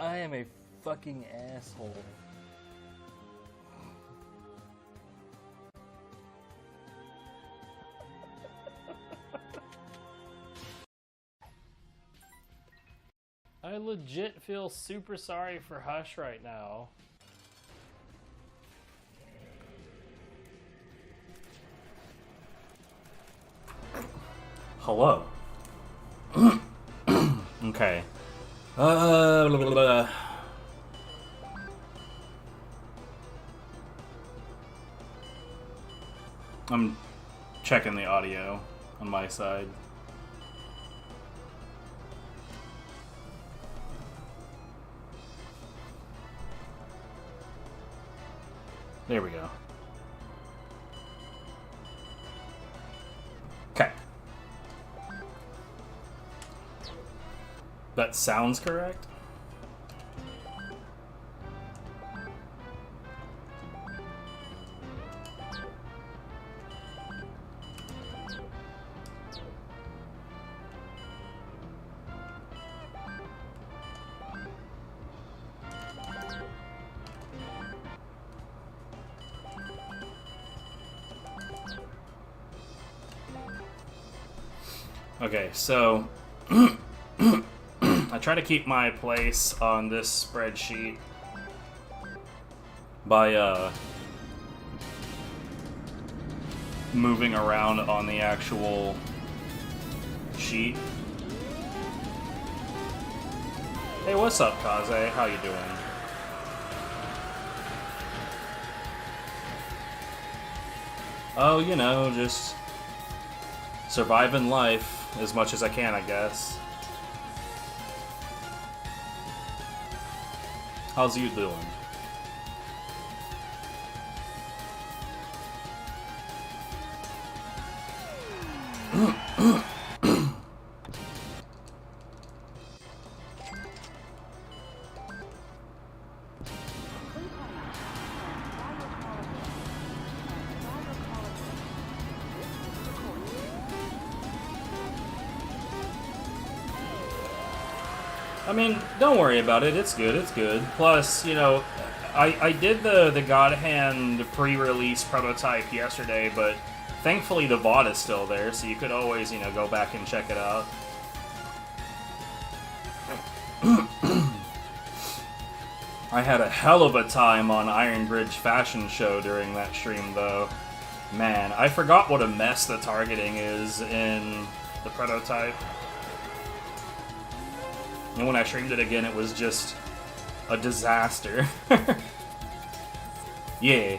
I am a fucking asshole. I legit feel super sorry for Hush right now. Hello. Okay. Blah, blah, blah. I'm checking the audio on my side. There we go. Okay. That sounds correct? Okay, so I try to keep my place on this spreadsheet by moving around on the actual sheet. Hey, what's up, Kaze? How you doing? Oh, you know, just surviving life as much as I can, I guess. How's you doing? I mean, don't worry about it. It's good. It's good. Plus, you know, I did the God Hand pre-release prototype yesterday, but thankfully the VOD is still there, so you could always, you know, go back and check it out. I had a hell of a time on Iron Bridge Fashion Show during that stream, though. Man, I forgot what a mess the targeting is in the prototype. And when I streamed it again, it was just a disaster. Yeah.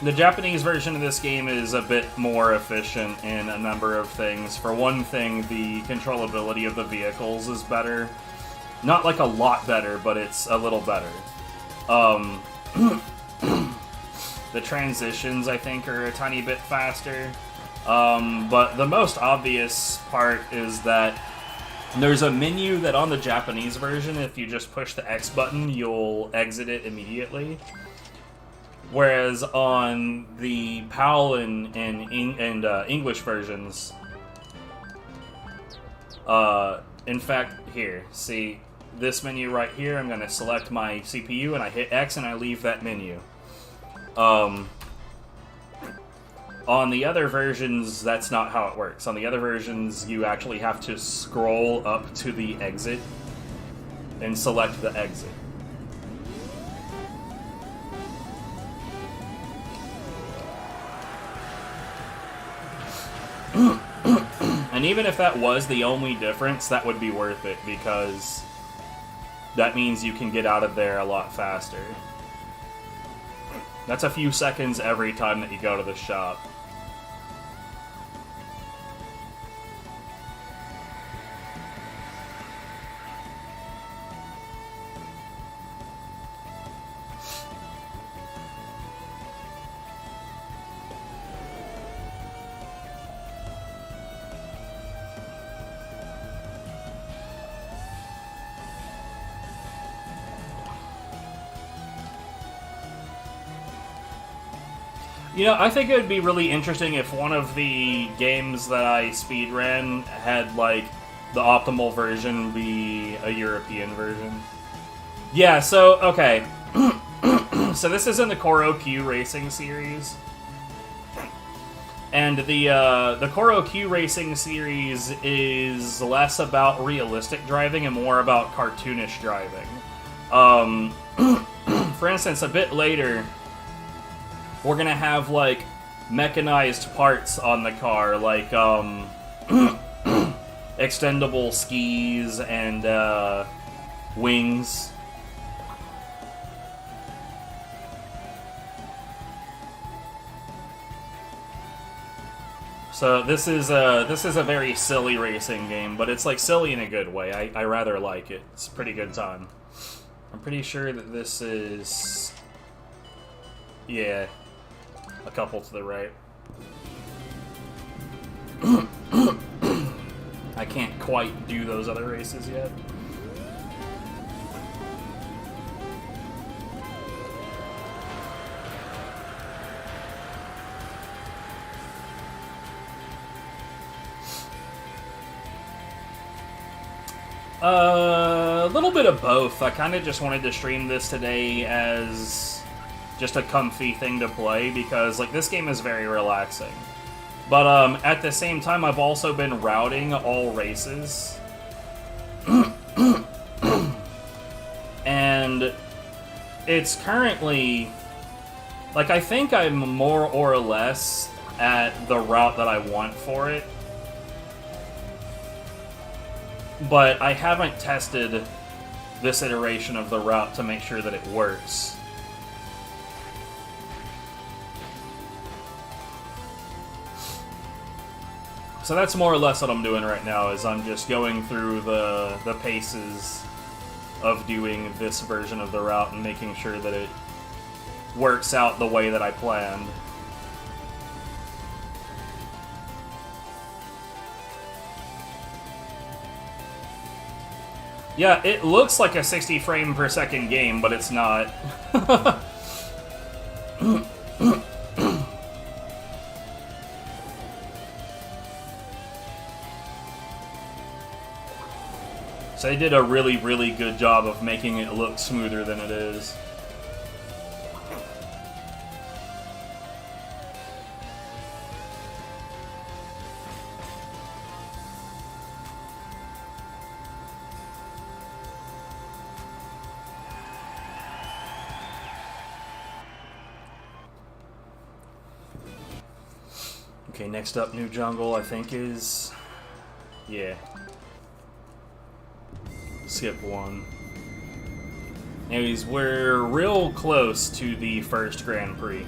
The Japanese version of this game is a bit more efficient in a number of things. For one thing, the controllability of the vehicles is better. Not like a lot better, but it's a little better. The transitions, I think, are a tiny bit faster. But the most obvious part is that there's a menu that on the Japanese version, if you just push the X button, you'll exit it immediately. Whereas on the PAL and English versions, in fact, here, see, this menu right here, I'm going to select my CPU and I hit X and I leave that menu. On the other versions, that's not how it works. On the other versions, you actually have to scroll up to the exit and select the exit. And even if that was the only difference, that would be worth it, because that means you can get out of there a lot faster. That's a few seconds every time that you go to the shop. You know, I think it would be really interesting if one of the games that I speedran had, like, the optimal version be a European version. Yeah, so, okay. So this is in the Choro Q Racing series. And the Choro Q Racing series is less about realistic driving and more about cartoonish driving. For instance, a bit later, we're gonna have, like, mechanized parts on the car, like, extendable skis and, wings. So this is a very silly racing game, but it's like silly in a good way. I rather like it. It's a pretty good time. I'm pretty sure that this is, yeah, a couple to the right. I can't quite do those other races yet. A little bit of both. I kind of just wanted to stream this today as just a comfy thing to play because, like, this game is very relaxing. But at the same time, I've also been routing all races. And it's currently, like, I think I'm more or less at the route that I want for it. But I haven't tested this iteration of the route to make sure that it works. So that's more or less what I'm doing right now, is I'm just going through the paces of doing this version of the route and making sure that it works out the way that I planned. Yeah, it looks like a 60 frame per second game, but it's not. So they did a really, really good job of making it look smoother than it is. Okay, next up, New Jungle, I think is... yeah. Skip one. Anyways, we're real close to the first Grand Prix.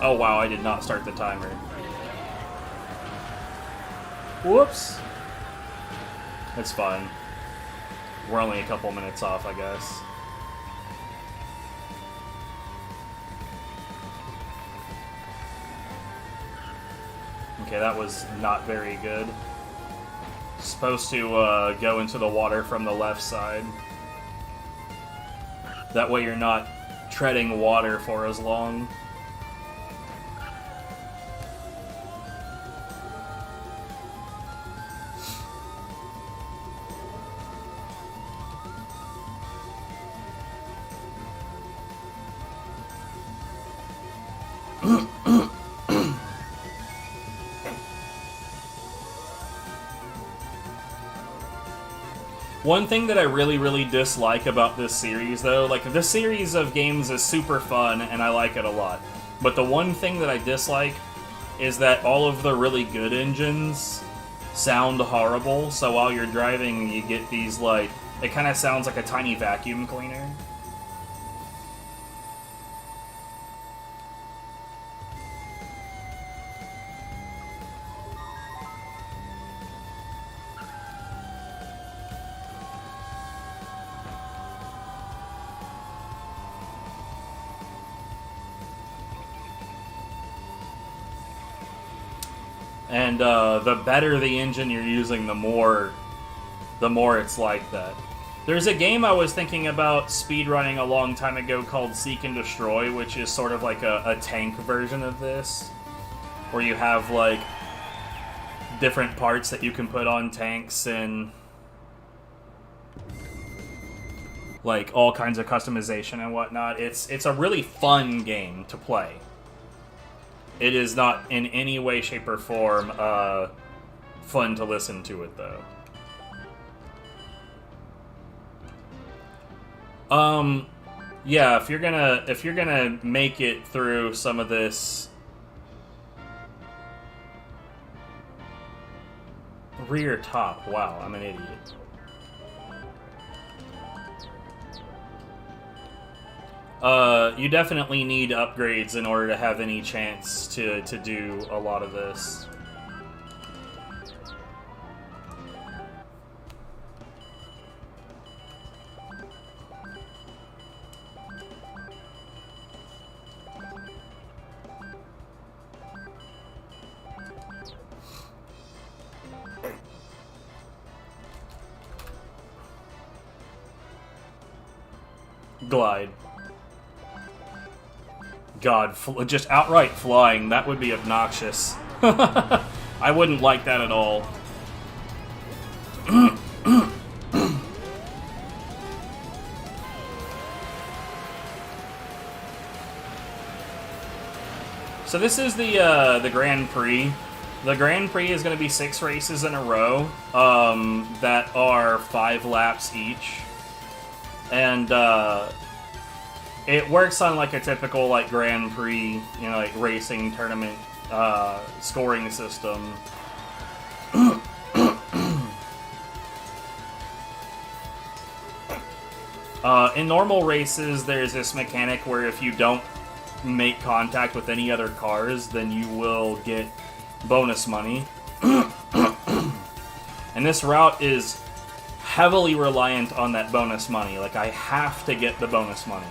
Oh wow, I did not start the timer. Whoops. It's fine. We're only a couple minutes off, I guess. Okay, that was not very good. Supposed to go into the water from the left side. That way you're not treading water for as long. One thing that I really, really dislike about this series, though, like, this series of games is super fun, and I like it a lot. But the one thing that I dislike is that all of the really good engines sound horrible, so while you're driving, you get these, like, it kind of sounds like a tiny vacuum cleaner. And the better the engine you're using, the more it's like that. There's a game I was thinking about speedrunning a long time ago called Seek and Destroy, which is sort of like a tank version of this, where you have, like, different parts that you can put on tanks and like all kinds of customization and whatnot. It's a really fun game to play. It is not in any way, shape, or form fun to listen to it though. Yeah, if you're gonna make it through some of this rear top, wow, I'm an idiot. You definitely need upgrades in order to have any chance to do a lot of this. Glide. God, just outright flying, that would be obnoxious. I wouldn't like that at all. So this is the Grand Prix. The Grand Prix is going to be 6 races in a row that are 5 laps each. And it works on like a typical like Grand Prix, you know, like racing tournament scoring system. In normal races, there's this mechanic where if you don't make contact with any other cars, then you will get bonus money. And this route is heavily reliant on that bonus money. Like, I have to get the bonus money.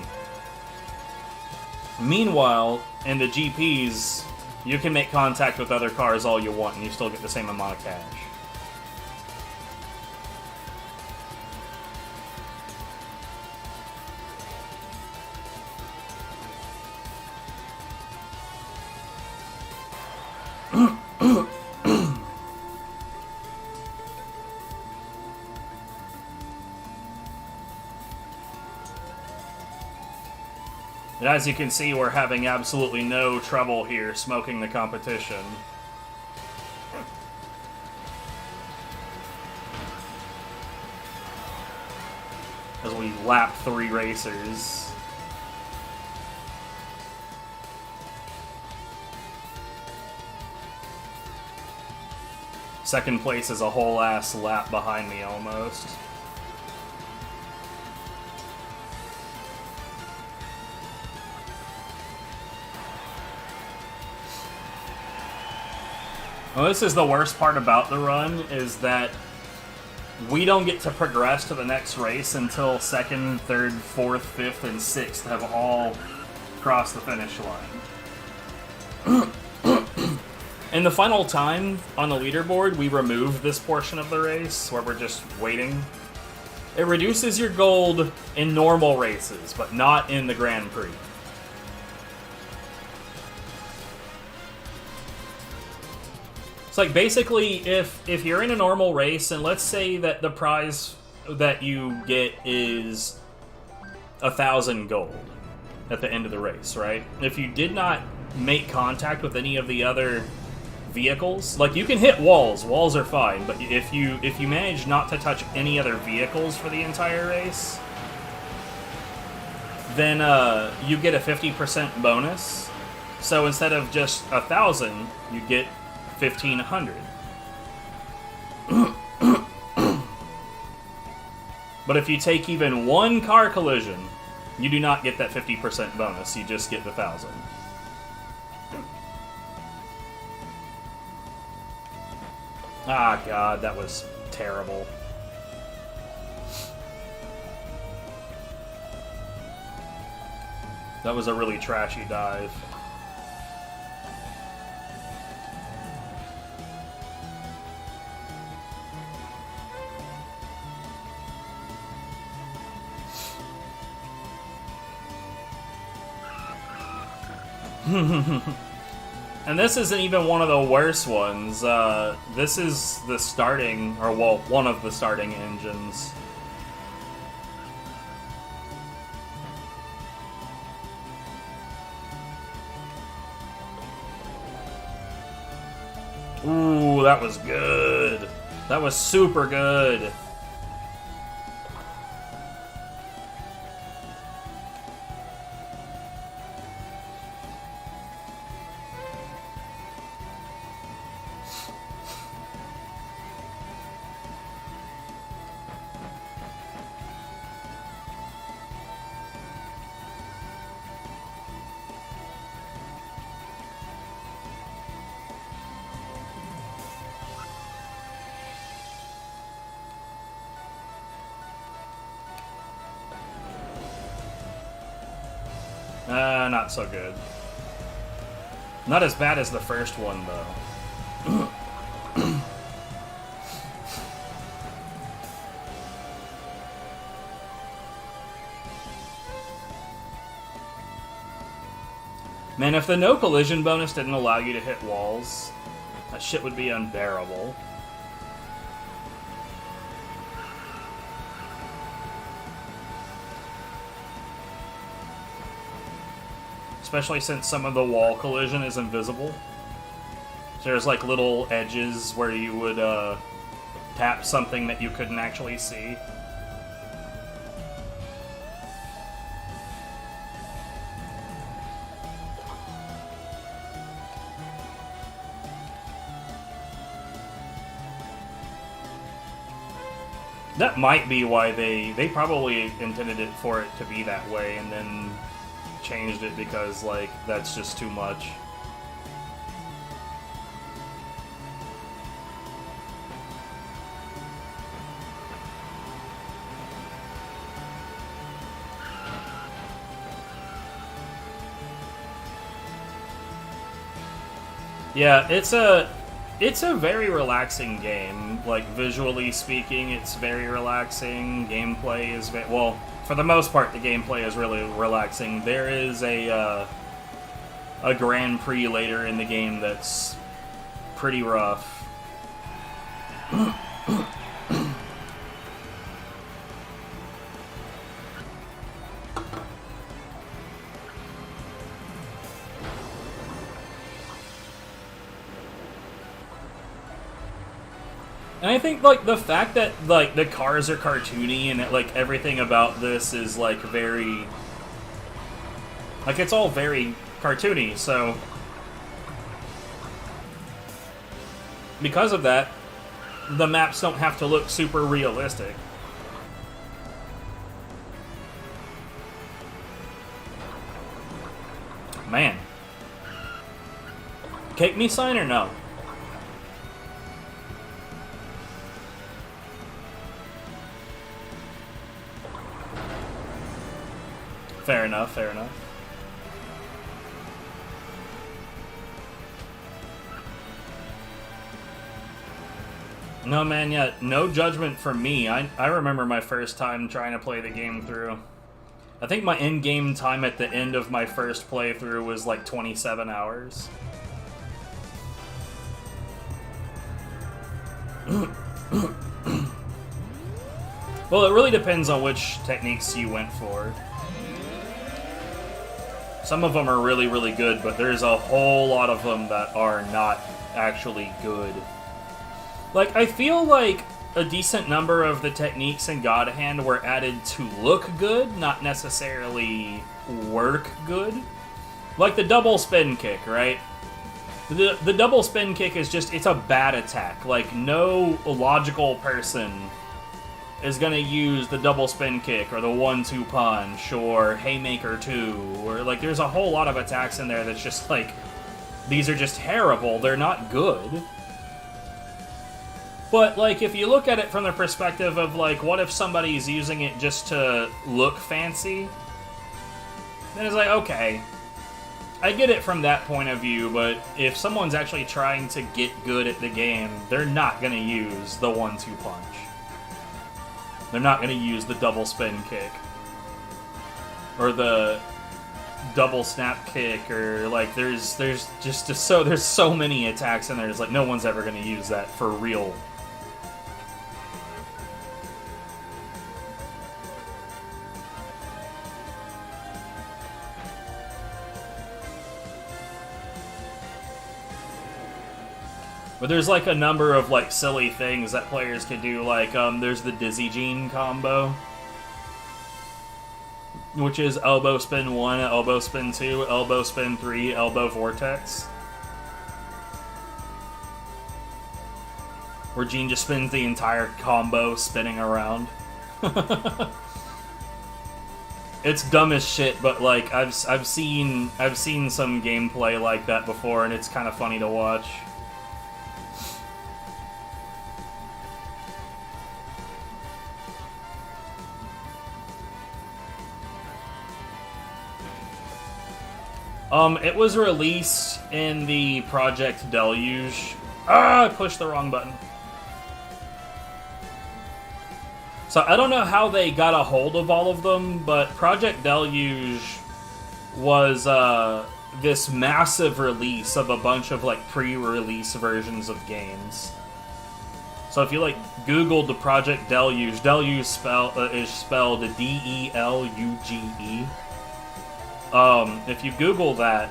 Meanwhile, in the GPs, you can make contact with other cars all you want and you still get the same amount of cash. And as you can see, we're having absolutely no trouble here smoking the competition. As we lap 3 racers. Second place is a whole ass lap behind me almost. Well, this is the worst part about the run, is that we don't get to progress to the next race until 2nd, 3rd, 4th, 5th, and 6th have all crossed the finish line. In the final time on the leaderboard, we removed this portion of the race where we're just waiting. It reduces your gold in normal races, but not in the Grand Prix. It's like, basically, if you're in a normal race, and let's say that the prize that you get is 1,000 gold at the end of the race, right? If you did not make contact with any of the other vehicles, like, you can hit walls are fine, but if you manage not to touch any other vehicles for the entire race, then you get a 50% bonus. So instead of just 1,000, you get 1,500. But if you take even one car collision, you do not get that 50% bonus. You just get the 1,000. Ah, God, that was terrible. That was a really trashy dive. And this isn't even one of the worst ones. This is the starting, or well, one of the starting engines. Ooh, that was good. That was super good. Not so good. Not as bad as the first one, though. Man, if the no collision bonus didn't allow you to hit walls, that shit would be unbearable. Especially since some of the wall collision is invisible. So there's like little edges where you would tap something that you couldn't actually see. That might be why they probably intended it for it to be that way and then changed it because, like, that's just too much. Yeah, it's a very relaxing game. Like, visually speaking, it's very relaxing. Gameplay is well, for the most part, the gameplay is really relaxing. There is a Grand Prix later in the game that's pretty rough. And I think, like, the fact that, like, the cars are cartoony and, like, everything about this is, like, very... Like, it's all very cartoony, so... Because of that, the maps don't have to look super realistic. Man. Cake me sign or no? Fair enough, fair enough. No, man, yeah, no judgment from me. I remember my first time trying to play the game through. I think my in-game time at the end of my first playthrough was like 27 hours. Well, it really depends on which techniques you went for. Some of them are really, really good, but there's a whole lot of them that are not actually good. Like, I feel like a decent number of the techniques in God Hand were added to look good, not necessarily work good. Like the double spin kick, right? The double spin kick is just, it's a bad attack. Like, no logical person is gonna use the double spin kick or the 1-2 punch or haymaker 2 or, like, there's a whole lot of attacks in there that's just like, these are just terrible, they're not good. But, like, if you look at it from the perspective of, like, what if somebody's using it just to look fancy? Then it's like, okay, I get it from that point of view, but if someone's actually trying to get good at the game, they're not gonna use the 1-2 punch. They're not going to use the double spin kick. Or the double snap kick, or like there's so many attacks in there. It's like no one's ever going to use that for real. But there's like a number of like silly things that players could do, like there's the Dizzy Gene combo, which is elbow spin 1, elbow spin 2, elbow spin 3, elbow vortex. Where Gene just spins the entire combo spinning around. It's dumb as shit, but like I've seen some gameplay like that before, and it's kind of funny to watch. It was released in the Project Deluge. Ah, I pushed the wrong button. So I don't know how they got a hold of all of them, but Project Deluge was this massive release of a bunch of like pre-release versions of games. So if you like Googled the Project Deluge, Deluge is spelled D-E-L-U-G-E. If you Google that,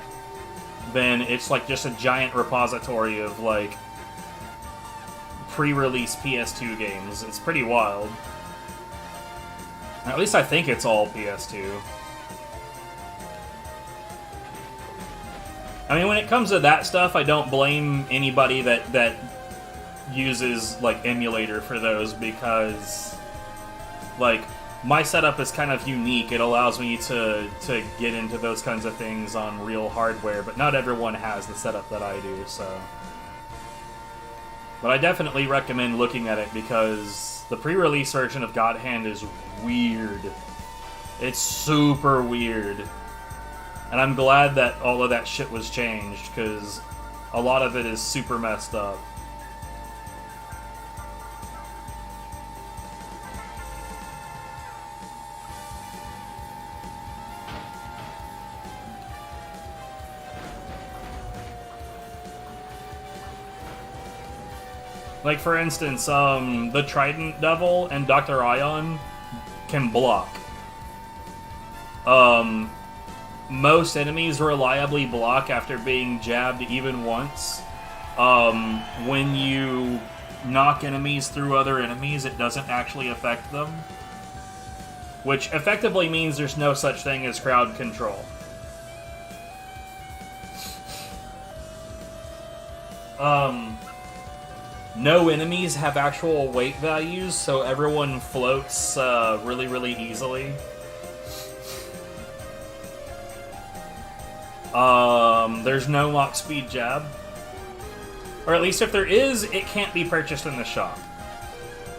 then it's like just a giant repository of like pre-release PS2 games. It's pretty wild. At least I think it's all PS2. I mean, when it comes to that stuff, I don't blame anybody that uses like emulator for those, because like my setup is kind of unique. It allows me to get into those kinds of things on real hardware, but not everyone has the setup that I do, so. But I definitely recommend looking at it, because the pre-release version of God Hand is weird. It's super weird. And I'm glad that all of that shit was changed, because a lot of it is super messed up. Like, for instance, the Trident Devil and Dr. Ion can block. Most enemies reliably block after being jabbed even once. When you knock enemies through other enemies, it doesn't actually affect them. Which effectively means there's no such thing as crowd control. No enemies have actual weight values, so everyone floats really, really easily. There's no Mach Speed Jab. Or at least if there is, it can't be purchased in the shop.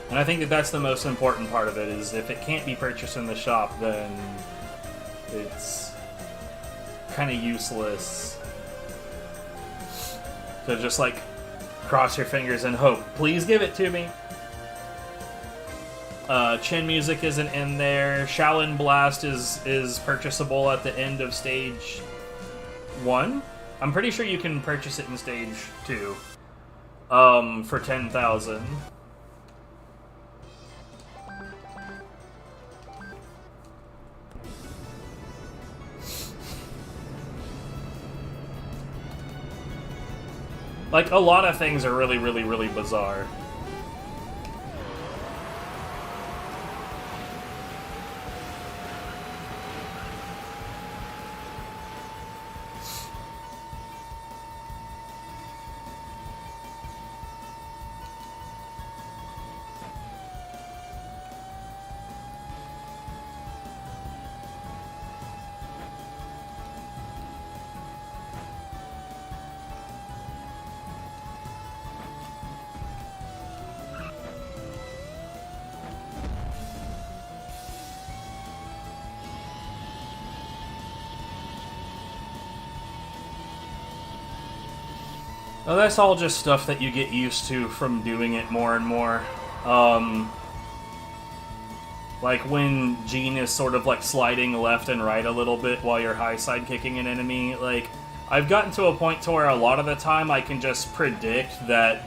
And I think that that's the most important part of it, is if it can't be purchased in the shop, then it's kind of useless to just, like, cross your fingers and hope. Please give it to me. Chin music isn't in there. Shaolin Blast is purchasable at the end of stage 1. I'm pretty sure you can purchase it in stage 2. For 10,000. Like, a lot of things are really, really, really bizarre. Well, that's all just stuff that you get used to from doing it more and more. Like when Jean is sort of like sliding left and right a little bit while you're high side kicking an enemy. Like, I've gotten to a point to where a lot of the time I can just predict that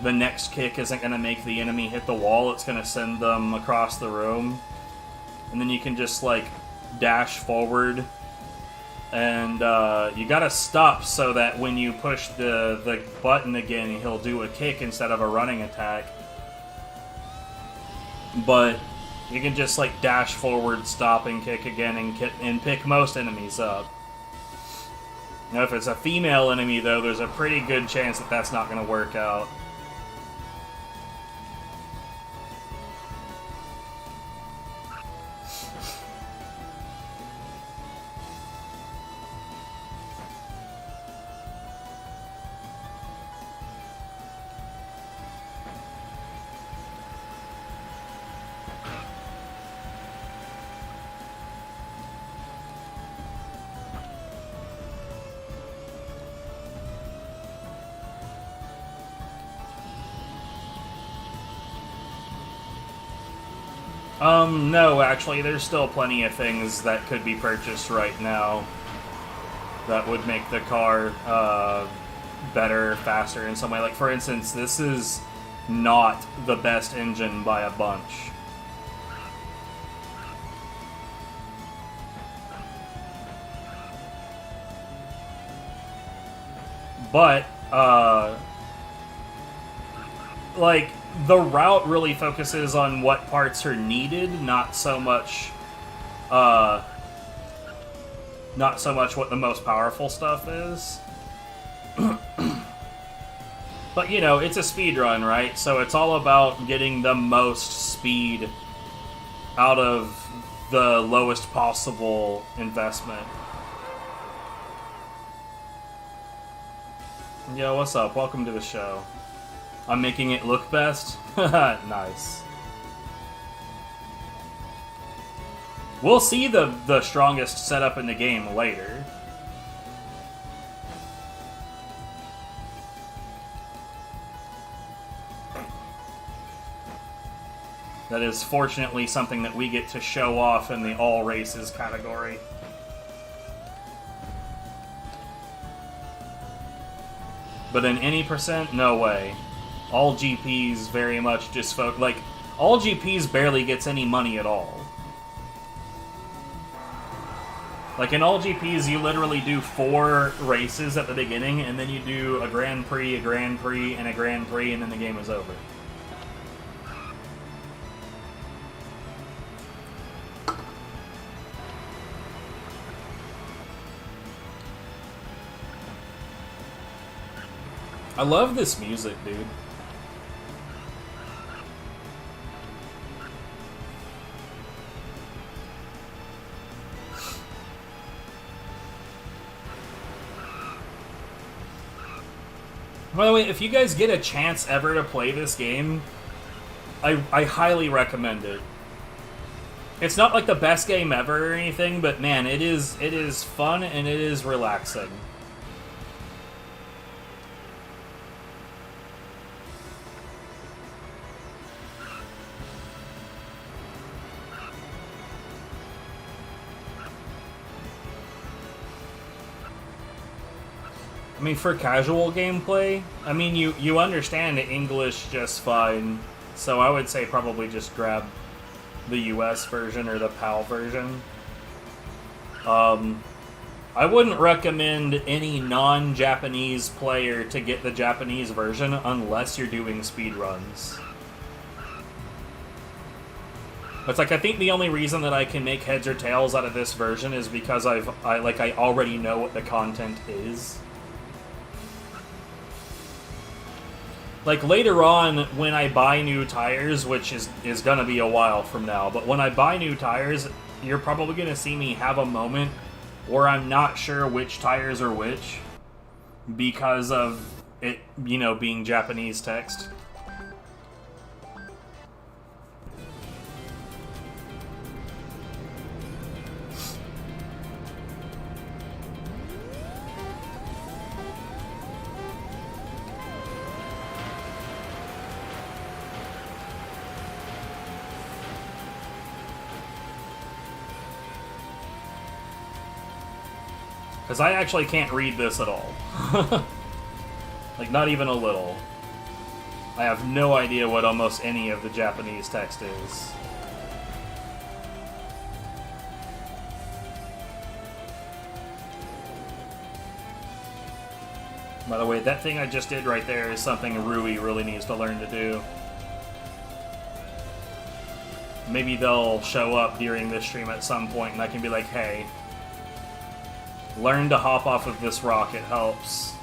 the next kick isn't going to make the enemy hit the wall, it's going to send them across the room. And then you can just, like, dash forward. And you gotta stop so that when you push the button again, he'll do a kick instead of a running attack. But you can just, like, dash forward, stop, and kick again, and pick most enemies up. Now, if it's a female enemy, though, there's a pretty good chance that that's not going to work out. No, actually, there's still plenty of things that could be purchased right now that would make the car better, faster in some way. Like, for instance, this is not the best engine by a bunch. But, like, the route really focuses on what parts are needed, not so much what the most powerful stuff is. But, you know, it's a speed run, right? So it's all about getting the most speed out of the lowest possible investment. Yo, what's up? Welcome to the show. I'm making it look best? Nice. We'll see the strongest setup in the game later. That is fortunately something that we get to show off in the all races category. But in any percent, no way. All GPs very much just like, all GPs barely gets any money at all. Like, in all GPs, you literally do 4 races at the beginning, and then you do a Grand Prix, and a Grand Prix, and then the game is over. I love this music, dude. By the way, if you guys get a chance ever to play this game, I highly recommend it. It's not like the best game ever or anything, but man, it is fun and it is relaxing. I mean, for casual gameplay, I mean, you understand English just fine, so I would say probably just grab the US version or the PAL version. I wouldn't recommend any non-Japanese player to get the Japanese version unless you're doing speedruns. It's like, I think the only reason that I can make heads or tails out of this version is because I already know what the content is. Like, later on, when I buy new tires, which is gonna be a while from now, but when I buy new tires, you're probably gonna see me have a moment where I'm not sure which tires are which because of it, you know, being Japanese text. Because I actually can't read this at all. Like, not even a little. I have no idea what almost any of the Japanese text is. By the way, that thing I just did right there is something Rui really needs to learn to do. Maybe they'll show up during this stream at some point and I can be like, hey, learn to hop off of this rock, it helps.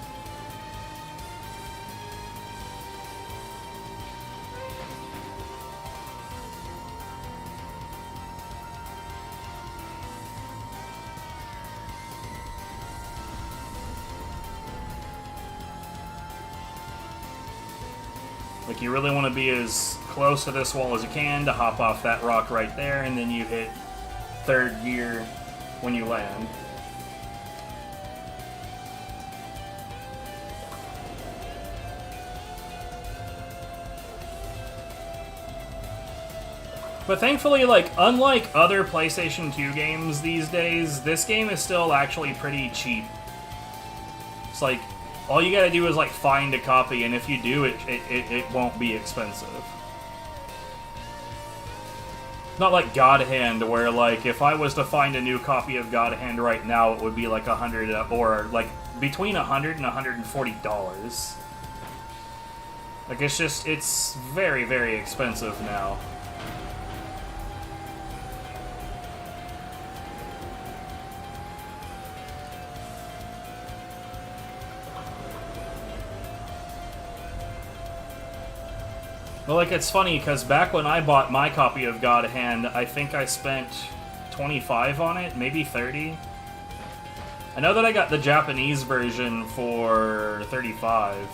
Like, you really want to be as close to this wall as you can to hop off that rock right there, and then you hit third gear when you land. But thankfully, like, unlike other PlayStation 2 games these days, this game is still actually pretty cheap. It's like, all you gotta do is, like, find a copy, and if you do, it won't be expensive. Not like God Hand, where, like, if I was to find a new copy of God Hand right now, it would be like $100, or, like, between $100 and $140. Like, it's just, it's very, very expensive now. Well, like, it's funny, because back when I bought my copy of God Hand, I think I spent 25 on it, maybe 30. I know that I got the Japanese version for 35.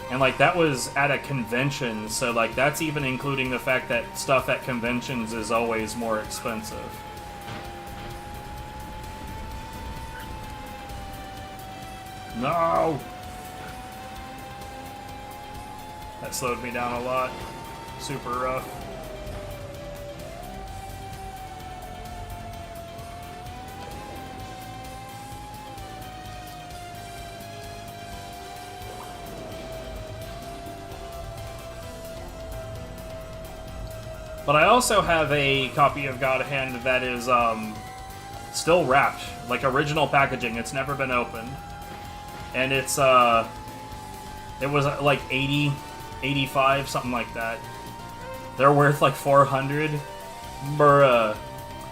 And, like, that was at a convention, so, like, that's even including the fact that stuff at conventions is always more expensive. No! That slowed me down a lot. Super rough. But I also have a copy of God Hand that is still wrapped, like original packaging. It's never been opened. And it's it was like 80, 85, something like that. They're worth like 400. Bruh.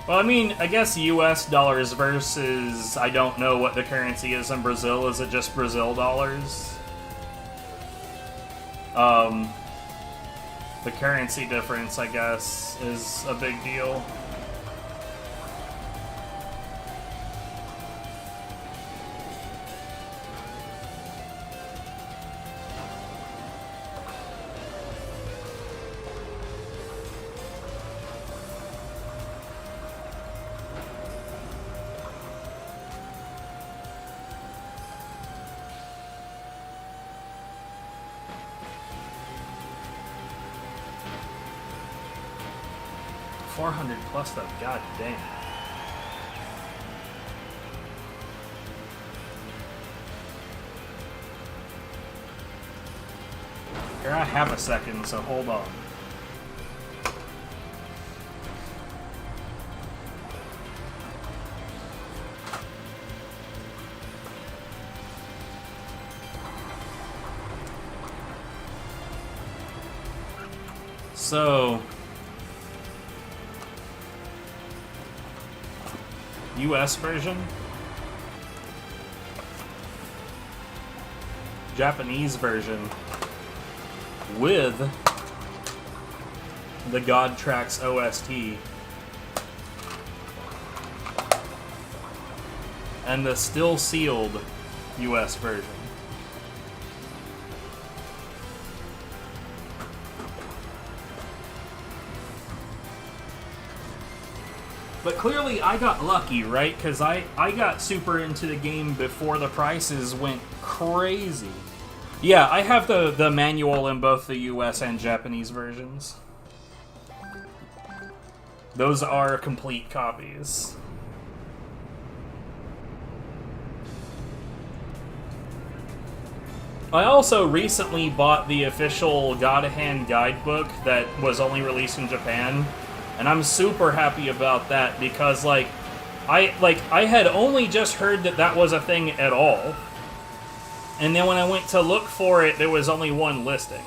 Well, I mean, I guess US dollars versus, I don't know what the currency is in Brazil. Is it just Brazil dollars? The currency difference, I guess, is a big deal. Plus though, god damn. Here, I have a second, so hold on. So US version, Japanese version with the God Tracks OST, and the still sealed US version. But clearly I got lucky, right? Because I got super into the game before the prices went crazy. Yeah, I have the manual in both the US and Japanese versions. Those are complete copies. I also recently bought the official God of Hand guidebook that was only released in Japan, and I'm super happy about that because I had only just heard that that was a thing at all, and then when I went to look for it, there was only one listing.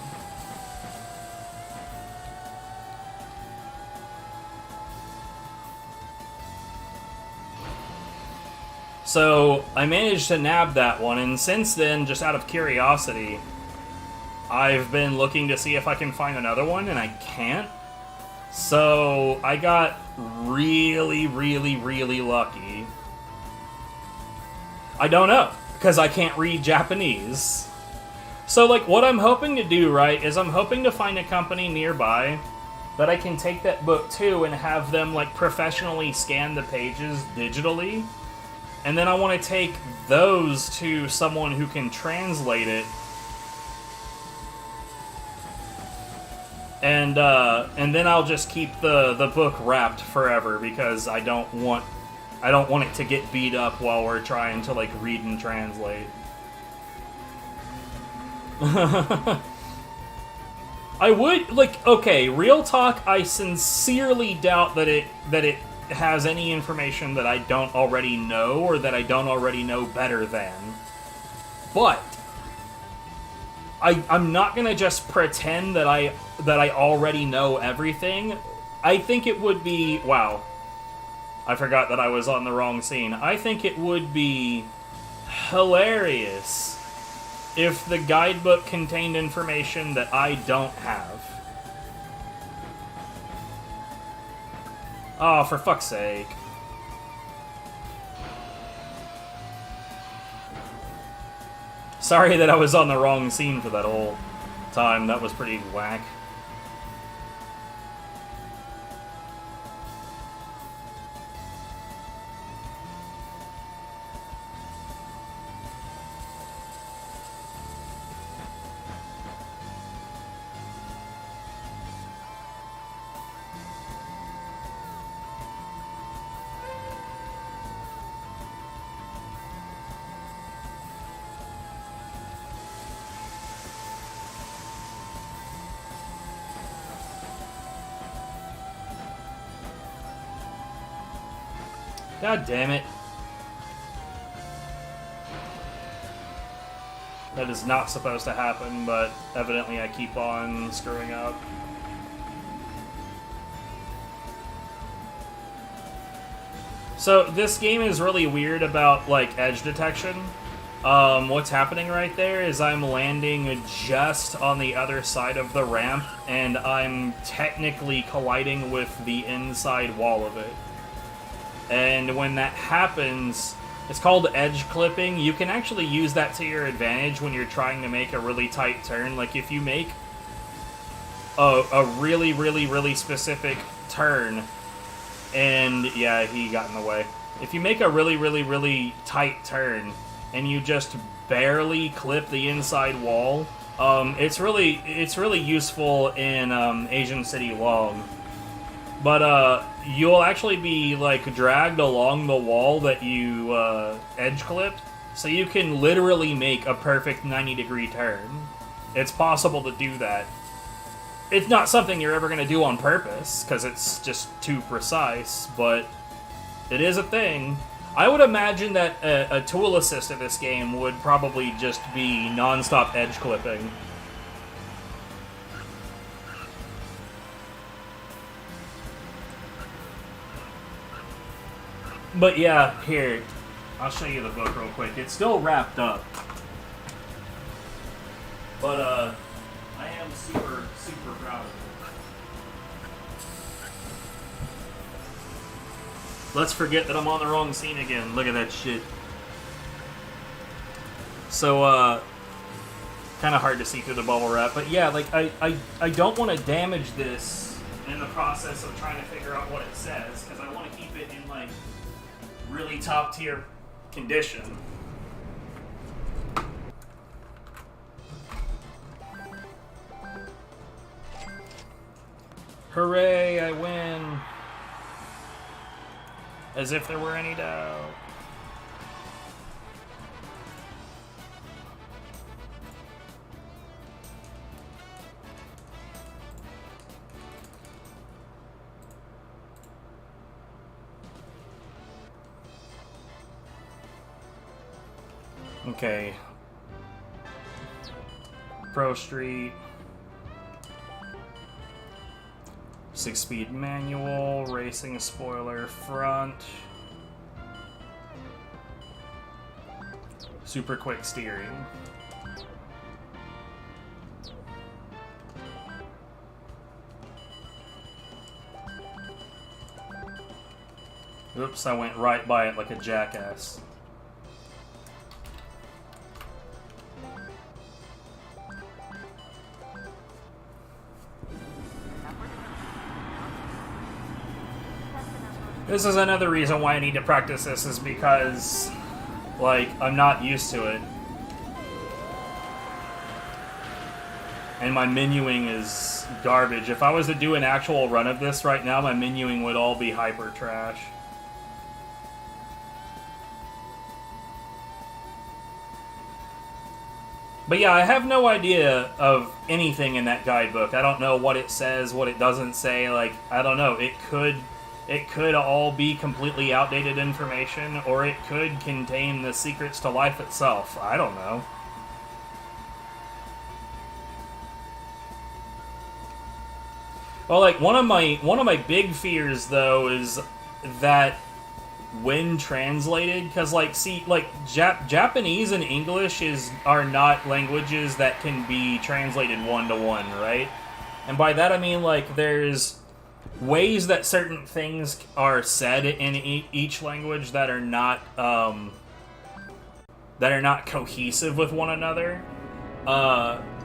So I managed to nab that one, and since then, just out of curiosity, I've been looking to see if I can find another one, and I can't. So I got really, really, really lucky. I don't know, because I can't read Japanese. So, like, what I'm hoping to do, right, is I'm hoping to find a company nearby that I can take that book to and have them, like, professionally scan the pages digitally. And then I want to take those to someone who can translate it. And then I'll just keep the book wrapped forever because I don't want it to get beat up while we're trying to, like, read and translate. I would, like, okay, real talk, I sincerely doubt that it has any information that I don't already know or that I don't already know better than. But I'm not gonna just pretend that I already know everything. I think it would be, wow, I forgot that I was on the wrong scene. I think it would be hilarious if the guidebook contained information that I don't have. Oh, for fuck's sake. Sorry that I was on the wrong scene for that whole time. That was pretty whack. God damn it. That is not supposed to happen, but evidently I keep on screwing up. So this game is really weird about, like, edge detection. What's happening right there is I'm landing just on the other side of the ramp, and I'm technically colliding with the inside wall of it. And when that happens, it's called edge clipping. You can actually use that to your advantage when you're trying to make a really tight turn. Like, if you make a really, really, really specific turn, and yeah, he got in the way. If you make a really, really, really tight turn, and you just barely clip the inside wall, it's really useful in Asian City Long. But you'll actually be, like, dragged along the wall that you edge clipped, so you can literally make a perfect 90-degree turn. It's possible to do that. It's not something you're ever going to do on purpose, because it's just too precise, but it is a thing. I would imagine that a tool assist in this game would probably just be non-stop edge clipping. But yeah, here, I'll show you the book real quick. It's still wrapped up. But, I am super, super proud of it. Let's forget that I'm on the wrong scene again. Look at that shit. So, kind of hard to see through the bubble wrap. But yeah, like, I don't want to damage this in the process of trying to figure out what it says, because I want to keep it in, like, really top tier condition. Hooray, I win. As if there were any doubt. Okay. Pro Street. 6-speed manual, racing spoiler front. Super quick steering. Oops, I went right by it like a jackass. This is another reason why I need to practice this, is because, like, I'm not used to it. And my menuing is garbage. If I was to do an actual run of this right now, my menuing would all be hyper trash. But yeah, I have no idea of anything in that guidebook. I don't know what it says, what it doesn't say. Like, I don't know. It could all be completely outdated information, or it could contain the secrets to life itself. I don't know. Well, like, one of my big fears, though, is that when translated, because, like, see, like, Japanese and English are not languages that can be translated one-to-one, right? And by that I mean, like, there's ways that certain things are said in each language that are not cohesive with one another.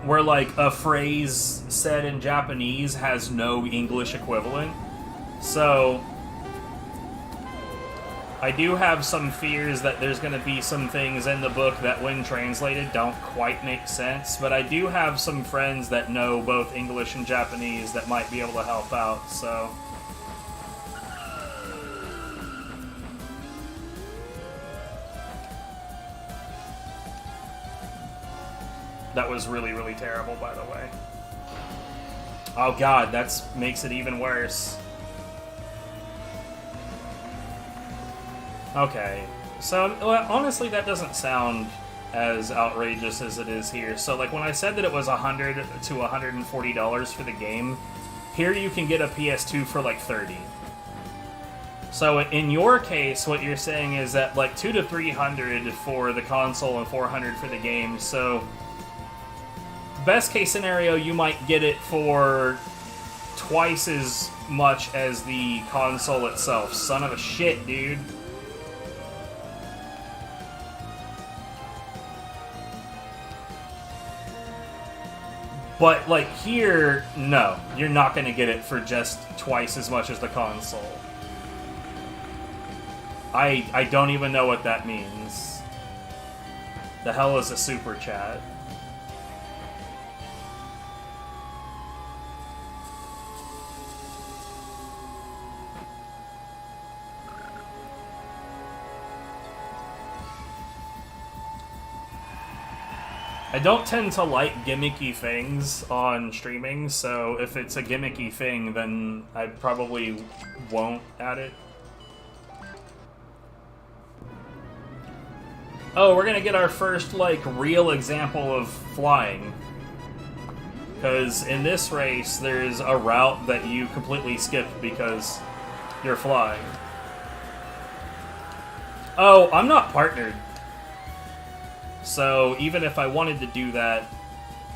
Where, like, a phrase said in Japanese has no English equivalent. So I do have some fears that there's going to be some things in the book that, when translated, don't quite make sense, but I do have some friends that know both English and Japanese that might be able to help out, so... That was really, really terrible, by the way. Oh god, that makes it even worse. Okay, so, well, honestly, that doesn't sound as outrageous as it is here. So, like, when I said that it was $100 to $140 for the game, here you can get a PS2 for, like, $30. So, in your case, what you're saying is that, like, $200 to $300 for the console and $400 for the game, so... Best case scenario, you might get it for twice as much as the console itself. Son of a shit, dude. But, like, here, no. You're not going to get it for just twice as much as the console. I don't even know what that means. The hell is a super chat? I don't tend to like gimmicky things on streaming, so if it's a gimmicky thing, then I probably won't add it. Oh, we're gonna get our first, like, real example of flying. Because in this race, there's a route that you completely skip because you're flying. Oh, I'm not partnered. So, even if I wanted to do that,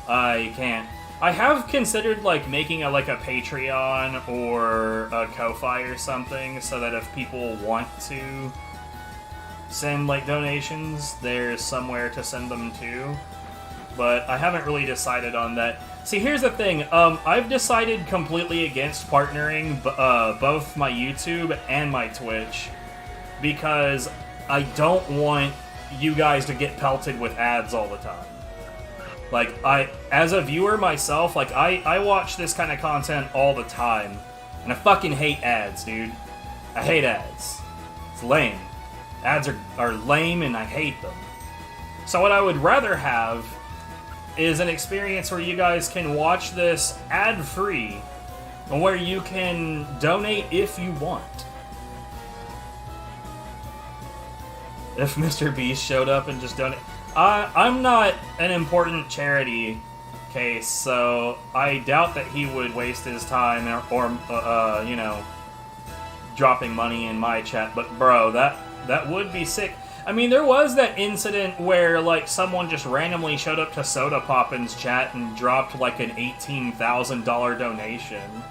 I can't. I have considered, like, making a Patreon or a Ko-Fi or something, so that if people want to send, like, donations, there's somewhere to send them to. But I haven't really decided on that. See, here's the thing. I've decided completely against partnering both my YouTube and my Twitch, because I don't want you guys to get pelted with ads all the time. Like, as a viewer myself, like, I watch this kind of content all the time, and I fucking hate ads, dude. I hate ads. It's lame. Ads are lame, and I hate them. So what I would rather have is an experience where you guys can watch this ad-free, and where you can donate if you want. If Mr. Beast showed up and just donated... I'm not an important charity case, so I doubt that he would waste his time or you know, dropping money in my chat. But bro, that would be sick. I mean, there was that incident where like someone just randomly showed up to Soda Poppin's chat and dropped like an $18,000 donation.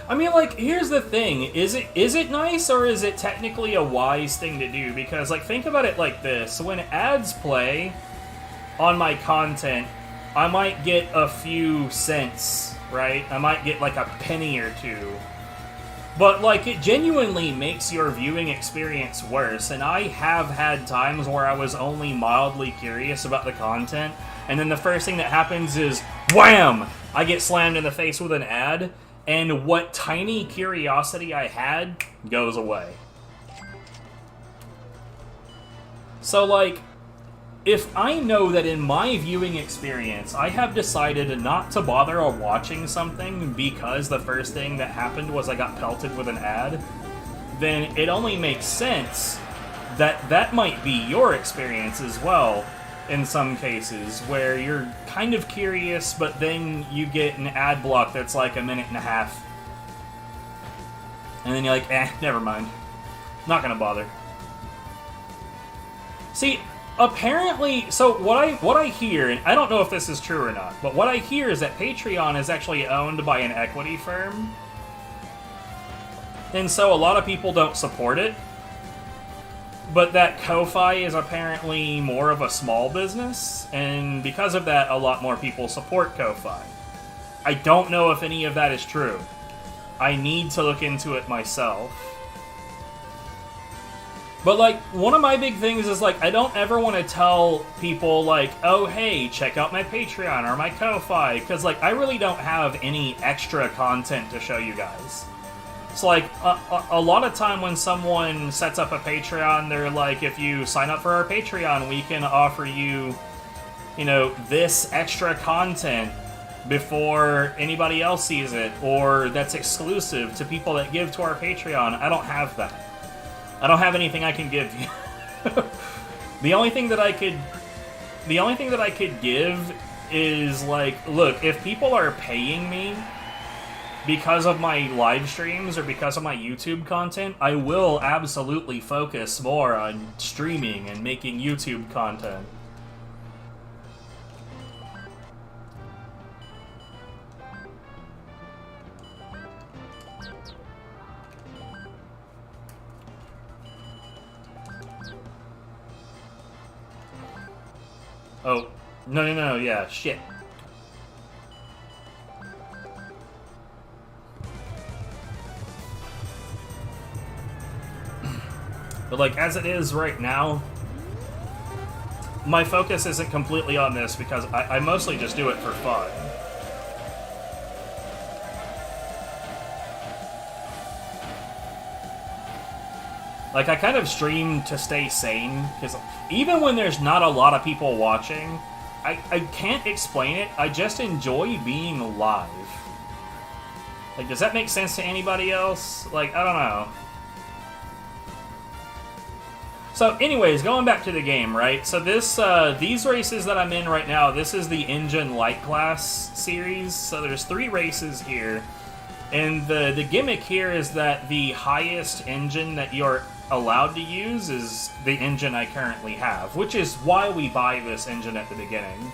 I mean, like, here's the thing. Is it nice, or is it technically a wise thing to do? Because, like, think about it like this. When ads play on my content, I might get a few cents, right? I might get, like, a penny or two. But, like, it genuinely makes your viewing experience worse. And I have had times where I was only mildly curious about the content, and then the first thing that happens is, wham! I get slammed in the face with an ad. And what tiny curiosity I had goes away. So, like, if I know that in my viewing experience I have decided not to bother watching something because the first thing that happened was I got pelted with an ad, then it only makes sense that that might be your experience as well. In some cases, where you're kind of curious, but then you get an ad block that's like a minute and a half. And then you're like, never mind. Not gonna bother. See, apparently, so what I hear, and I don't know if this is true or not, but what I hear is that Patreon is actually owned by an equity firm. And so a lot of people don't support it. But that Ko-Fi is apparently more of a small business, and because of that, a lot more people support Ko-Fi. I don't know if any of that is true. I need to look into it myself. But, like, one of my big things is, like, I don't ever want to tell people, like, oh, hey, check out my Patreon or my Ko-Fi, because, like, I really don't have any extra content to show you guys. So, like, a lot of time when someone sets up a Patreon, they're like, if you sign up for our Patreon, we can offer you, you know, this extra content before anybody else sees it, or that's exclusive to people that give to our Patreon. I don't have that. I don't have anything I can give you. The only thing that I could give is, like, look, if people are paying me because of my live streams or because of my YouTube content, I will absolutely focus more on streaming and making YouTube content. Oh, no, yeah, shit. But, like, as it is right now, my focus isn't completely on this because I mostly just do it for fun. Like, I kind of stream to stay sane, because even when there's not a lot of people watching, I can't explain it, I just enjoy being live. Like, does that make sense to anybody else? Like, I don't know. So, anyways, going back to the game, right? So this, these races that I'm in right now, this is the Engine Light Class series. So there's 3 races here. And the gimmick here is that the highest engine that you're allowed to use is the engine I currently have, which is why we buy this engine at the beginning.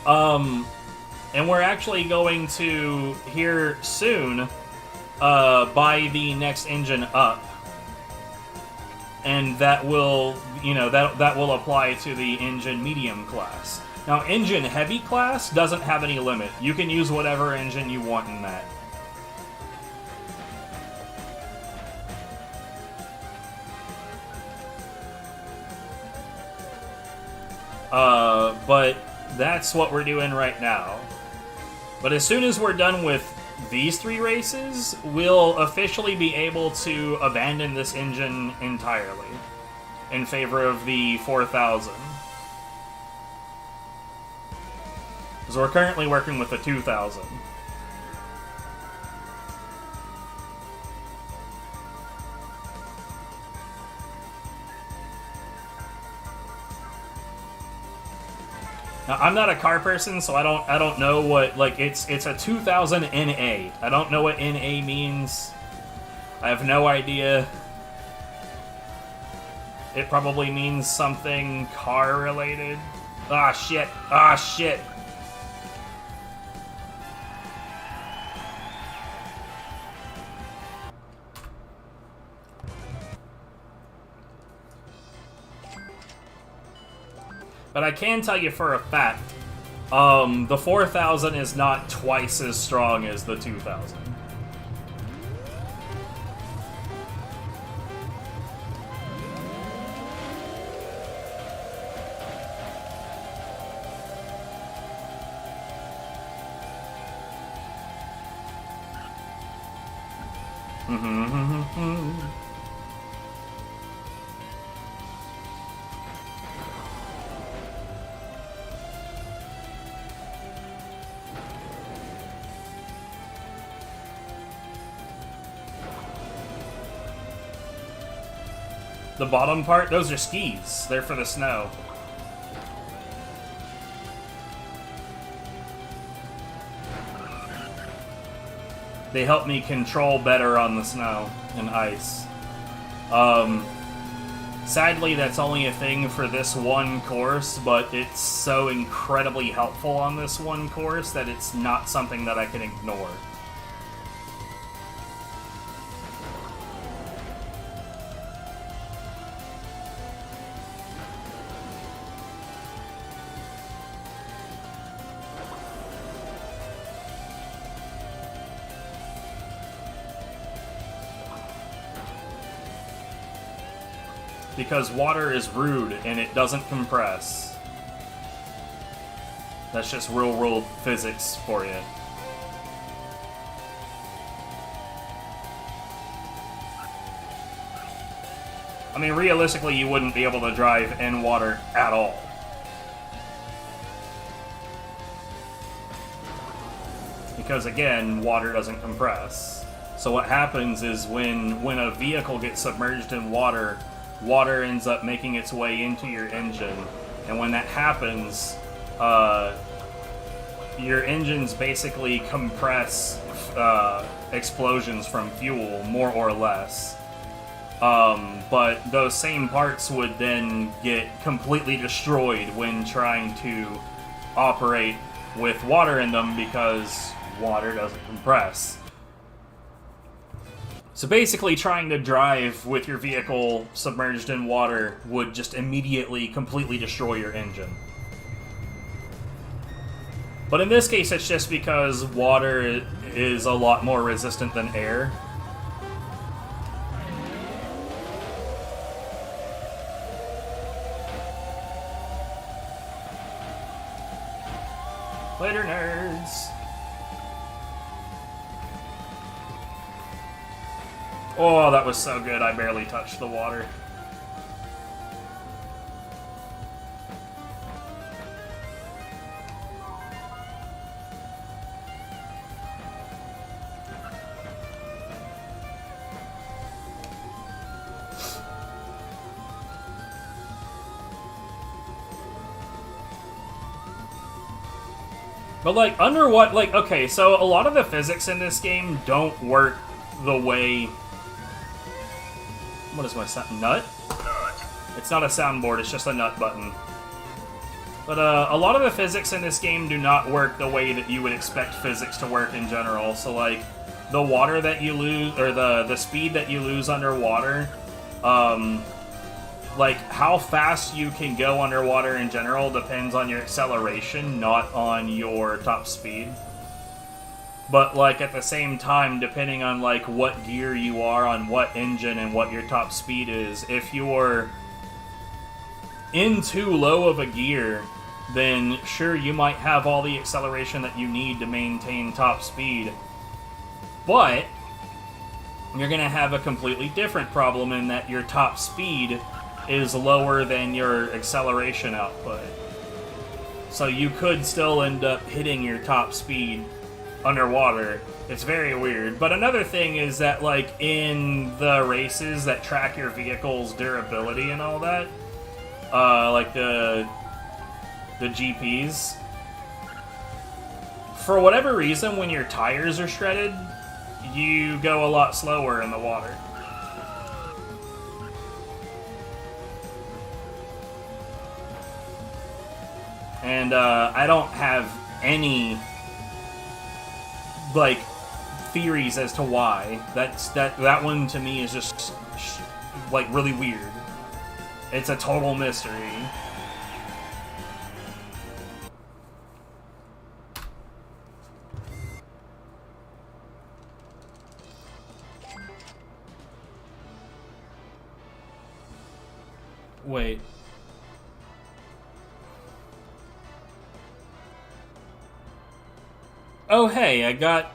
And we're actually going to, here soon, buy the next engine up. And that will, you know, that will apply to the engine medium class. Now, engine heavy class doesn't have any limit. You can use whatever engine you want in that. But that's what we're doing right now. But as soon as we're done with these 3 races, we'll officially be able to abandon this engine entirely in favor of the 4000. So we're currently working with the 2000. Now, I'm not a car person, so I don't know what, like, it's a 2000 NA. I don't know what NA means. I have no idea. It probably means something car related. Ah, shit. Ah, shit. But I can tell you for a fact, the 4000 is not twice as strong as the 2000. The bottom part, those are skis. They're for the snow. They help me control better on the snow and ice. Sadly, that's only a thing for this one course, but it's so incredibly helpful on this one course that it's not something that I can ignore. Because water is rude and it doesn't compress. That's just real world physics for you. I mean, realistically, you wouldn't be able to drive in water at all. Because again, water doesn't compress. So what happens is when a vehicle gets submerged in water, water ends up making its way into your engine, and when that happens, your engines basically compress explosions from fuel, more or less. But those same parts would then get completely destroyed when trying to operate with water in them because water doesn't compress. So basically, trying to drive with your vehicle submerged in water would just immediately, completely destroy your engine. But in this case, it's just because water is a lot more resistant than air. Later, nerds! Oh, that was so good, I barely touched the water. But, like, okay, so a lot of the physics in this game don't work the way... What is my sound? Nut? It's not a soundboard, it's just a nut button. But a lot of the physics in this game do not work the way that you would expect physics to work in general. So, like, the water that you lose, or the speed that you lose underwater, like, how fast you can go underwater in general depends on your acceleration, not on your top speed. But, like, at the same time, depending on, like, what gear you are on what engine and what your top speed is, if you're in too low of a gear, then sure, you might have all the acceleration that you need to maintain top speed. But you're going to have a completely different problem in that your top speed is lower than your acceleration output. So you could still end up hitting your top speed underwater. It's very weird. But another thing is that, like, in the races that track your vehicle's durability and all that, like the the GPs. For whatever reason, when your tires are shredded, you go a lot slower in the water. And I don't have any like theories as to why. That one to me is just like really weird. It's a total mystery. Wait. Oh hey, I got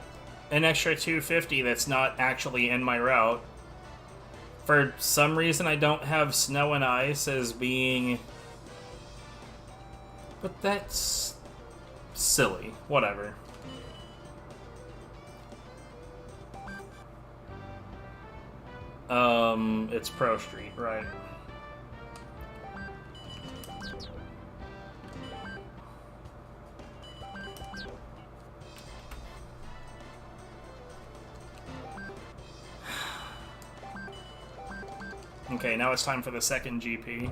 an extra 250 that's not actually in my route. For some reason I don't have snow and ice as being... But that's... silly. Whatever. It's Pro Street, right. Okay, now it's time for the second GP.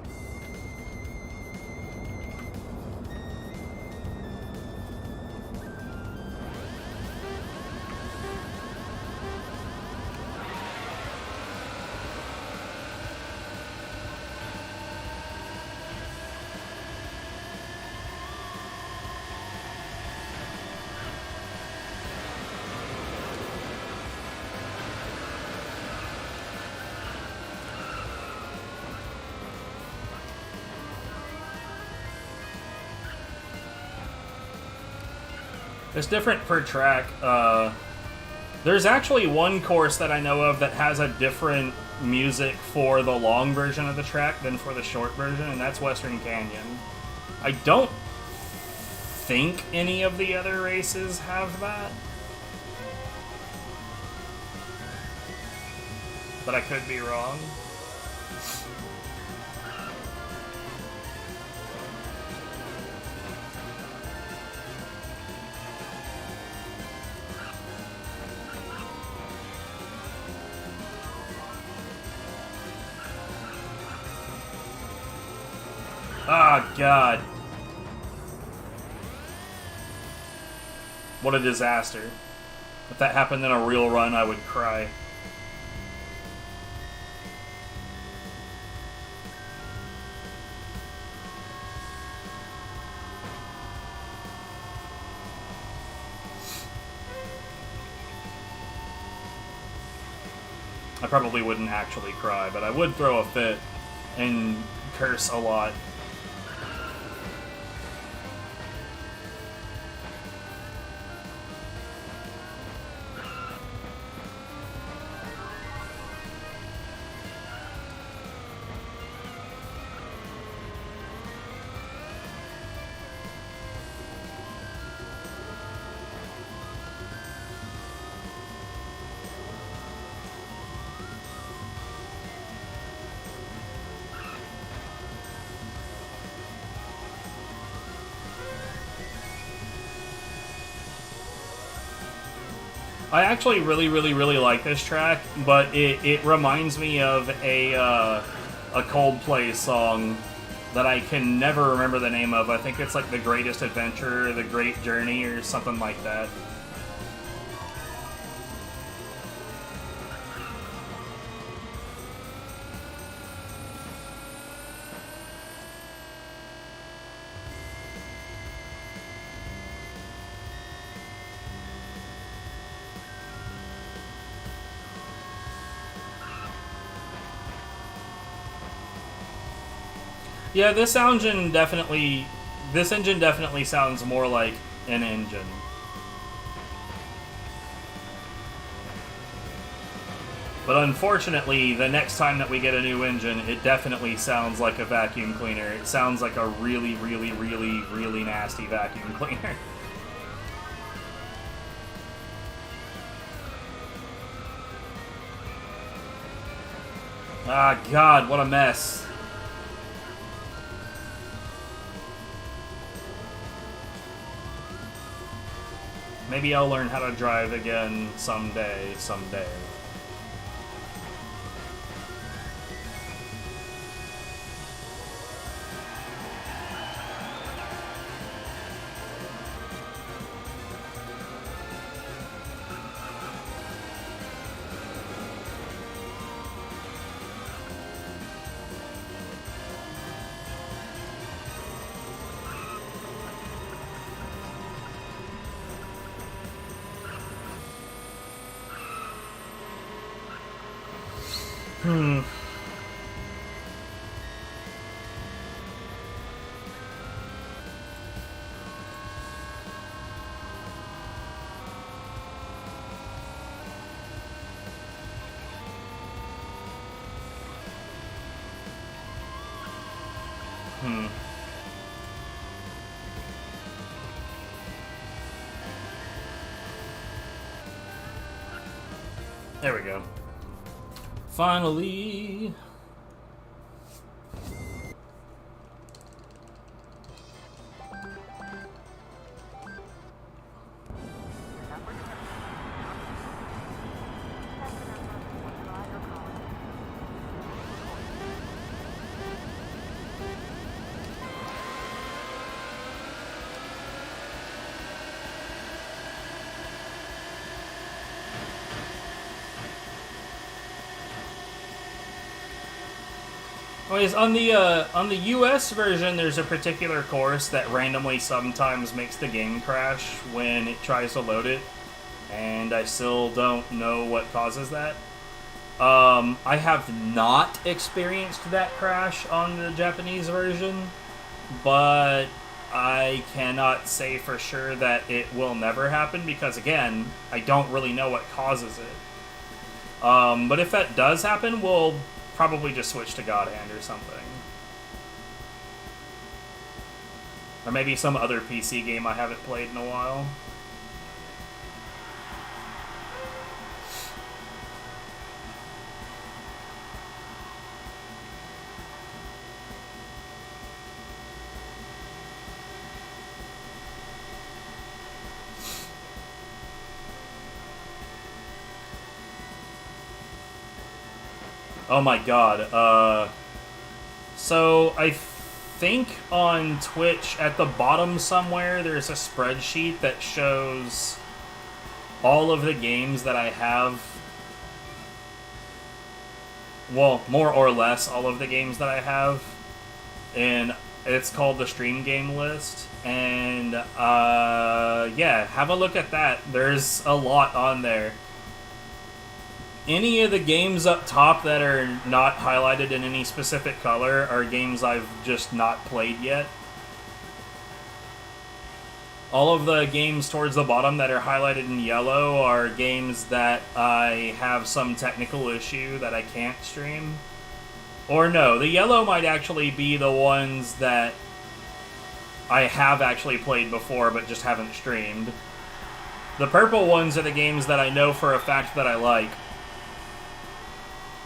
It's different per track. There's actually one course that I know of that has a different music for the long version of the track than for the short version, and that's Western Canyon. I don't think any of the other races have that. But I could be wrong. Ah, God. What a disaster. If that happened in a real run, I would cry. I probably wouldn't actually cry, but I would throw a fit and curse a lot. I actually really like this track, but it reminds me of a Coldplay song that I can never remember the name of. I think it's like The Greatest Adventure, or The Great Journey, or something like that. Yeah, this engine definitely sounds more like an engine. But unfortunately, the next time that we get a new engine, it definitely sounds like a vacuum cleaner. It sounds like a really nasty vacuum cleaner. Ah, God, what a mess. Maybe I'll learn how to drive again someday. There we go. Finally. Anyways, on the US version, there's a particular course that randomly sometimes makes the game crash when it tries to load it, and I still don't know what causes that. I have not experienced that crash on the Japanese version, but I cannot say for sure that it will never happen because, again, I don't really know what causes it. But if that does happen, we'll probably just switch to God Hand or something. Or maybe some other PC game I haven't played in a while. Oh my god, so I think on Twitch at the bottom somewhere there's a spreadsheet that shows all of the games that I have. Well, more or less all of the games that I have. And it's called the Stream Game List. And, yeah, have a look at that. There's a lot on there. Any of the games up top that are not highlighted in any specific color are games I've just not played yet. All of the games towards the bottom that are highlighted in yellow are games that I have some technical issue that I can't stream. Or no, the yellow might actually be the ones that I have actually played before but just haven't streamed. The purple ones are the games that I know for a fact that I like.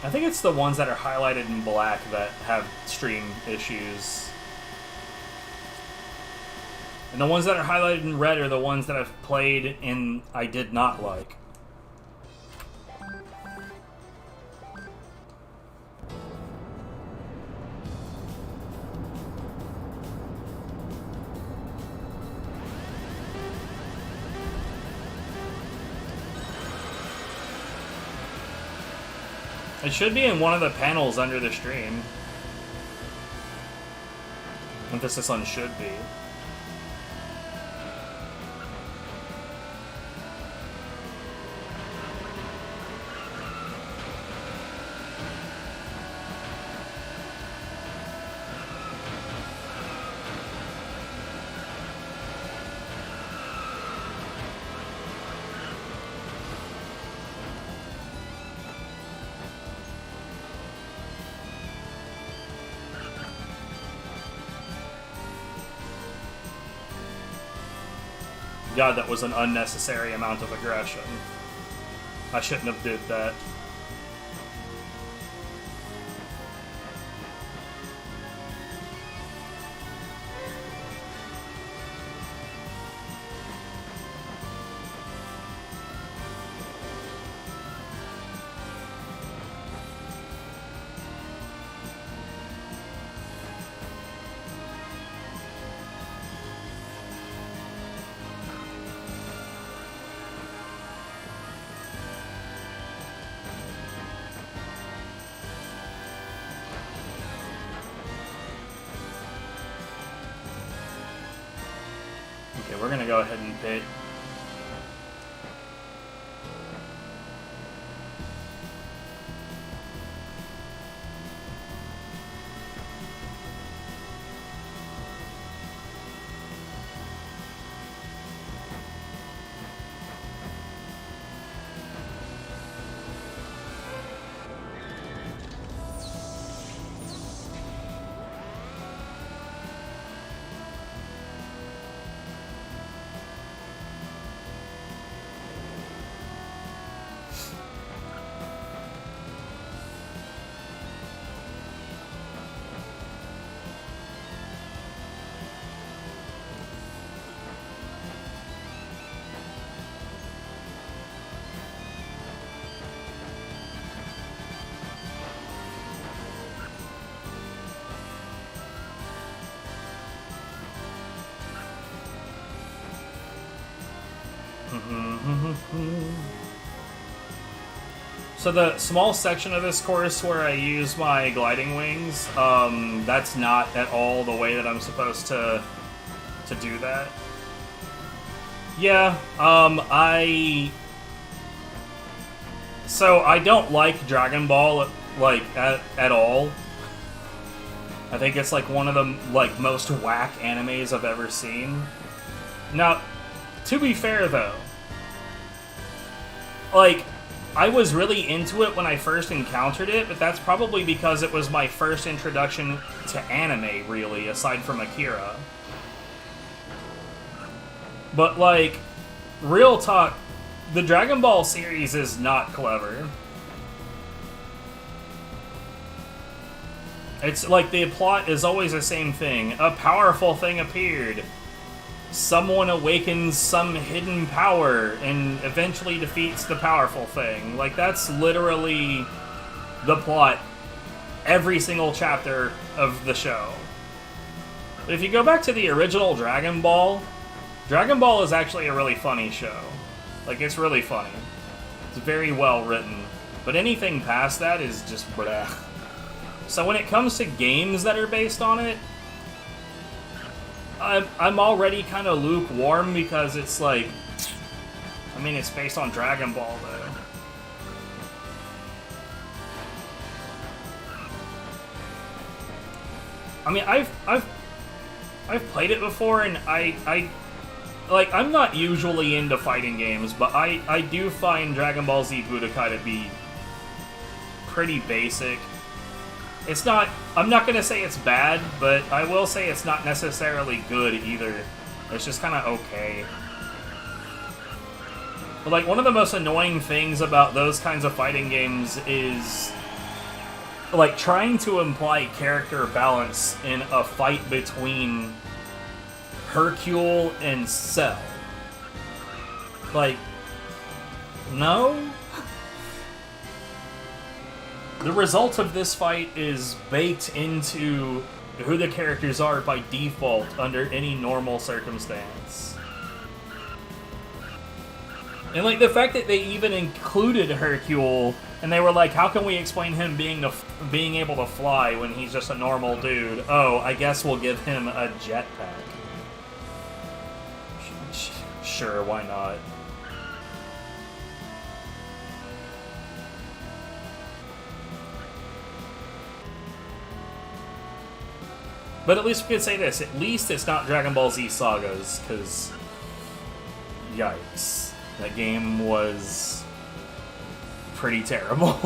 I think it's the ones that are highlighted in black that have stream issues. And the ones that are highlighted in red are the ones that I've played and I did not like. It should be in one of the panels under the stream. Emphasis on should be. God, that was an unnecessary amount of aggression. I shouldn't have did that. Okay, we're gonna go ahead and pit. So the small section of this course where I use my gliding wings, that's not at all the way that I'm supposed to do that. Yeah, So I don't like Dragon Ball, like, at all. I think it's, like, one of the, like, most whack animes I've ever seen. Now, to be fair, though, like, I was really into it when I first encountered it, but that's probably because it was my first introduction to anime, really, aside from Akira. But, like, real talk, the Dragon Ball series is not clever. It's like the plot is always the same thing. A powerful thing appeared. Someone awakens some hidden power and eventually defeats the powerful thing. Like, that's literally the plot every single chapter of the show. But if you go back to the original Dragon Ball is actually a really funny show. Like, it's really funny. It's very well written. But anything past that is just bleh. So when it comes to games that are based on it, I'm already kind of lukewarm because it's like, I mean, it's based on Dragon Ball, though. I mean, I've played it before, and like, I'm not usually into fighting games, but I do find Dragon Ball Z Budokai to be pretty basic. It's not, I'm not going to say it's bad, but I will say it's not necessarily good either. It's just kind of okay. But, like, one of the most annoying things about those kinds of fighting games is, like, trying to imply character balance in a fight between Hercule and Cell. Like, no? The result of this fight is baked into who the characters are by default under any normal circumstance. And, like, the fact that they even included Hercule, and they were like, how can we explain him being able to fly when he's just a normal dude? Oh, I guess we'll give him a jetpack. Sure, why not? But at least we could say this, at least it's not Dragon Ball Z Sagas, because, yikes, that game was pretty terrible.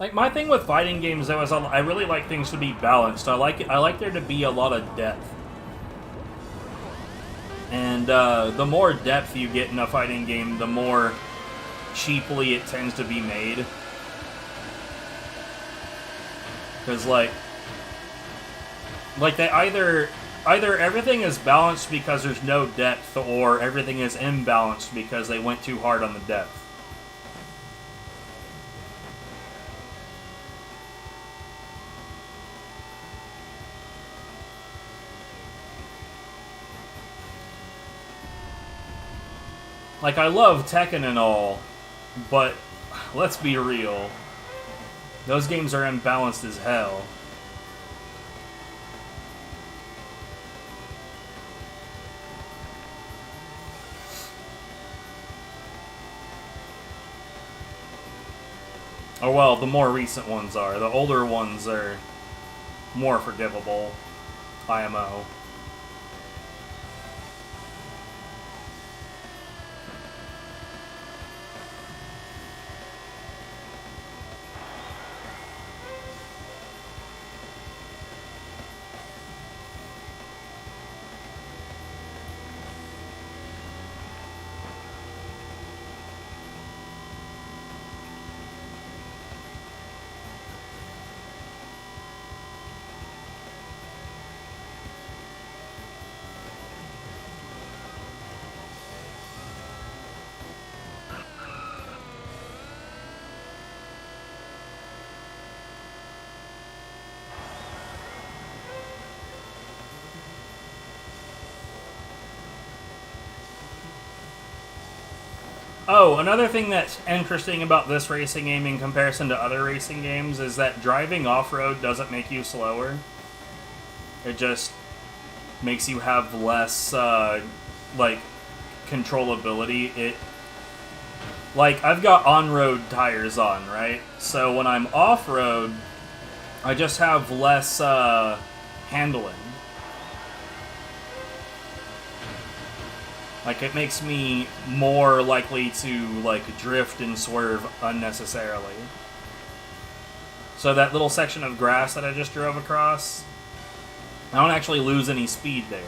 Like, my thing with fighting games, though, is I really like things to be balanced. I like there to be a lot of depth. And the more depth you get in a fighting game, the more cheaply it tends to be made. Because, like they either everything is balanced because there's no depth, or everything is imbalanced because they went too hard on the depth. Like, I love Tekken and all, but let's be real. Those games are imbalanced as hell. Or, well, the more recent ones are. The older ones are more forgivable. IMO. Oh, another thing that's interesting about this racing game in comparison to other racing games is that driving off-road doesn't make you slower. It just makes you have less, like, controllability. Like, I've got on-road tires on, right? So when I'm off-road, I just have less, handling. Like, it makes me more likely to, like, drift and swerve unnecessarily. So that little section of grass that I just drove across, I don't actually lose any speed there.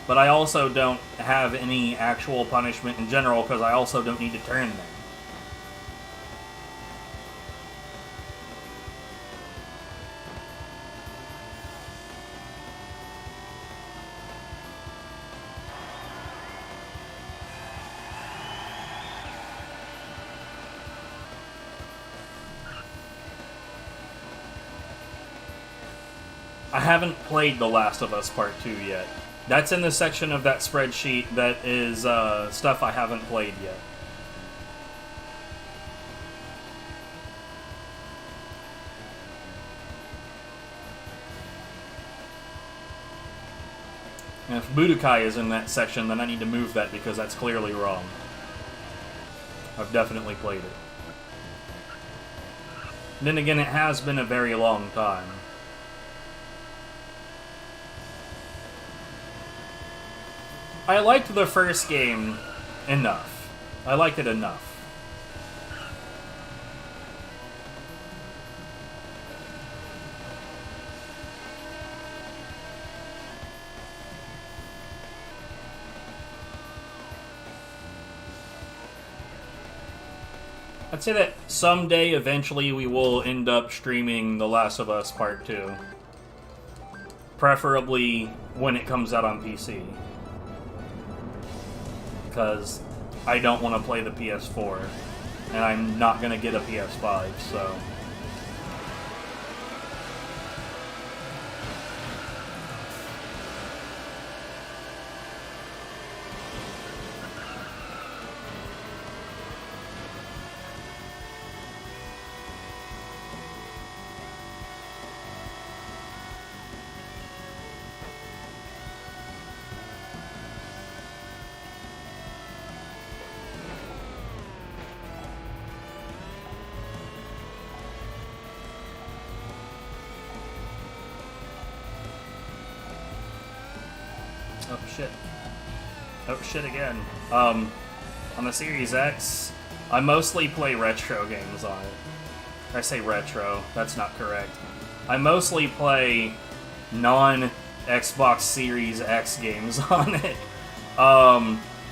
But I also don't have any actual punishment in general because I also don't need to turn there. I haven't played The Last of Us Part 2 yet. That's in the section of that spreadsheet that is stuff I haven't played yet. And if Budokai is in that section, then I need to move that because that's clearly wrong. I've definitely played it. Then again, it has been a very long time. I liked the first game enough. I liked it enough. I'd say that someday, eventually, we will end up streaming The Last of Us Part 2. Preferably when it comes out on PC. Because I don't want to play the PS4. And I'm not going to get a PS5, so... Oh shit. Oh shit again. On the Series X, I mostly play retro games on it. I say retro, that's not correct. I mostly play non-Xbox Series X games on it.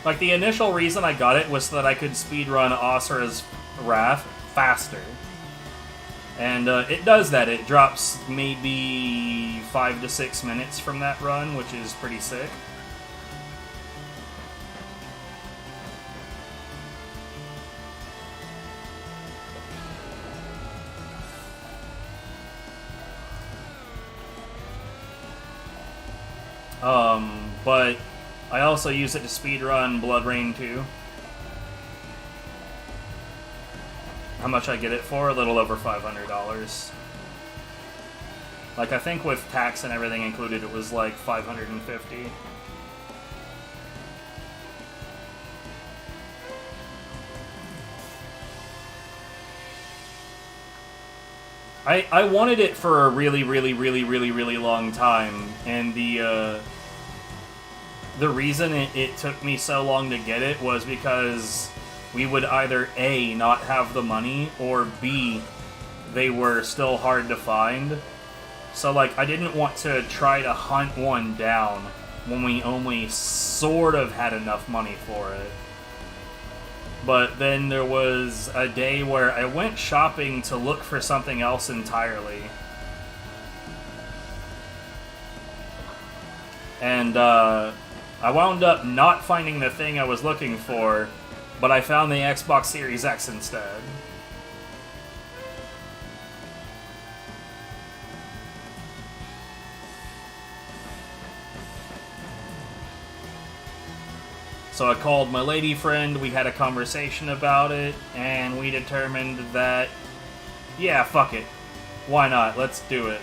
Like, the initial reason I got it was so that I could speedrun Asura's Wrath faster. And it does that. It drops maybe 5 to 6 minutes from that run, which is pretty sick. But I also use it to speedrun Blood Rain 2. how much I get it for? A little over $500. Like, I think with tax and everything included, it was like $550. I wanted it for a really long time, and the reason it took me so long to get it was because we would either A, not have the money, or B, they were still hard to find. So, like, I didn't want to try to hunt one down when we only sort of had enough money for it. But then there was a day where I went shopping to look for something else entirely. And, I wound up not finding the thing I was looking for, but I found the Xbox Series X instead. So I called my lady friend, we had a conversation about it, and we determined that, yeah, fuck it. Why not? Let's do it.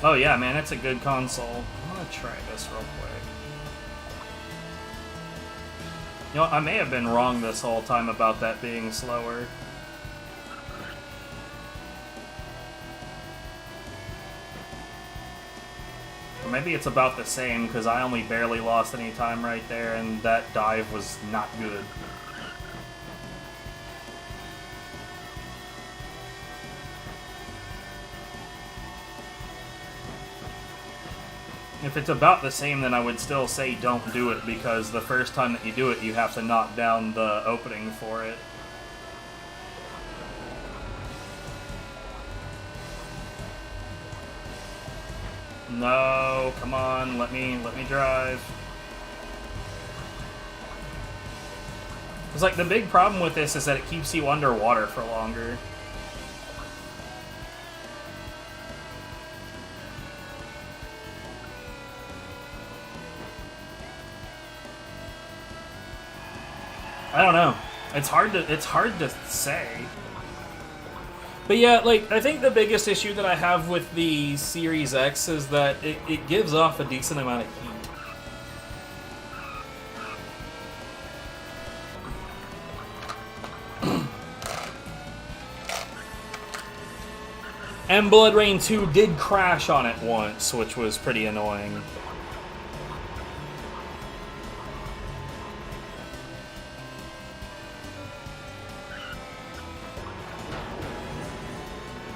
Oh yeah, man, it's a good console. I'm gonna try this real quick. You know, I may have been wrong this whole time about that being slower. Or maybe it's about the same, because I only barely lost any time right there, and that dive was not good. If it's about the same, then I would still say don't do it, because the first time that you do it, you have to knock down the opening for it. No, come on, let me drive. It's like the big problem with this is that it keeps you underwater for longer. I don't know. It's hard to say. But yeah, like, I think the biggest issue that I have with the Series X is that it gives off a decent amount of heat. And Blood Rain 2 did crash on it once, which was pretty annoying.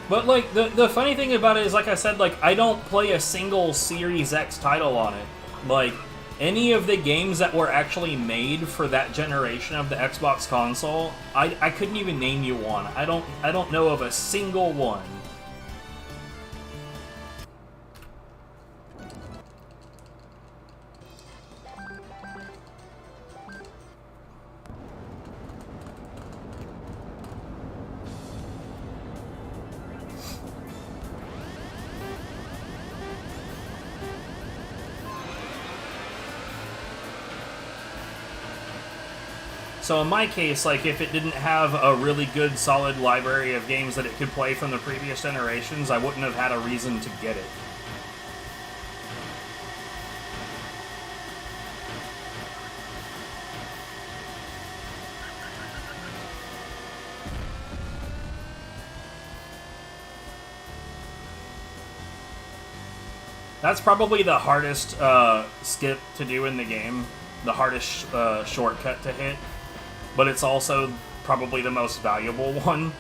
But, like, the funny thing about it is, like I said, like, I don't play a single Series X title on it. Like, any of the games that were actually made for that generation of the Xbox console, I couldn't even name you one. I don't know of a single one. So in my case, like, if it didn't have a really good, solid library of games that it could play from the previous generations, I wouldn't have had a reason to get it. That's probably the hardest skip to do in the game, the hardest shortcut to hit. But it's also probably the most valuable one.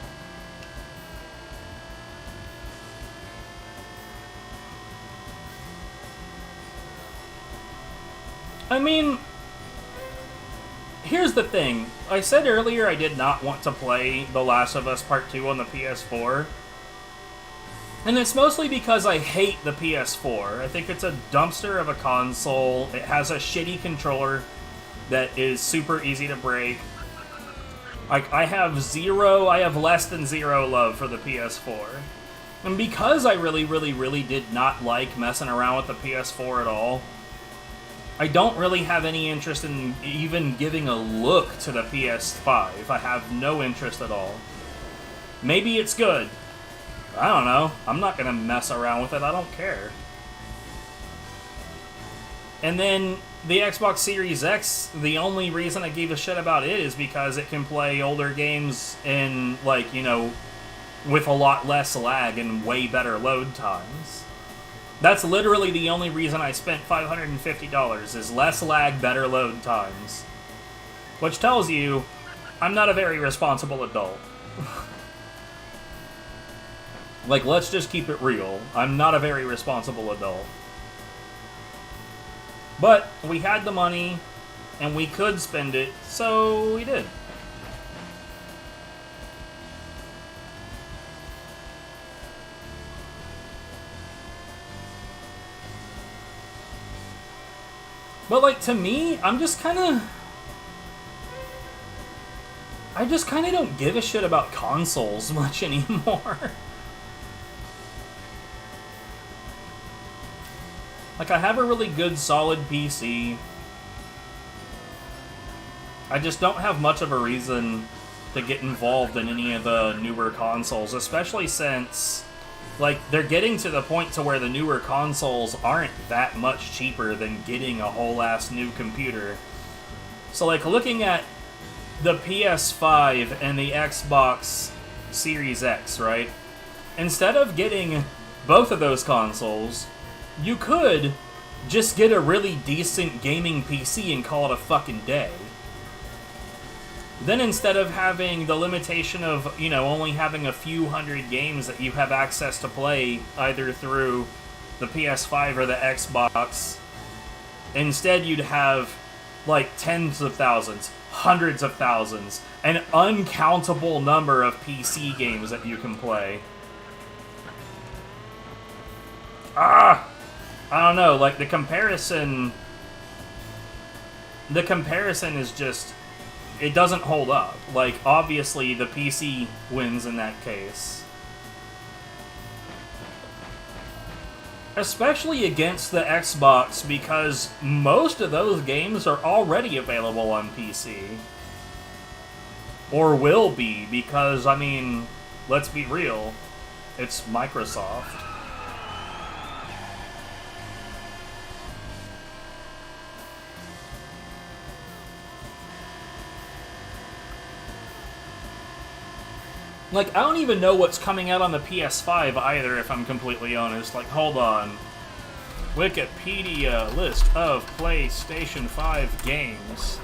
I mean, here's the thing. I said earlier I did not want to play The Last of Us Part 2 on the PS4. And it's mostly because I hate the PS4. I think it's a dumpster of a console. It has a shitty controller that is super easy to break. Like, I have less than zero love for the PS4. And because I really did not like messing around with the PS4 at all, I don't really have any interest in even giving a look to the PS5. I have no interest at all. Maybe it's good. I don't know. I'm not gonna mess around with it. I don't care. And then the Xbox Series X, the only reason I gave a shit about it is because it can play older games in, like, you know, with a lot less lag and way better load times. That's literally the only reason I spent $550, is less lag, better load times. Which tells you, I'm not a very responsible adult. Like, let's just keep it real. I'm not a very responsible adult. But we had the money, and we could spend it, so we did. But, like, to me, I just kind of don't give a shit about consoles much anymore. Like, I have a really good, solid PC. I just don't have much of a reason to get involved in any of the newer consoles, especially since, like, they're getting to the point to where the newer consoles aren't that much cheaper than getting a whole-ass new computer. So, like, looking at the PS5 and the Xbox Series X, right? Instead of getting both of those consoles, you could just get a really decent gaming PC and call it a fucking day. Then instead of having the limitation of, you know, only having a few hundred games that you have access to play either through the PS5 or the Xbox, instead you'd have, like, tens of thousands, hundreds of thousands, an uncountable number of PC games that you can play. I don't know, like, the comparison is just, it doesn't hold up. Like, obviously, the PC wins in that case. Especially against the Xbox, because most of those games are already available on PC. Or will be, because, I mean, let's be real, it's Microsoft. Like, I don't even know what's coming out on the PS5 either, if I'm completely honest. Like, hold on. Wikipedia list of PlayStation 5 games.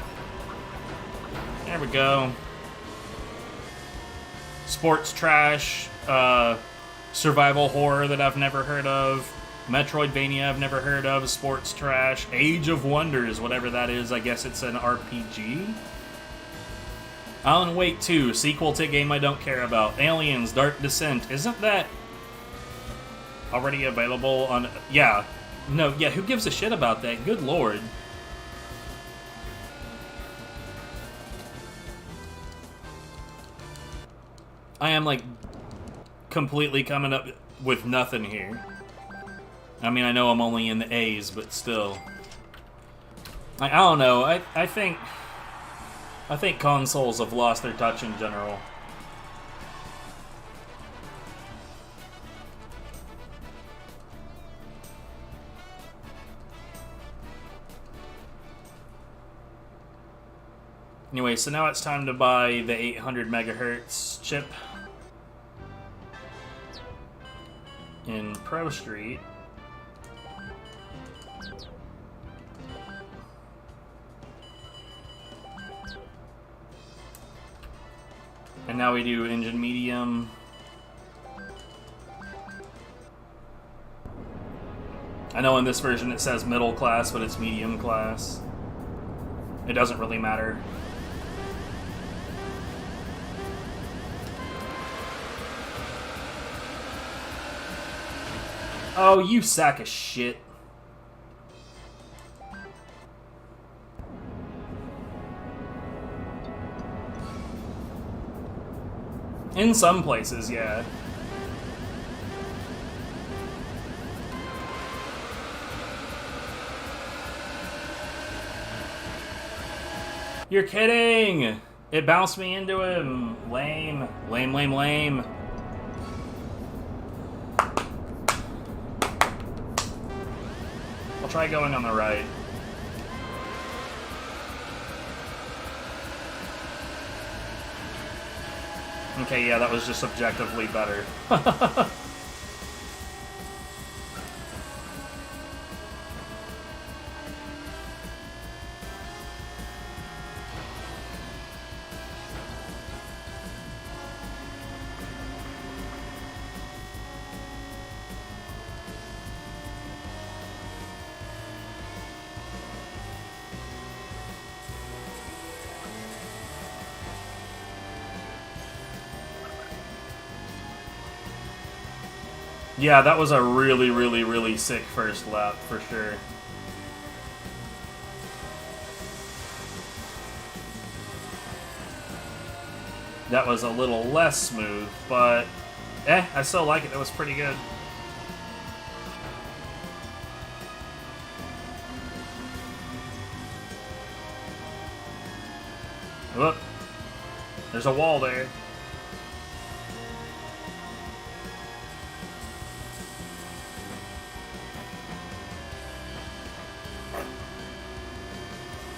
There we go. Sports trash, survival horror that I've never heard of, Metroidvania I've never heard of, sports trash, Age of Wonders, whatever that is, I guess it's an RPG? Alan Wake 2, sequel to a game I don't care about. Aliens, Dark Descent. Isn't that already available on... Yeah. No, yeah, who gives a shit about that? Good lord. I am, like, completely coming up with nothing here. I mean, I know I'm only in the A's, but still. I don't know. I think consoles have lost their touch in general. Anyway, so now it's time to buy the 800 megahertz chip in Pro Street. And now we do engine medium. I know in this version it says middle class, but it's medium class. It doesn't really matter. Oh, you sack of shit. In some places, yeah. You're kidding! It bounced me into him. Lame. Lame, lame, lame. I'll try going on the right. Okay, yeah, that was just objectively better. Yeah, that was a really, really, really sick first lap, for sure. That was a little less smooth, but I still like it. That was pretty good. Whoop. There's a wall there.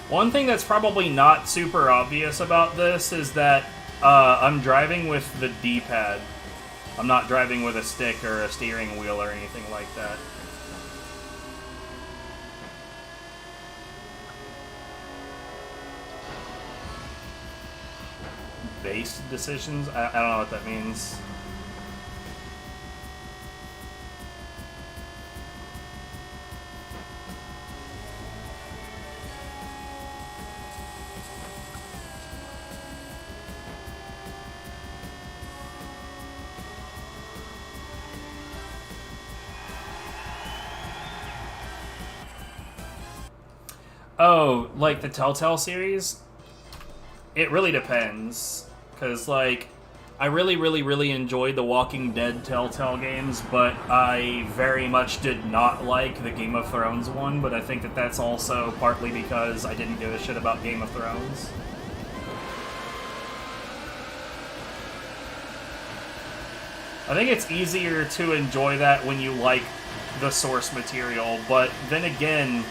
One thing that's probably not super obvious about this is that I'm driving with the D-pad. I'm not driving with a stick or a steering wheel or anything like that. Based decisions? I don't know what that means. Oh, like the Telltale series? It really depends. Because, like, I really, really, really enjoyed the Walking Dead Telltale games, but I very much did not like the Game of Thrones one, but I think that that's also partly because I didn't give a shit about Game of Thrones. I think it's easier to enjoy that when you like the source material, but then again,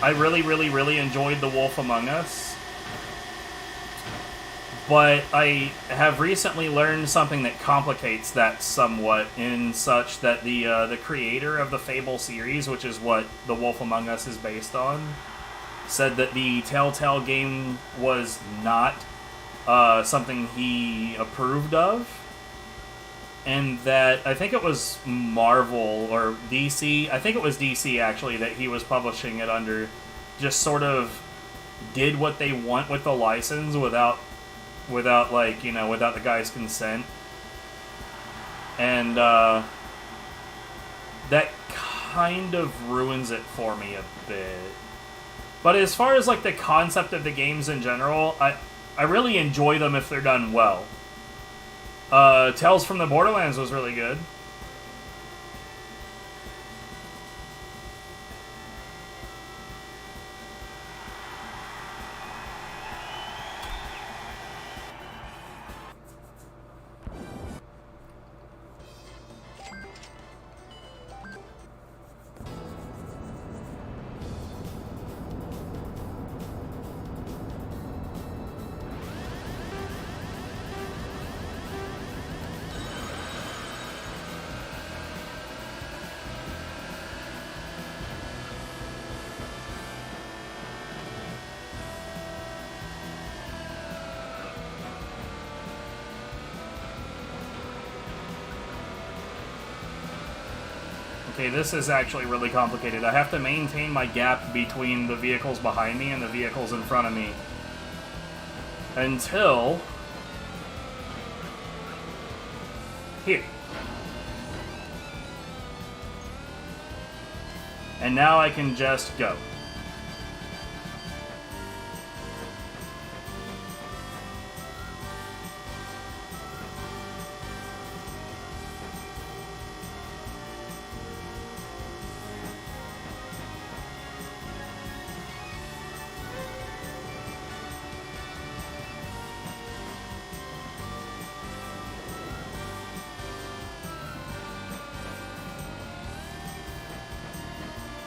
I really, really, really enjoyed The Wolf Among Us. But I have recently learned something that complicates that somewhat, in such that the creator of the Fable series, which is what The Wolf Among Us is based on, said that the Telltale game was not something he approved of. And that, I think it was Marvel or DC, I think it was DC actually, that he was publishing it under, just sort of did what they want with the license without like, you know, without the guy's consent. And that kind of ruins it for me a bit. But as far as like the concept of the games in general, I really enjoy them if they're done well. Tales from the Borderlands was really good. Okay, this is actually really complicated. I have to maintain my gap between the vehicles behind me and the vehicles in front of me until here. And now I can just go.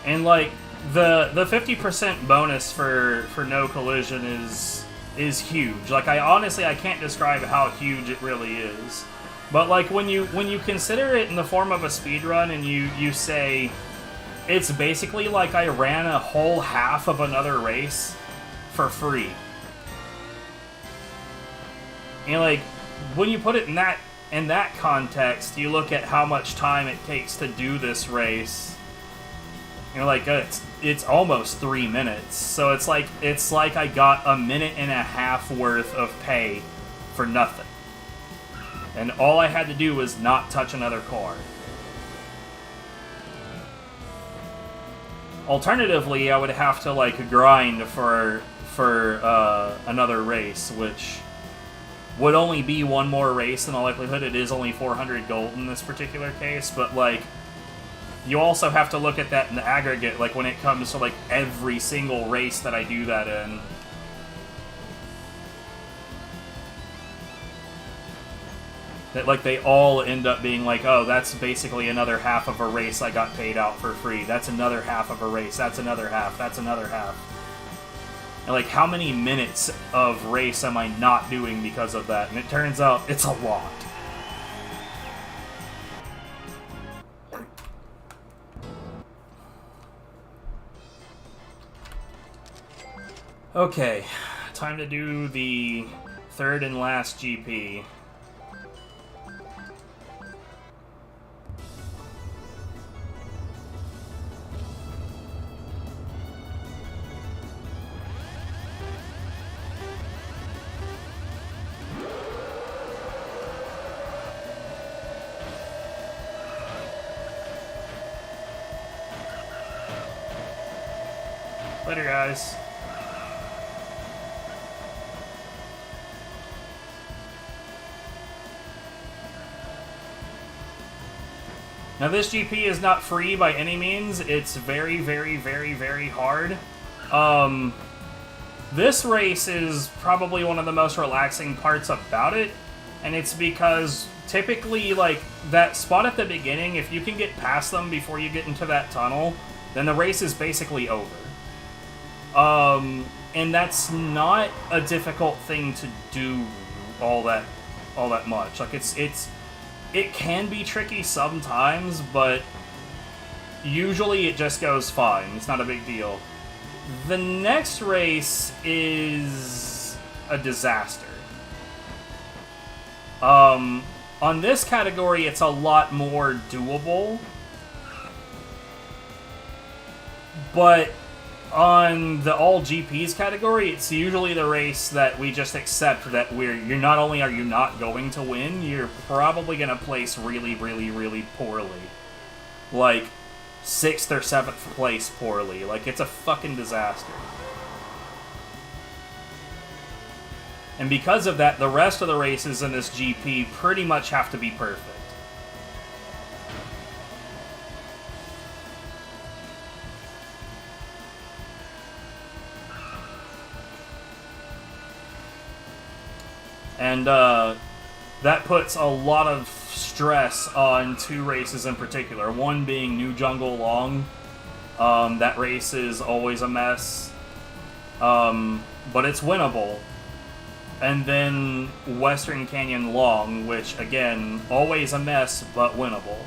And like the 50% bonus for no collision is huge. Like I can't describe how huge it really is. But like when you consider it in the form of a speedrun and you say it's basically like I ran a whole half of another race for free. And like when you put it in that context, you look at how much time it takes to do this race. You're like, it's almost 3 minutes. So it's like I got a minute and a half worth of pay for nothing. And all I had to do was not touch another car. Alternatively, I would have to like grind for another race, which would only be one more race in all likelihood. It is only 400 gold in this particular case, but like you also have to look at that in the aggregate, like when it comes to like every single race that I do that in. That like they all end up being like, oh, that's basically another half of a race I got paid out for free. That's another half of a race. That's another half. That's another half. And like, how many minutes of race am I not doing because of that? And it turns out it's a lot. Okay, time to do the third and last GP. Later, guys. Now, this GP is not free by any means. It's very, very, very, very hard. This race is probably one of the most relaxing parts about it, and it's because typically, like, that spot at the beginning, if you can get past them before you get into that tunnel, then the race is basically over. And that's not a difficult thing to do all that much. Like, it can be tricky sometimes, but usually it just goes fine. It's not a big deal. The next race is a disaster. On this category, it's a lot more doable. But on the all GPs category, it's usually the race that we just accept that you're not only are you not going to win, you're probably going to place really, really, really poorly. Like, 6th or 7th place poorly. Like, it's a fucking disaster. And because of that, the rest of the races in this GP pretty much have to be perfect. And that puts a lot of stress on 2 races in particular. One being New Jungle Long. That race is always a mess. But it's winnable. And then Western Canyon Long, which, again, always a mess, but winnable.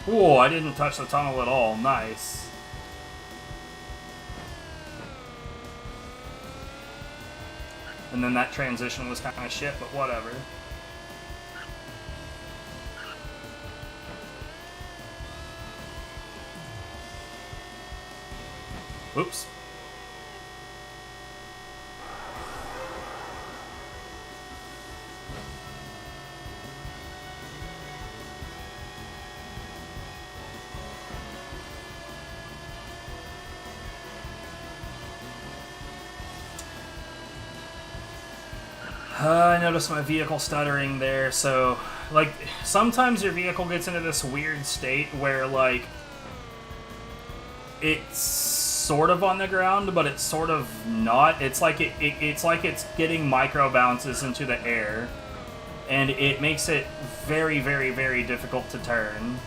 Ooh, I didn't touch the tunnel at all. Nice. And then that transition was kind of shit, but whatever. Oops. I noticed my vehicle stuttering there, so, like, sometimes your vehicle gets into this weird state where, like, it's sort of on the ground, but it's sort of not. It's like it's like it's getting micro bounces into the air, and it makes it very, very, very difficult to turn.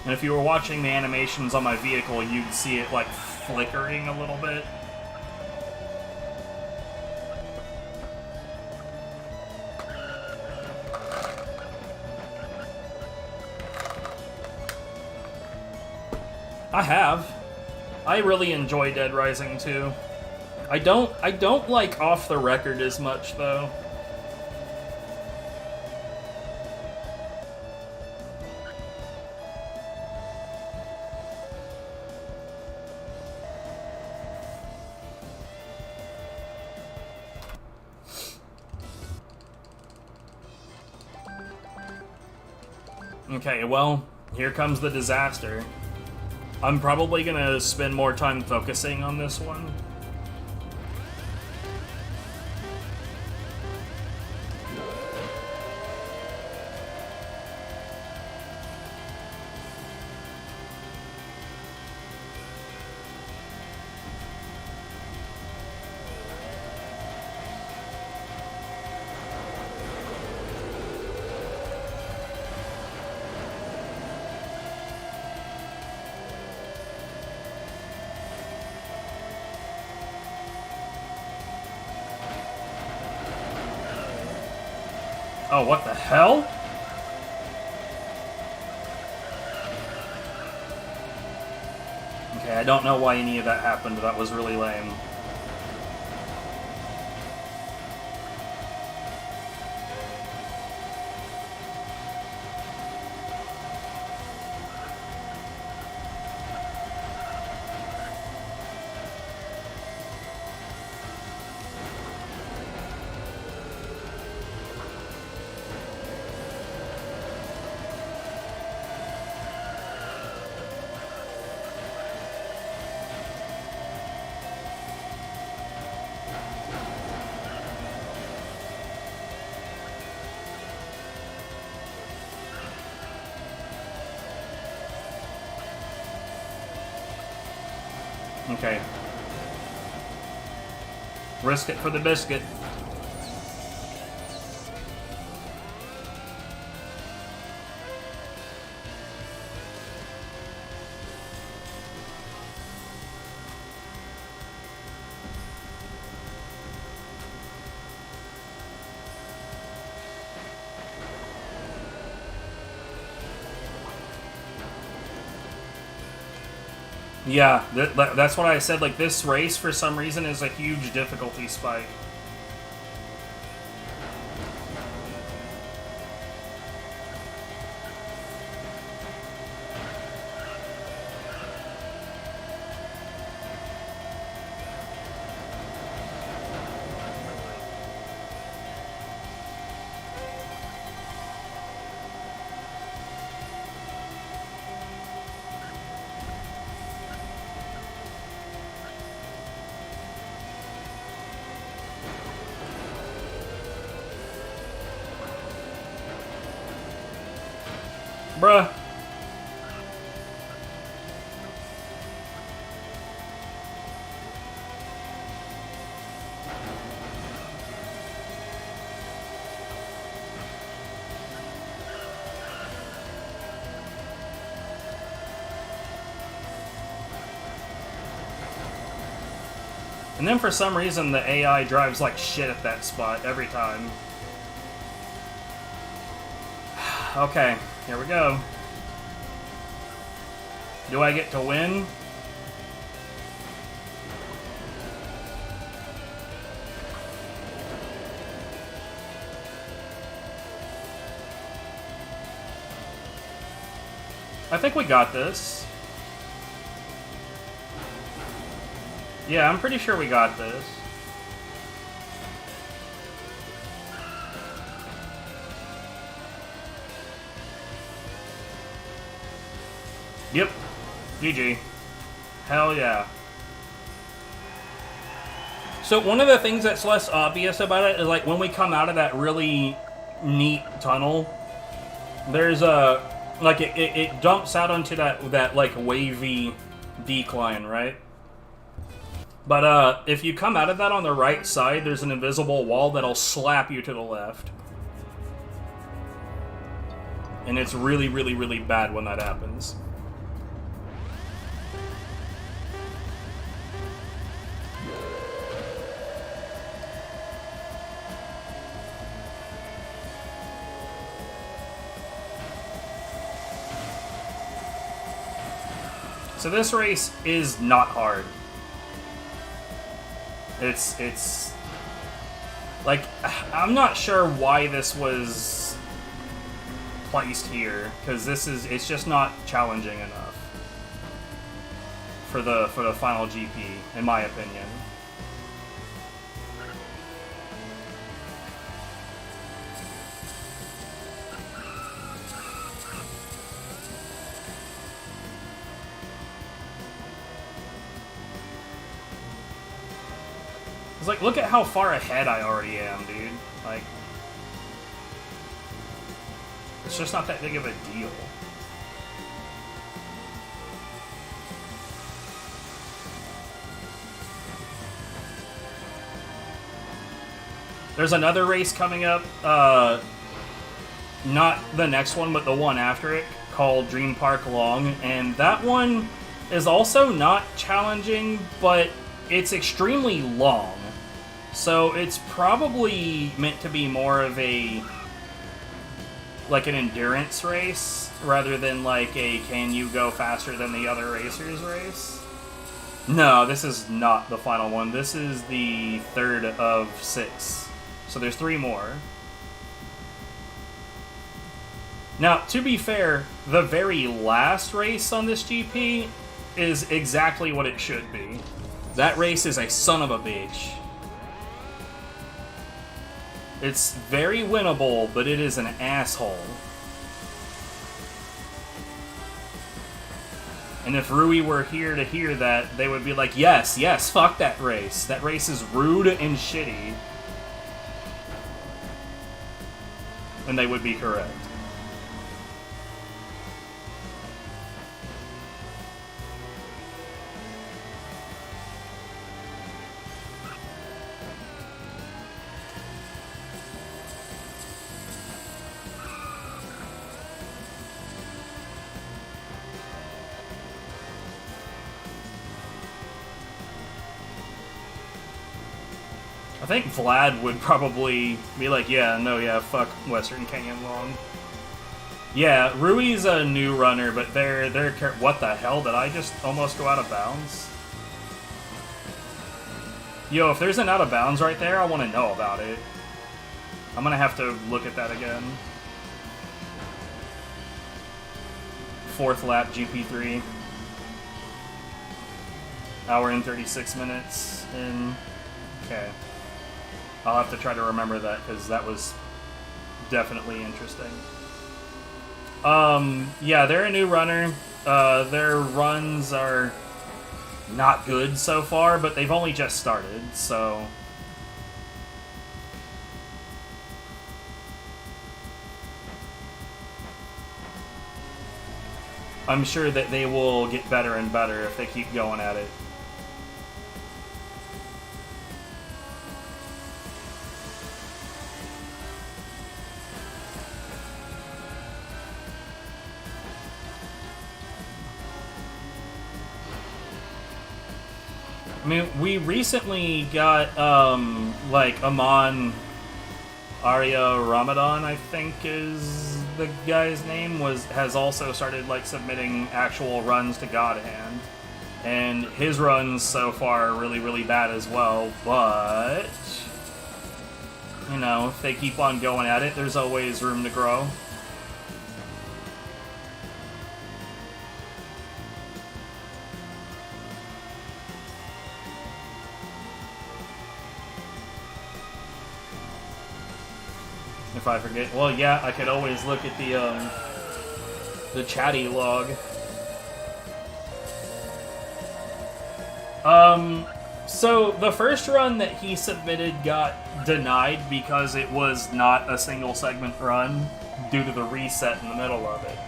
And if you were watching the animations on my vehicle, you'd see it, like, flickering a little bit. I have. I really enjoy Dead Rising 2. I don't like Off the Record as much, though. Okay, well, here comes the disaster. I'm probably gonna spend more time focusing on this one. Oh, what the hell? Okay, I don't know why any of that happened. That was really lame. Okay. Risk it for the biscuit. Yeah, that's what I said. Like, this race, for some reason, is a huge difficulty spike. Bruh. And then for some reason the AI drives like shit at that spot every time. Okay, here we go. Do I get to win? I think we got this. Yeah, I'm pretty sure we got this. Yep. GG. Hell yeah. So one of the things that's less obvious about it is like when we come out of that really neat tunnel, there's a like it dumps out onto that like wavy decline, right? But if you come out of that on the right side, there's an invisible wall that'll slap you to the left. And it's really, really, really bad when that happens. So this race is not hard. It's like, I'm not sure why this was placed here, because it's just not challenging enough for the final GP, in my opinion. It's like, look at how far ahead I already am, dude. Like, it's just not that big of a deal. There's another race coming up, not the next one, but the one after it, called Dream Park Long, and that one is also not challenging, but it's extremely long. So it's probably meant to be more of a, like an endurance race, rather than like a can you go faster than the other racers race. No, this is not the final one. This is the third of 6. So there's 3 more. Now, to be fair, the very last race on this GP is exactly what it should be. That race is a son of a bitch. It's very winnable, but it is an asshole. And if Rui were here to hear that, they would be like, yes, yes, fuck that race. That race is rude and shitty. And they would be correct. I think Vlad would probably be like, yeah, no, yeah, fuck Western Canyon Long. Yeah, Rui's a new runner, but they're what the hell, did I just almost go out of bounds? Yo, if there's an out of bounds right there, I want to know about it. I'm gonna have to look at that again. 4th lap, GP3. Hour and 36 minutes in. Okay. I'll have to try to remember that, because that was definitely interesting. Yeah, they're a new runner. Their runs are not good so far, but they've only just started, so... I'm sure that they will get better and better if they keep going at it. I mean, we recently got, like, Aman Arya Ramadan, I think is the guy's name, has also started, like, submitting actual runs to God Hand. And his runs so far are really, really bad as well, but, you know, if they keep on going at it, there's always room to grow. If I forget, well, yeah, I could always look at the chatty log. So the first run that he submitted got denied because it was not a single segment run due to the reset in the middle of it.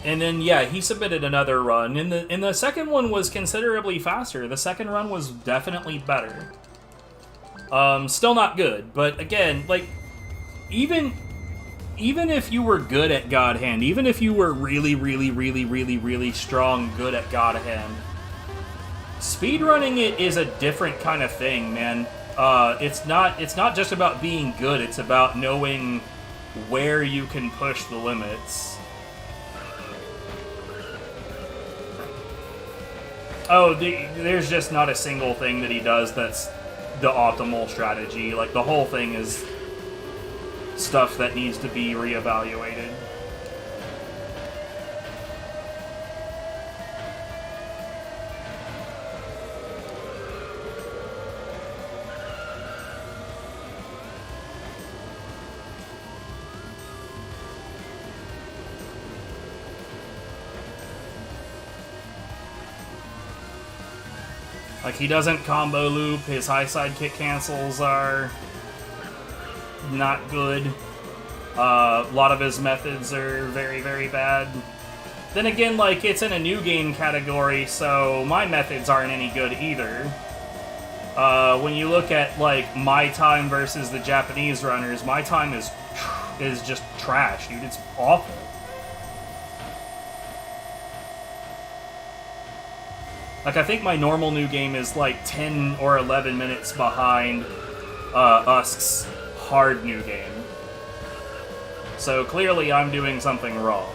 And then yeah, he submitted another run, and the second one was considerably faster. The second run was definitely better. Still not good, but again, like even if you were good at God Hand, even if you were really strong, good at God Hand, speedrunning it is a different kind of thing, man. It's not just about being good, it's about knowing where you can push the limits. Oh, there's just not a single thing that he does that's the optimal strategy. Like, the whole thing is stuff that needs to be reevaluated. Like, he doesn't combo loop, his high side kick cancels are not good. A lot of his methods are very bad. Then again, like, it's in a new game category, so my methods aren't any good either. When you look at, like, my time versus the Japanese runners, my time is just trash, dude. It's awful. Like, I think my normal new game is like 10 or 11 minutes behind Usk's hard new game. So clearly I'm doing something wrong.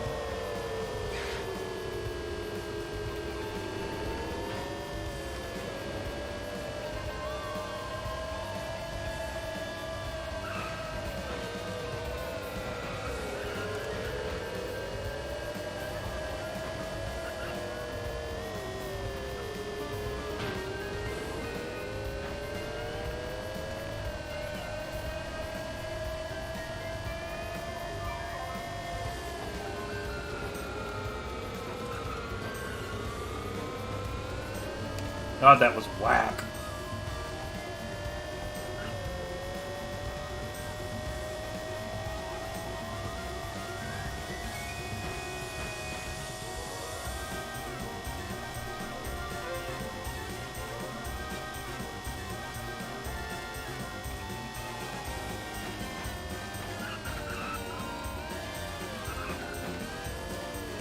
God, that was whack.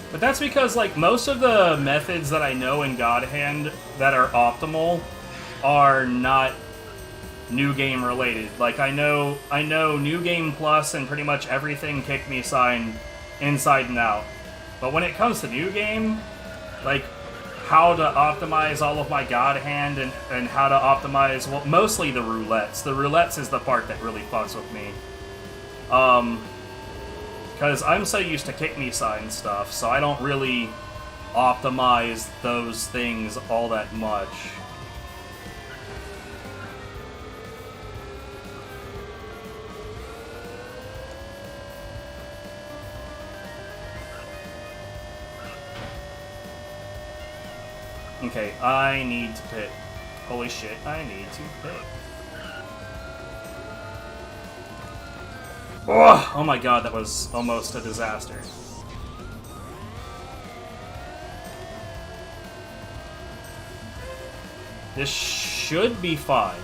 But that's because, like, most of the methods that I know in God Hand that are optimal are not new game related. Like, I know New Game Plus and pretty much everything Kick Me Sign inside and out. But when it comes to new game, like, how to optimize all of my God Hand and how to optimize, well, mostly the roulettes. The roulettes is the part that really fucks with me. Because I'm so used to Kick Me Sign stuff, so I don't really optimize those things all that much. Okay, I need to pit. Holy shit, I need to pit. Oh my god, that was almost a disaster. This should be fine.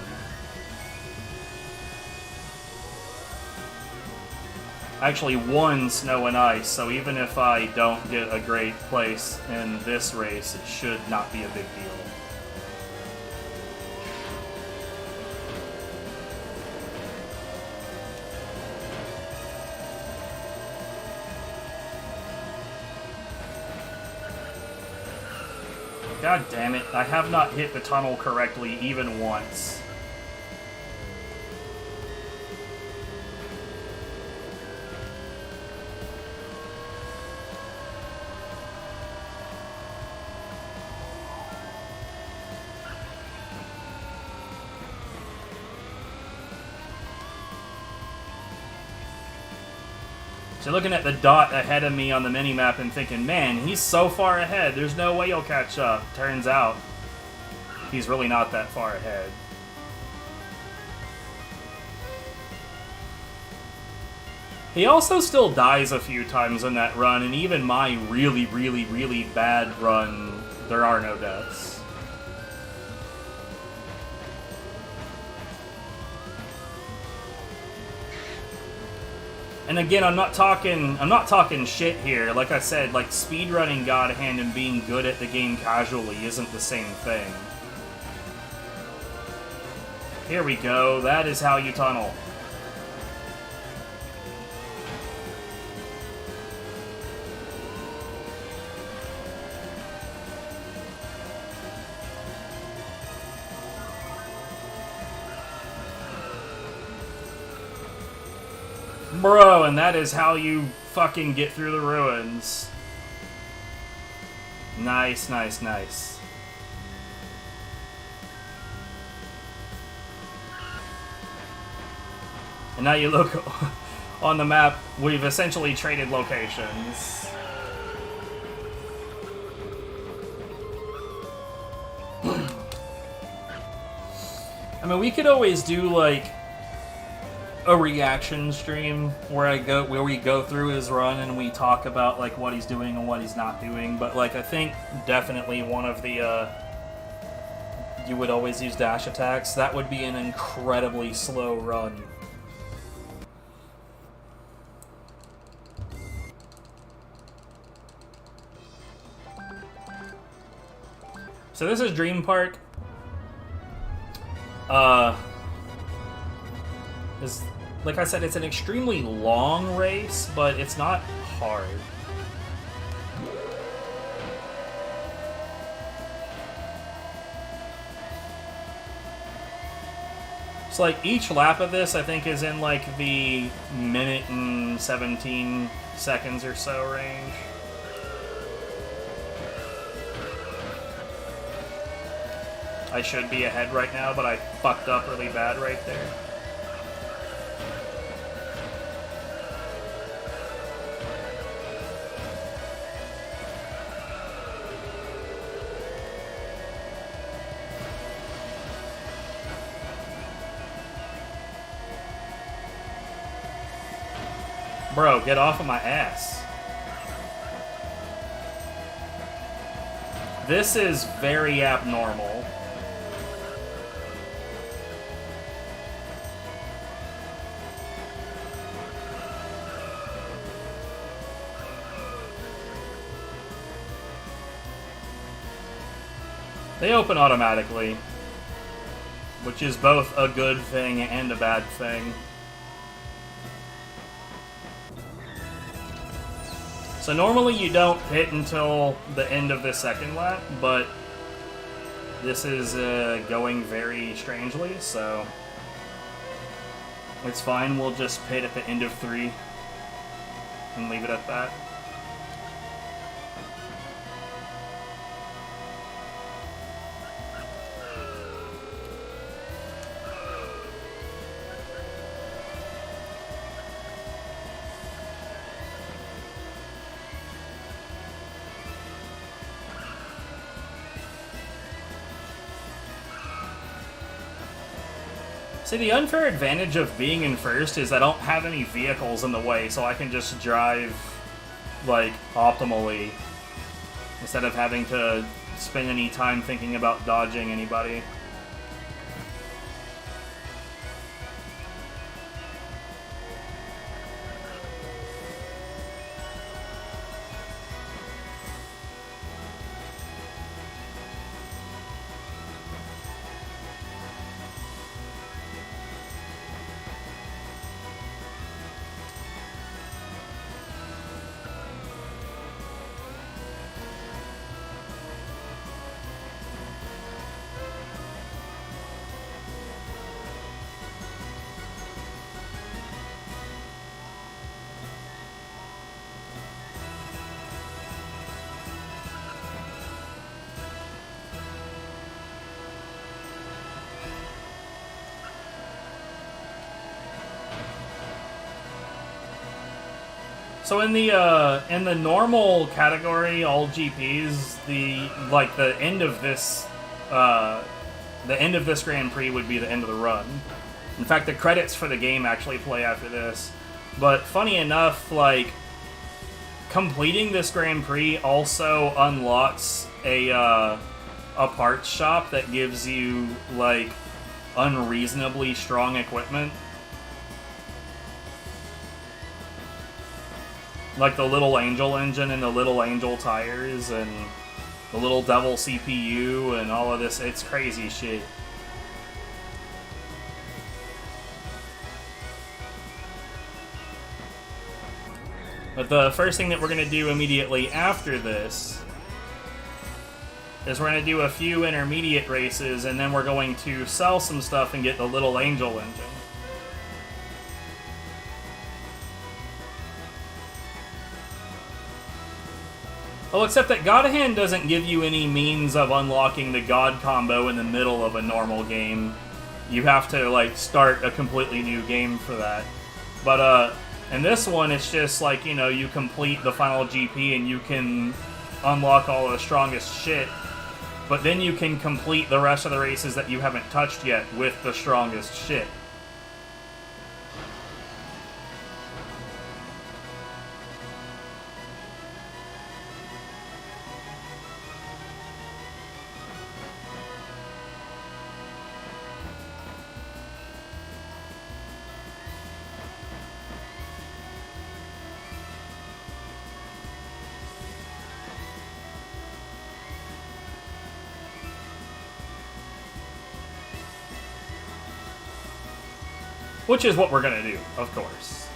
Actually, one snow and ice, so even if I don't get a great place in this race, it should not be a big deal. God damn it, I have not hit the tunnel correctly even once. So looking at the dot ahead of me on the minimap and thinking, man, he's so far ahead, there's no way he'll catch up. Turns out, he's really not that far ahead. He also still dies a few times in that run, and even my really, really, really bad run, there are no deaths. And again, I'm not talking shit here. Like I said, like speedrunning God Hand and being good at the game casually isn't the same thing. Here we go. That is how you tunnel. Bro, and that is how you fucking get through the ruins. Nice, nice, nice. And now you look on the map, we've essentially traded locations. I mean, we could always do, like, a reaction stream where we go through his run and we talk about like what he's doing and what he's not doing, but like I think definitely one of the you would always use dash attacks. That would be an incredibly slow run. So this is Dream Park. Like I said, it's an extremely long race, but it's not hard. It's like each lap of this, I think, is in like the minute and 17 seconds or so range. I should be ahead right now, but I fucked up really bad right there. Bro, get off of my ass. This is very abnormal. They open automatically, which is both a good thing and a bad thing. So normally you don't hit until the end of the second lap, but this is going very strangely, so it's fine. We'll just pit at the end of 3 and leave it at that. See, the unfair advantage of being in first is I don't have any vehicles in the way, so I can just drive, like, optimally instead of having to spend any time thinking about dodging anybody. So in the normal category, all GPs, the end of this Grand Prix would be the end of the run. In fact, the credits for the game actually play after this. But funny enough, like, completing this Grand Prix also unlocks a parts shop that gives you, like, unreasonably strong equipment. Like the Little Angel engine and the Little Angel tires and the Little Devil CPU and all of this. It's crazy shit. But the first thing that we're going to do immediately after this is we're going to do a few intermediate races, and then we're going to sell some stuff and get the Little Angel engine. Well, except that God Hand doesn't give you any means of unlocking the God combo in the middle of a normal game. You have to, like, start a completely new game for that. But, in this one, it's just like, you know, you complete the final GP and you can unlock all the strongest shit, but then you can complete the rest of the races that you haven't touched yet with the strongest shit. Which is what we're gonna do, of course.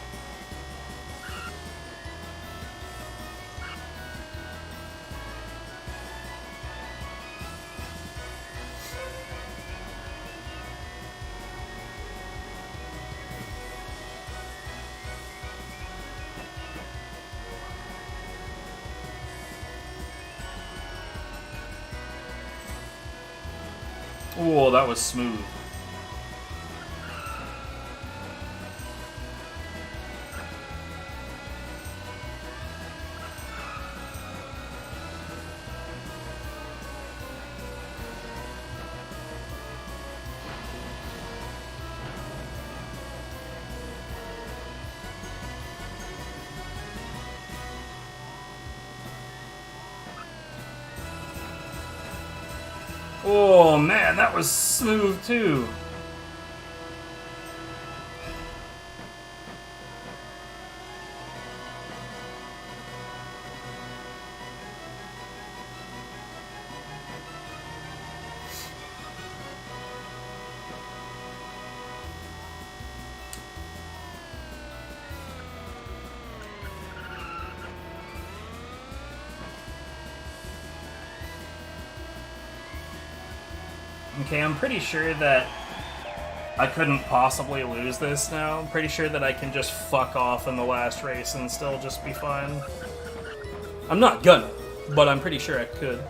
Whoa, that was smooth. Oh man, that was smooth too. Okay, I'm pretty sure that I couldn't possibly lose this now. I'm pretty sure that I can just fuck off in the last race and still just be fine. I'm not gonna, but I'm pretty sure I could.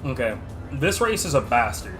Okay, this race is a bastard.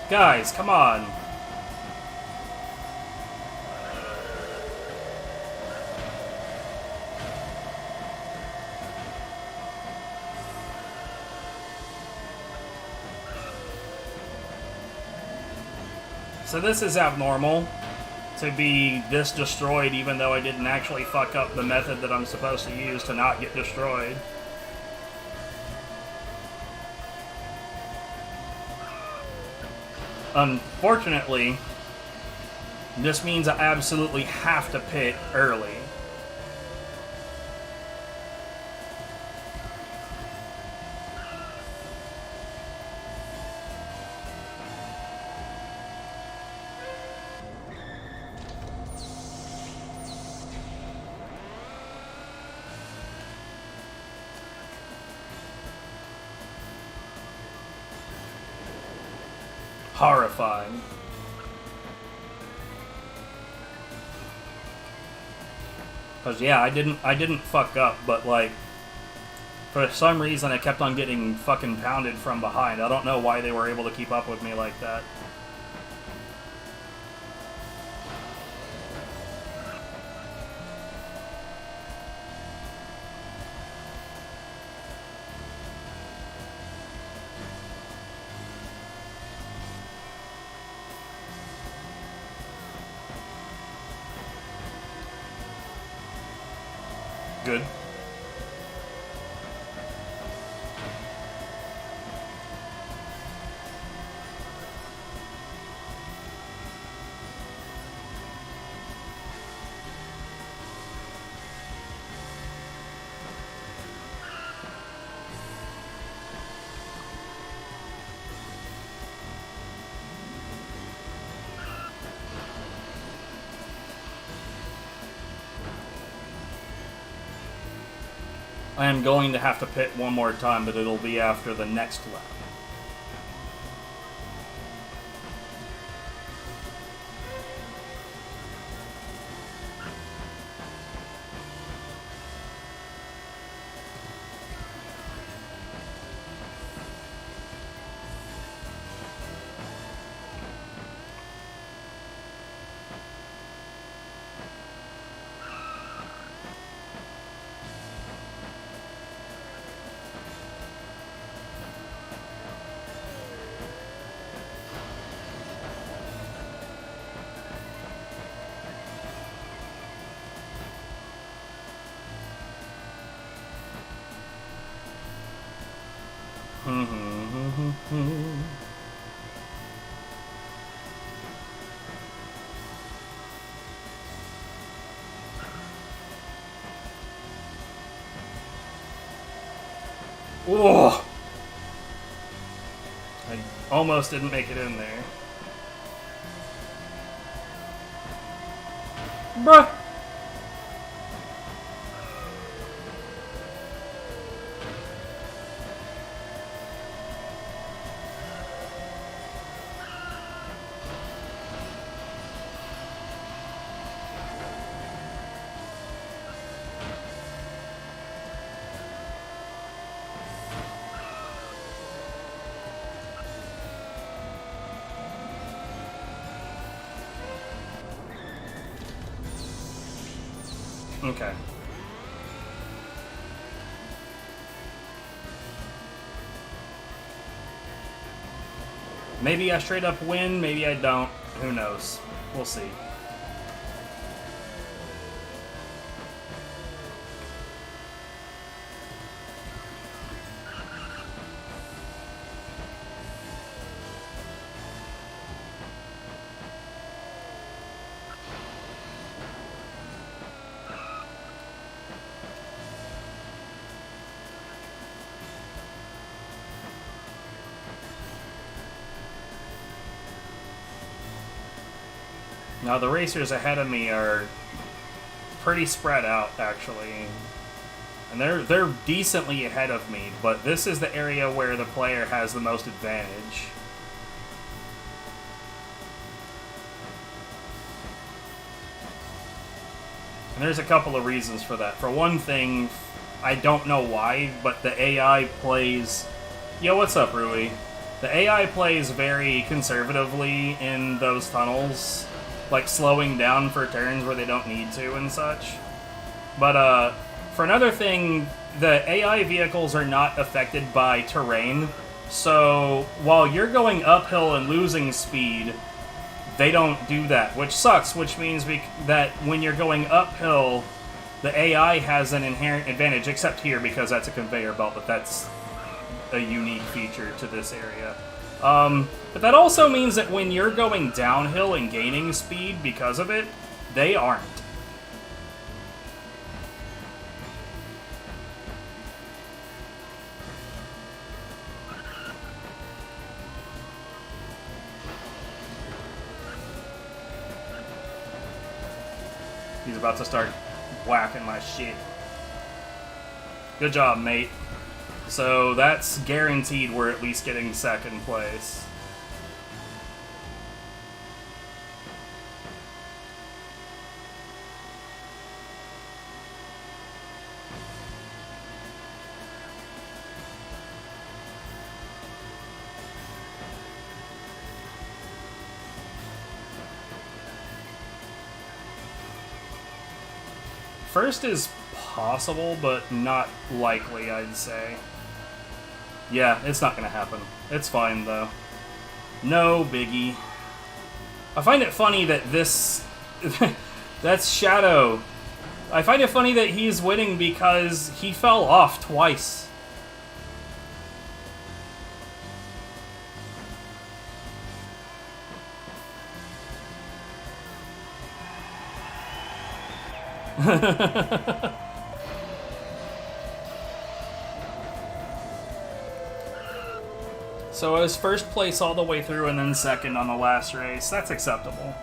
Guys, come on. So this is abnormal, to be this destroyed even though I didn't actually fuck up the method that I'm supposed to use to not get destroyed. Unfortunately, this means I absolutely have to pit early. Horrifying. Cause yeah, I didn't fuck up, but like for some reason I kept on getting fucking pounded from behind. I don't know why they were able to keep up with me like that. Good. I am going to have to pit one more time, but it'll be after the next lap. Whoa! I almost didn't make it in there. Bruh! Okay. Maybe I straight up win, maybe I don't. Who knows? We'll see. Now the racers ahead of me are pretty spread out, actually. And they're decently ahead of me, but this is the area where the player has the most advantage. And there's a couple of reasons for that. For one thing, I don't know why, but the AI plays... Yo, what's up, Rui? The The AI plays very conservatively in those tunnels, like slowing down for turns where they don't need to and such. But for another thing, the AI vehicles are not affected by terrain, so while you're going uphill and losing speed, they don't do that, which sucks, which means that when you're going uphill, the AI has an inherent advantage, except here because that's a conveyor belt, but that's a unique feature to this area. But that also means that when you're going downhill and gaining speed because of it, they aren't. He's about to start whacking my shit. Good job, mate. So that's guaranteed we're at least getting second place. First is possible, but not likely, I'd say. Yeah, it's not gonna happen. It's fine, though. No biggie. I find it funny that this... that's Shadow. I find it funny that he's winning because he fell off twice. So I was first place all the way through and then second on the last race. That's acceptable.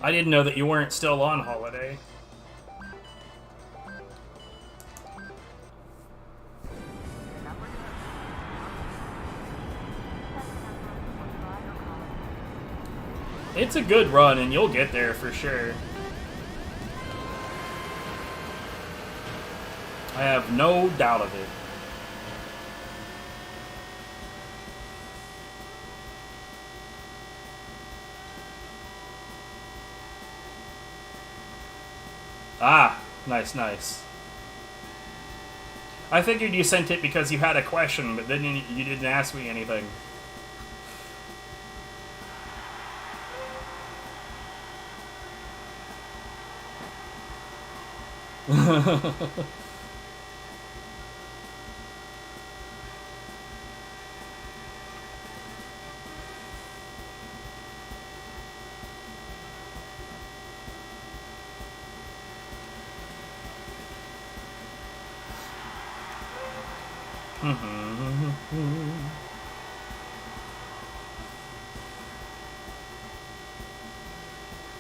I didn't know that you weren't still on holiday. It's a good run, and you'll get there for sure. I have no doubt of it. Ah, nice, nice. I figured you sent it because you had a question, but then you didn't ask me anything.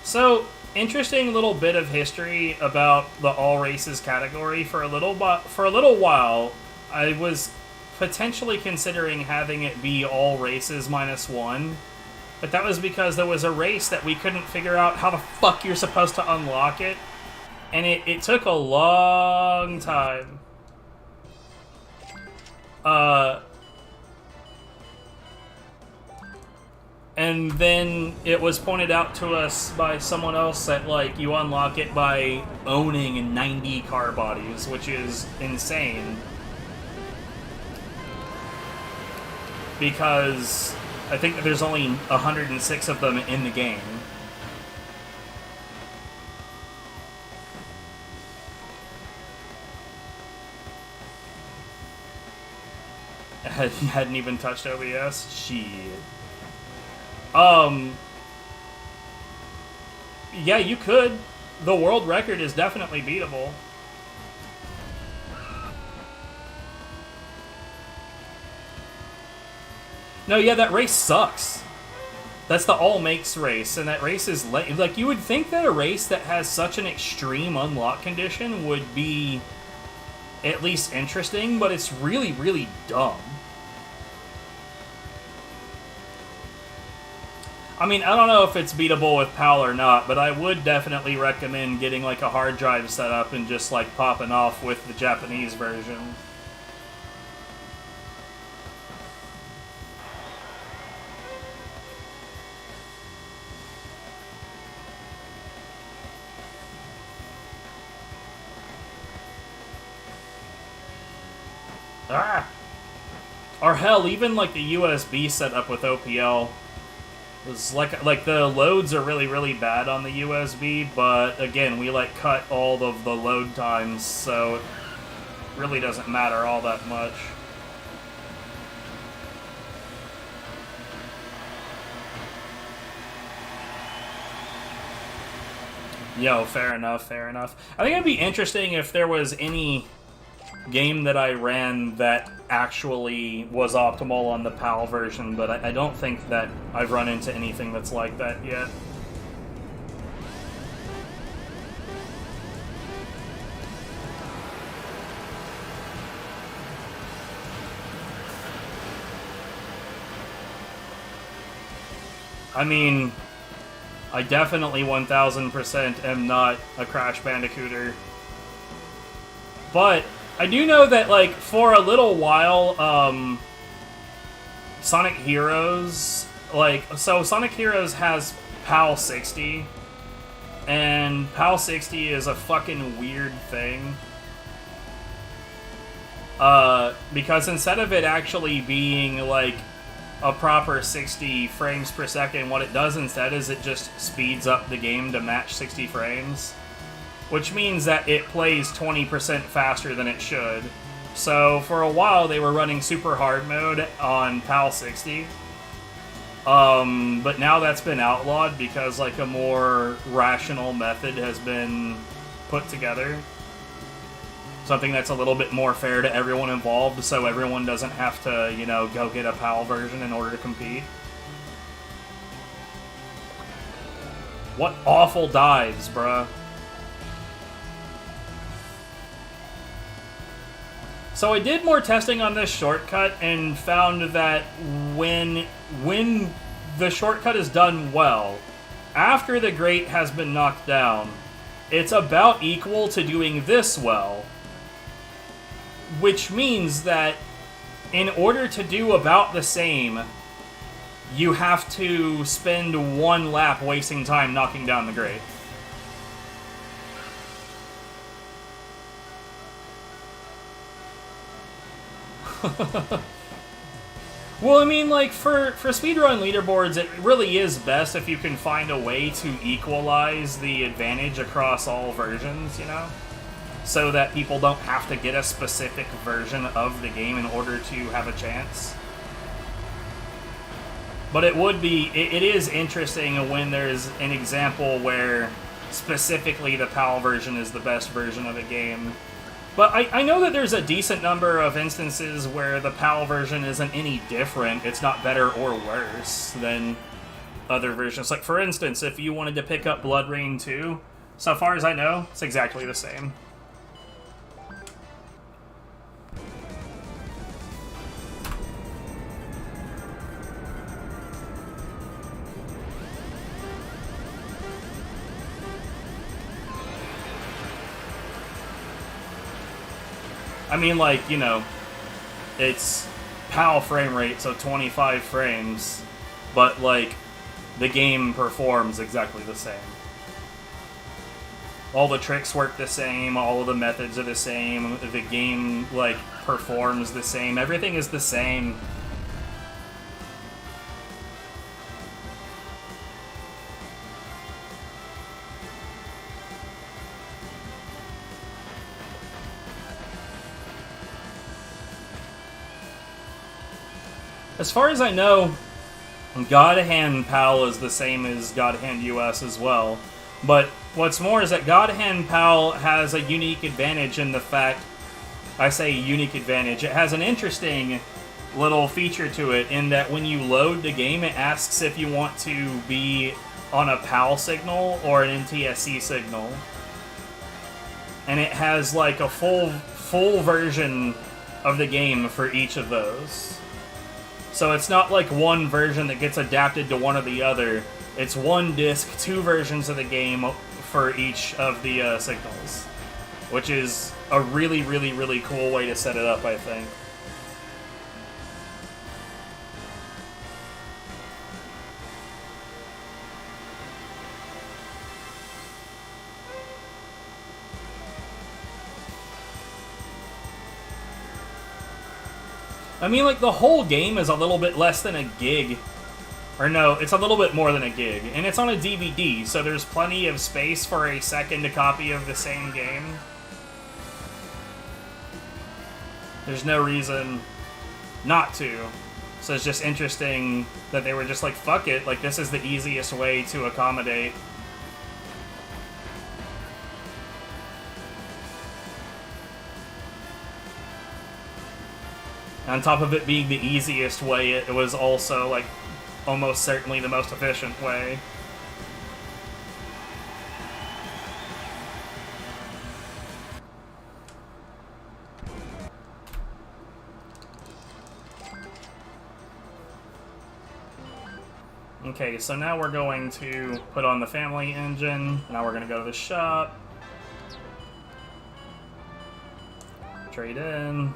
So, interesting little bit of history about the all races category. For a little while, I was potentially considering having it be all races -1, but that was because there was a race that we couldn't figure out how the fuck you're supposed to unlock it, and it took a long time. And then it was pointed out to us by someone else that, like, you unlock it by owning 90 car bodies, which is insane. Because I think that there's only 106 of them in the game. Hadn't even touched OBS? Shit. Yeah, you could. The world record is definitely beatable. No, yeah, that race sucks. That's the all makes race, and that race is like, you would think that a race that has such an extreme unlock condition would be at least interesting, but it's really, really dumb. I mean, I don't know if it's beatable with PAL or not, but I would definitely recommend getting like a hard drive set up and just like popping off with the Japanese version. Ah! Or hell, even like the USB setup with OPL was like the loads are really, really bad on the USB, but again, we like cut all of the load times, so it really doesn't matter all that much. Yo, fair enough, fair enough. I think it'd be interesting if there was any game that I ran that actually was optimal on the PAL version, but I don't think that I've run into anything that's like that yet. I mean, I definitely 1000% am not a Crash Bandicooter. But I do know that, like, for a little while, Sonic Heroes, like, so Sonic Heroes has PAL 60, and PAL 60 is a fucking weird thing. Because instead of it actually being, like, a proper 60 frames per second, what it does instead is it just speeds up the game to match 60 frames. Which means that it plays 20% faster than it should. So for a while they were running super hard mode on PAL 60. But now that's been outlawed because like a more rational method has been put together. Something that's a little bit more fair to everyone involved, so everyone doesn't have to, you know, go get a PAL version in order to compete. What awful dives, bruh. So I did more testing on this shortcut and found that when the shortcut is done well, after the grate has been knocked down, it's about equal to doing this well. Which means that in order to do about the same, you have to spend one lap wasting time knocking down the grate. Well, I mean, like, for speedrun leaderboards, it really is best if you can find a way to equalize the advantage across all versions, you know? So that people don't have to get a specific version of the game in order to have a chance. But it is interesting when there's an example where specifically the PAL version is the best version of a game. But I know that there's a decent number of instances where the PAL version isn't any different. It's not better or worse than other versions. Like, for instance, if you wanted to pick up Blood Rain 2, so far as I know, it's exactly the same. I mean, like, you know, it's PAL frame rate, so 25 frames, but, like, the game performs exactly the same. All the tricks work the same, all of the methods are the same, the game, like, performs the same, everything is the same. As far as I know, God Hand PAL is the same as God Hand US as well. But what's more is that God Hand PAL has a unique advantage in the fact, I say unique advantage, it has an interesting little feature to it in that when you load the game, it asks if you want to be on a PAL signal or an NTSC signal. And it has like a full version of the game for each of those. So it's not like one version that gets adapted to one or the other. It's one disc, two versions of the game for each of the signals. Which is a really, really, really cool way to set it up, I think. I mean, like, the whole game is a little bit less than a gig. Or no, it's a little bit more than a gig. And it's on a DVD, so there's plenty of space for a second copy of the same game. There's no reason not to. So it's just interesting that they were just like, fuck it, like, this is the easiest way to accommodate. On top of it being the easiest way, it was also, like, almost certainly the most efficient way. Okay, so now we're going to put on the family engine. Now we're going to go to the shop. Trade in.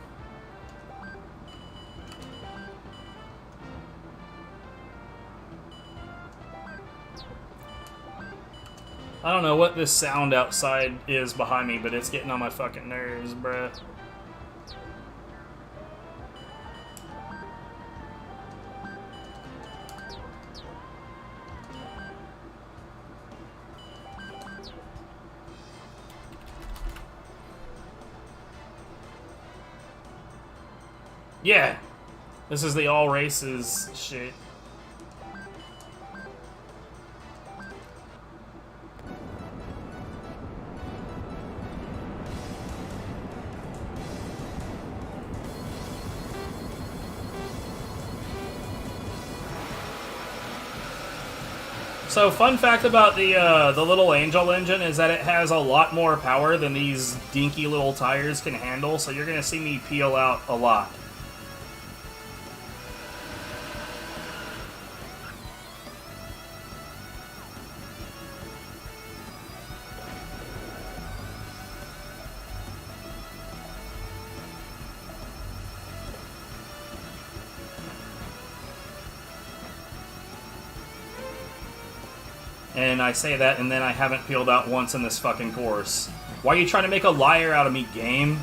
I don't know what this sound outside is behind me, but it's getting on my fucking nerves, bruh. Yeah, this is the all races shit. So, fun fact about the little Angel engine is that it has a lot more power than these dinky little tires can handle, so you're going to see me peel out a lot. And I say that, and then I haven't peeled out once in this fucking course. Why are you trying to make a liar out of me, game?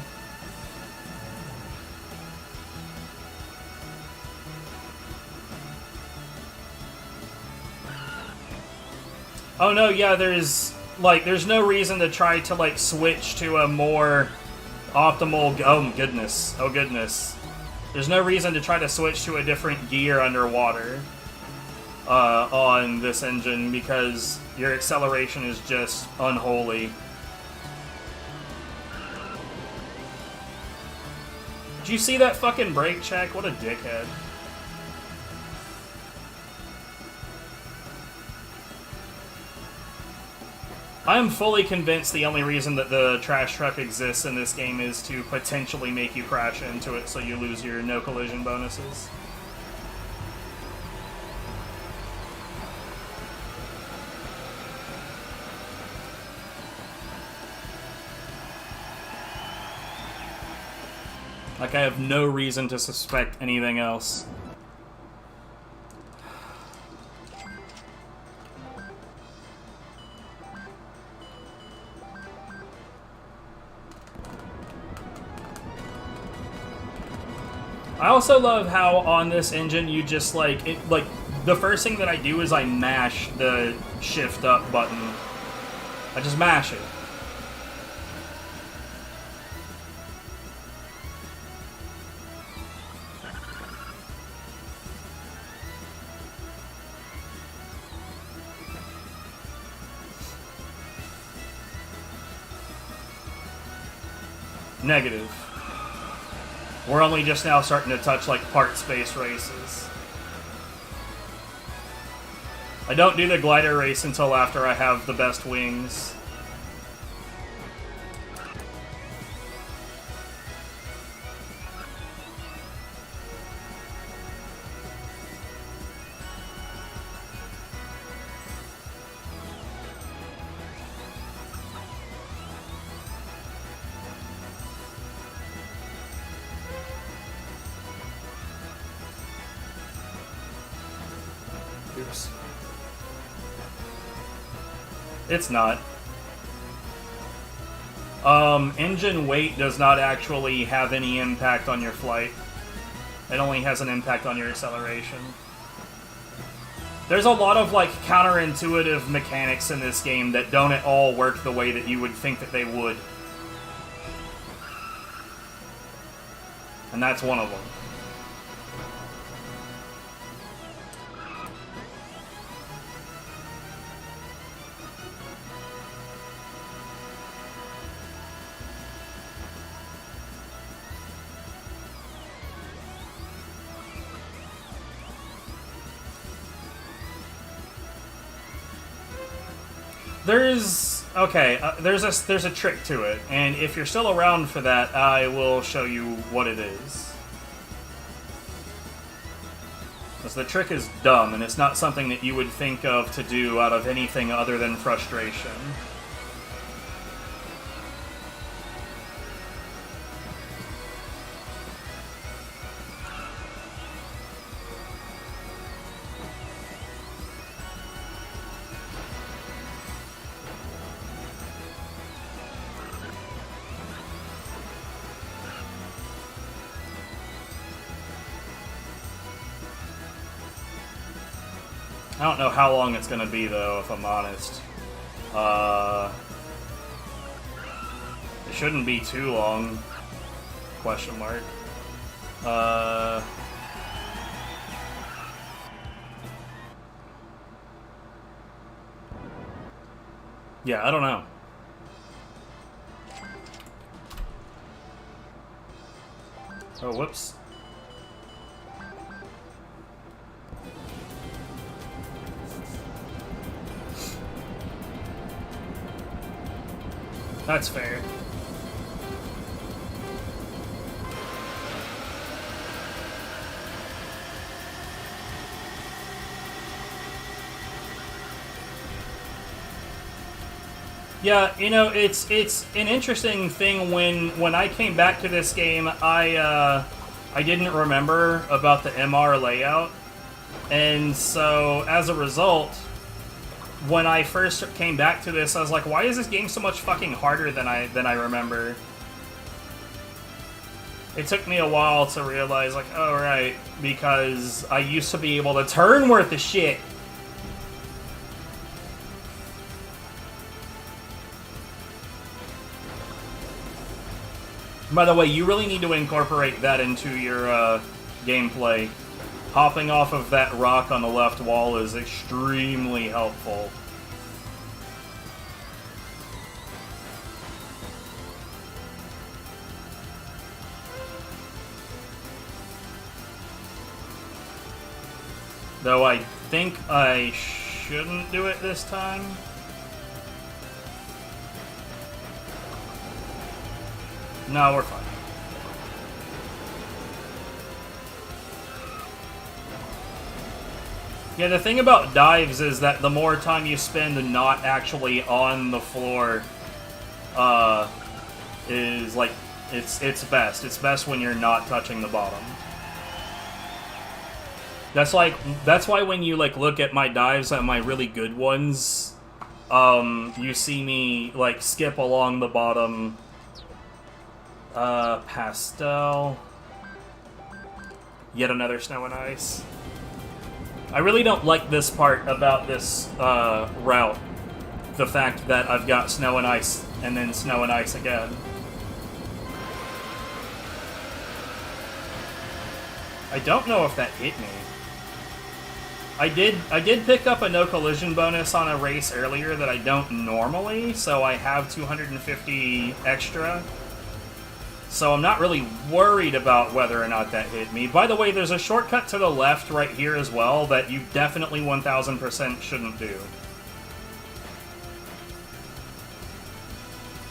Oh no, yeah, there's no reason to try to, like, switch to a more optimal... Oh, goodness. Oh, goodness. There's no reason to try to switch to a different gear underwater. On this engine, because your acceleration is just unholy. Did you see that fucking brake check? What a dickhead. I am fully convinced the only reason that the trash truck exists in this game is to potentially make you crash into it so you lose your no collision bonuses. Like, I have no reason to suspect anything else. I also love how on this engine you just, like, the first thing that I do is I mash the shift up button. I just mash it. Negative. We're only just now starting to touch, like, parts-based races. I don't do the glider race until after I have the best wings. Oops. It's not. Engine weight does not actually have any impact on your flight. It only has an impact on your acceleration. There's a lot of, like, counterintuitive mechanics in this game that don't at all work the way that you would think that they would. And that's one of them. There's a trick to it, and if you're still around for that, I will show you what it is. Because the trick is dumb, and it's not something that you would think of to do out of anything other than frustration. I don't know how long it's going to be, though, if I'm honest. It shouldn't be too long. Question mark. Yeah, I don't know. Oh, whoops. That's fair. Yeah, you know, it's an interesting thing when I came back to this game, I didn't remember about the MR layout. And so as a result, when I first came back to this, I was like, why is this game so much fucking harder than I remember? It took me a while to realize, like, oh, right, because I used to be able to turn worth of shit. By the way, you really need to incorporate that into your gameplay. Hopping off of that rock on the left wall is extremely helpful. Though I think I shouldn't do it this time. No, we're fine. Yeah, the thing about dives is that the more time you spend not actually on the floor, is like it's best. It's best when you're not touching the bottom. That's why when you like look at my dives, at my really good ones, you see me like skip along the bottom. Pastel. Yet another snow and ice. I really don't like this part about this route. The fact that I've got snow and ice, and then snow and ice again. I don't know if that hit me. I did pick up a no collision bonus on a race earlier that I don't normally, so I have 250 extra. So I'm not really worried about whether or not that hit me. By the way, there's a shortcut to the left right here as well that you definitely 1000% shouldn't do.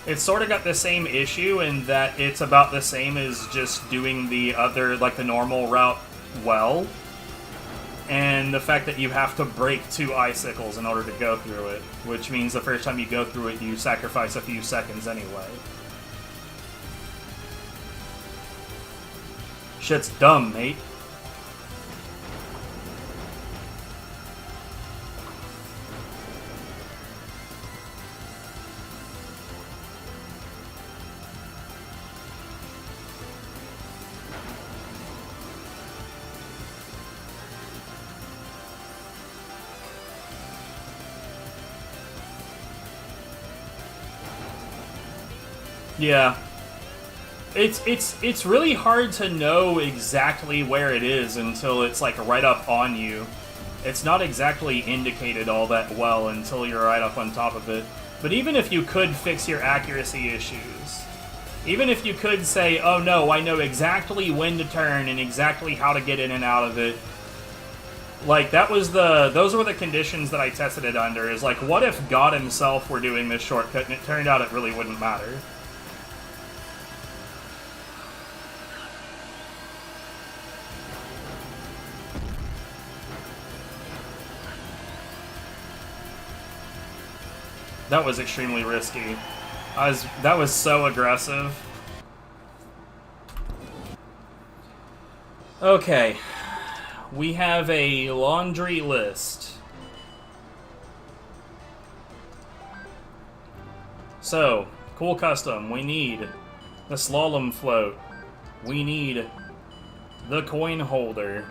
It's sort of got the same issue in that it's about the same as just doing the other, like the normal route well. And the fact that you have to break 2 icicles in order to go through it, which means the first time you go through it, you sacrifice a few seconds anyway. Shit's dumb, mate. Yeah. It's really hard to know exactly where it is until it's like right up on you. It's not exactly indicated all that well until you're right up on top of it. But even if you could fix your accuracy issues, even if you could say, oh no, I know exactly when to turn and exactly how to get in and out of it, like those were the conditions that I tested it under, is like, what if God himself were doing this shortcut and it turned out it really wouldn't matter? That was extremely risky. That was so aggressive. Okay. We have a laundry list. So, cool custom. We need the slalom float. We need the coin holder.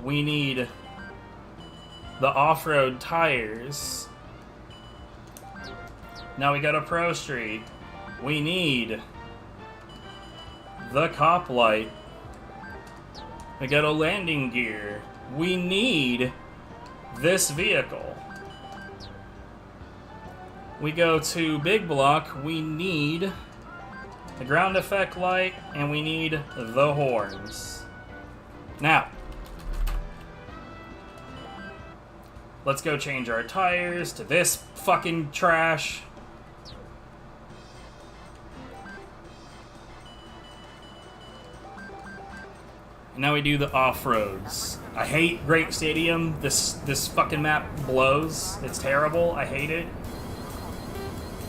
We need the off-road tires. Now we got a Pro Street. We need the cop light. We got a landing gear. We need this vehicle. We go to Big Block. We need the ground effect light, and we need the horns. Now, let's go change our tires to this fucking trash. Now we do the off-roads. I hate Great Stadium. This fucking map blows. It's terrible. I hate it.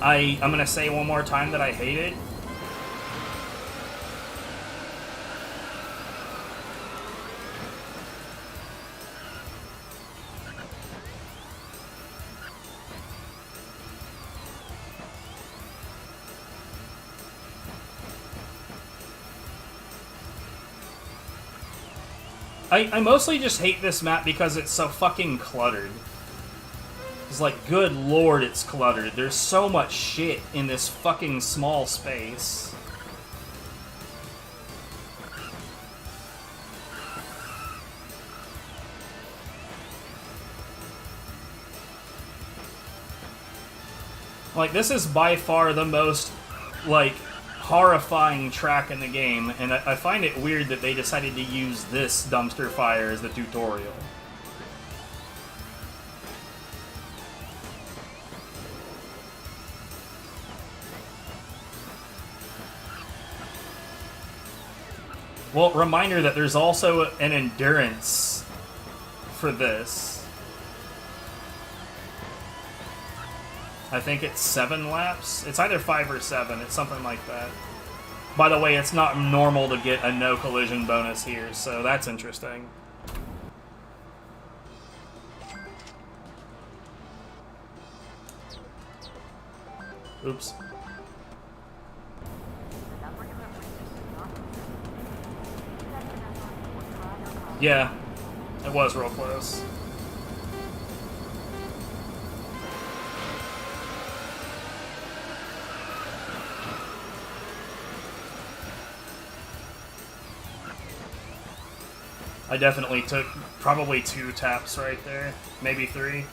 I'm gonna say one more time that I hate it. I mostly just hate this map because it's so fucking cluttered. It's like, good lord, it's cluttered. There's so much shit in this fucking small space. Like, this is by far the most, like, horrifying track in the game, and I find it weird that they decided to use this dumpster fire as the tutorial. Well, reminder that there's also an endurance for this. I think it's 7 laps. It's either 5 or 7. It's something like that. By the way, it's not normal to get a no collision bonus here, so that's interesting. Oops. Yeah, it was real close. I definitely took probably 2 taps right there, maybe 3.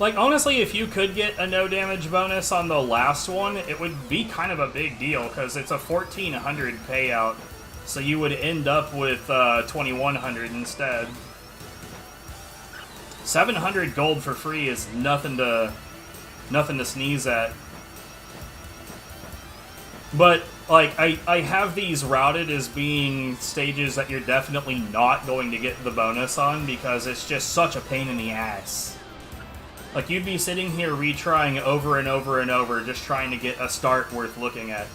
Like, honestly, if you could get a no damage bonus on the last one, it would be kind of a big deal, because it's a 1,400 payout, so you would end up with 2,100 instead. 700 gold for free is nothing to sneeze at. But, like, I have these routed as being stages that you're definitely not going to get the bonus on, because it's just such a pain in the ass. Like, you'd be sitting here retrying over and over and over, just trying to get a start worth looking at.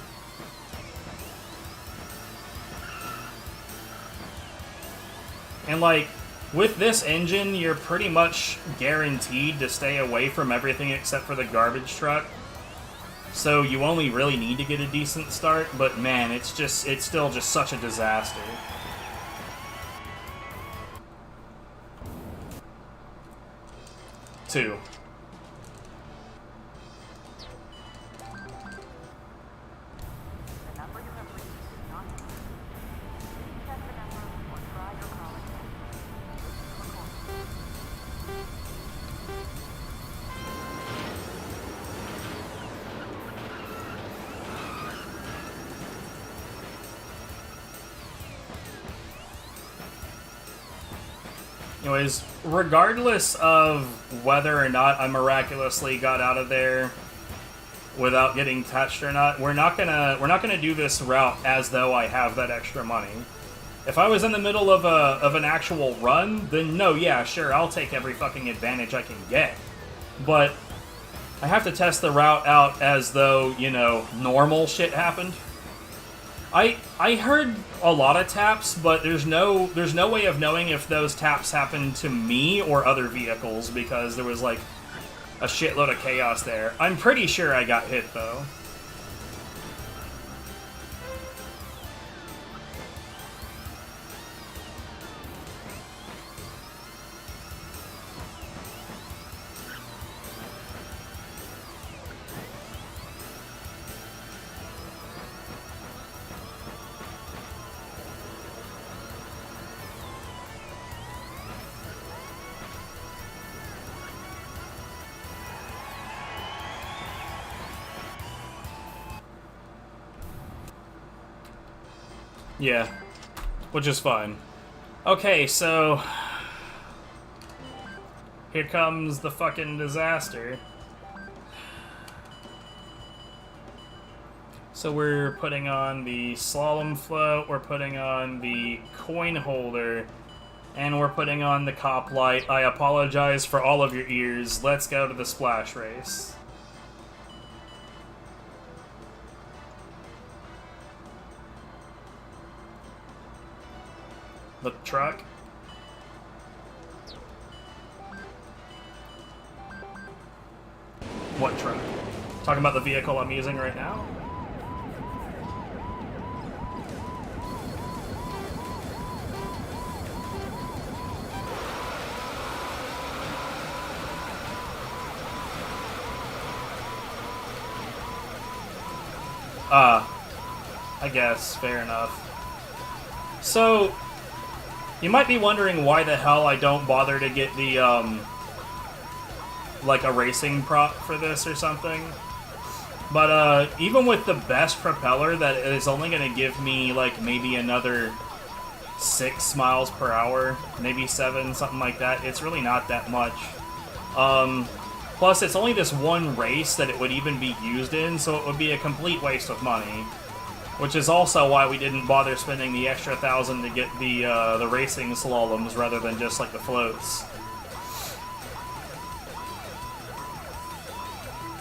And, like, with this engine, you're pretty much guaranteed to stay away from everything except for the garbage truck. So you only really need to get a decent start, but man, it's still just such a disaster. Two. Anyways, regardless of whether or not I miraculously got out of there without getting touched or not, we're not gonna do this route as though I have that extra money. If I was in the middle of an actual run, then no, yeah, sure, I'll take every fucking advantage I can get. But I have to test the route out as though, you know, normal shit happened. I heard a lot of taps, but there's no way of knowing if those taps happened to me or other vehicles, because there was like a shitload of chaos there. I'm pretty sure I got hit though. Yeah, which is fine. Okay, so here comes the fucking disaster. So we're putting on the slalom float, we're putting on the coin holder, and we're putting on the cop light. I apologize for all of your ears. Let's go to the splash race. The truck. What truck? Talking about the vehicle I'm using right now? I guess. Fair enough. So, you might be wondering why the hell I don't bother to get the, like a racing prop for this or something. But, even with the best propeller that is only going to give me, like, maybe another 6 miles per hour, maybe 7, something like that, it's really not that much. Plus, it's only this one race that it would even be used in, so it would be a complete waste of money. Which is also why we didn't bother spending the extra 1,000 to get the racing slaloms rather than just like the floats.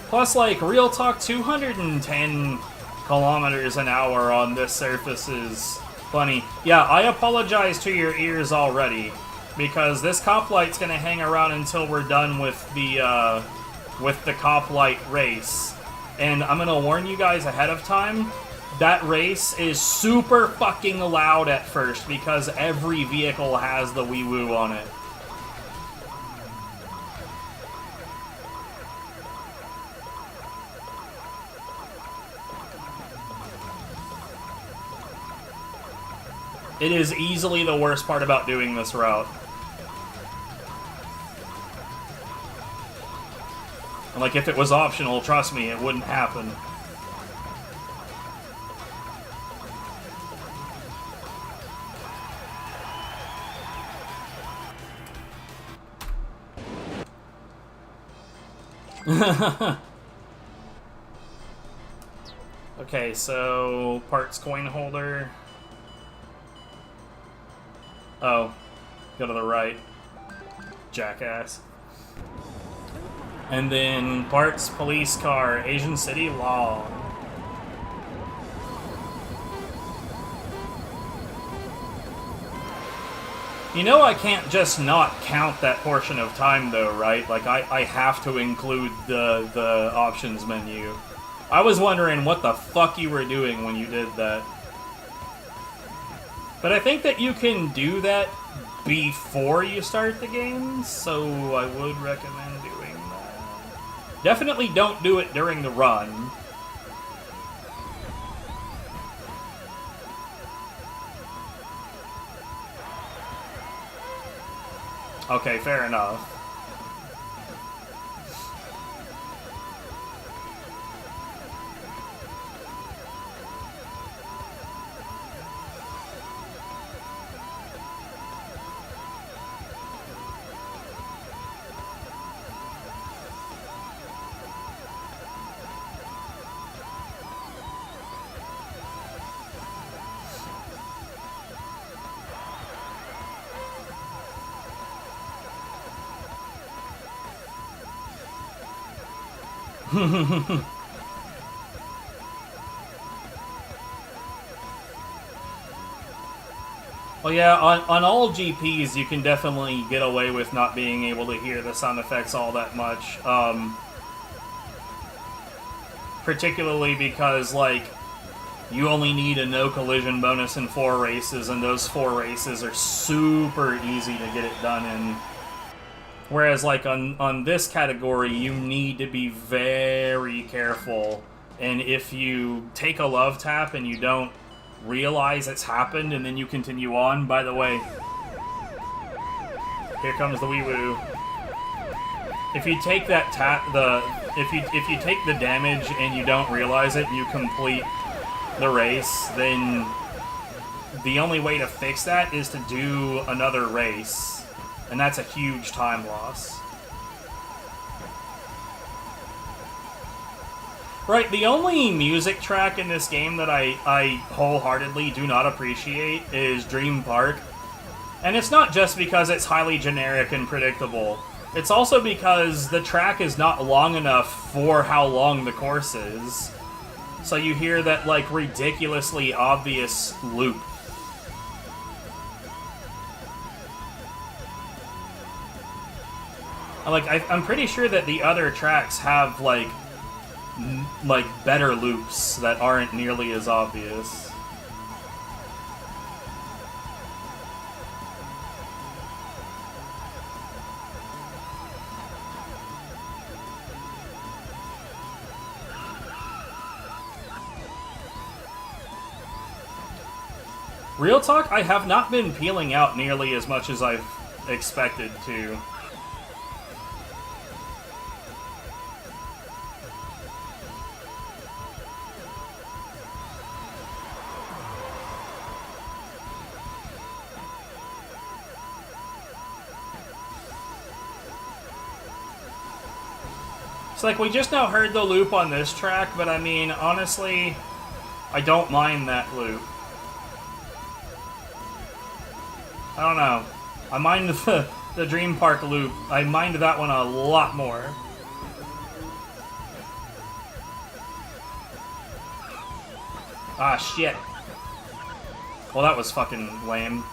Plus, like, real talk, 210 kilometers an hour on this surface is plenty. Yeah, I apologize to your ears already, because this cop light's gonna hang around until we're done with the cop light race. And I'm gonna warn you guys ahead of time, that race is super fucking loud at first because every vehicle has the wee-woo on it. It is easily the worst part about doing this route. And, like, if it was optional, trust me, it wouldn't happen. Okay, so parts coin holder. Oh, go to the right. Jackass. And then parts police car, Asian City Law. You know I can't just not count that portion of time though, right? Like I have to include the options menu. I was wondering what the fuck you were doing when you did that. But I think that you can do that before you start the game, so I would recommend doing that. Definitely don't do it during the run. Okay, fair enough. Well, yeah, on all GPs, you can definitely get away with not being able to hear the sound effects all that much. Particularly because, like, you only need a no collision bonus in 4 races, and those 4 races are super easy to get it done in. Whereas, like, on this category, you need to be very careful. And if you take a love tap and you don't realize it's happened, and then you continue on, by the way, here comes the wee woo. If you take that if you take the damage and you don't realize it, and you complete the race, then the only way to fix that is to do another race, and that's a huge time loss. Right, the only music track in this game that I wholeheartedly do not appreciate is Dream Park. And it's not just because it's highly generic and predictable. It's also because the track is not long enough for how long the course is. So you hear that, like, ridiculously obvious loop. Like, I'm pretty sure that the other tracks have, like, better loops that aren't nearly as obvious. Real talk, I have not been peeling out nearly as much as I've expected to. It's like, we just now heard the loop on this track, but I mean, honestly, I don't mind that loop. I don't know. I mind the Dream Park loop. I mind that one a lot more. Ah, shit. Well, that was fucking lame.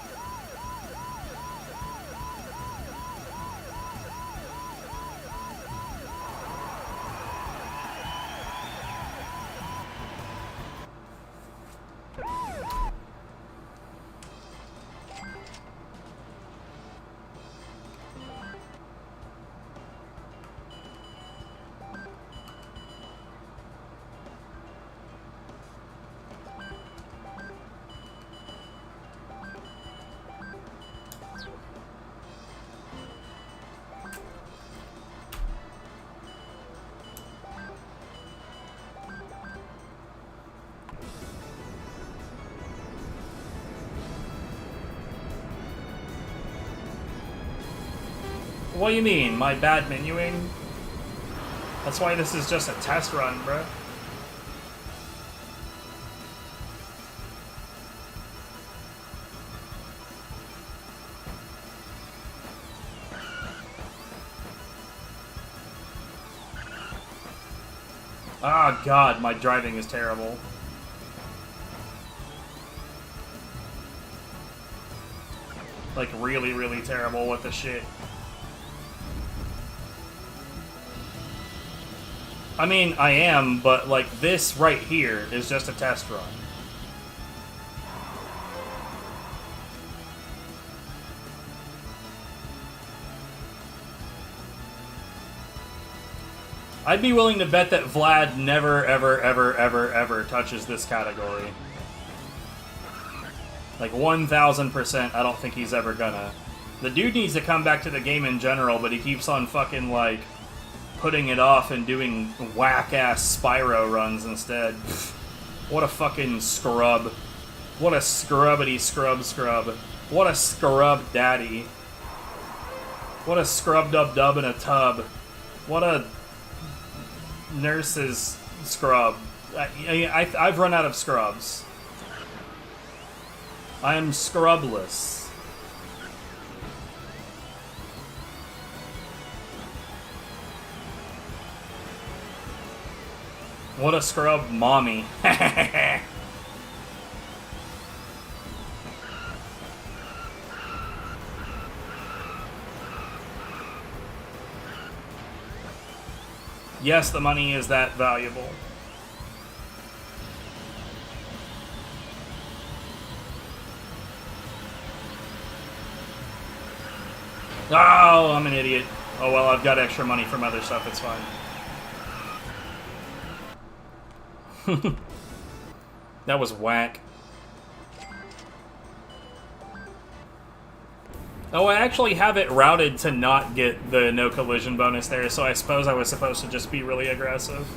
What do you mean? My bad menuing? That's why this is just a test run, bruh. Ah, God, my driving is terrible. Like, really, really terrible with the shit. I mean, I am, but, like, this right here is just a test run. I'd be willing to bet that Vlad never, ever, ever, ever, ever touches this category. Like, 1000%, I don't think he's ever gonna. The dude needs to come back to the game in general, but he keeps on fucking, like, putting it off and doing whack-ass Spyro runs instead. What a fucking scrub. What a scrubbity scrub. What a scrub daddy. What a scrub-dub-dub in a tub. What a nurse's scrub. I've run out of scrubs. I am scrubless. What a scrub mommy. Yes, the money is that valuable. Oh, I'm an idiot. Oh well, I've got extra money from other stuff, it's fine. That was whack. Oh, I actually have it routed to not get the no collision bonus there, so I suppose I was supposed to just be really aggressive.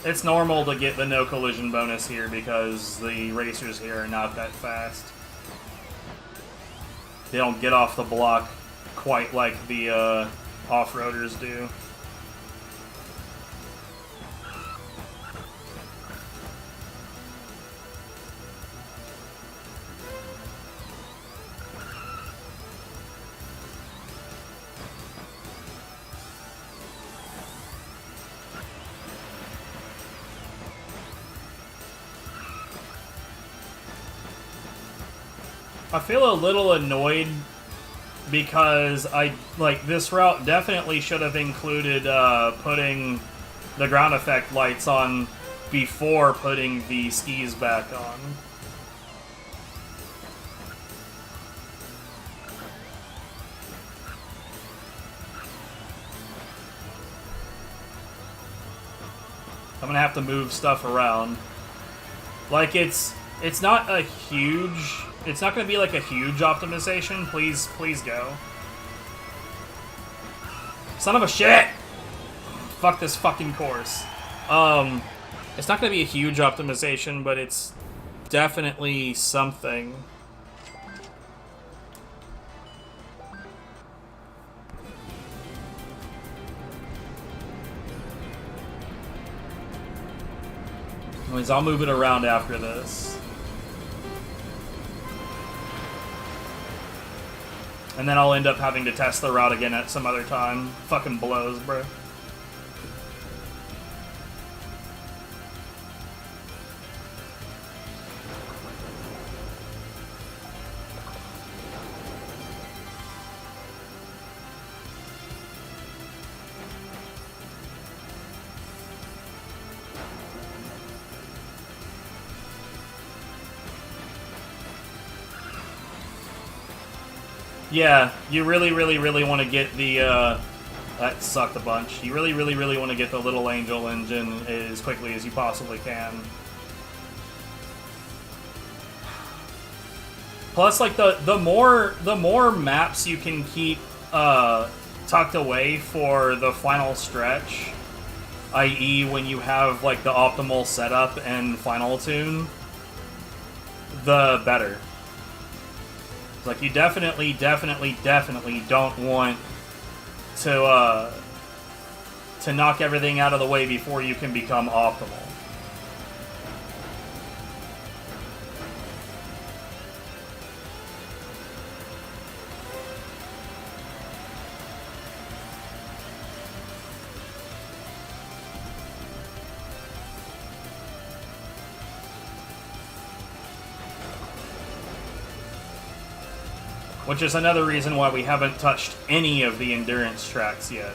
It's normal to get the no collision bonus here because the racers here are not that fast. They don't get off the block quite like the off-roaders do. I feel a little annoyed because this route definitely should have included putting the ground effect lights on before putting the skis back on. I'm gonna have to move stuff around. Like, it's not a huge... It's not going to be like a huge optimization. Please go. Son of a shit! Fuck this fucking course. It's not going to be a huge optimization, but it's definitely something. Anyways, I'll move it around after this. And then I'll end up having to test the route again at some other time. Fucking blows, bro. Yeah, you really want to get the, that sucked a bunch. You really want to get the Little Angel engine as quickly as you possibly can. Plus, like, the more maps you can keep, tucked away for the final stretch, i.e. when you have like the optimal setup and final tune, the better. It's like you definitely don't want to knock everything out of the way before you can become optimal. Which is another reason why we haven't touched any of the endurance tracks yet.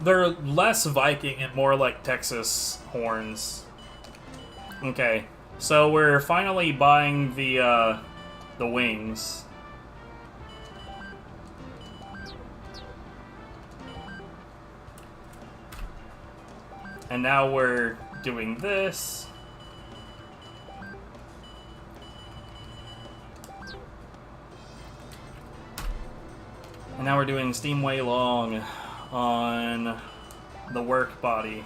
They're less Viking and more like Texas horns. Okay, so we're finally buying the wings. And now we're doing this. And now we're doing Steamway Long on the work body.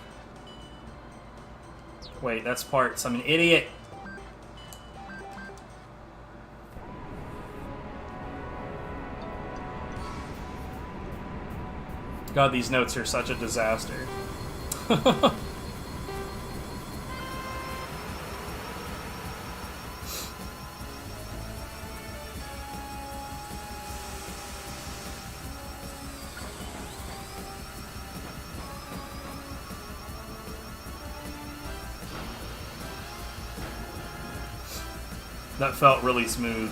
Wait, that's parts. I'm an idiot. God, these notes are such a disaster. That felt really smooth.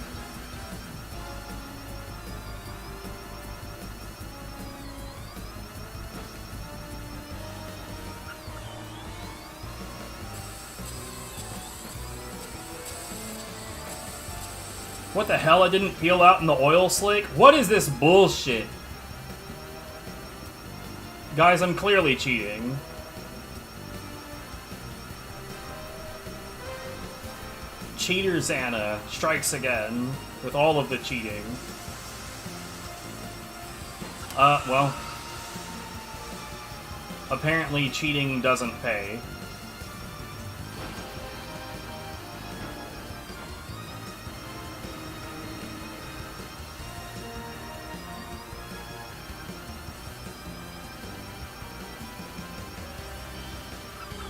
What the hell? I didn't peel out in the oil slick? What is this bullshit? Guys, I'm clearly cheating. Cheater Xana strikes again with all of the cheating. Well. Apparently cheating doesn't pay.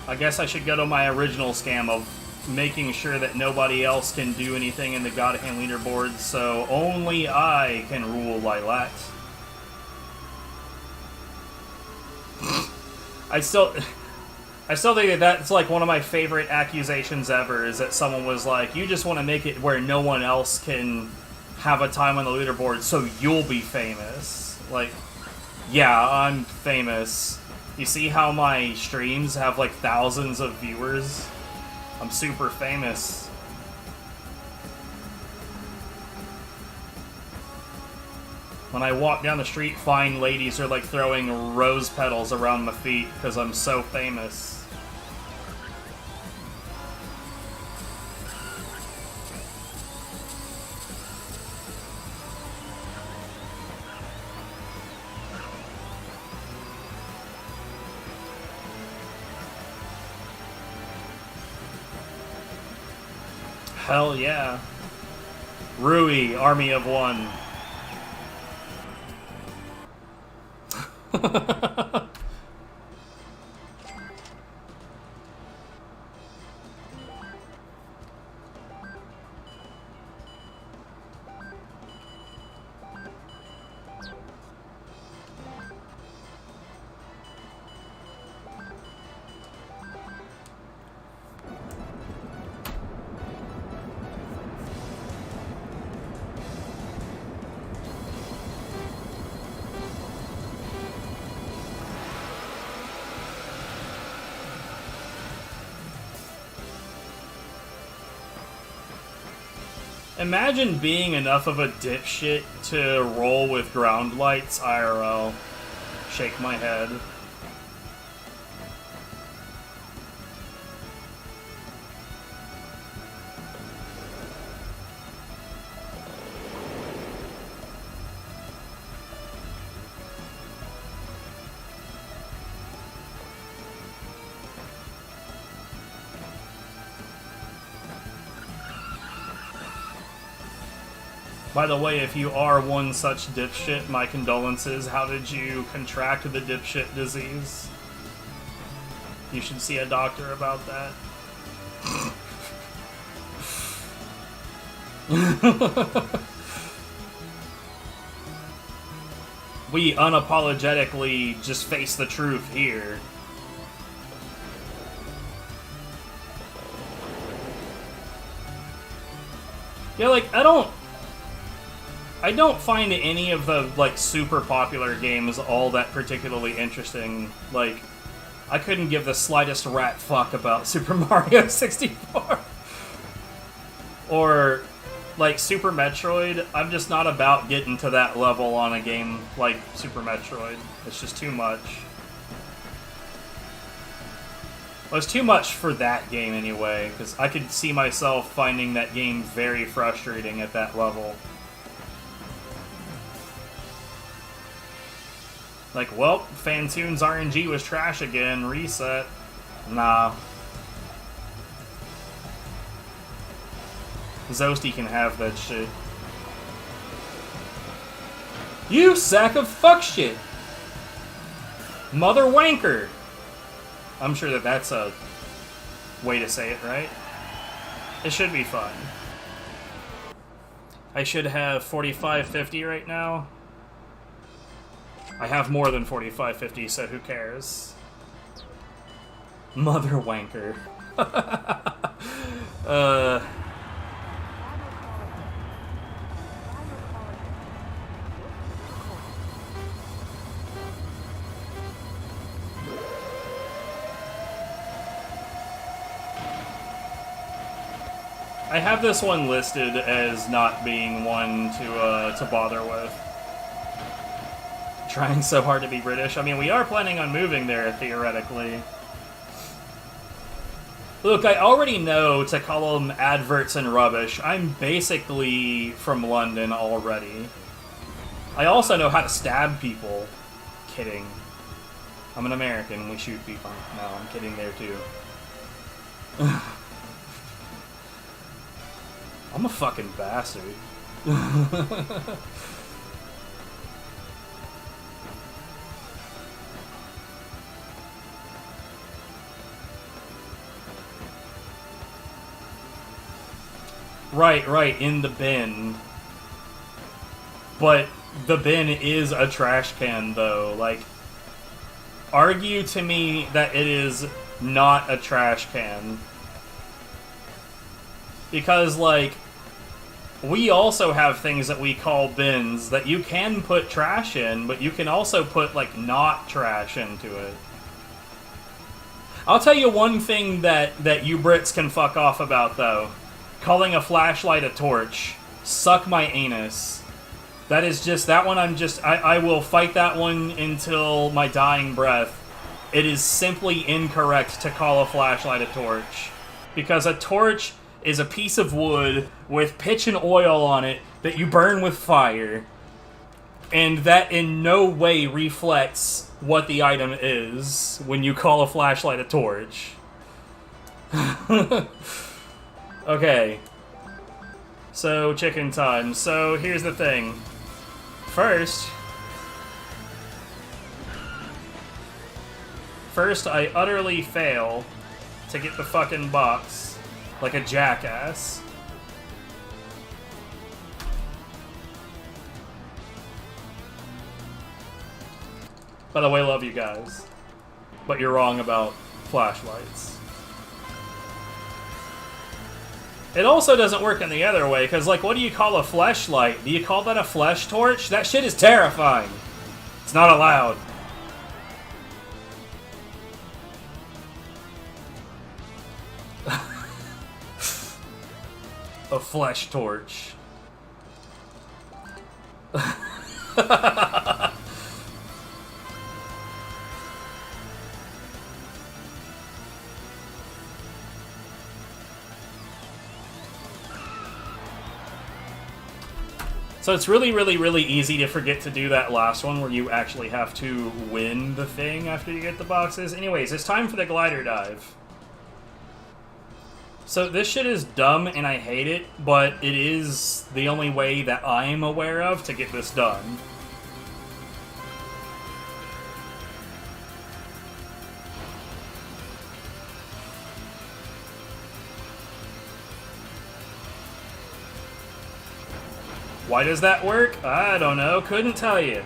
I guess I should go to my original scam of making sure that nobody else can do anything in the God Hand leaderboard, so only I can rule Lilat. I still think that that's like one of my favorite accusations ever, is that someone was like, you just want to make it where no one else can have a time on the leaderboard so you'll be famous. Like, yeah, I'm famous. You see how my streams have like thousands of viewers? I'm super famous. When I walk down the street, fine ladies are like throwing rose petals around my feet because I'm so famous. Hell yeah. Rui, Army of One. Imagine being enough of a dipshit to roll with ground lights IRL. Shake my head. By the way, if you are one such dipshit, my condolences. How did you contract the dipshit disease? You should see a doctor about that. We unapologetically just face the truth here. Yeah, like, I don't find any of the, like, super popular games all that particularly interesting. Like, I couldn't give the slightest rat fuck about Super Mario 64. Or, like, Super Metroid. I'm just not about getting to that level on a game like Super Metroid. It's just too much. Well, it's too much for that game anyway, because I could see myself finding that game very frustrating at that level. Like, well, Fantoon's RNG was trash again, reset. Nah. Zosty can have that shit. You sack of fuck shit! Mother wanker! I'm sure that that's a way to say it, right? It should be fun. I should have 4550 right now. I have more than 4550, so who cares? Mother wanker. I have this one listed as not being one to bother with. Trying so hard to be British. I mean, we are planning on moving there, theoretically. Look, I already know to call them adverts and rubbish. I'm basically from London already. I also know how to stab people. Kidding. I'm an American, we shoot people. No, I'm kidding there too. I'm a fucking bastard. Right, in the bin. But the bin is a trash can, though. Like, argue to me that it is not a trash can. Because, like, we also have things that we call bins that you can put trash in, but you can also put, like, not trash into it. I'll tell you one thing that you Brits can fuck off about, though. Calling a flashlight a torch. Suck my anus. That is just, that one I will fight that one until my dying breath. It is simply incorrect to call a flashlight a torch. Because a torch is a piece of wood with pitch and oil on it that you burn with fire. And that in no way reflects what the item is when you call a flashlight a torch. Okay. So, chicken time. So, here's the thing. First, I utterly fail to get the fucking box like a jackass. By the way, love you guys. But you're wrong about flashlights. It also doesn't work in the other way, because, like, what do you call a fleshlight? Do you call that a flesh torch? That shit is terrifying. It's not allowed. A flesh torch. So it's really, really, really easy to forget to do that last one where you actually have to win the thing after you get the boxes. Anyways, it's time for the glider dive. So this shit is dumb and I hate it, but it is the only way that I'm aware of to get this done. Why does that work? I don't know. Couldn't tell you.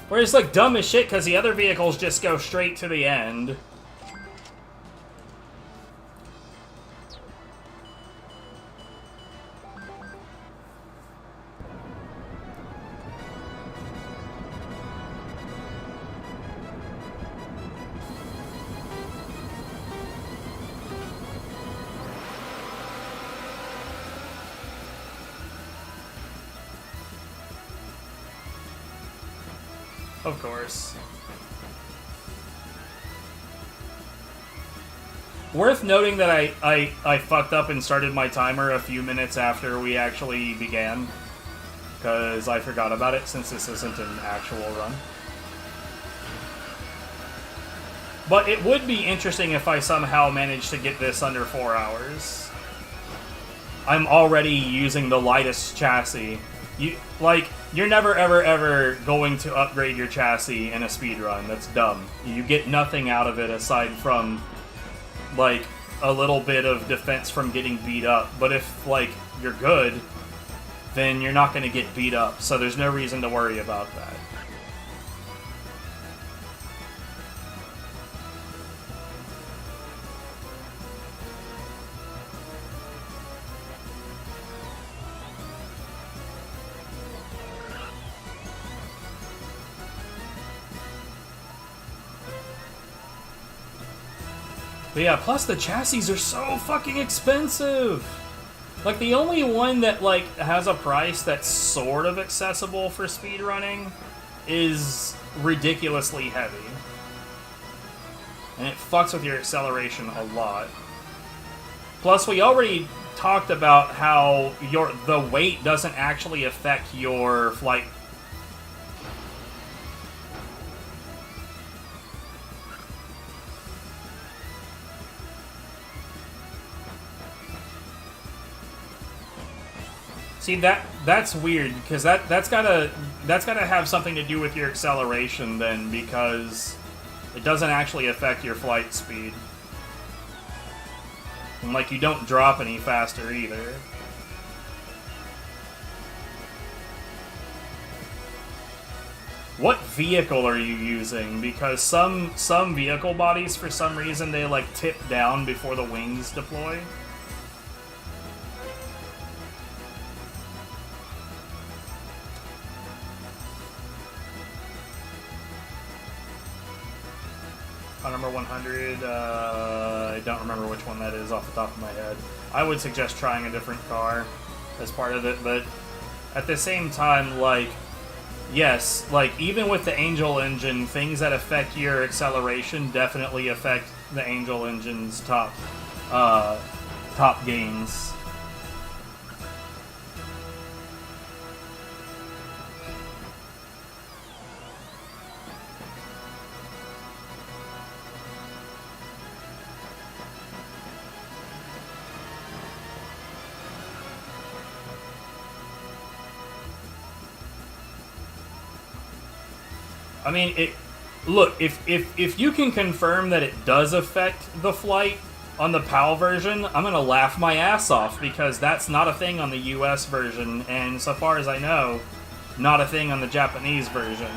Whereas, like, dumb as shit because the other vehicles just go straight to the end. Of course. Worth noting that I fucked up and started my timer a few minutes after we actually began. Because I forgot about it since this isn't an actual run. But it would be interesting if I somehow managed to get this under 4 hours. I'm already using the lightest chassis. You're never, ever going to upgrade your chassis in a speedrun. That's dumb. You get nothing out of it aside from, like, a little bit of defense from getting beat up. But if, like, you're good, then you're not going to get beat up. So there's no reason to worry about that. But yeah, plus the chassis are so fucking expensive! Like, the only one that, like, has a price that's sort of accessible for speedrunning is ridiculously heavy. And it fucks with your acceleration a lot. Plus, we already talked about how the weight doesn't actually affect your flight. See, that's weird, because that's gotta have something to do with your acceleration then, because it doesn't actually affect your flight speed. And, like, you don't drop any faster either. What vehicle are you using? Because some vehicle bodies, for some reason, they, like, tip down before the wings deploy. Car number 100, I don't remember which one that is off the top of my head. I would suggest trying a different car as part of it, but at the same time, like, yes, like, even with the Angel engine, things that affect your acceleration definitely affect the Angel engine's top gains. I mean, look, if you can confirm that it does affect the flight on the PAL version, I'm gonna laugh my ass off, because that's not a thing on the US version, and so far as I know, not a thing on the Japanese version.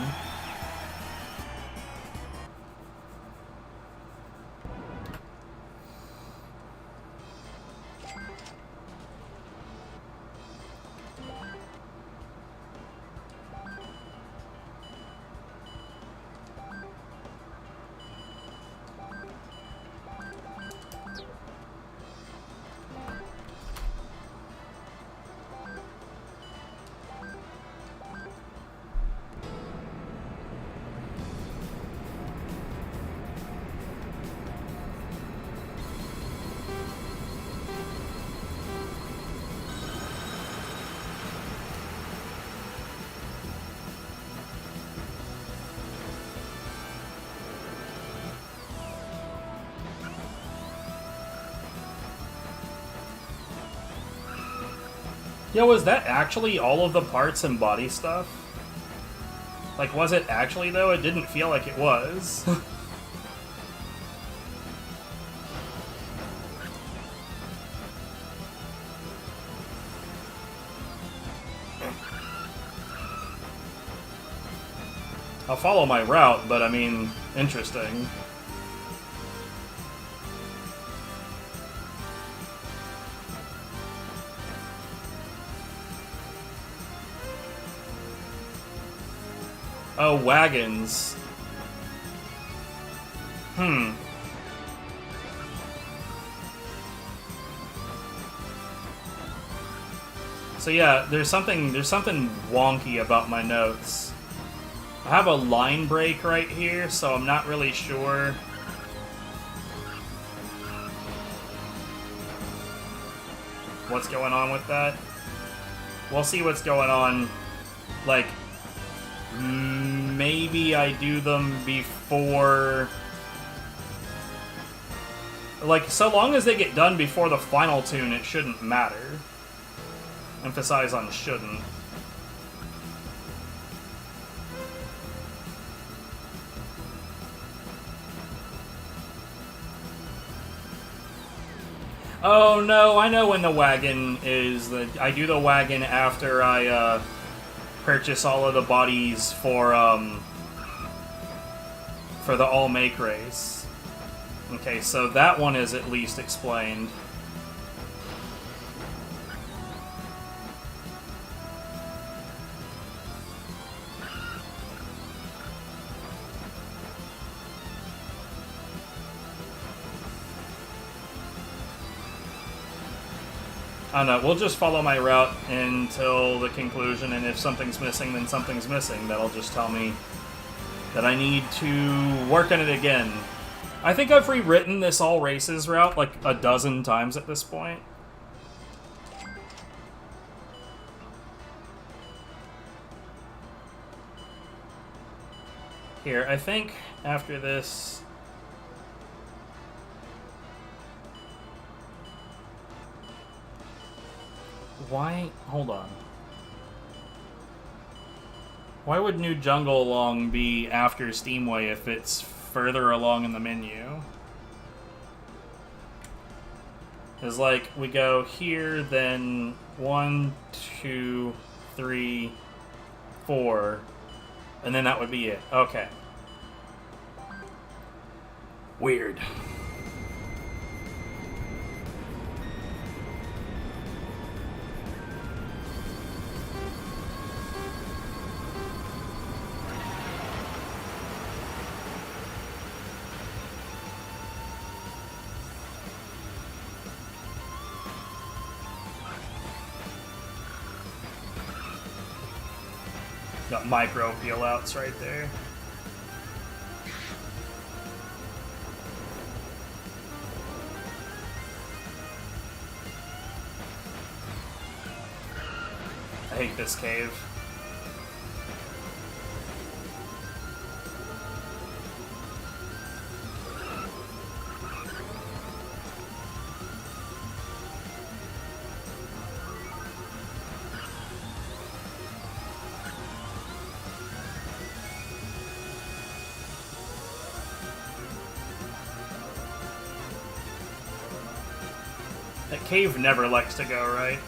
Yo, was that actually all of the parts and body stuff? Like, was it actually, though? It didn't feel like it was. I'll follow my route, but I mean, interesting. Oh, wagons. So yeah, there's something wonky about my notes. I have a line break right here, so I'm not really sure. What's going on with that? We'll see what's going on. Like, maybe I do them before... Like, so long as they get done before the final tune, it shouldn't matter. Emphasize on shouldn't. Oh no, I know when the wagon is. I do the wagon after I purchase all of the bodies for the all-make race. Okay, so that one is at least explained. I don't know, we'll just follow my route until the conclusion, and if something's missing, then something's missing. That'll just tell me that I need to work on it again. I think I've rewritten this all races route like a dozen times at this point. Here, I think after this... Why? Hold on. Why would New Jungle Along be after Steamway if it's further along in the menu? It's like, we go here, then 1, 2, 3, 4, and then that would be it. Okay. Weird. Got micro peel outs right there. I hate this cave. That cave never likes to go right.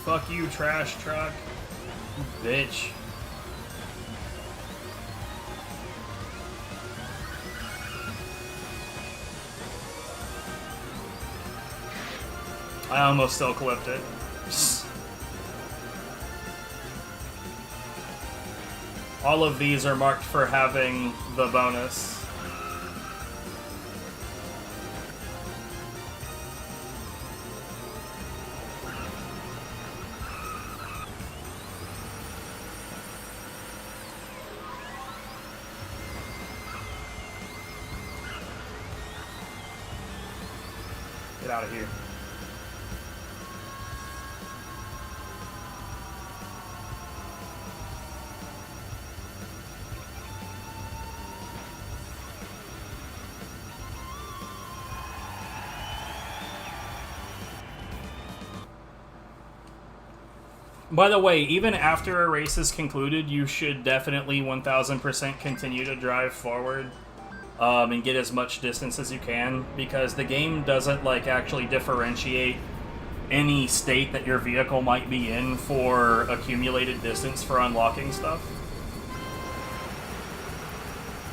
Fuck you, trash truck. Bitch. I almost still clipped it. All of these are marked for having the bonus. Get out of here. By the way, even after a race is concluded, you should definitely 1000% continue to drive forward and get as much distance as you can, because the game doesn't like actually differentiate any state that your vehicle might be in for accumulated distance for unlocking stuff.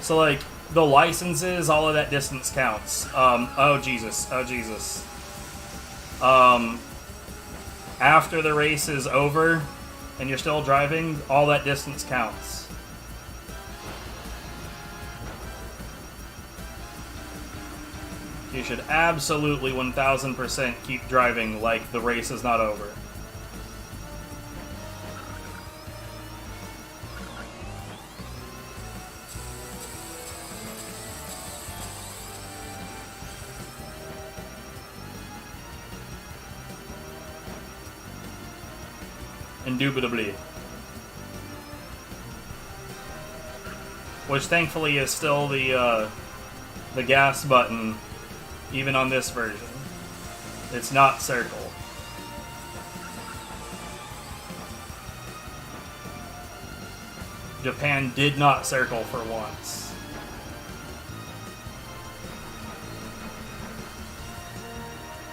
So like the licenses, all of that distance counts. Oh Jesus, oh Jesus. After the race is over and you're still driving, all that distance counts. You should absolutely 1000% keep driving like the race is not over. Indubitably. Which thankfully is still the gas button, even on this version. It's not circle. Japan did not circle for once.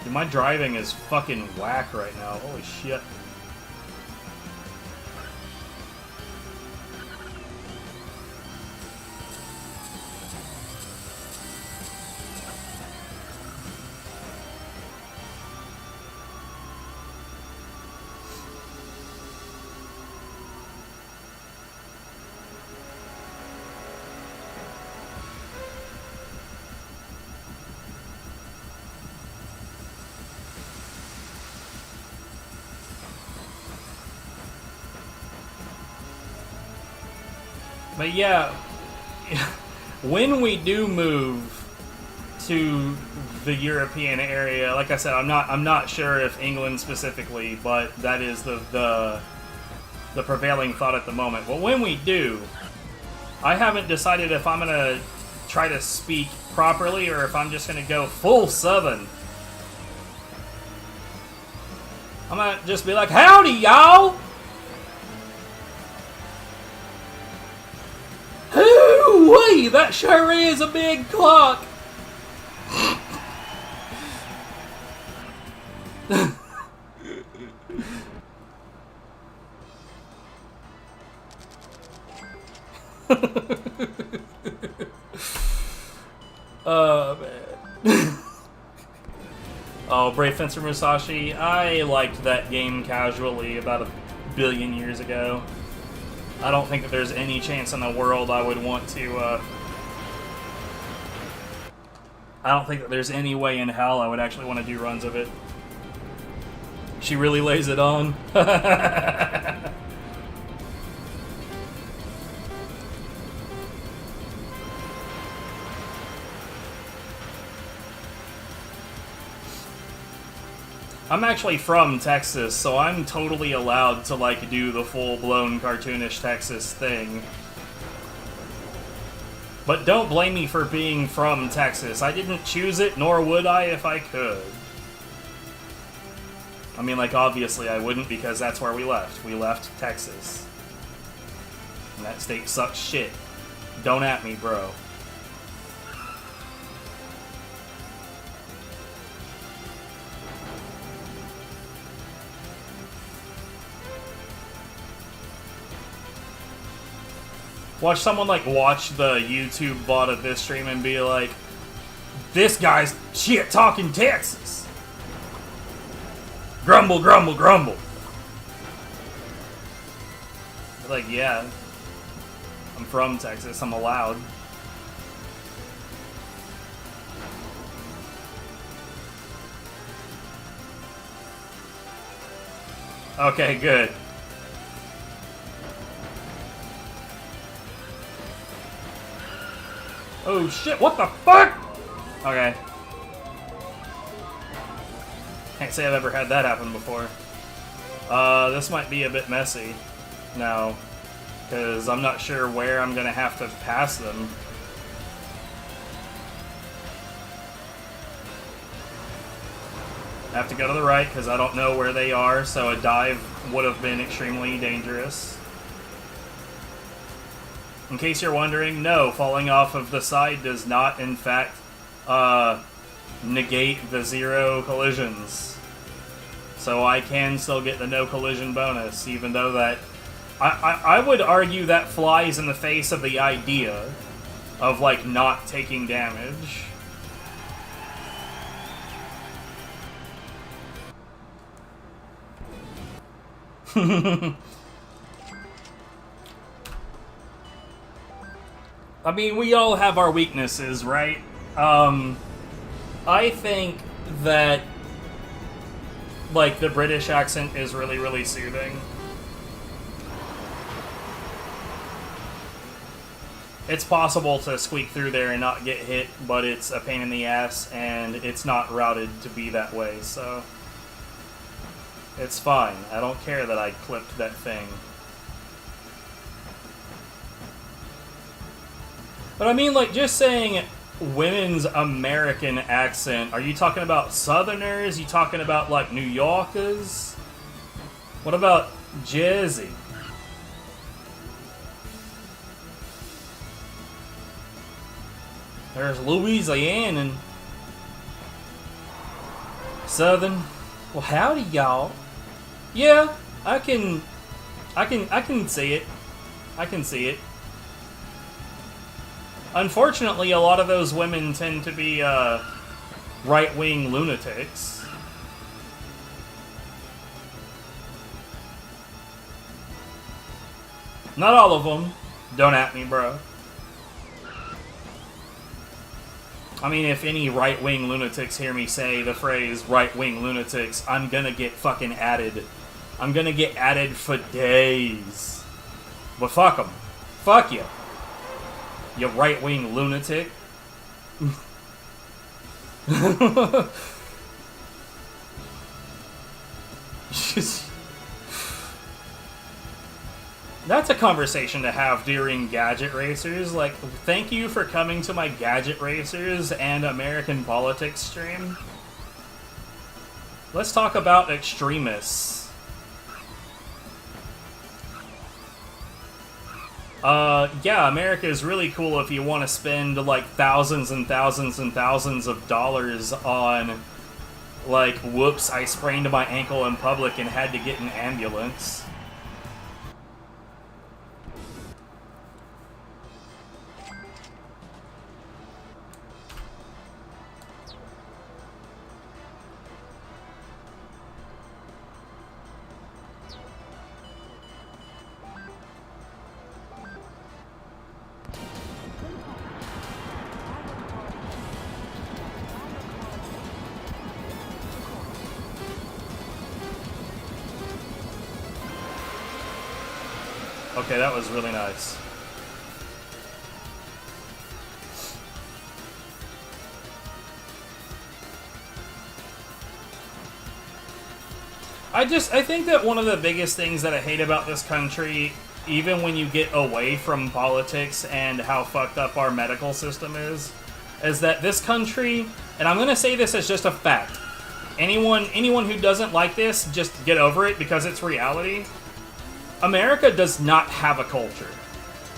Dude, my driving is fucking whack right now. Holy shit. But yeah, when we do move to the European area, like I said, I'm not sure if England specifically, but that is the prevailing thought at the moment. But when we do, I haven't decided if I'm gonna try to speak properly or if I'm just gonna go full Southern. I'm gonna just be like, "Howdy, y'all! Hoo-wee, that sure is a big clock!" Oh, man. Oh, Brave Fencer Musashi. I liked that game casually about 1 billion years ago. I don't think that there's any chance in the world I would want to, I don't think that there's any way in hell I would actually want to do runs of it. She really lays it on. I'm actually from Texas, so I'm totally allowed to, like, do the full-blown cartoonish Texas thing. But don't blame me for being from Texas. I didn't choose it, nor would I if I could. I mean, like, obviously I wouldn't, because that's where we left. We left Texas. And that state sucks shit. Don't at me, bro. Watch someone like watch the YouTube VOD of this stream and be like, this guy's shit talking Texas. Grumble, grumble, grumble. Like, yeah. I'm from Texas, I'm allowed. Okay, good. Oh shit, what the fuck? Okay. Can't say I've ever had that happen before. This might be a bit messy now, because I'm not sure where I'm gonna have to pass them. I have to go to the right because I don't know where they are, so a dive would have been extremely dangerous. In case you're wondering, no, falling off of the side does not, in fact, negate the 0 collisions. So I can still get the no collision bonus, even though that... I would argue that flies in the face of the idea of, like, not taking damage. I mean, we all have our weaknesses, right? I think that, like, the British accent is really, really soothing. It's possible to squeak through there and not get hit, but it's a pain in the ass, and it's not routed to be that way, so... It's fine. I don't care that I clipped that thing. But I mean, like, just saying women's American accent, are you talking about Southerners? You talking about, like, New Yorkers? What about Jersey? There's Louisiana and Southern. Well, howdy, y'all. Yeah, I can see it. I can see it. Unfortunately, a lot of those women tend to be right-wing lunatics. Not all of them. Don't at me, bro. I mean, if any right-wing lunatics hear me say the phrase right-wing lunatics, I'm gonna get fucking added. I'm gonna get added for days. But fuck them. Fuck you. You right-wing lunatic. That's a conversation to have during Gadget Racers. Like, thank you for coming to my Gadget Racers and American politics stream. Let's talk about extremists. Yeah, America is really cool if you want to spend, like, thousands and thousands and thousands of dollars on, like, whoops, I sprained my ankle in public and had to get an ambulance. Okay, that was really nice. I think that one of the biggest things that I hate about this country, even when you get away from politics and how fucked up our medical system is that this country, and I'm gonna say this as just a fact, anyone who doesn't like this, just get over it because it's reality. America does not have a culture.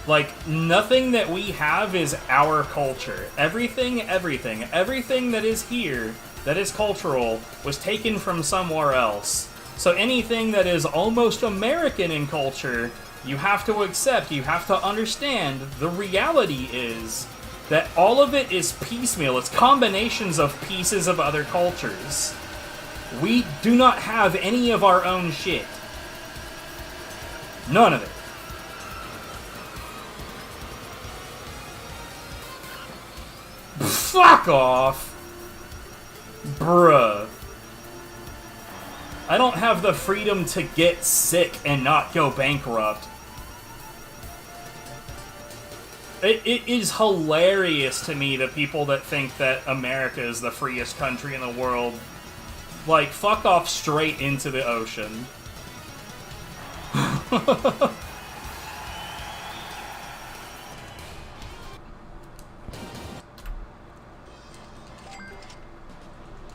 Like, nothing that we have is our culture. Everything that is here, that is cultural, was taken from somewhere else. So anything that is almost American in culture, You have to accept, you have to understand, the reality is that all of it is piecemeal. It's combinations of pieces of other cultures. We do not have any of our own shit. None of it. Fuck off! Bruh. I don't have the freedom to get sick and not go bankrupt. It is hilarious to me, the people that think that America is the freest country in the world. Like, fuck off straight into the ocean.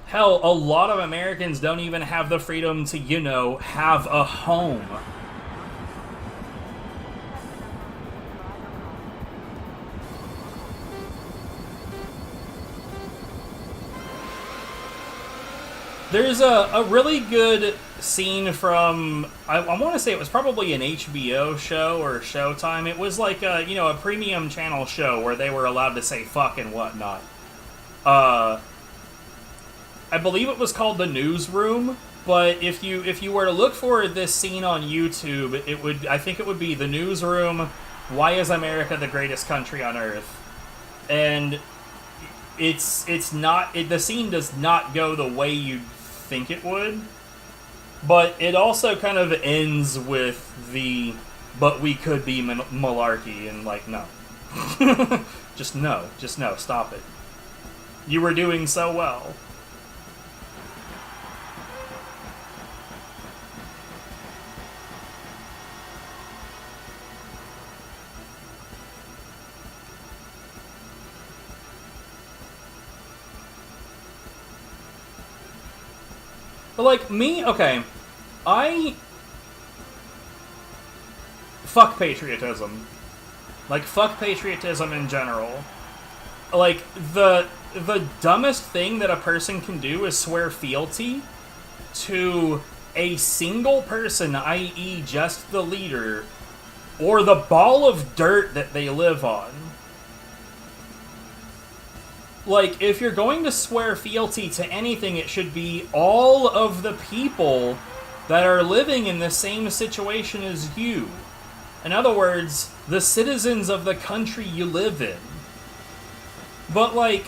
Hell, a lot of Americans don't even have the freedom to, you know, have a home. There's a really good scene from, I want to say it was probably an HBO show or Showtime. It was like a, you know, a premium channel show where they were allowed to say fuck and whatnot. I believe it was called The Newsroom, but if you were to look for this scene on YouTube, I think it would be The Newsroom, Why is America the Greatest Country on Earth? And it's not, the scene does not go the way you'd think it would, but it also kind of ends with the, but we could be malarkey, and like, no. Just no, stop it. You were doing so well. But, like, me, okay, fuck patriotism. Like, fuck patriotism in general. Like, the dumbest thing that a person can do is swear fealty to a single person, i.e. just the leader, or the ball of dirt that they live on. Like, if you're going to swear fealty to anything, it should be all of the people that are living in the same situation as you. In other words, the citizens of the country you live in. But, like,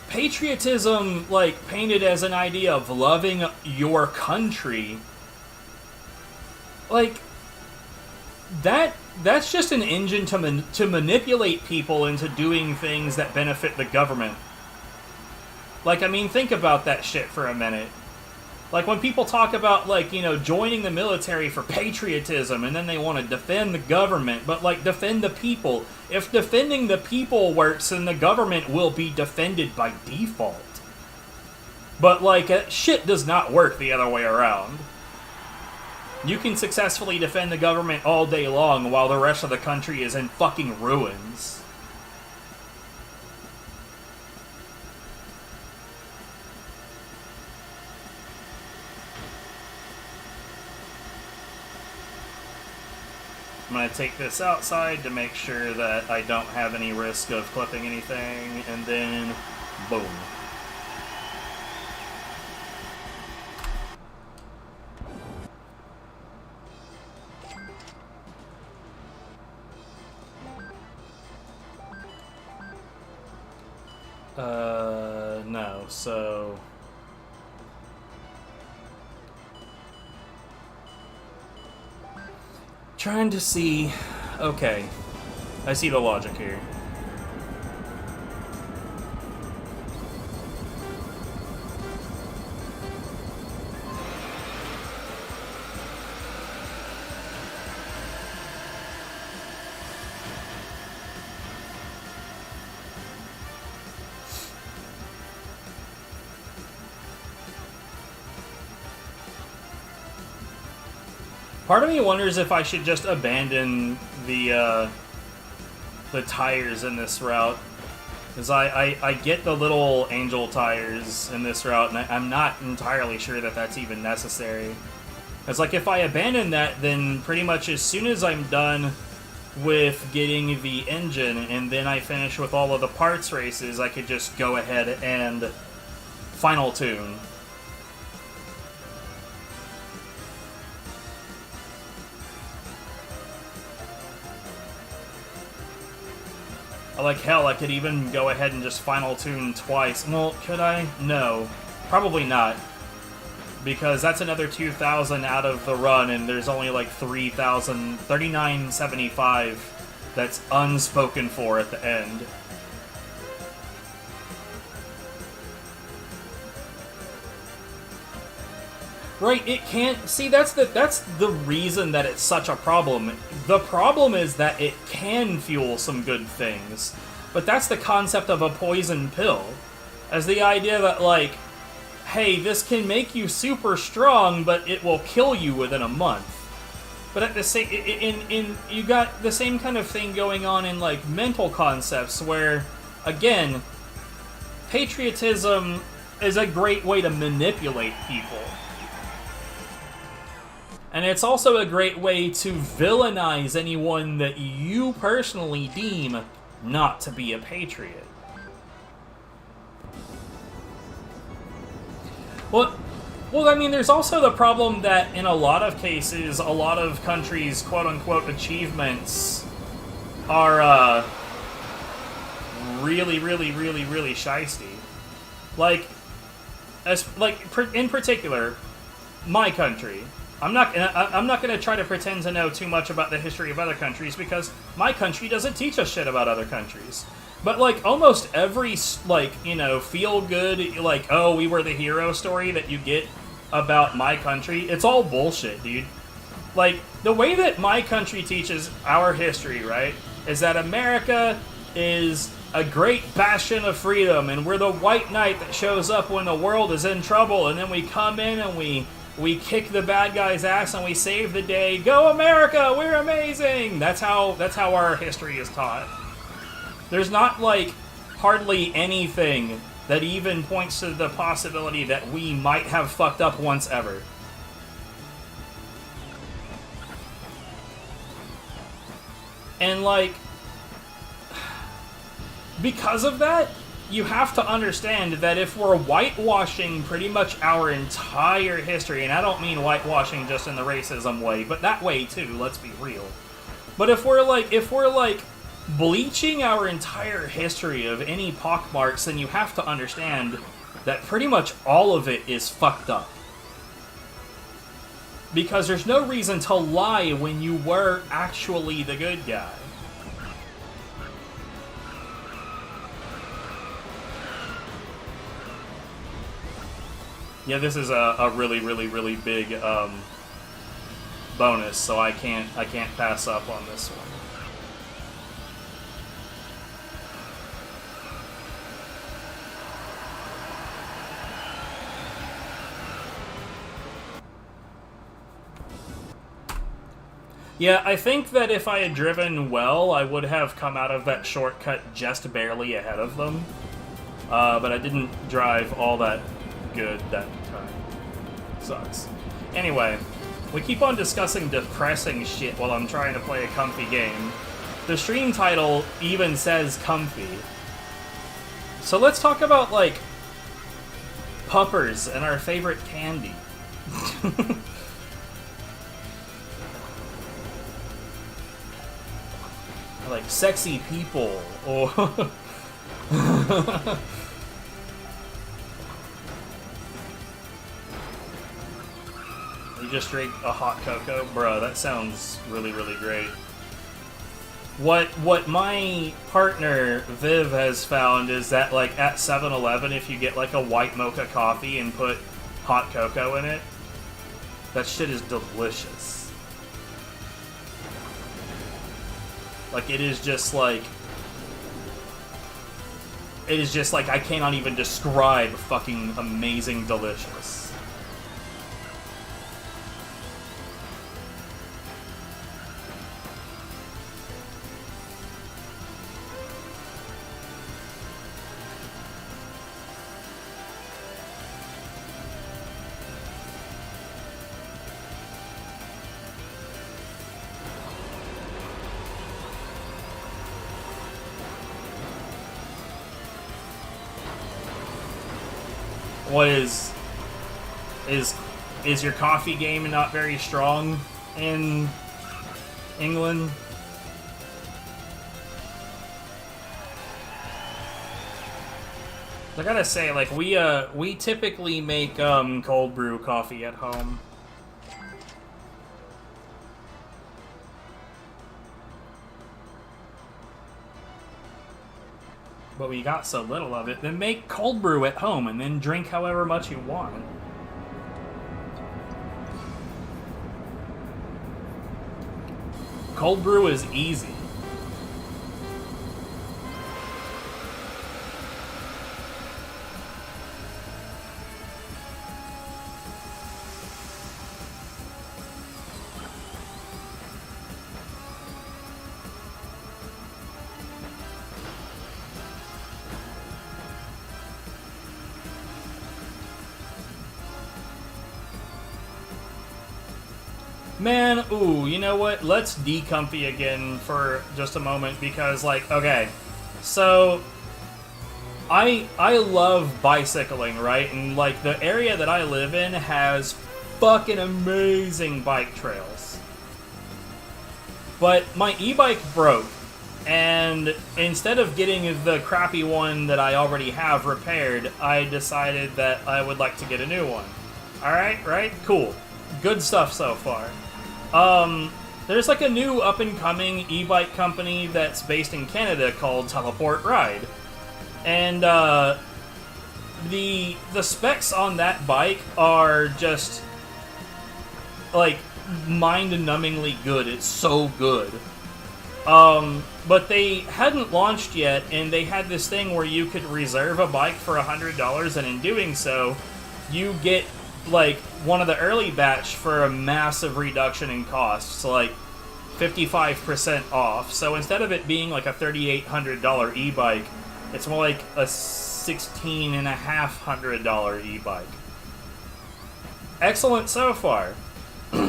patriotism, like, painted as an idea of loving your country, like, that's just an engine to manipulate people into doing things that benefit the government. Like, I mean, think about that shit for a minute. Like, when people talk about, like, you know, joining the military for patriotism, and then they want to defend the government, but, like, defend the people. If defending the people works, then the government will be defended by default. But, like, shit does not work the other way around. You can successfully defend the government all day long while the rest of the country is in fucking ruins. I'm going to take this outside to make sure that I don't have any risk of clipping anything, and then boom. No, so... Trying to see... Okay. I see the logic here. Part of me wonders if I should just abandon the tires in this route. Because I get the little angel tires in this route, and I'm not entirely sure that that's even necessary. It's like if I abandon that, then pretty much as soon as I'm done with getting the engine and then I finish with all of the parts races, I could just go ahead and final tune. Like, hell, I could even go ahead and just final tune twice. Well, could I? No. Probably not. Because that's another 2,000 out of the run, and there's only like 3,975 that's unspoken for at the end. Right, it can't... See, that's the reason that it's such a problem. The problem is that it can fuel some good things. But that's the concept of a poison pill. As the idea that, like, hey, this can make you super strong, but it will kill you within a month. But at the same... you got the same kind of thing going on in, like, mental concepts, where, again, patriotism is a great way to manipulate people. And it's also a great way to villainize anyone that you personally deem not to be a patriot. Well, I mean, there's also the problem that in a lot of cases, a lot of countries' quote-unquote achievements are, really, really, really, really shisty. Like, in particular, my country. I'm not gonna try to pretend to know too much about the history of other countries, because my country doesn't teach us shit about other countries. But, like, almost every, like, you know, feel-good, like, oh, we were the hero story that you get about my country, it's all bullshit, dude. Like, the way that my country teaches our history, right, is that America is a great bastion of freedom, and we're the white knight that shows up when the world is in trouble, and then we come in and we kick the bad guy's ass and we save the day. Go America, we're amazing! That's how our history is taught. There's not, like, hardly anything that even points to the possibility that we might have fucked up once ever. And, like, because of that, you have to understand that if we're whitewashing pretty much our entire history, and I don't mean whitewashing just in the racism way, but that way too, let's be real. But if we're like bleaching our entire history of any pockmarks, then you have to understand that pretty much all of it is fucked up. Because there's no reason to lie when you were actually the good guy. Yeah, this is a really, really, really big bonus, so I can't pass up on this one. Yeah, I think that if I had driven well, I would have come out of that shortcut just barely ahead of them. But I didn't drive all that good that time. Sucks. Anyway, we keep on discussing depressing shit while I'm trying to play a comfy game. The stream title even says comfy. So let's talk about, like, puppers and our favorite candy. Like sexy people, or you just drink a hot cocoa? Bruh, that sounds really, really great. What my partner, Viv, has found is that, like, at 7-Eleven, if you get, like, a white mocha coffee and put hot cocoa in it, that shit is delicious. Like, it is just like, I cannot even describe fucking amazing delicious. What is your coffee game not very strong in England? I gotta say, like, we typically make cold brew coffee at home. But we got so little of it, then make cold brew at home and then drink however much you want. Cold brew is easy. Man, ooh, you know what? Let's decomfy again for just a moment because, like, okay, so I love bicycling, right? And, like, the area that I live in has fucking amazing bike trails. But my e-bike broke, and instead of getting the crappy one that I already have repaired, I decided that I would like to get a new one. Alright, right? Cool. Good stuff so far. There's like a new up-and-coming e-bike company that's based in Canada called Teleport Ride. And, the specs on that bike are just, like, mind-numbingly good. It's so good. But they hadn't launched yet, and they had this thing where you could reserve a bike for $100, and in doing so, you get like one of the early batch for a massive reduction in cost, so like 55% off. So instead of it being like a $3,800 e-bike, it's more like a $16,500 e-bike. Excellent so far.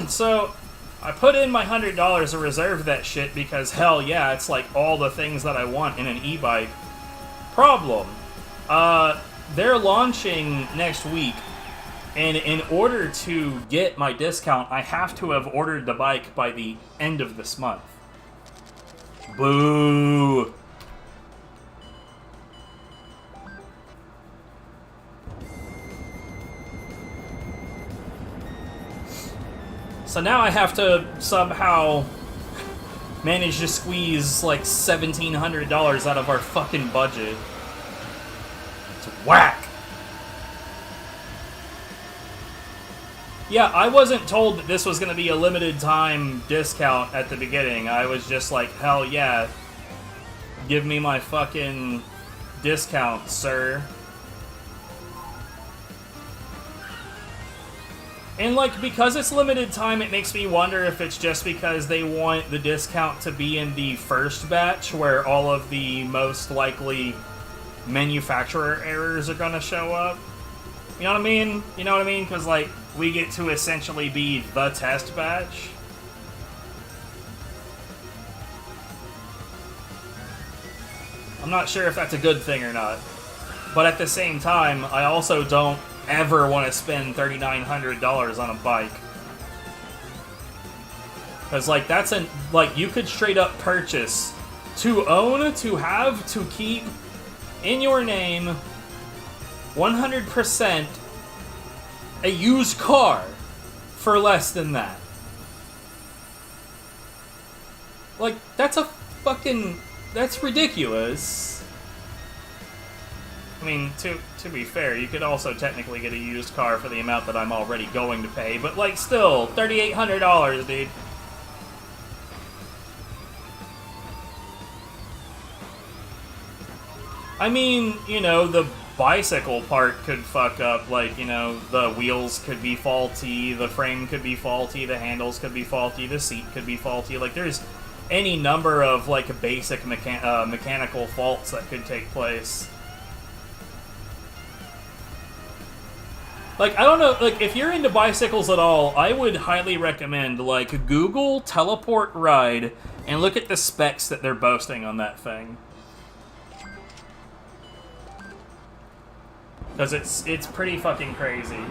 So I put in my $100 to reserve that shit because hell yeah, it's like all the things that I want in an e-bike. Problem. They're launching next week. And in order to get my discount, I have to have ordered the bike by the end of this month. Boo! So now I have to somehow manage to squeeze like $1,700 out of our fucking budget. It's whack! Yeah, I wasn't told that this was going to be a limited time discount at the beginning. I was just like, hell yeah, give me my fucking discount, sir. And like, because it's limited time, it makes me wonder if it's just because they want the discount to be in the first batch where all of the most likely manufacturer errors are going to show up. You know what I mean? You know what I mean? Because like, we get to essentially be the test batch. I'm not sure if that's a good thing or not. But at the same time, I also don't ever want to spend $3,900 on a bike. Because, like, that's an... Like, you could straight up purchase, to own, to have, to keep, in your name, 100%... a used car for less than that. Like, that's a fucking... That's ridiculous. I mean, to be fair, you could also technically get a used car for the amount that I'm already going to pay, but, like, still, $3,800, dude. I mean, you know, the bicycle part could fuck up, like, you know, the wheels could be faulty, the frame could be faulty, the handles could be faulty, the seat could be faulty, like, there's any number of, like, basic mechanical faults that could take place. Like, I don't know, like, if you're into bicycles at all, I would highly recommend, like, Google Teleport Ride and look at the specs that they're boasting on that thing. because it's pretty fucking crazy.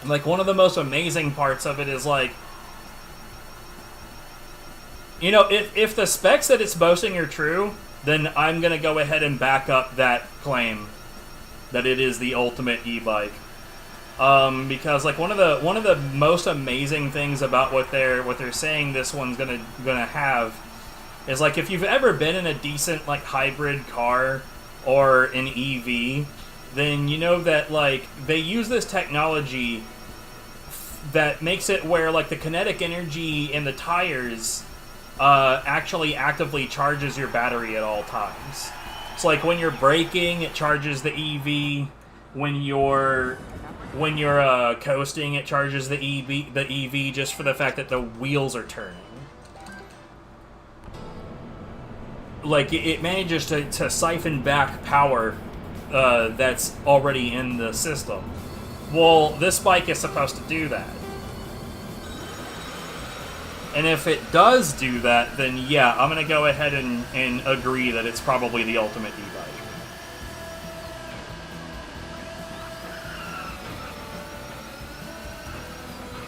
Like, one of the most amazing parts of it is, like, you know, if the specs that it's boasting are true, then I'm gonna go ahead and back up that claim that it is the ultimate e-bike. Because, like, one of the most amazing things about what they're saying this one's gonna have is, like, if you've ever been in a decent, like, hybrid car or an EV, then you know that, like, they use this technology that makes it where, like, the kinetic energy in the tires actually actively charges your battery at all times. So, like, when you're braking, it charges the EV. When you're coasting, it charges the EV just for the fact that the wheels are turning. Like, it manages to siphon back power that's already in the system. Well, this bike is supposed to do that. And if it does do that, then yeah, I'm going to go ahead and agree that it's probably the ultimate e-bike.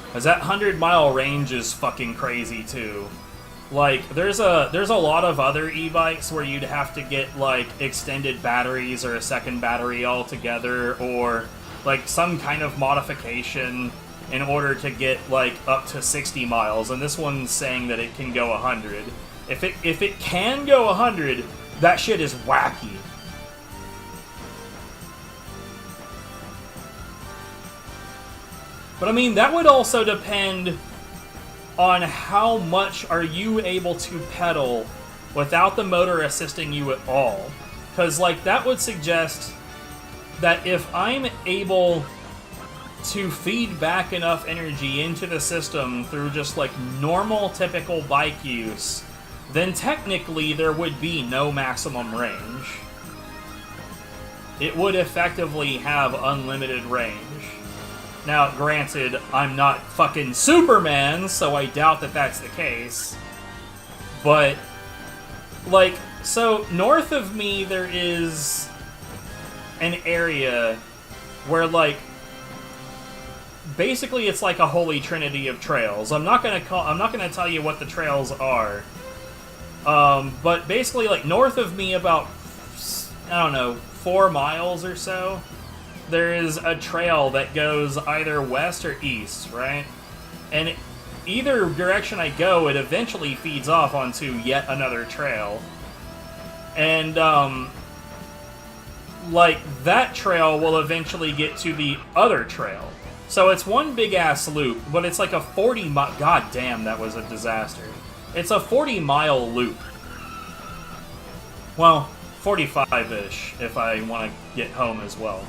Because that 100-mile range is fucking crazy, too. Like, there's a lot of other e-bikes where you'd have to get, like, extended batteries or a second battery altogether, or, like, some kind of modification in order to get, like, up to 60 miles. And this one's saying that it can go 100. If it can go 100, that shit is wacky. But, I mean, that would also depend on how much are you able to pedal without the motor assisting you at all. Because, like, that would suggest that if I'm able to feed back enough energy into the system through just, like, normal, typical bike use, then technically there would be no maximum range. It would effectively have unlimited range. Now, granted, I'm not fucking Superman, so I doubt that that's the case. But, like, so north of me there is an area where, like, basically it's like a holy trinity of trails. I'm not gonna tell you what the trails are. But basically, like, north of me about, I don't know, 4 miles or so, there is a trail that goes either west or east, right? And either direction I go, it eventually feeds off onto yet another trail. And, like, that trail will eventually get to the other trail. So it's one big-ass loop, but it's like a 40-mile... God damn, that was a disaster. It's a 40-mile loop. Well, 45-ish, if I want to get home as well.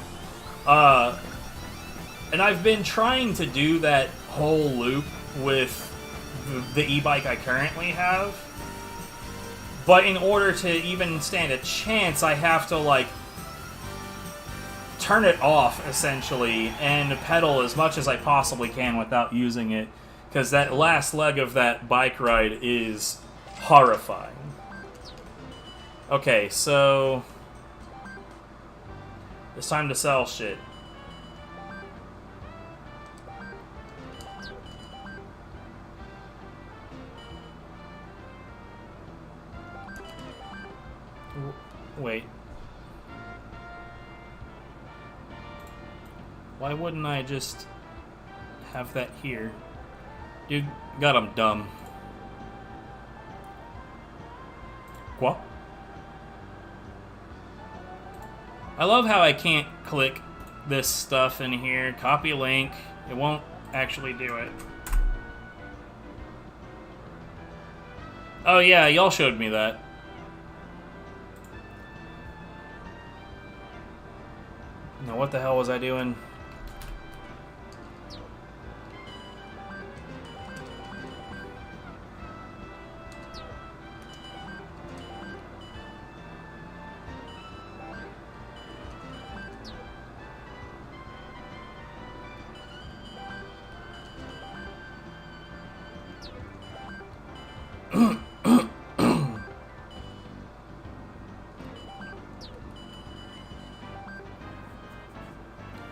And I've been trying to do that whole loop with the e-bike I currently have. But in order to even stand a chance, I have to, like, turn it off, essentially, and pedal as much as I possibly can without using it. Because that last leg of that bike ride is horrifying. Okay, so it's time to sell shit. Wait. Why wouldn't I just have that here? Dude, God, I'm dumb. What? I love how I can't click this stuff in here. Copy link. It won't actually do it. Oh yeah, y'all showed me that. Now, what the hell was I doing?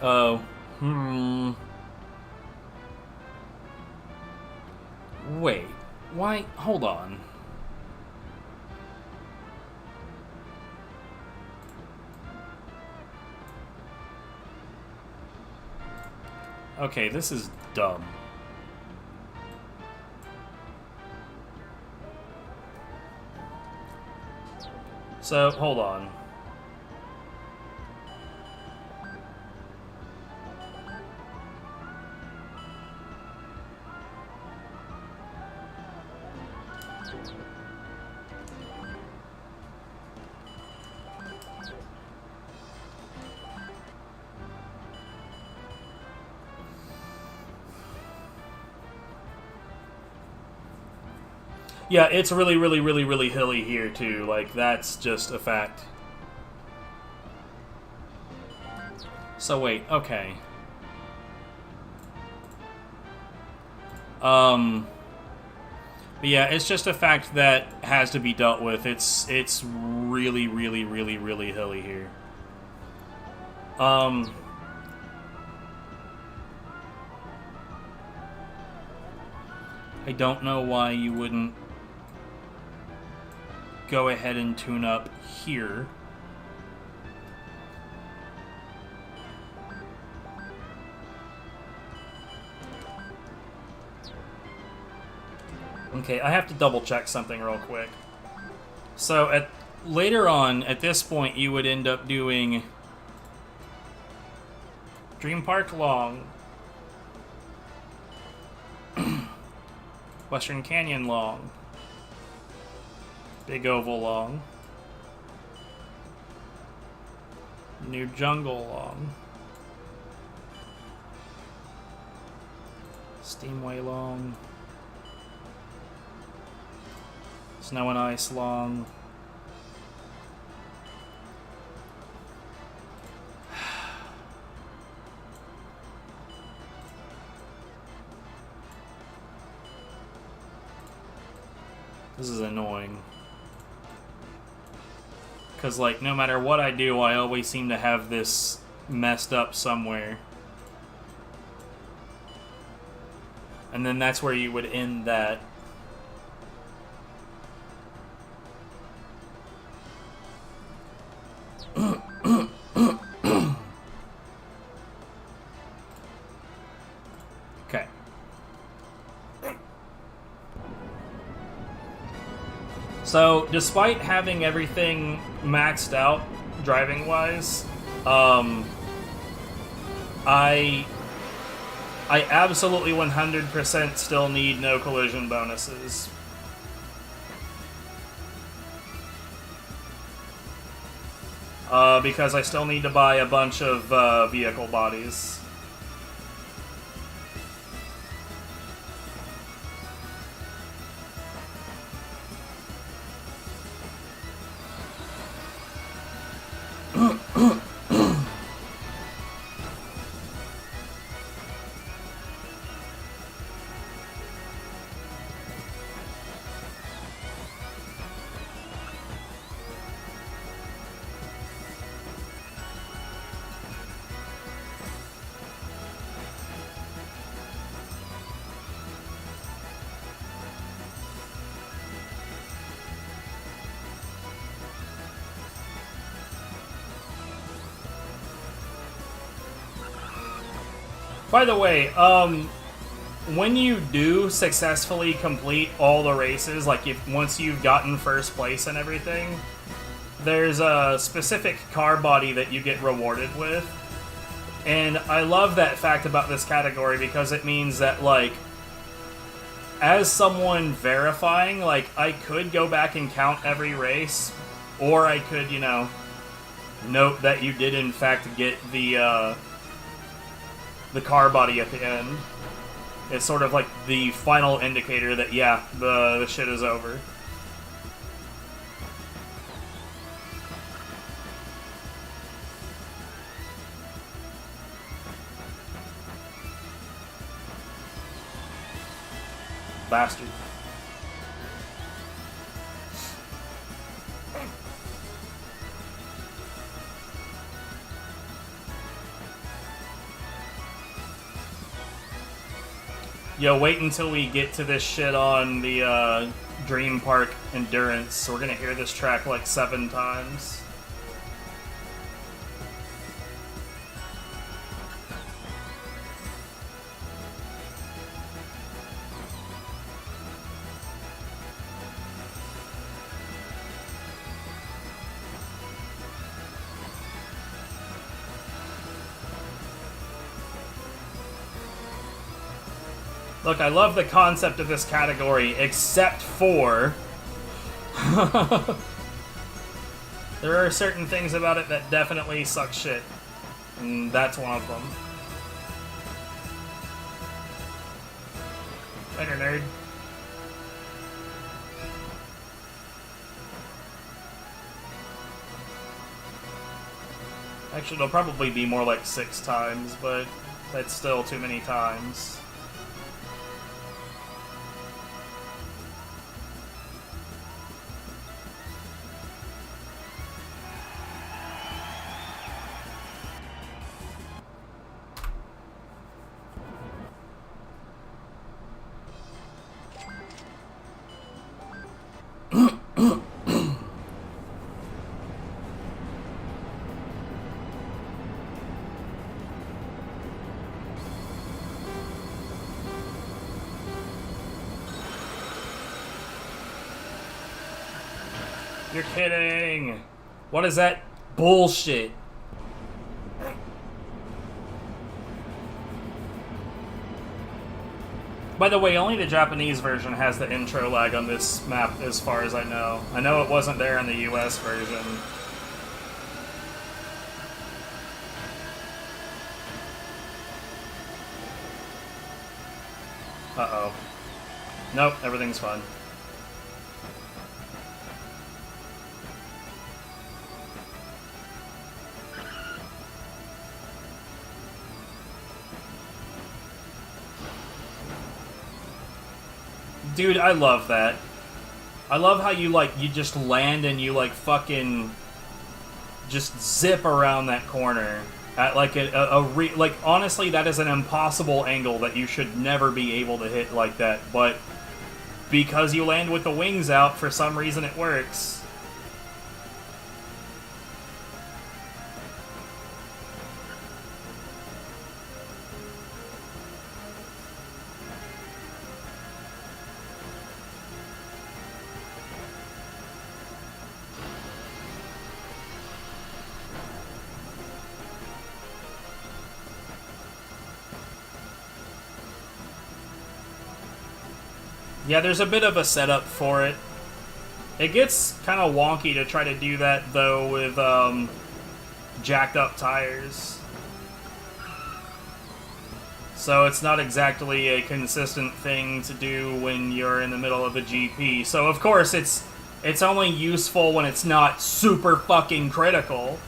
Oh, wait, why? Hold on. Okay, this is dumb. So, hold on. Yeah, it's really, really, really, really hilly here, too. Like, that's just a fact. So, wait, okay. But yeah, it's just a fact that has to be dealt with. It's really, really, really, really hilly here. I don't know why you wouldn't go ahead and tune up here. Okay, I have to double check something real quick. So later on, at this point, you would end up doing Dream Park long, Western Canyon long, Big Oval long, New Jungle long, Steamway long, Snow and Ice long. This is annoying. Because, like, no matter what I do, I always seem to have this messed up somewhere. And then that's where you would end that. Okay. So, despite having everything maxed out driving-wise, I absolutely 100% still need no collision bonuses. Because I still need to buy a bunch of vehicle bodies. By the way, when you do successfully complete all the races, like once you've gotten first place and everything, there's a specific car body that you get rewarded with. And I love that fact about this category because it means that, like, as someone verifying, like, I could go back and count every race, or I could, you know, note that you did in fact get the car body at the end. It's sort of like the final indicator that, yeah, the shit is over. Bastard. Yo, wait until we get to this shit on the Dream Park Endurance. We're gonna hear this track like 7 times. Look, I love the concept of this category, except for... there are certain things about it that definitely suck shit. And that's one of them. Later, nerd. Actually, it'll probably be more like 6 times, but that's still too many times. You're kidding! What is that bullshit? By the way, only the Japanese version has the intro lag on this map, as far as I know. I know it wasn't there in the US version. Uh-oh. Nope, everything's fine. Dude, I love that. I love how you, like, you just land and you, like, fucking just zip around that corner at, like, like, honestly, that is an impossible angle that you should never be able to hit like that, but because you land with the wings out, for some reason it works. Yeah, there's a bit of a setup for it. It gets kind of wonky to try to do that, though, with jacked up tires. So it's not exactly a consistent thing to do when you're in the middle of a GP. So, of course, it's only useful when it's not super fucking critical.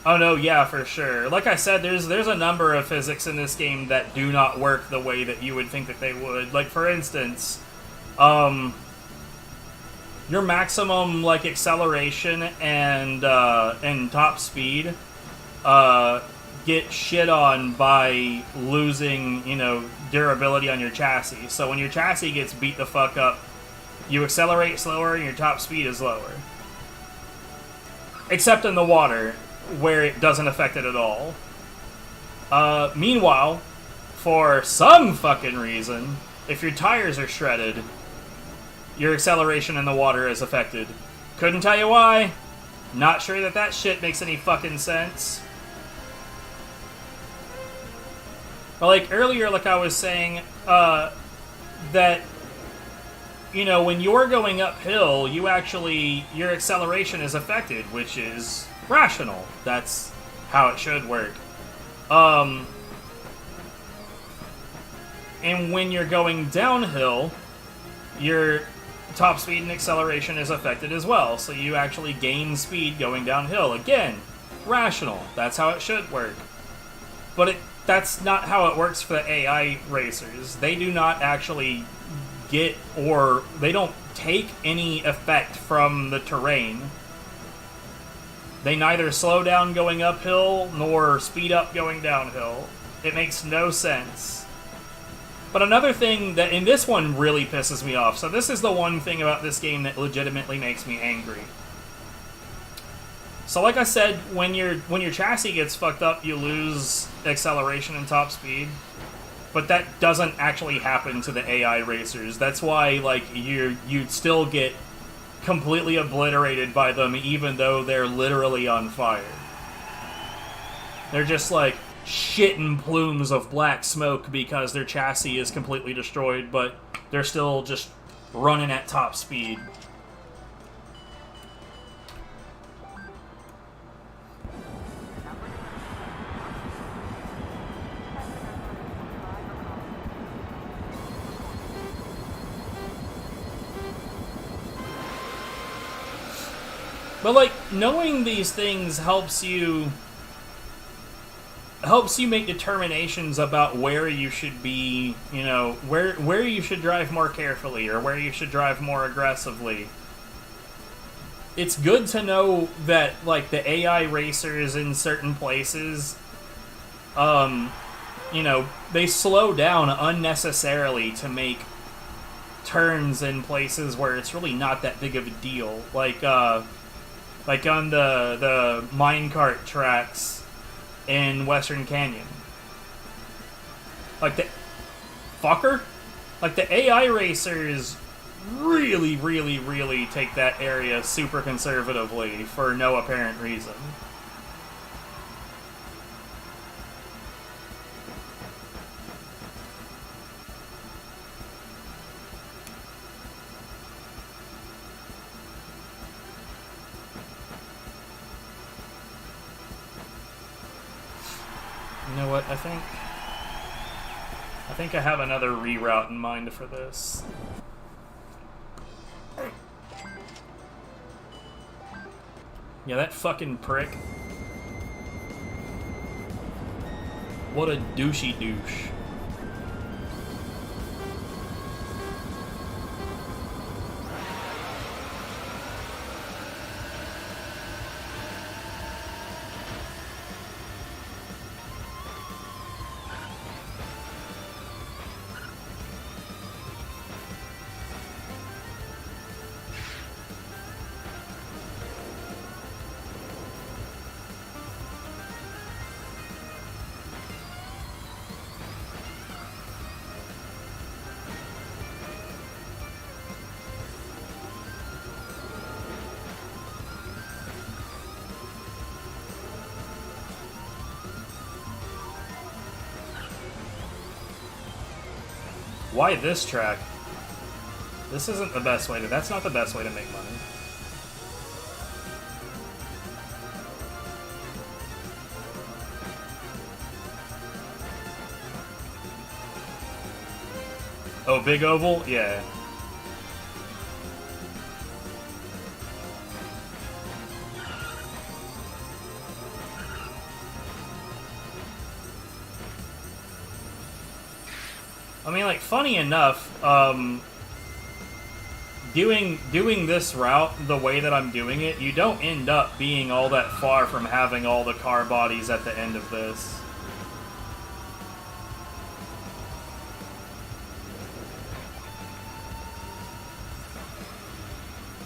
Oh no, yeah, for sure. Like I said, there's a number of physics in this game that do not work the way that you would think that they would. Like, for instance, your maximum, like, acceleration and top speed get shit on by losing, you know, durability on your chassis. So when your chassis gets beat the fuck up, you accelerate slower and your top speed is lower. Except in the water, where it doesn't affect it at all. Meanwhile, for some fucking reason, if your tires are shredded, your acceleration in the water is affected. Couldn't tell you why. Not sure that that shit makes any fucking sense. But like earlier, like I was saying, that you know, when you're going uphill, your acceleration is affected, which is rational. That's how it should work. And when you're going downhill, your top speed and acceleration is affected as well, so you actually gain speed going downhill. Again, rational. That's how it should work. But that's not how it works for the AI racers. They do not actually they don't take any effect from the terrain. They neither slow down going uphill nor speed up going downhill. It makes no sense. But another thing that, and this one really pisses me off, so this is the one thing about this game that legitimately makes me angry. So like I said, when your chassis gets fucked up, you lose acceleration and top speed. But that doesn't actually happen to the AI racers. That's why, like, you'd still get completely obliterated by them even though they're literally on fire. They're just like shitting plumes of black smoke because their chassis is completely destroyed, but they're still just running at top speed. But, like, knowing these things helps you make determinations about where you should be, you know, where you should drive more carefully or where you should drive more aggressively. It's good to know that, like, the AI racers in certain places, you know, they slow down unnecessarily to make turns in places where it's really not that big of a deal. Like on the minecart tracks in Western Canyon. Like the AI racers really, really, really take that area super conservatively for no apparent reason. You know what, I think I have another reroute in mind for this. Yeah, that fucking prick. What a douchey douche. Why this track? This isn't the best way to... That's not the best way to make money. Oh, Big Oval? Yeah. I mean, like, funny enough, doing this route the way that I'm doing it, you don't end up being all that far from having all the car bodies at the end of this.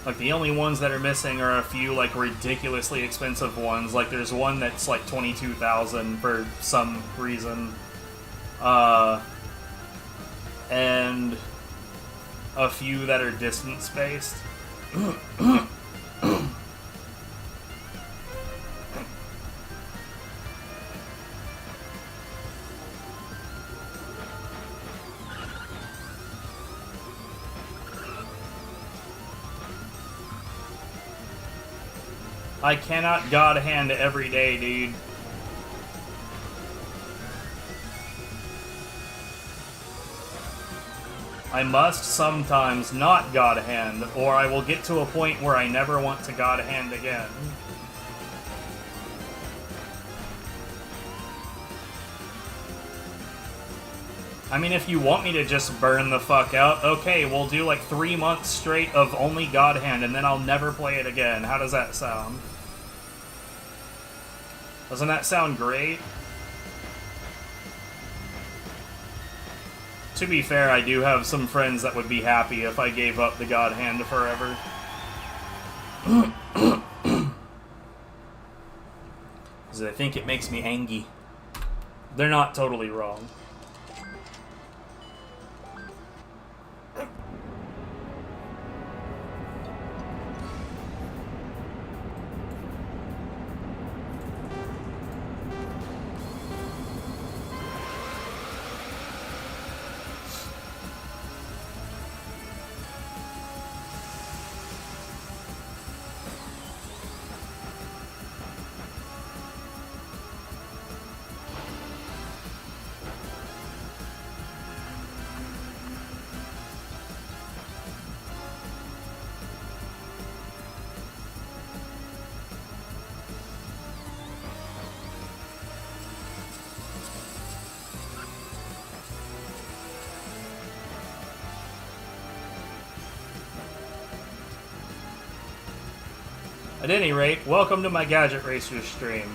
Like, the only ones that are missing are a few, like, ridiculously expensive ones. Like, there's one that's, like, $22,000 for some reason. And a few that are distance-based. I cannot God Hand every day, dude. I must sometimes not God Hand, or I will get to a point where I never want to God Hand again. I mean, if you want me to just burn the fuck out, okay, we'll do like 3 months straight of only God Hand, and then I'll never play it again. How does that sound? Doesn't that sound great? To be fair, I do have some friends that would be happy if I gave up the God Hand forever. Because I think it makes me angry. They're not totally wrong. At any rate, welcome to my Gadget Racers stream.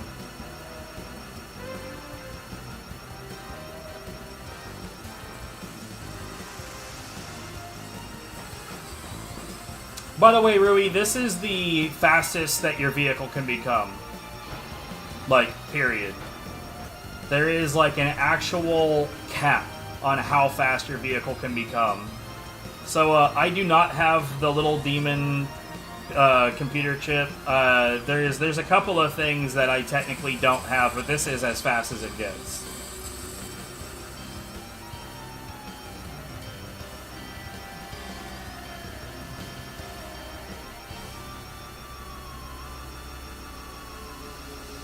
By the way, Rui, this is the fastest that your vehicle can become. Like, period. There is, like, an actual cap on how fast your vehicle can become. So, I do not have the little demon computer chip. There's a couple of things that I technically don't have, but this is as fast as it gets.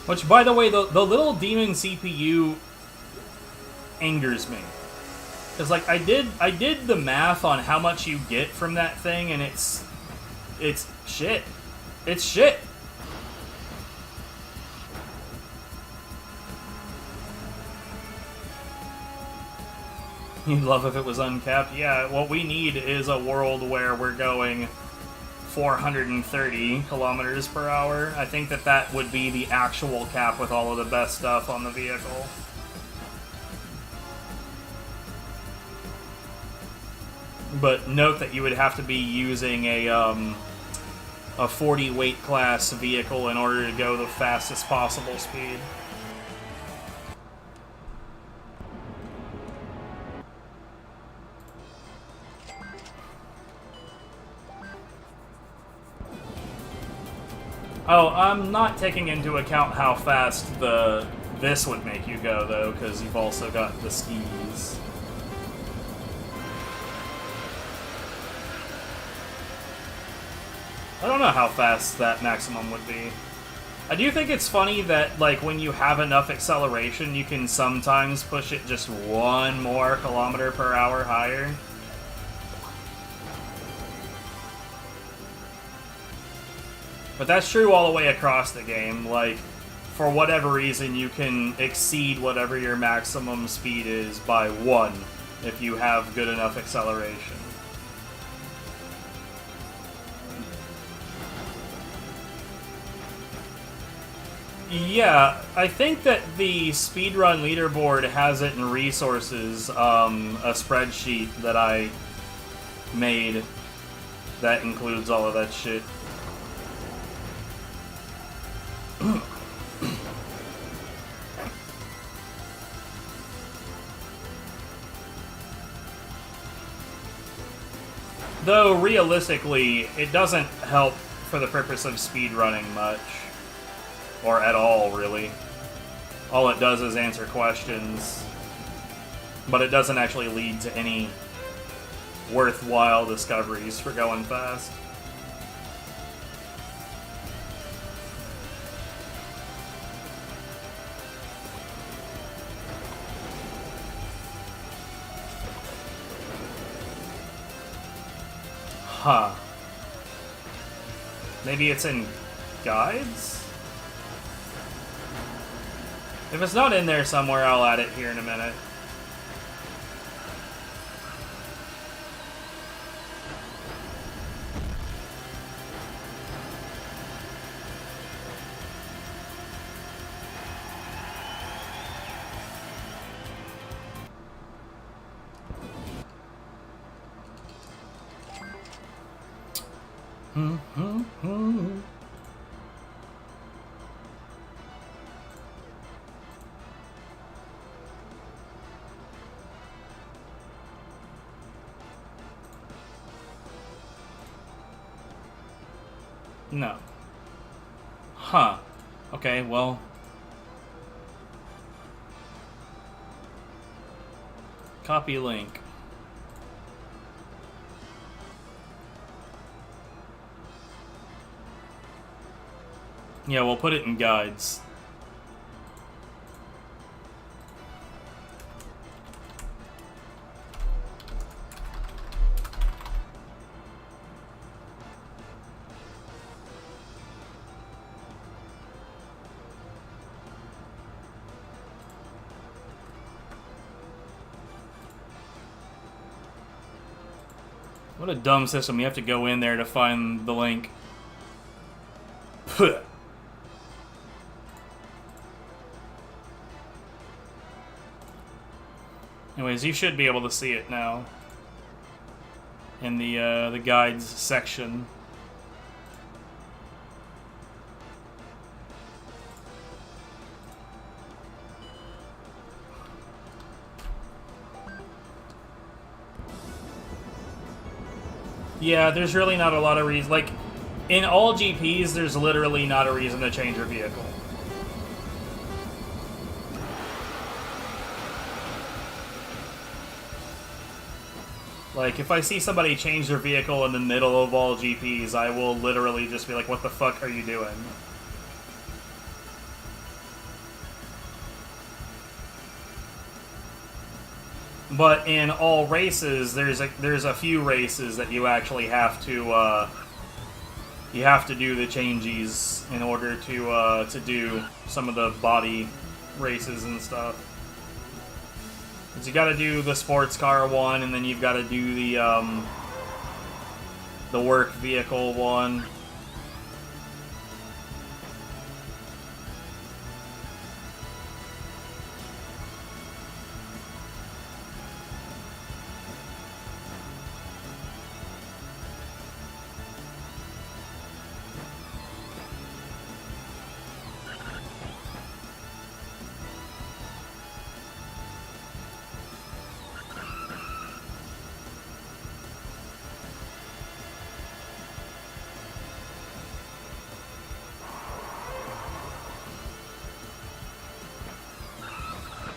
Which, by the way, the little demon CPU angers me. Because, like, I did the math on how much you get from that thing, and it's shit. It's shit. You'd love if it was uncapped. Yeah, what we need is a world where we're going 430 kilometers per hour. I think that would be the actual cap with all of the best stuff on the vehicle. But note that you would have to be using a 40 weight class vehicle in order to go the fastest possible speed. Oh, I'm not taking into account how fast this would make you go, though, because you've also got the skis. I don't know how fast that maximum would be. I do think it's funny that, like, when you have enough acceleration, you can sometimes push it just 1 more kilometer per hour higher. But that's true all the way across the game. Like, for whatever reason, you can exceed whatever your maximum speed is by 1 if you have good enough acceleration. Yeah, I think that the speedrun leaderboard has it in resources, a spreadsheet that I made that includes all of that shit. Though, realistically, it doesn't help for the purpose of speedrunning much. Or at all, really. All it does is answer questions. But it doesn't actually lead to any worthwhile discoveries for going fast. Huh. Maybe it's in guides? If it's not in there somewhere, I'll add it here in a minute. No. Huh. Okay, well. Copy link. Yeah, we'll put it in guides. What a dumb system. You have to go in there to find the link. Puh. Anyways, you should be able to see it now in the guides section. Yeah, there's really not a lot of reason. Like, in all GPs, there's literally not a reason to change your vehicle. Like, if I see somebody change their vehicle in the middle of all GPs, I will literally just be like, what the fuck are you doing? But in all races, there's a few races that you actually have to do the changes in order to do some of the body races and stuff. So you got to do the sports car one, and then you've got to do the work vehicle one.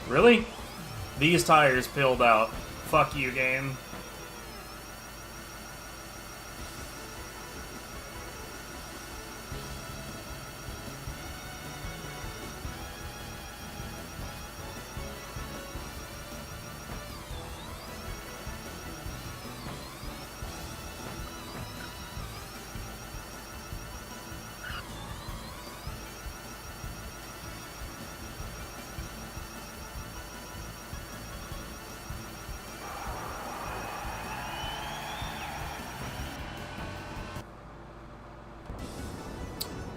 Really? These tires peeled out. Fuck you, game.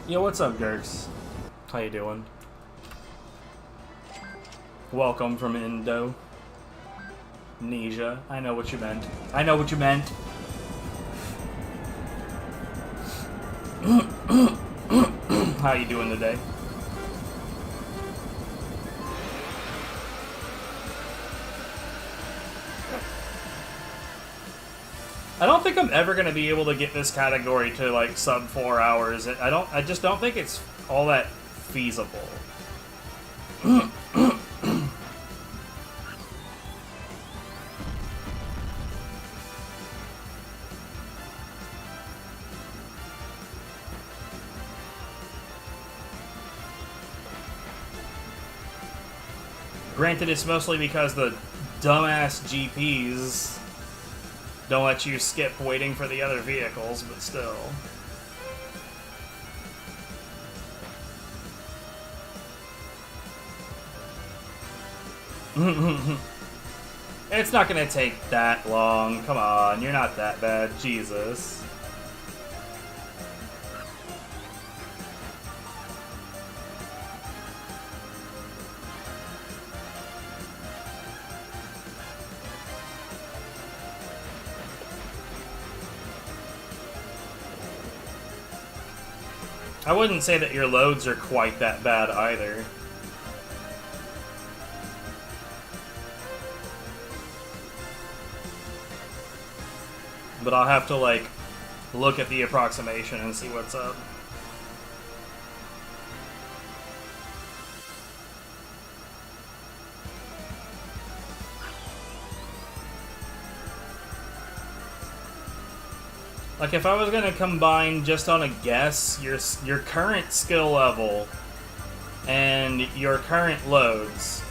Yo, what's up, Gerks? How you doing? Welcome from Indo. Nesia. I know what you meant. I know what you meant. How you doing today? I don't think I'm ever going to be able to get this category to like sub 4 hours. I just don't think it's all that feasible. Granted, it's mostly because the dumbass GPs Don't let you skip waiting for the other vehicles, but still. It's not gonna take that long. Come on, you're not that bad. Jesus. I wouldn't say that your loads are quite that bad either. But I'll have to, like, look at the approximation and see what's up. Like, if I was gonna combine just on a guess your current skill level and your current loads,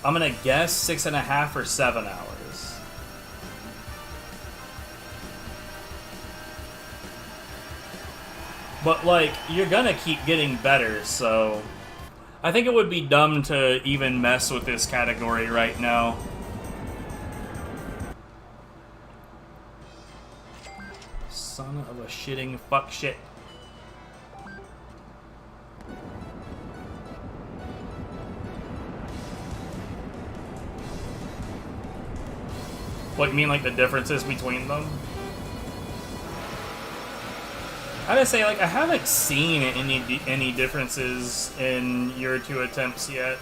I'm gonna guess 6.5 or 7 hours. But, like, you're gonna keep getting better, so I think it would be dumb to even mess with this category right now. Son of a shitting fuck shit. What, you mean like the differences between them? I gotta say, like, I haven't seen any differences in your two attempts yet.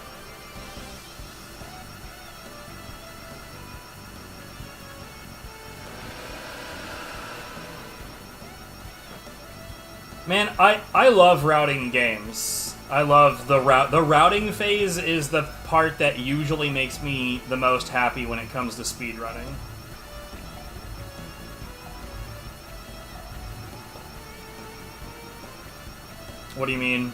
Man, I love routing games. I love the routing phase is the part that usually makes me the most happy when it comes to speedrunning. What do you mean?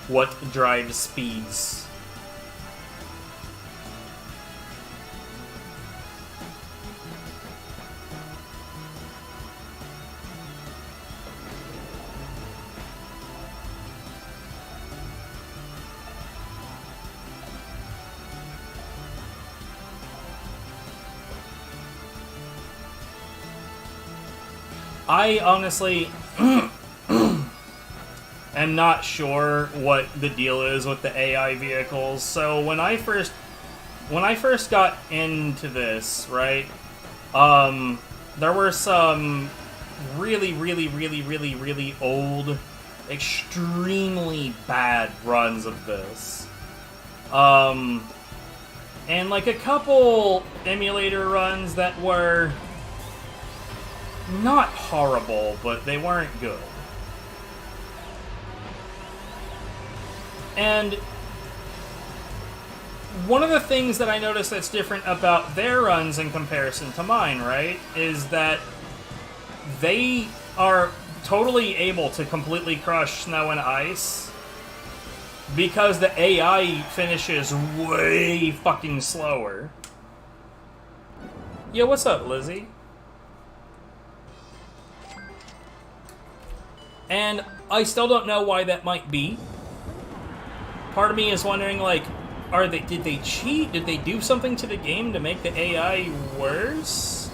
What drives speeds? I honestly am not sure what the deal is with the AI vehicles. So when I first got into this, right, there were some really old, extremely bad runs of this. And like a couple emulator runs that were not horrible, but they weren't good. And one of the things that I noticed that's different about their runs in comparison to mine, right, is that they are totally able to completely crush snow and ice because the AI finishes way fucking slower. Yo, what's up, Lizzie? And I still don't know why that might be. Part of me is wondering, like, did they cheat? Did they do something to the game to make the AI worse?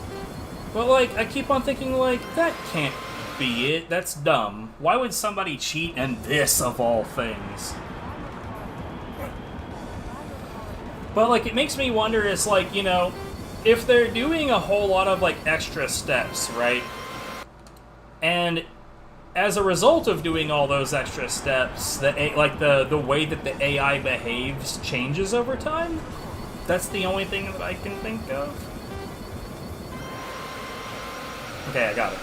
But, like, I keep on thinking, like, that can't be it. That's dumb. Why would somebody cheat in this, of all things? But, like, it makes me wonder, is, like, you know, if they're doing a whole lot of, like, extra steps, right? And as a result of doing all those extra steps, the way that the AI behaves changes over time. That's the only thing that I can think of. Okay, I got it.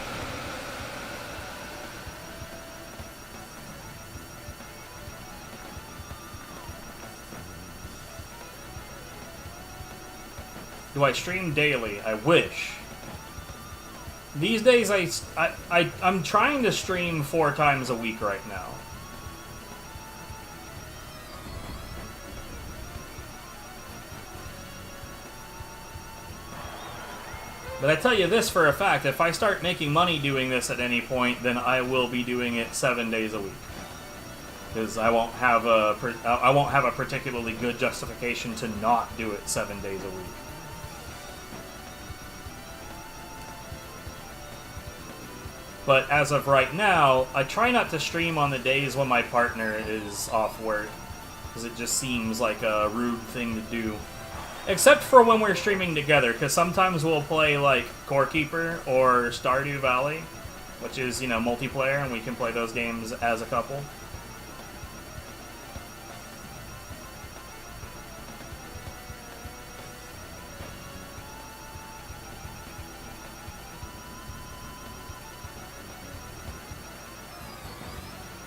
Do I stream daily? I wish. These days, I'm trying to stream 4 times a week right now. But I tell you this for a fact, if I start making money doing this at any point, then I will be doing it 7 days a week. Because I won't have a particularly good justification to not do it 7 days a week. But as of right now, I try not to stream on the days when my partner is off work, because it just seems like a rude thing to do. Except for when we're streaming together, because sometimes we'll play like Core Keeper or Stardew Valley, which is, you know, multiplayer, and we can play those games as a couple.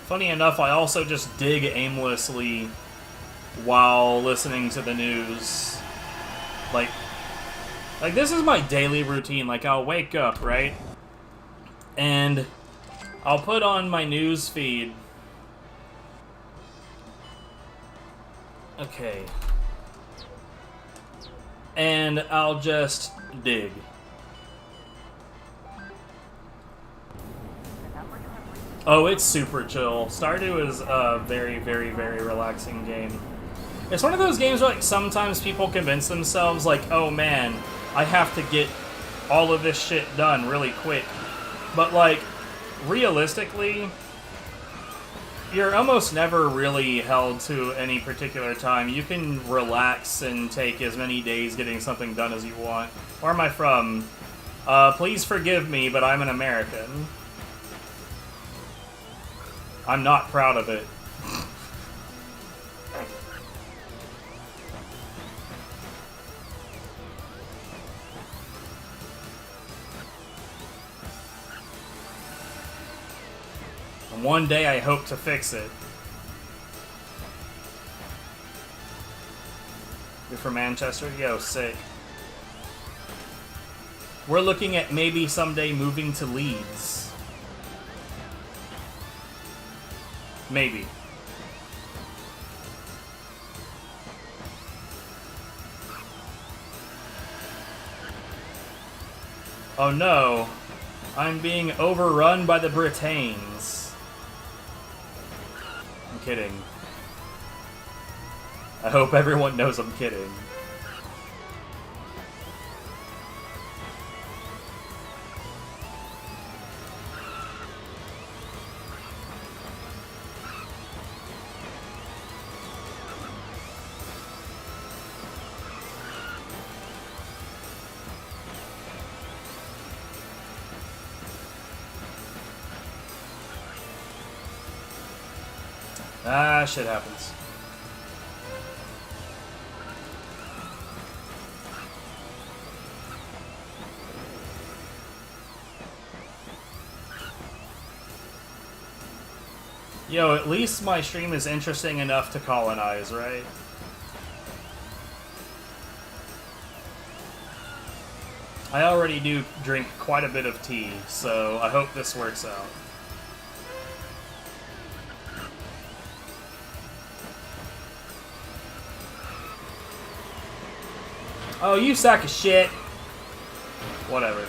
Funny enough, I also just dig aimlessly while listening to the news. Like this is my daily routine. Like, I'll wake up, right? And I'll put on my news feed. Okay. And I'll just dig. Oh, it's super chill. Stardew is a very, very, very relaxing game. It's one of those games where, like, sometimes people convince themselves, like, oh man, I have to get all of this shit done really quick. But, like, realistically, you're almost never really held to any particular time. You can relax and take as many days getting something done as you want. Where am I from? Please forgive me, but I'm an American. I'm not proud of it. And one day I hope to fix it. You're from Manchester? Yo, sick. We're looking at maybe someday moving to Leeds. Maybe. Oh no, I'm being overrun by the Britons. I'm kidding. I hope everyone knows I'm kidding. Ah, shit happens. Yo, at least my stream is interesting enough to colonize, right? I already do drink quite a bit of tea, so I hope this works out. Oh, you sack of shit. Whatever.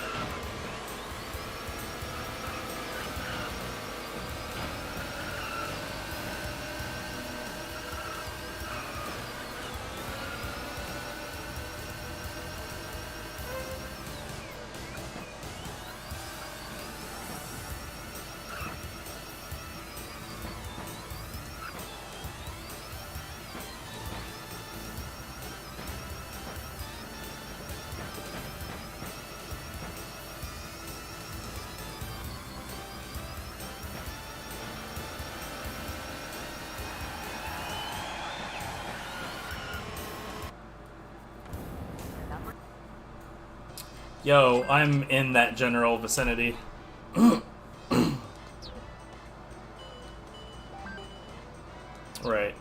Yo, I'm in that general vicinity. Right.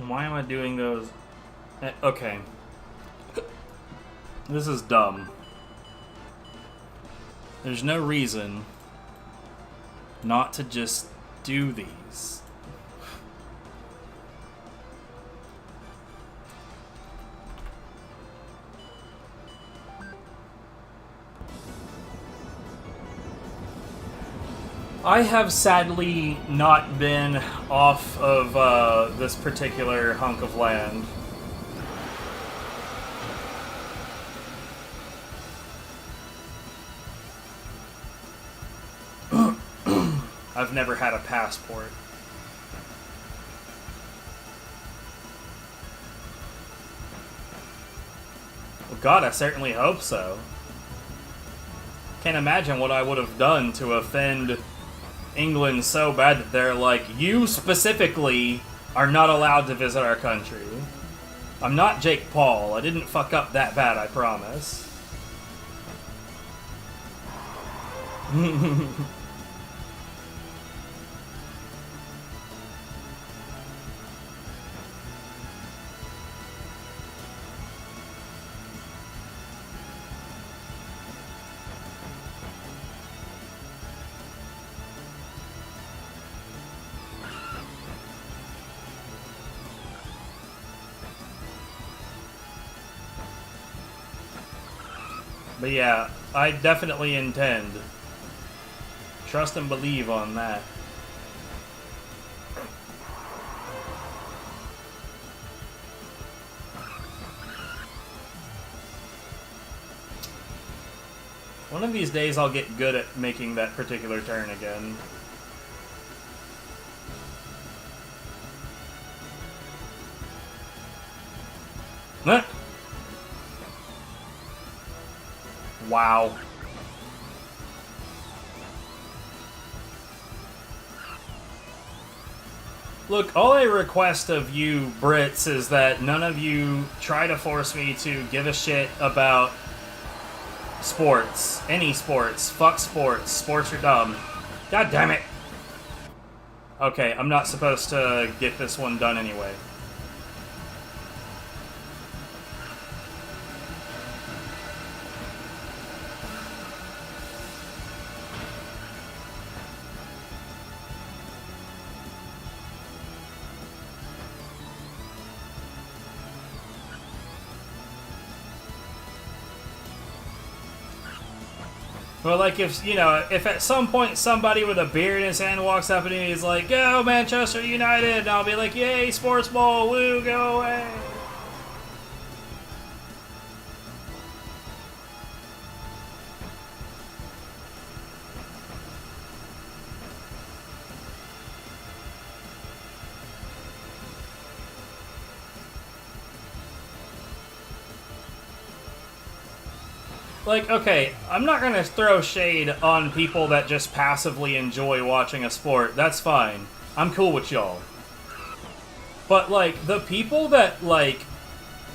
Why am I doing those? Okay. This is dumb. There's no reason not to just do these. I have sadly not been off of this particular hunk of land. I've never had a passport. Well, God, I certainly hope so. Can't imagine what I would have done to offend England so bad that they're like, you specifically are not allowed to visit our country. I'm not Jake Paul. I didn't fuck up that bad, I promise. But yeah, I definitely intend. Trust and believe on that. One of these days I'll get good at making that particular turn again. Huh? Wow. Look, all I request of you Brits is that none of you try to force me to give a shit about sports. Any sports. Fuck sports. Sports are dumb. God damn it. Okay, I'm not supposed to get this one done anyway. Well, like, if, you know, if at some point somebody with a beer in his hand walks up to me and he's like, go Manchester United, and I'll be like, yay, sports ball, woo, go away. Like, okay, I'm not gonna throw shade on people that just passively enjoy watching a sport. That's fine. I'm cool with y'all. But, like, the people that, like,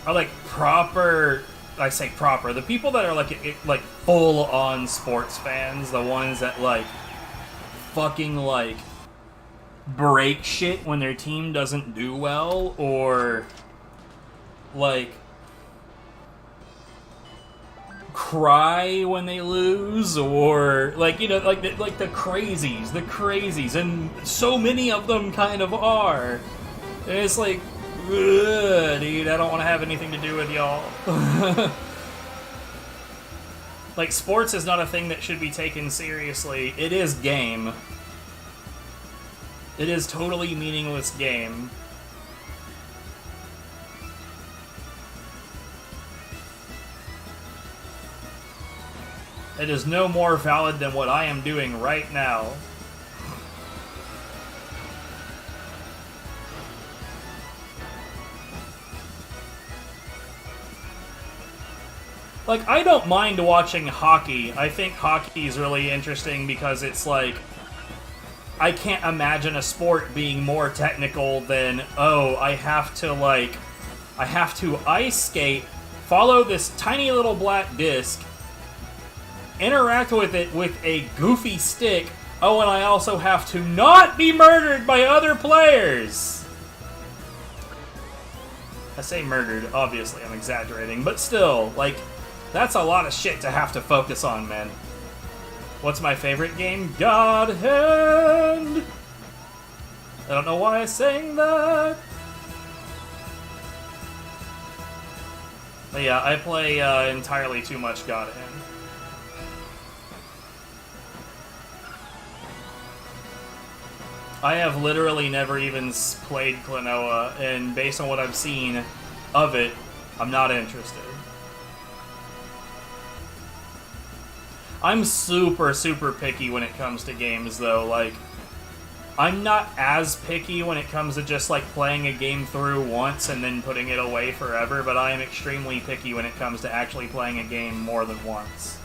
are, like, proper... I say proper. The people that are, like full-on sports fans, the ones that, like, fucking, like, break shit when their team doesn't do well, or, like... cry when they lose, or like, you know, like the crazies, and so many of them kind of are. And it's like, ugh, dude, I don't want to have anything to do with y'all. Like, sports is not a thing that should be taken seriously. It is game. It is totally meaningless game. It is no more valid than what I am doing right now. Like, I don't mind watching hockey. I think hockey is really interesting because it's like, I can't imagine a sport being more technical than, oh, I have to ice skate, follow this tiny little black disc, interact with it with a goofy stick. Oh, and I also have to not be murdered by other players. I say murdered, obviously, I'm exaggerating, but still, like, That's a lot of shit to have to focus on, man. What's my favorite game? God Hand! I don't know why I sang that. But yeah, I play entirely too much God Hand. I have literally never even played Klonoa, and based on what I've seen of it, I'm not interested. I'm super, super picky when it comes to games, though. Like, I'm not as picky when it comes to just, like, playing a game through once and then putting it away forever, but I am extremely picky when it comes to actually playing a game more than once.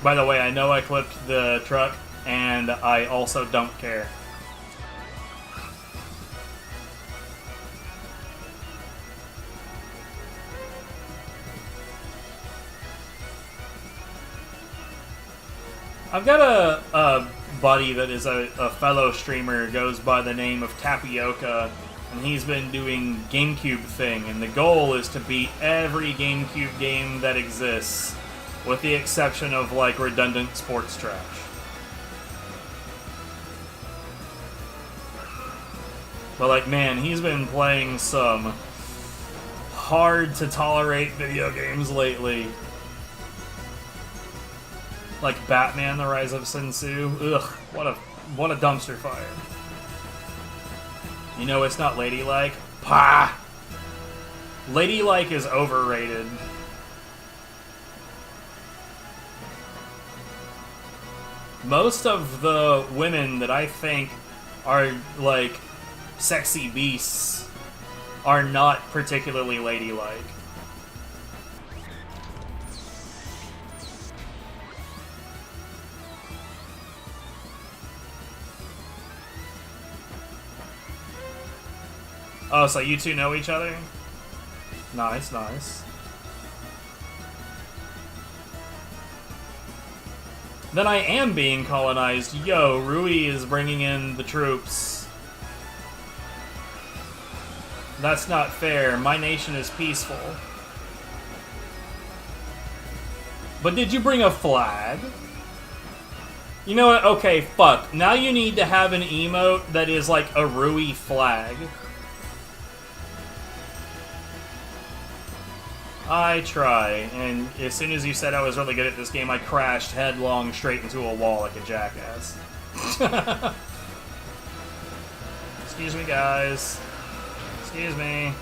By the way, I know I clipped the truck, and I also don't care. I've got a buddy that is a fellow streamer, goes by the name of Tapioca, and he's been doing GameCube thing, and the goal is to beat every GameCube game that exists, with the exception of, like, redundant sports trash. But, like, man, he's been playing some hard-to-tolerate video games lately. Like Batman: The Rise of Sensu. Ugh, what a dumpster fire. You know it's not ladylike? Pah! Ladylike is overrated. Most of the women that I think are, like, sexy beasts are not particularly ladylike. Oh, so you two know each other? Nice, nice. Then I am being colonized. Yo, Rui is bringing in the troops. That's not fair. My nation is peaceful. But did you bring a flag? You know what? Okay, fuck. Now you need to have an emote that is like a Rui flag. I try, and as soon as you said I was really good at this game, I crashed headlong straight into a wall like a jackass. Excuse me, guys. Excuse me.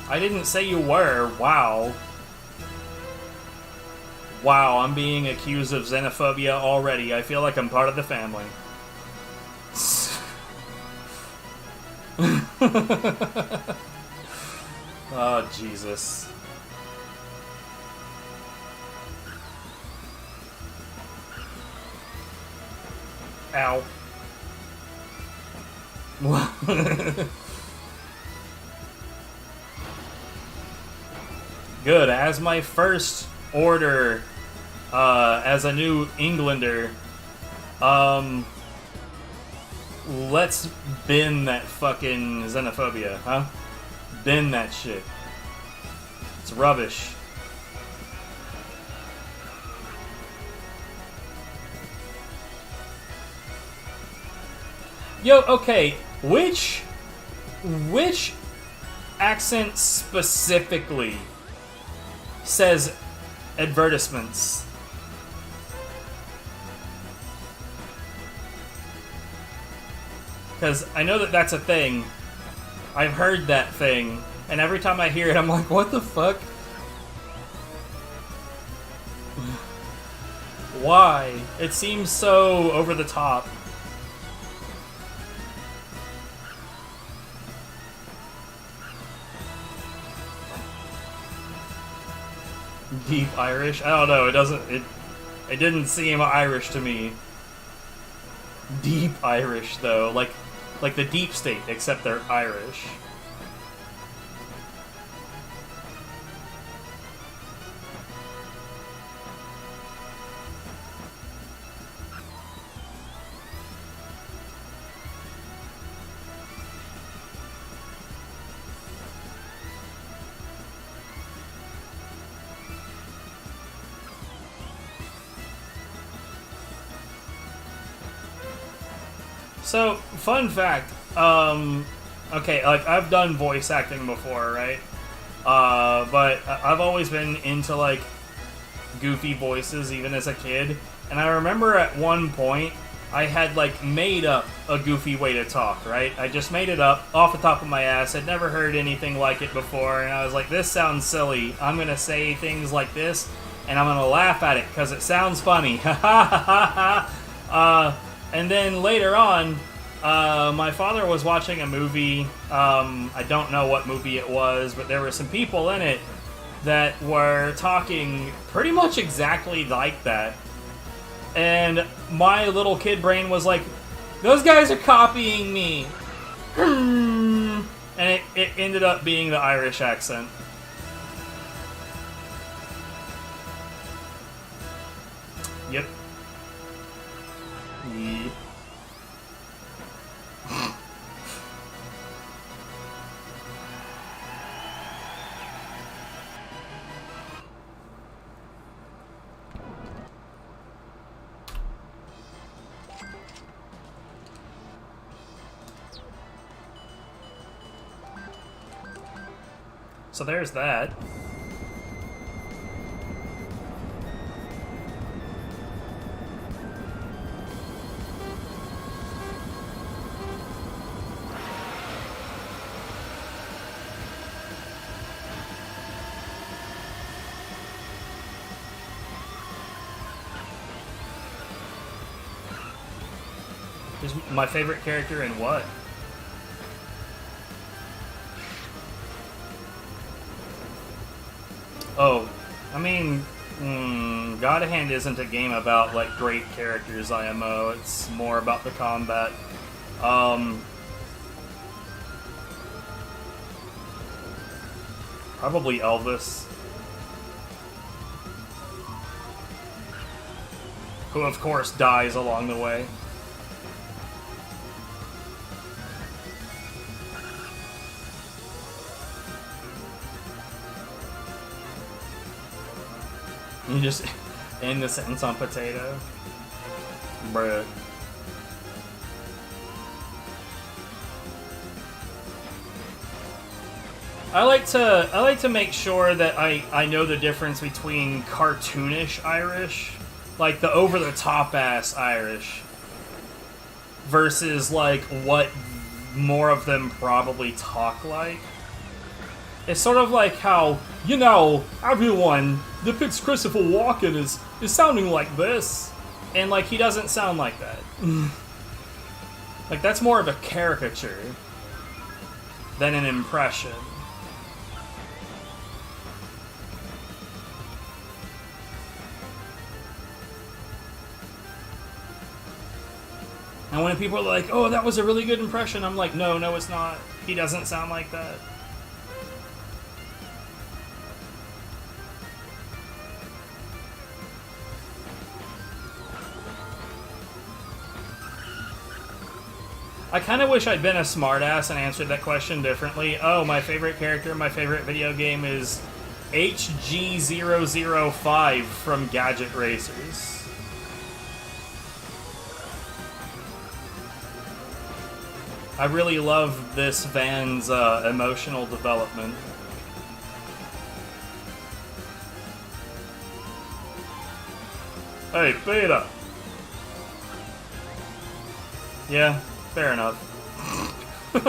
I didn't say you were. Wow. Wow, I'm being accused of xenophobia already. I feel like I'm part of the family. Oh, Jesus. Ow. Good, as my first order as a new Englander, let's bin that fucking xenophobia, huh? Bin that shit. It's rubbish. Yo, okay, which accent specifically says advertisements? Because I know that that's a thing. I've heard that thing, and every time I hear it, I'm like, what the fuck? Why? It seems so over the top. Deep Irish? I don't know, it didn't seem Irish to me. Deep Irish, though, like the deep state, except they're Irish. So, fun fact, okay, like, I've done voice acting before, right? But I've always been into, like, goofy voices, even as a kid. And I remember at one point, I had, like, made up a goofy way to talk, right? I just made it up off the top of my ass. I'd never heard anything like it before, and I was like, this sounds silly. I'm gonna say things like this, and I'm gonna laugh at it, because it sounds funny. Ha ha ha ha! And then later on, my father was watching a movie. I don't know what movie it was, but there were some people in it that were talking pretty much exactly like that. And my little kid brain was like, those guys are copying me. And it ended up being the Irish accent. Yep. Yeah. So there's that. Is my favorite character in what? Oh, I mean, God Hand isn't a game about, like, great characters, IMO. It's more about the combat. Probably Elvis. Who, of course, dies along the way. You just end the sentence on potato. Bruh. I like to make sure that I know the difference between cartoonish Irish, like the over-the-top ass Irish, versus like what more of them probably talk like. It's sort of like how, you know, everyone depicts Christopher Walken is sounding like this. And, like, he doesn't sound like that. Like, that's more of a caricature than an impression. And when people are like, oh, that was a really good impression, I'm like, no, it's not. He doesn't sound like that. I kind of wish I'd been a smartass and answered that question differently. Oh, my favorite character in my favorite video game is HG005 from Gadget Racers. I really love this van's emotional development. Hey, Beta! Yeah. Fair enough. I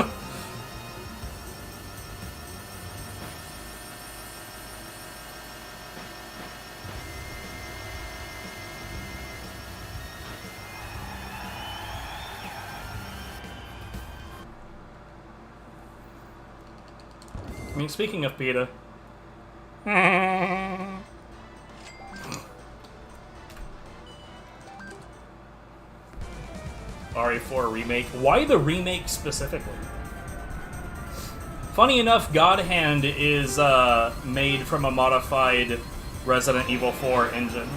mean, speaking of PETA. RE4 remake. Why the remake specifically? Funny enough, God Hand is made from a modified Resident Evil 4 engine.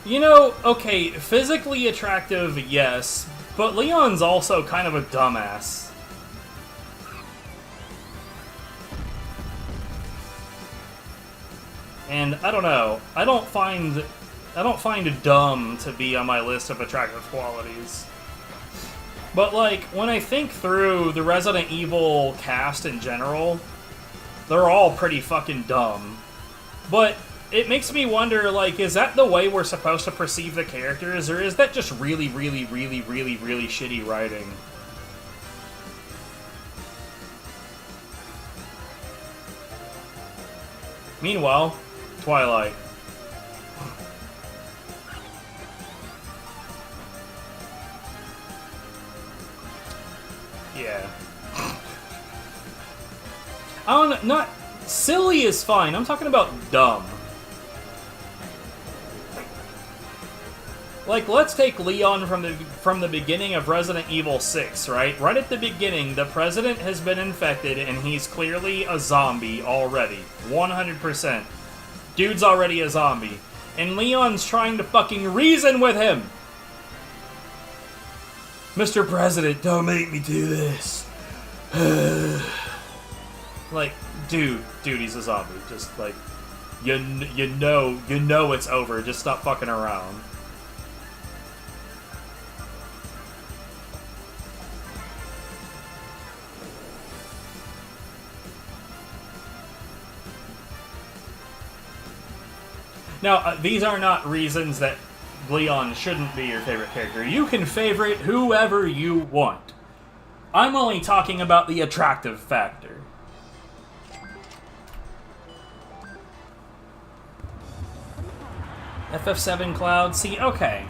You know, okay, physically attractive, yes, but Leon's also kind of a dumbass. And I don't know. I don't find dumb to be on my list of attractive qualities. But, like, when I think through the Resident Evil cast in general, they're all pretty fucking dumb. But it makes me wonder, like, is that the way we're supposed to perceive the characters, or is that just really, really, really, really, really shitty writing? Meanwhile, Twilight. Yeah. I don't know, not... Silly is fine, I'm talking about dumb. Like, let's take Leon from the beginning of Resident Evil 6, right? Right at the beginning, the president has been infected, and he's clearly a zombie already. 100%. Dude's already a zombie. And Leon's trying to fucking reason with him! Mr. President, don't make me do this. Like, dude, he's a zombie. Just, like, you know it's over. Just stop fucking around. Now, these are not reasons that Leon shouldn't be your favorite character. You can favorite whoever you want. I'm only talking about the attractive factor. FF7 Cloud, see, okay.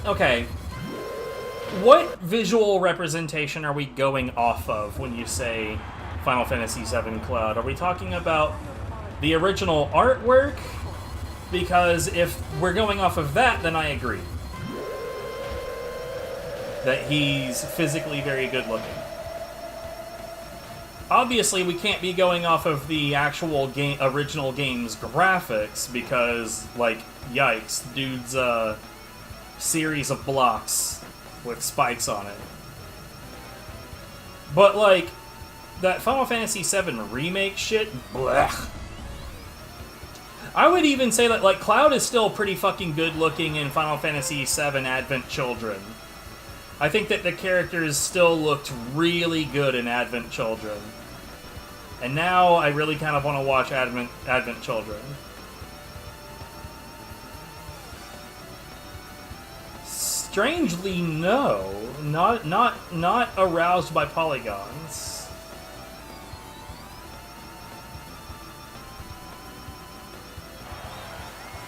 Okay. What visual representation are we going off of when you say Final Fantasy VII Cloud? Are we talking about the original artwork? Because if we're going off of that, then I agree. That he's physically very good looking. Obviously, we can't be going off of the actual original game's graphics, because, like, yikes, dude's a series of blocks with spikes on it. But, like, that Final Fantasy VII remake shit, blech. I would even say that, like, Cloud is still pretty fucking good looking in Final Fantasy VII Advent Children. I think that the characters still looked really good in Advent Children. And now I really kind of want to watch Advent Children. Strangely, no. Not aroused by polygons.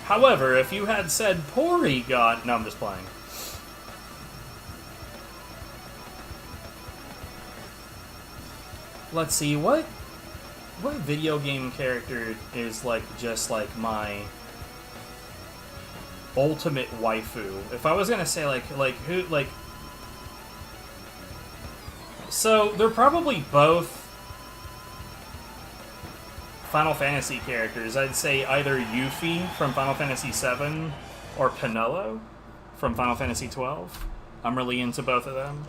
However, if you had said Porygon... No, I'm just playing. Let's see, what video game character is, like, just, like, my ultimate waifu? If I was gonna say, like, who, like... So, they're probably both Final Fantasy characters. I'd say either Yuffie from Final Fantasy VII or Penelo from Final Fantasy XII. I'm really into both of them.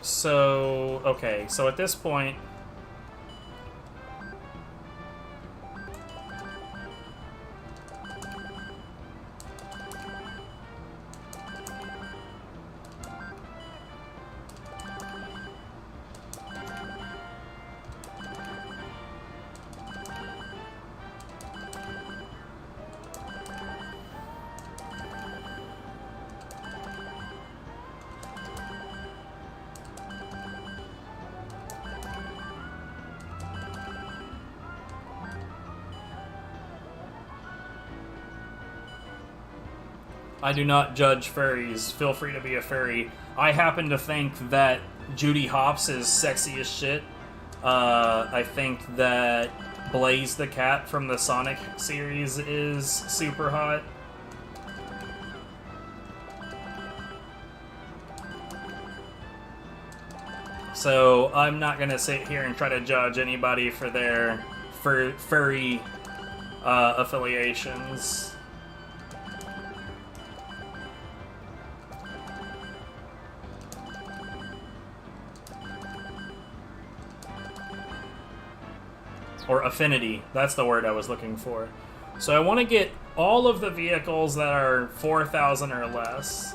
So, okay, so at this point... I do not judge furries. Feel free to be a furry. I happen to think that Judy Hopps is sexy as shit. I think that Blaze the cat from the Sonic series is super hot. So I'm not gonna sit here and try to judge anybody for their furry affiliations. or affinity. That's the word I was looking for. So I want to get all of the vehicles that are 4,000 or less.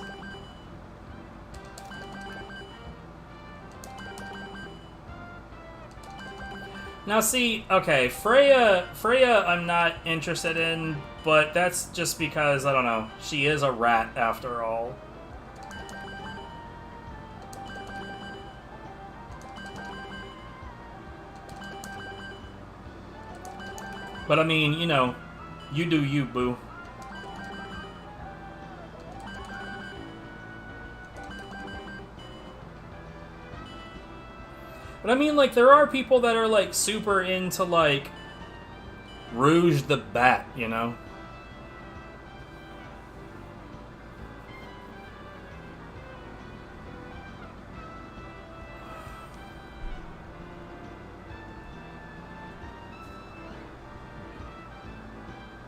Now see, okay, Freya I'm not interested in, but that's just because, I don't know, she is a rat after all. But I mean, you know, you do you, boo. But I mean, like, there are people that are, like, super into, like, Rouge the Bat, you know?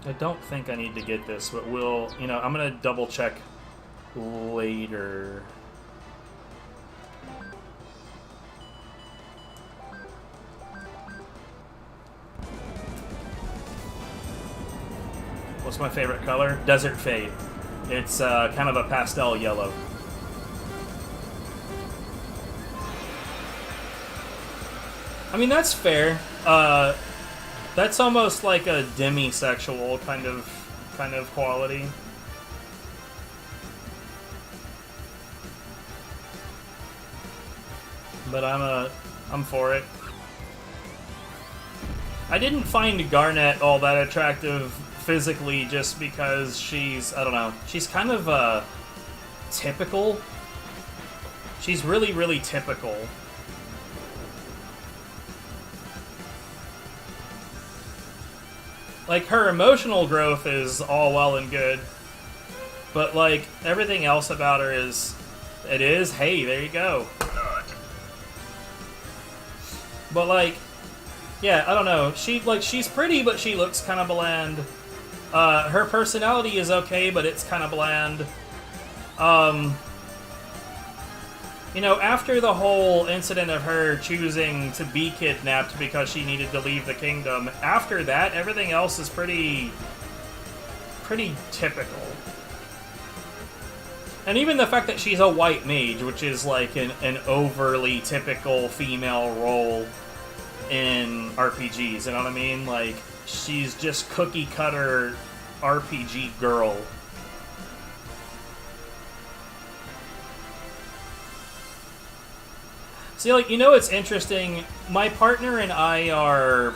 I don't think I need to get this, but we'll, you know, I'm gonna double check later. What's my favorite color? Desert Fade. It's kind of a pastel yellow. I mean, that's fair. That's almost like a demisexual kind of quality. But I'm for it. I didn't find Garnet all that attractive physically just because she's, I don't know, she's kind of typical. She's really, really typical. Like, her emotional growth is all well and good, but, like, everything else about her is, hey, there you go. But, like, yeah, I don't know, she's pretty, but she looks kind of bland. Her personality is okay, but it's kind of bland. You know, after the whole incident of her choosing to be kidnapped because she needed to leave the kingdom, after that, everything else is pretty typical. And even the fact that she's a white mage, which is like an overly typical female role in RPGs, you know what I mean? Like, she's just cookie-cutter RPG girl. See, like, you know, it's interesting. My partner and I are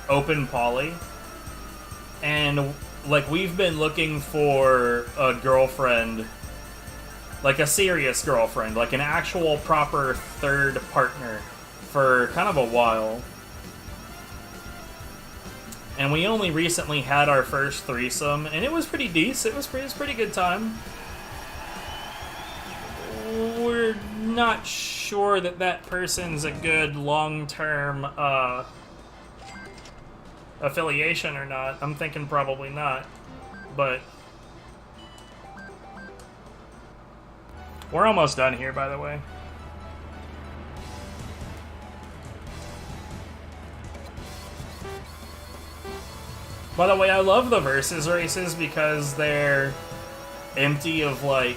open poly, and, like, we've been looking for a girlfriend, like a serious girlfriend, like an actual proper third partner for kind of a while. And we only recently had our first threesome, and it was pretty decent. It was pretty good time. We're not sure that that person's a good long-term affiliation or not. I'm thinking probably not, but we're almost done here, by the way. By the way, I love the versus races because they're empty of, like,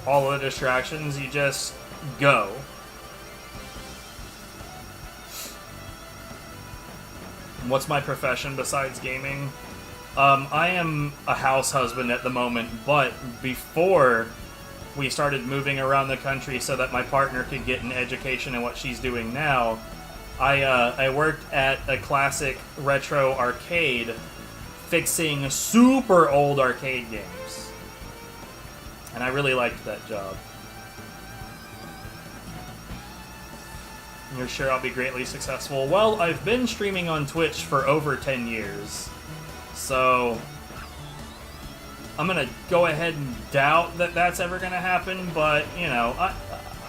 all the distractions. You just go. What's my profession besides gaming? I am a house husband at the moment, but before we started moving around the country so that my partner could get an education in what she's doing now, I worked at a classic retro arcade fixing super old arcade games. And I really liked that job. You're sure I'll be greatly successful? Well, I've been streaming on Twitch for over 10 years. So I'm going to go ahead and doubt that that's ever going to happen, but, you know,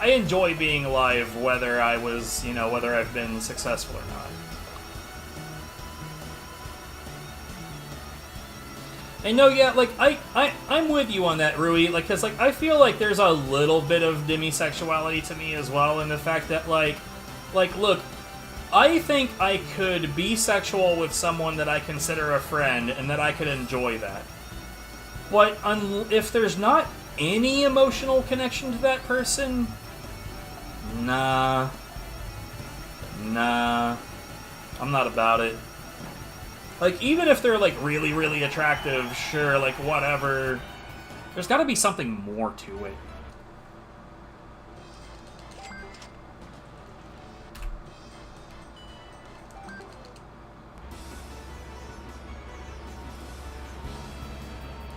I enjoy being live whether whether I've been successful or not. And no, yeah, like, I'm with you on that, Rui, like, because, like, I feel like there's a little bit of demisexuality to me as well, in the fact that, like, look, I think I could be sexual with someone that I consider a friend, and that I could enjoy that. But if there's not any emotional connection to that person, nah, I'm not about it. Like, even if they're, like, really, really attractive, sure, like, whatever. There's gotta be something more to it.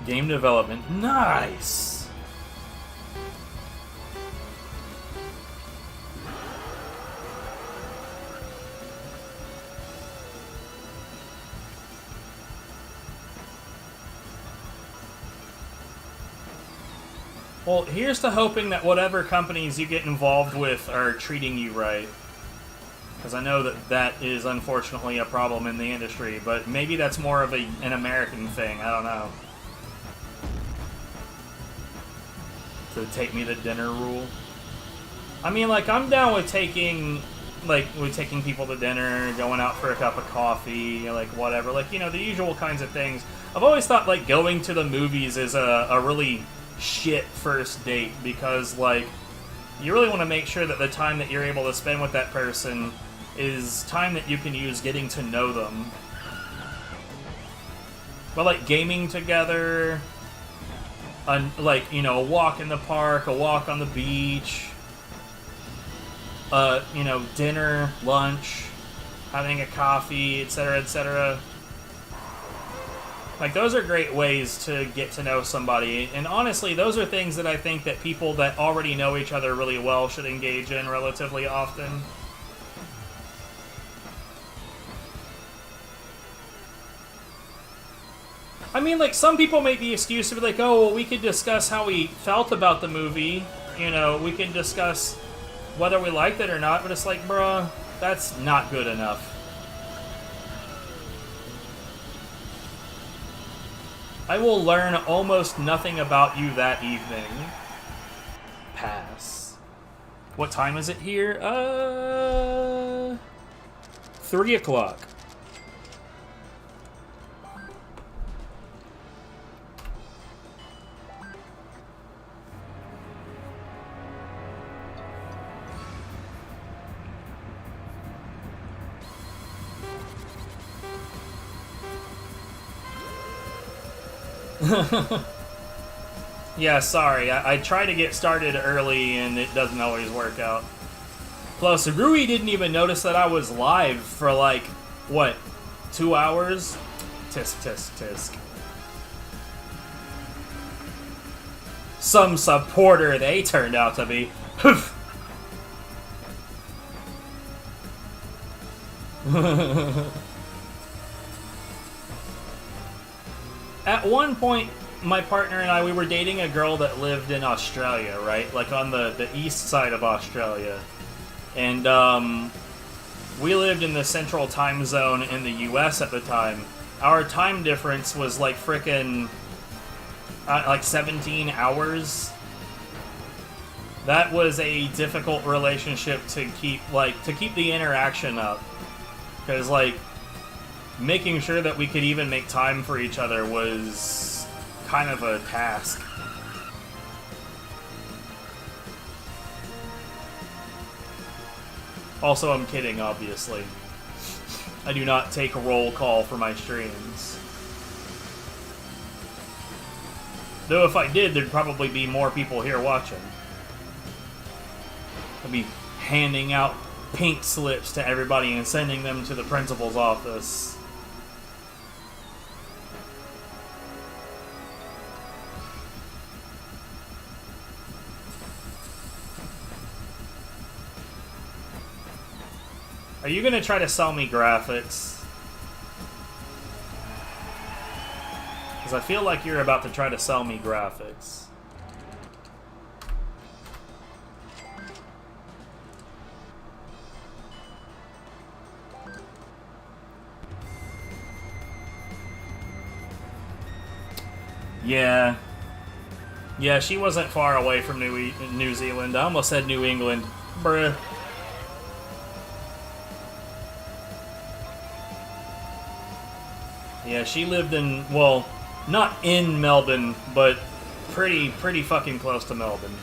Game development. Nice! Well, here's to hoping that whatever companies you get involved with are treating you right. Because I know that that is unfortunately a problem in the industry, but maybe that's more of an American thing, I don't know. The take me to dinner rule. I mean, like, I'm down with taking people to dinner, going out for a cup of coffee, like, whatever. Like, you know, the usual kinds of things. I've always thought, like, going to the movies is a really shit first date, because, like, you really want to make sure that the time that you're able to spend with that person is time that you can use getting to know them. But, like, gaming together, like, you know, a walk in the park, a walk on the beach, you know, dinner, lunch, having a coffee, etc., etc. Like, those are great ways to get to know somebody. And honestly, those are things that I think that people that already know each other really well should engage in relatively often. I mean, like, some people make the excuse to be like, oh, well, we could discuss how we felt about the movie. You know, we can discuss whether we liked it or not. But it's like, bruh, that's not good enough. I will learn almost nothing about you that evening. Pass. What time is it here? 3 o'clock. Yeah, sorry. I try to get started early and it doesn't always work out. Plus, Rui didn't even notice that I was live for like, what, 2 hours? Tisk, tisk, tisk. Some supporter they turned out to be. At one point, my partner and I, we were dating a girl that lived in Australia, right? Like on the east side of Australia. And we lived in the central time zone in the US at the time. Our time difference was like frickin' like 17 hours. That was a difficult relationship to keep, like, to keep the interaction up. Because, like, making sure that we could even make time for each other was kind of a task. Also, I'm kidding, obviously. I do not take a roll call for my streams. Though if I did, there'd probably be more people here watching. I'd be handing out pink slips to everybody and sending them to the principal's office. Are you gonna try to sell me graphics? Because I feel like you're about to try to sell me graphics. Yeah. Yeah, she wasn't far away from New Zealand. I almost said New England. Bruh. Yeah, she lived in, well, not in Melbourne, but pretty fucking close to Melbourne.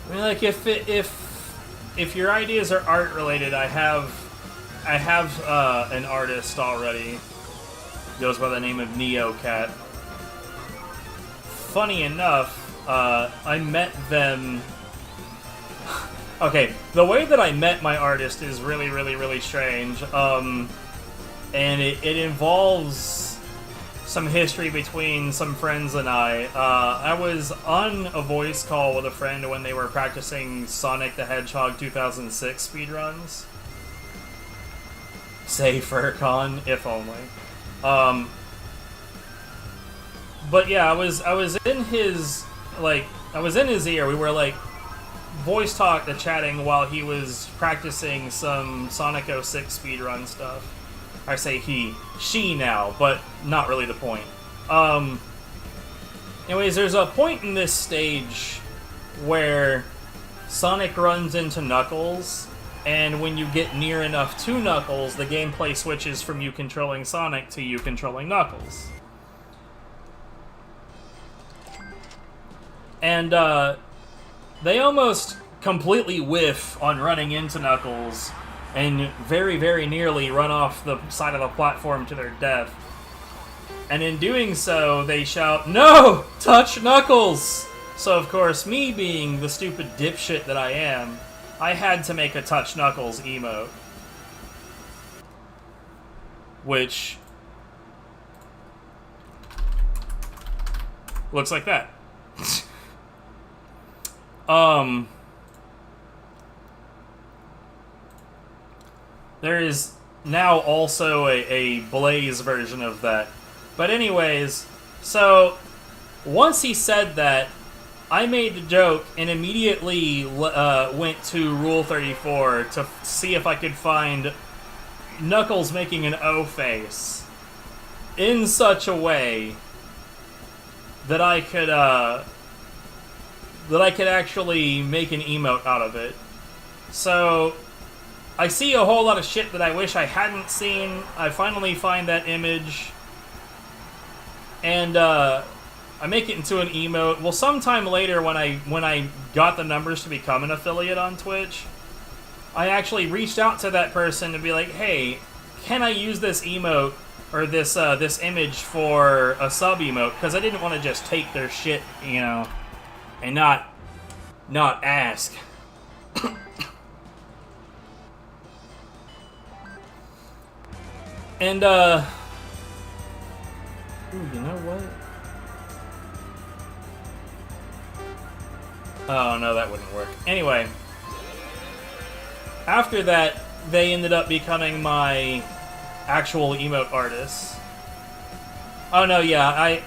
I mean, like, if your ideas are art related, I have an artist already. Goes by the name of NeoCat. Funny enough, I met them. Okay, the way that I met my artist is really strange. And it involves some history between some friends and I. I was on a voice call with a friend when they were practicing Sonic the Hedgehog 2006 speedruns. Say FurCon, if only. But yeah, I was in his ear. We were like voice chatting while he was practicing some Sonic 06 speedrun stuff. I say she now, but not really the point. Anyways, there's a point in this stage where Sonic runs into Knuckles, and when you get near enough to Knuckles, the gameplay switches from you controlling Sonic to you controlling Knuckles. And they almost completely whiff on running into Knuckles, and very nearly run off the side of the platform to their death. And in doing so, they shout, "No! Touch Knuckles!" So of course, me being the stupid dipshit that I am, I had to make a Touch Knuckles emote. Which looks like that. There is now also a Blaze version of that. But anyways, so once he said that, I made the joke and immediately went to Rule 34 to see if I could find Knuckles making an O face in such a way that I could actually make an emote out of it. So I see a whole lot of shit that I wish I hadn't seen. I finally find that image, and I make it into an emote. Well, sometime later, when I got the numbers to become an affiliate on Twitch, I actually reached out to that person to be like, "Hey, can I use this emote or this image for a sub emote?" Because I didn't want to just take their shit, you know, and not ask. And, ooh, you know what? Oh, no, that wouldn't work. Anyway, after that, they ended up becoming my actual emote artists. Oh, no, yeah,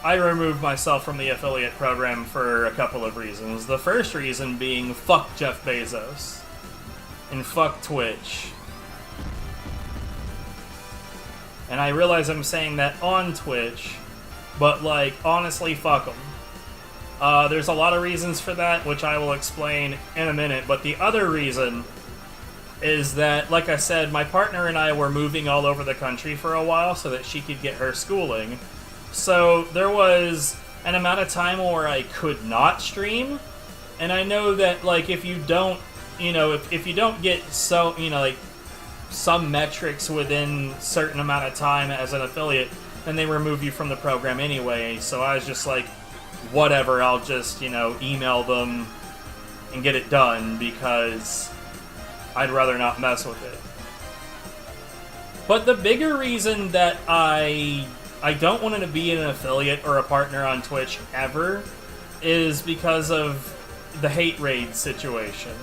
I removed myself from the affiliate program for a couple of reasons. The first reason being, fuck Jeff Bezos. And fuck Twitch. And I realize I'm saying that on Twitch, but, like, honestly, fuck them. There's a lot of reasons for that, which I will explain in a minute, but the other reason is that, like I said, my partner and I were moving all over the country for a while so that she could get her schooling. So there was an amount of time where I could not stream, and I know that, like, if you don't, you know, if you don't get so, you know, like, some metrics within a certain amount of time as an affiliate, then they remove you from the program anyway. So I was just like, whatever, I'll just, you know, email them and get it done because I'd rather not mess with it. But the bigger reason that I don't want to be an affiliate or a partner on Twitch ever is because of the hate raid situation.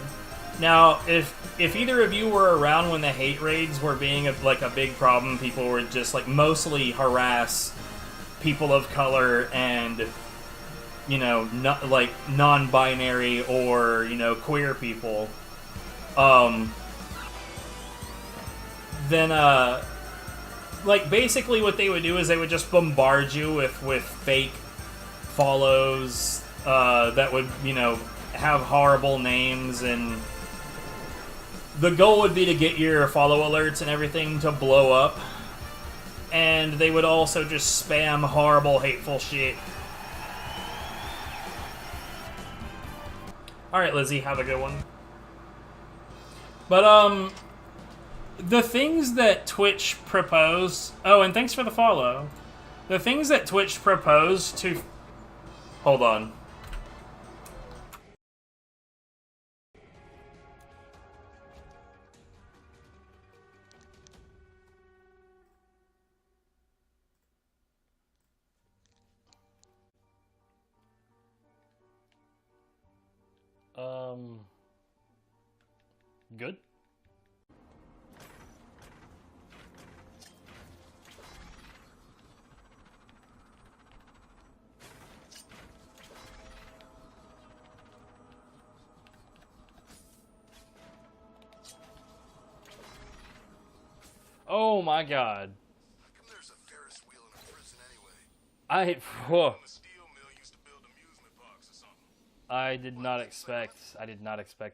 Now, if either of you were around when the hate raids were being a big problem, people were just like mostly harass people of color and, you know, not like non-binary or, you know, queer people, then like basically what they would do is they would just bombard you with fake follows that would, you know, have horrible names, and the goal would be to get your follow alerts and everything to blow up. And they would also just spam horrible, hateful shit. Alright, Lizzie, have a good one. But, the things that Twitch proposed... Oh, and thanks for the follow. The things that Twitch proposed to... Hold on. Good? Oh my god. There's a Ferris wheel in a prison anyway. Whoa. The steel mill used to build amusement parks or something. I did not expect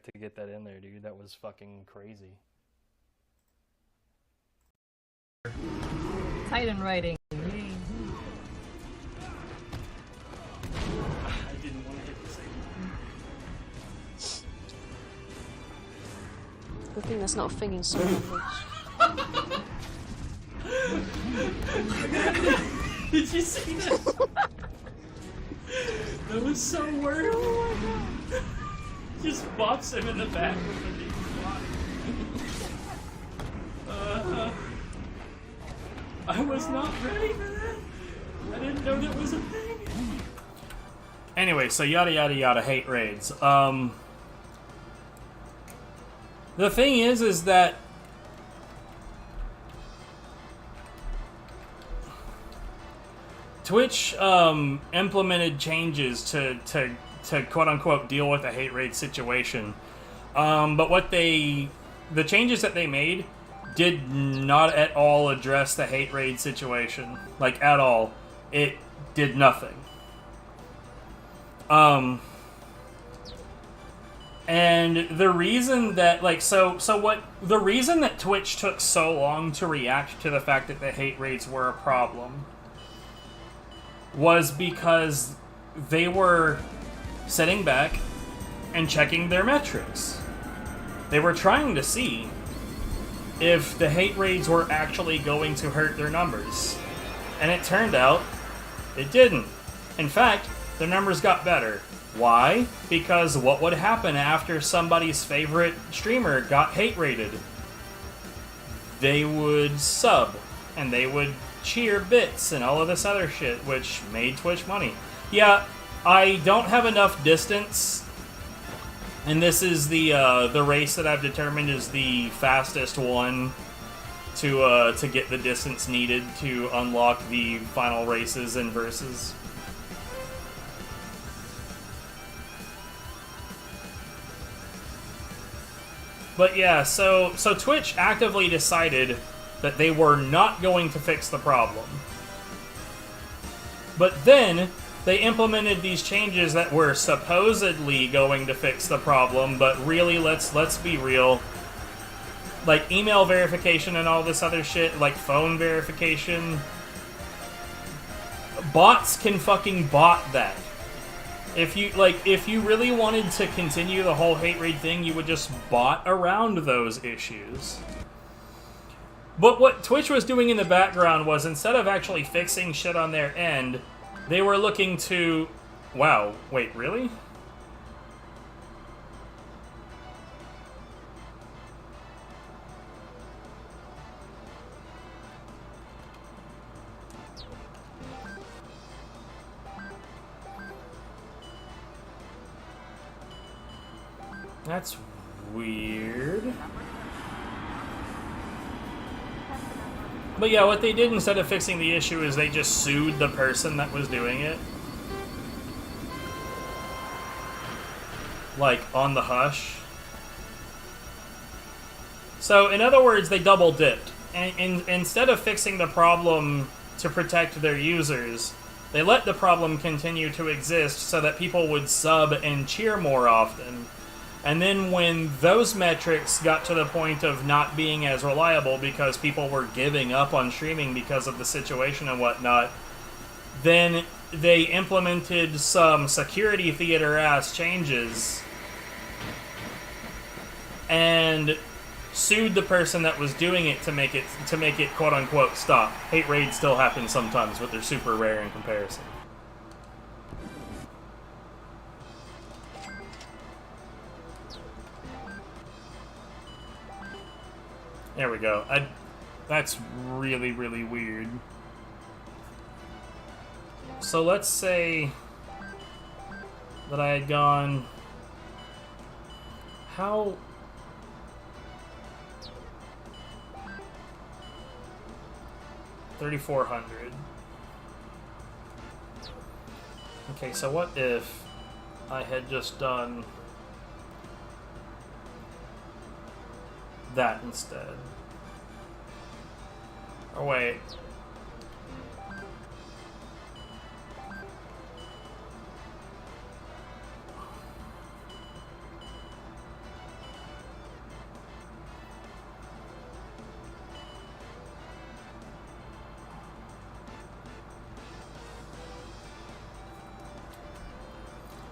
to get that in there, dude. That was fucking crazy. Titan writing. I didn't want to hit the same. Good thing that's not a thing in some language. Did you see that? That was so weird. Oh my god. Just bops him in the back with a big fly. I was not ready for that. I didn't know that was a thing. Anyway, so yada yada yada, hate raids. The thing is that Twitch implemented changes to quote unquote deal with the hate raid situation. But the changes that they made did not at all address the hate raid situation. Like, at all. It did nothing. And the reason that, like, the reason that Twitch took so long to react to the fact that the hate raids were a problem was because they were sitting back and checking their metrics. They were trying to see if the hate raids were actually going to hurt their numbers. And it turned out it didn't. In fact, their numbers got better. Why? Because what would happen after somebody's favorite streamer got hate raided? They would sub, and they would cheer bits and all of this other shit, which made Twitch money. Yeah, I don't have enough distance, and this is the race that I've determined is the fastest one to get the distance needed to unlock the final races and verses. But yeah, so Twitch actively decided that they were not going to fix the problem. But then they implemented these changes that were supposedly going to fix the problem, but really, let's be real. Like email verification and all this other shit, like phone verification. Bots can fucking bot that. If you really wanted to continue the whole hate raid thing, you would just bot around those issues. But what Twitch was doing in the background was, instead of actually fixing shit on their end, they were looking to... Wow, wait, really? That's weird. But yeah, what they did instead of fixing the issue is they just sued the person that was doing it. Like, on the hush. So, in other words, they double dipped. And instead of fixing the problem to protect their users, they let the problem continue to exist so that people would sub and cheer more often. And then when those metrics got to the point of not being as reliable because people were giving up on streaming because of the situation and whatnot, then they implemented some security theater-ass changes and sued the person that was doing it to make it quote-unquote stop. Hate raids still happen sometimes, but they're super rare in comparison. There we go. That's really, really weird. So let's say that I had gone... How... $3,400. Okay, so what if I had just done that instead? Or wait.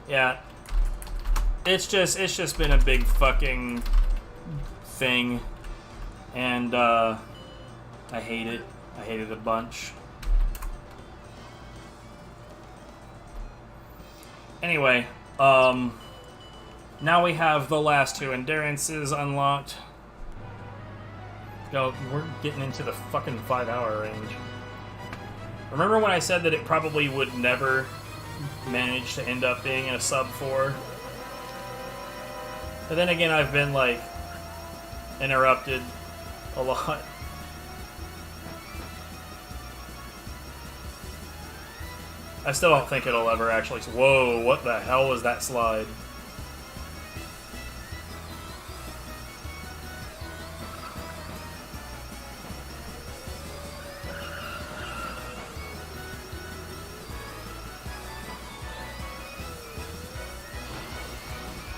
Yeah. It's just been a big fucking thing. And I hate it. I hate it a bunch. Anyway, now we have the last two endurances unlocked. Yo, we're getting into the fucking 5-hour range. Remember when I said that it probably would never manage to end up being in a sub 4? But then again, I've been, like, interrupted a lot. I still don't think it'll ever actually... Whoa, what the hell was that slide?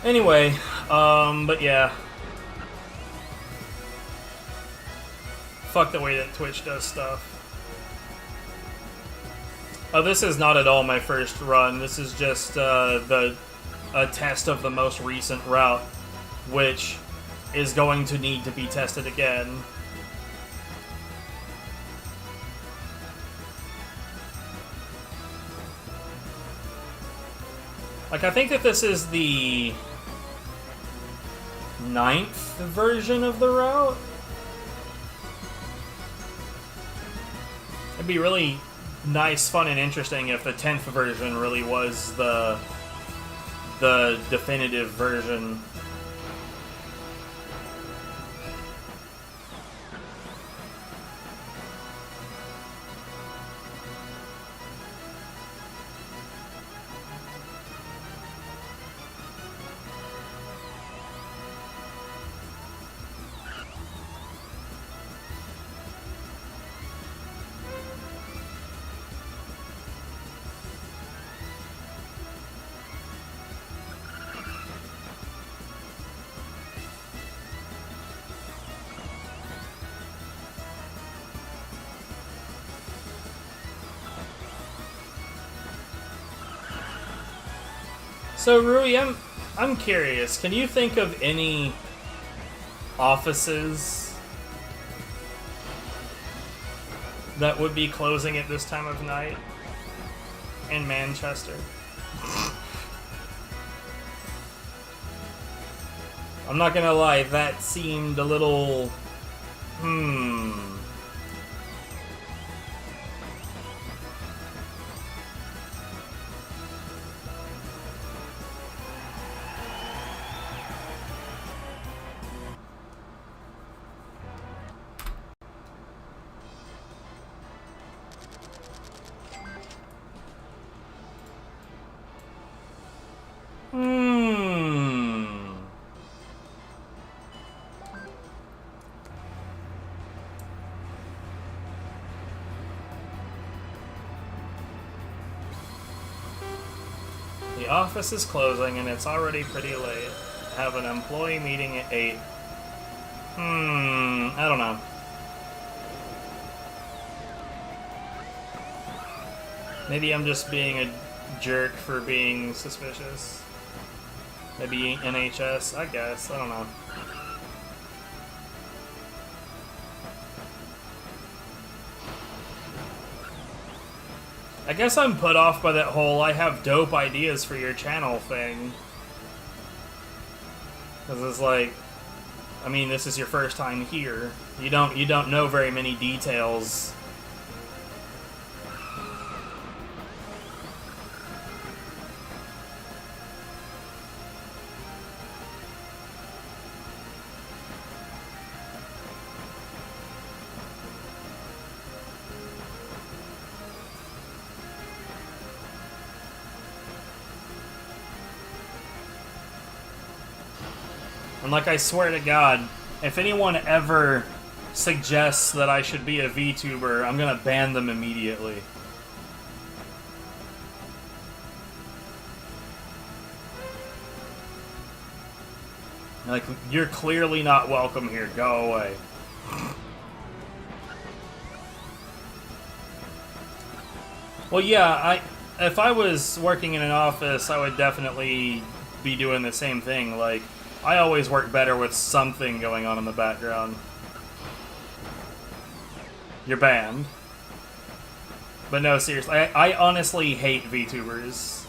Anyway, but yeah. Fuck the way that Twitch does stuff. Oh, this is not at all my first run. This is just a test of the most recent route, which is going to need to be tested again. Like, I think that this is the 9th version of the route. It'd be really nice, fun, and interesting if the 10th version really was the definitive version. So, Rui, I'm curious. Can you think of any offices that would be closing at this time of night in Manchester? I'm not gonna lie, that seemed a little... office is closing and it's already pretty late. Have an employee meeting at 8. I don't know. Maybe I'm just being a jerk for being suspicious. Maybe NHS, I guess. I don't know. I guess I'm put off by that whole I have dope ideas for your channel thing. Because it's like, I mean, this is your first time here. You don't know very many details. And like, I swear to God, if anyone ever suggests that I should be a VTuber, I'm gonna ban them immediately. Like, you're clearly not welcome here. Go away. Well, yeah, if I was working in an office, I would definitely be doing the same thing. Like, I always work better with something going on in the background. You're banned. But no, seriously, I honestly hate VTubers.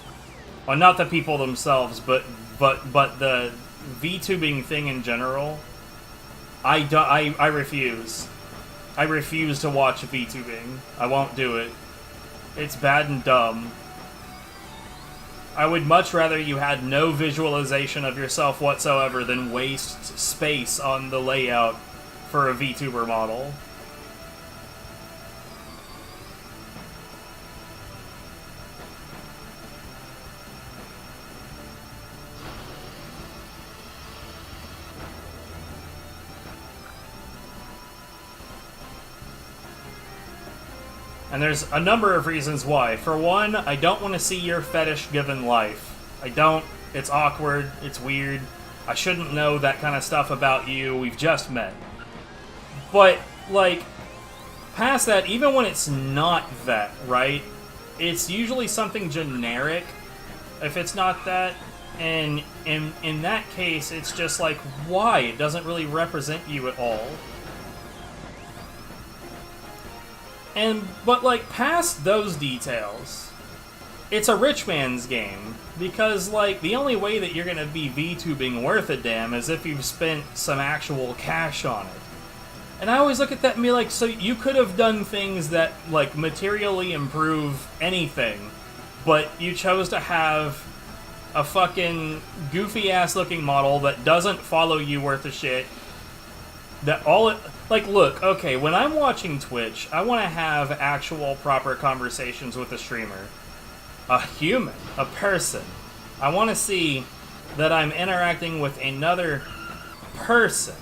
Well, not the people themselves, but the VTubing thing in general. I refuse. I refuse to watch VTubing. I won't do it. It's bad and dumb. I would much rather you had no visualization of yourself whatsoever than waste space on the layout for a VTuber model. And there's a number of reasons why. For one, I don't want to see your fetish given life. I don't. It's awkward. It's weird. I shouldn't know that kind of stuff about you. We've just met. But, like, past that, even when it's not that, right? It's usually something generic if it's not that. And in that case, it's just like, why? It doesn't really represent you at all. But like, past those details, it's a rich man's game. Because, like, the only way that you're gonna be VTubing worth a damn is if you've spent some actual cash on it. And I always look at that and be like, so you could have done things that, like, materially improve anything, but you chose to have a fucking goofy-ass looking model that doesn't follow you worth a shit. That all it... Like, look, okay, when I'm watching Twitch, I want to have actual proper conversations with a streamer. A human. A person. I want to see that I'm interacting with another person.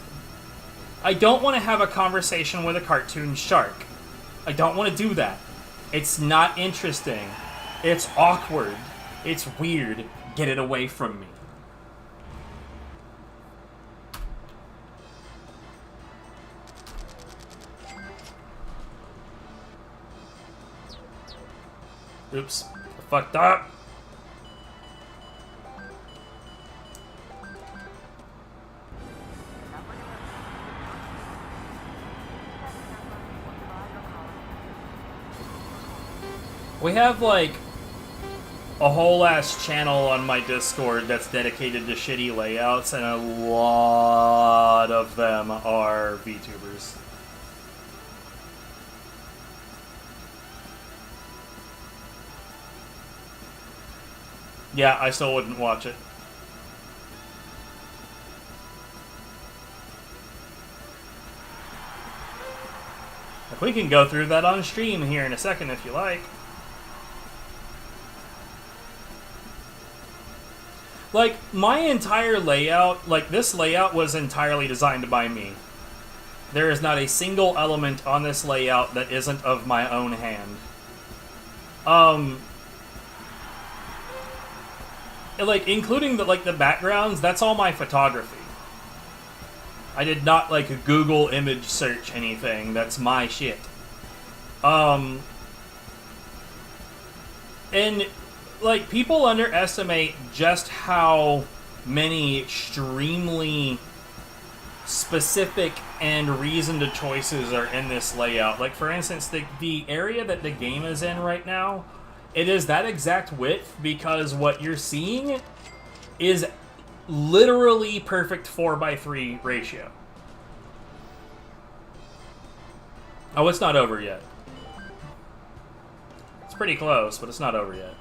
I don't want to have a conversation with a cartoon shark. I don't want to do that. It's not interesting. It's awkward. It's weird. Get it away from me. Oops. I fucked up. We have, like, a whole ass channel on my Discord that's dedicated to shitty layouts, and a lot of them are VTubers. Yeah, I still wouldn't watch it. Like, we can go through that on stream here in a second if you like. Like, my entire layout, like, this layout was entirely designed by me. There is not a single element on this layout that isn't of my own hand. like, including the, like, the backgrounds, that's all my photography. I did not, like, Google image search anything. That's my shit. And, like, people underestimate just how many extremely specific and reasoned choices are in this layout. Like, for instance, the area that the game is in right now, it is that exact width because what you're seeing is literally perfect 4:3 ratio. Oh, it's not over yet. It's pretty close, but it's not over yet.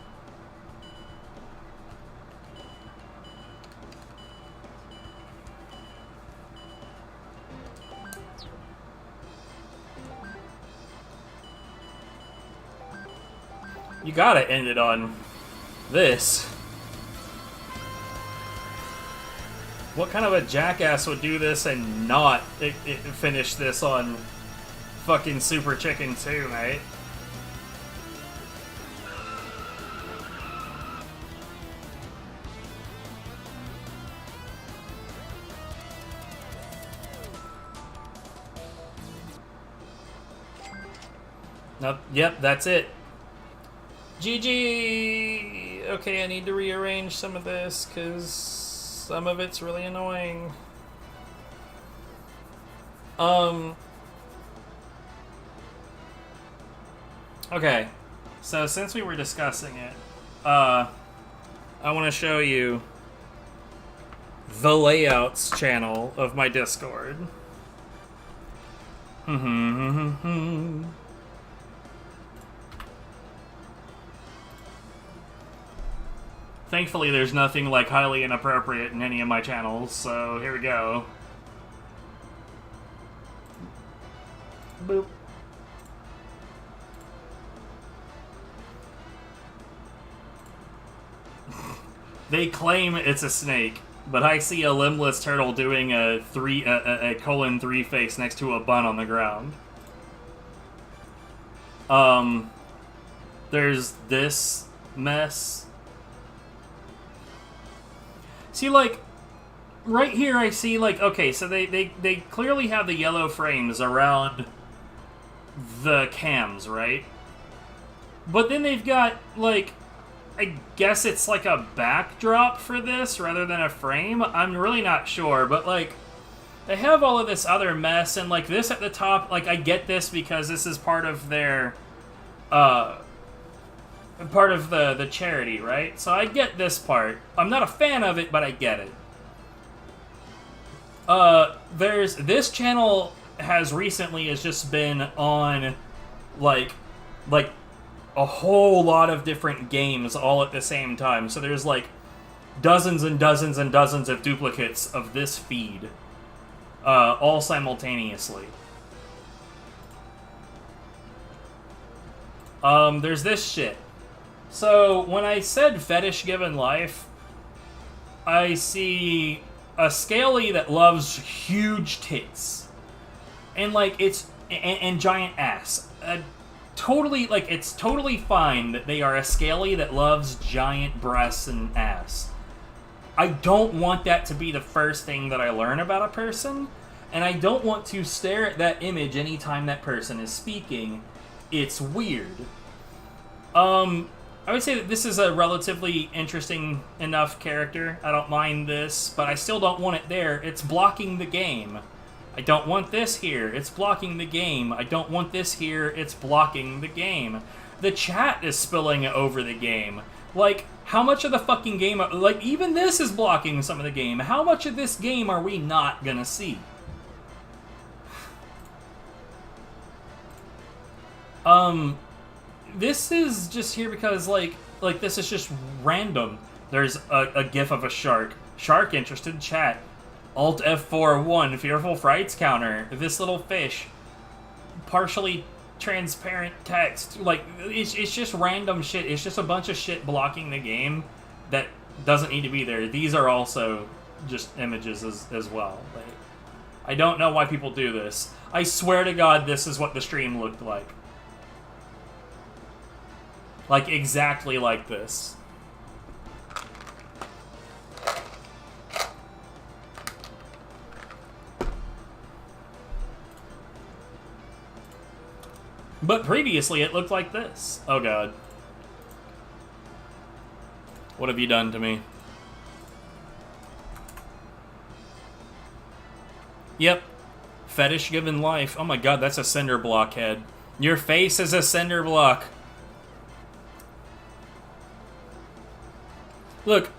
You gotta end it on this. What kind of a jackass would do this and not finish this on fucking Super Chicken 2, mate? Nope, yep, that's it. GG! Okay, I need to rearrange some of this, because some of it's really annoying. Okay, so since we were discussing it, I want to show you the layouts channel of my Discord. Thankfully, there's nothing, like, highly inappropriate in any of my channels, so here we go. Boop. They claim it's a snake, but I see a limbless turtle doing a :3 face next to a bun on the ground. There's this mess. See, like, right here I see, like, okay, so they clearly have the yellow frames around the cams, right? But then they've got, like, I guess it's like a backdrop for this rather than a frame. I'm really not sure, but, like, they have all of this other mess, and, like, this at the top, like, I get this because this is part of their, part of the charity, right? So I get this part. I'm not a fan of it, but I get it. There's, this channel has just been on, like, a whole lot of different games all at the same time. So there's, like, dozens and dozens and dozens of duplicates of this feed, all simultaneously. There's this shit. So, when I said fetish given life, I see a scaly that loves huge tits. And, like, and giant ass. Totally, like, it's totally fine that they are a scaly that loves giant breasts and ass. I don't want that to be the first thing that I learn about a person, and I don't want to stare at that image anytime that person is speaking. It's weird. I would say that this is a relatively interesting enough character. I don't mind this, but I still don't want it there. It's blocking the game. I don't want this here. It's blocking the game. I don't want this here. It's blocking the game. The chat is spilling over the game. Like, how much of the fucking game... Like, even this is blocking some of the game. How much of this game are we not gonna see? This is just here because, like this is just random. There's a gif of a shark. Shark interested, chat. Alt F4-1, fearful frights counter. This little fish. Partially transparent text. Like, it's just random shit. It's just a bunch of shit blocking the game that doesn't need to be there. These are also just images as well. Like, I don't know why people do this. I swear to God, this is what the stream looked like. Like, exactly like this. But previously it looked like this. Oh god. What have you done to me? Yep. Fetish given life. Oh my god, that's a cinder block head. Your face is a cinder block. Look,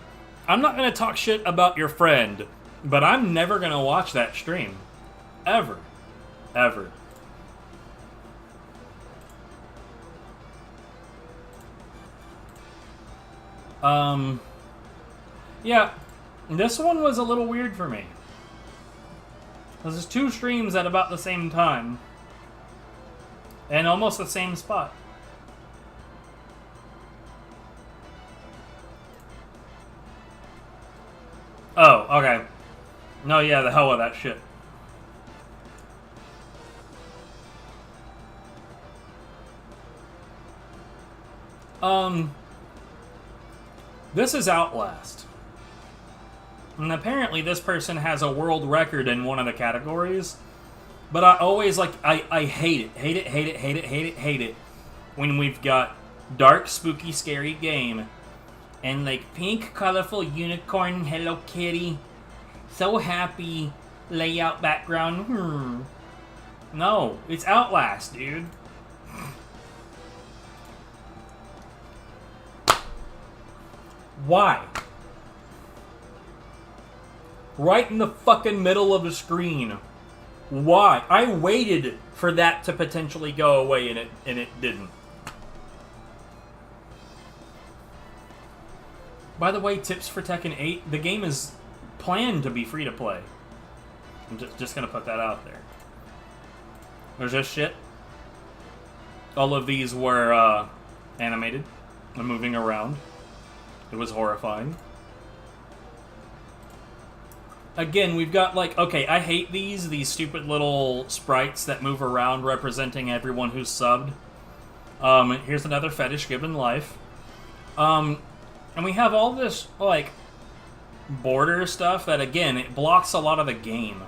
I'm not gonna talk shit about your friend, but I'm never gonna watch that stream. Ever. Ever. Yeah, this one was a little weird for me. This is 2 streams at about the same time. And almost the same spot. Oh, okay. No, yeah, the hell with that shit. This is Outlast. And apparently this person has a world record in one of the categories. But I always, like, I hate it. Hate it, hate it, hate it, hate it, hate it. When we've got dark, spooky, scary game. And, like, pink, colorful unicorn, Hello Kitty. So happy. Layout background. No, it's Outlast, dude. Why? Right in the fucking middle of the screen. Why? I waited for that to potentially go away and it didn't. By the way, tips for Tekken 8, the game is planned to be free to play. I'm just gonna put that out there. There's this shit. All of these were animated and moving around. It was horrifying. Again, we've got, like, okay, I hate these stupid little sprites that move around representing everyone who's subbed. Here's another fetish given life. And we have all this, like, border stuff that, again, it blocks a lot of the game.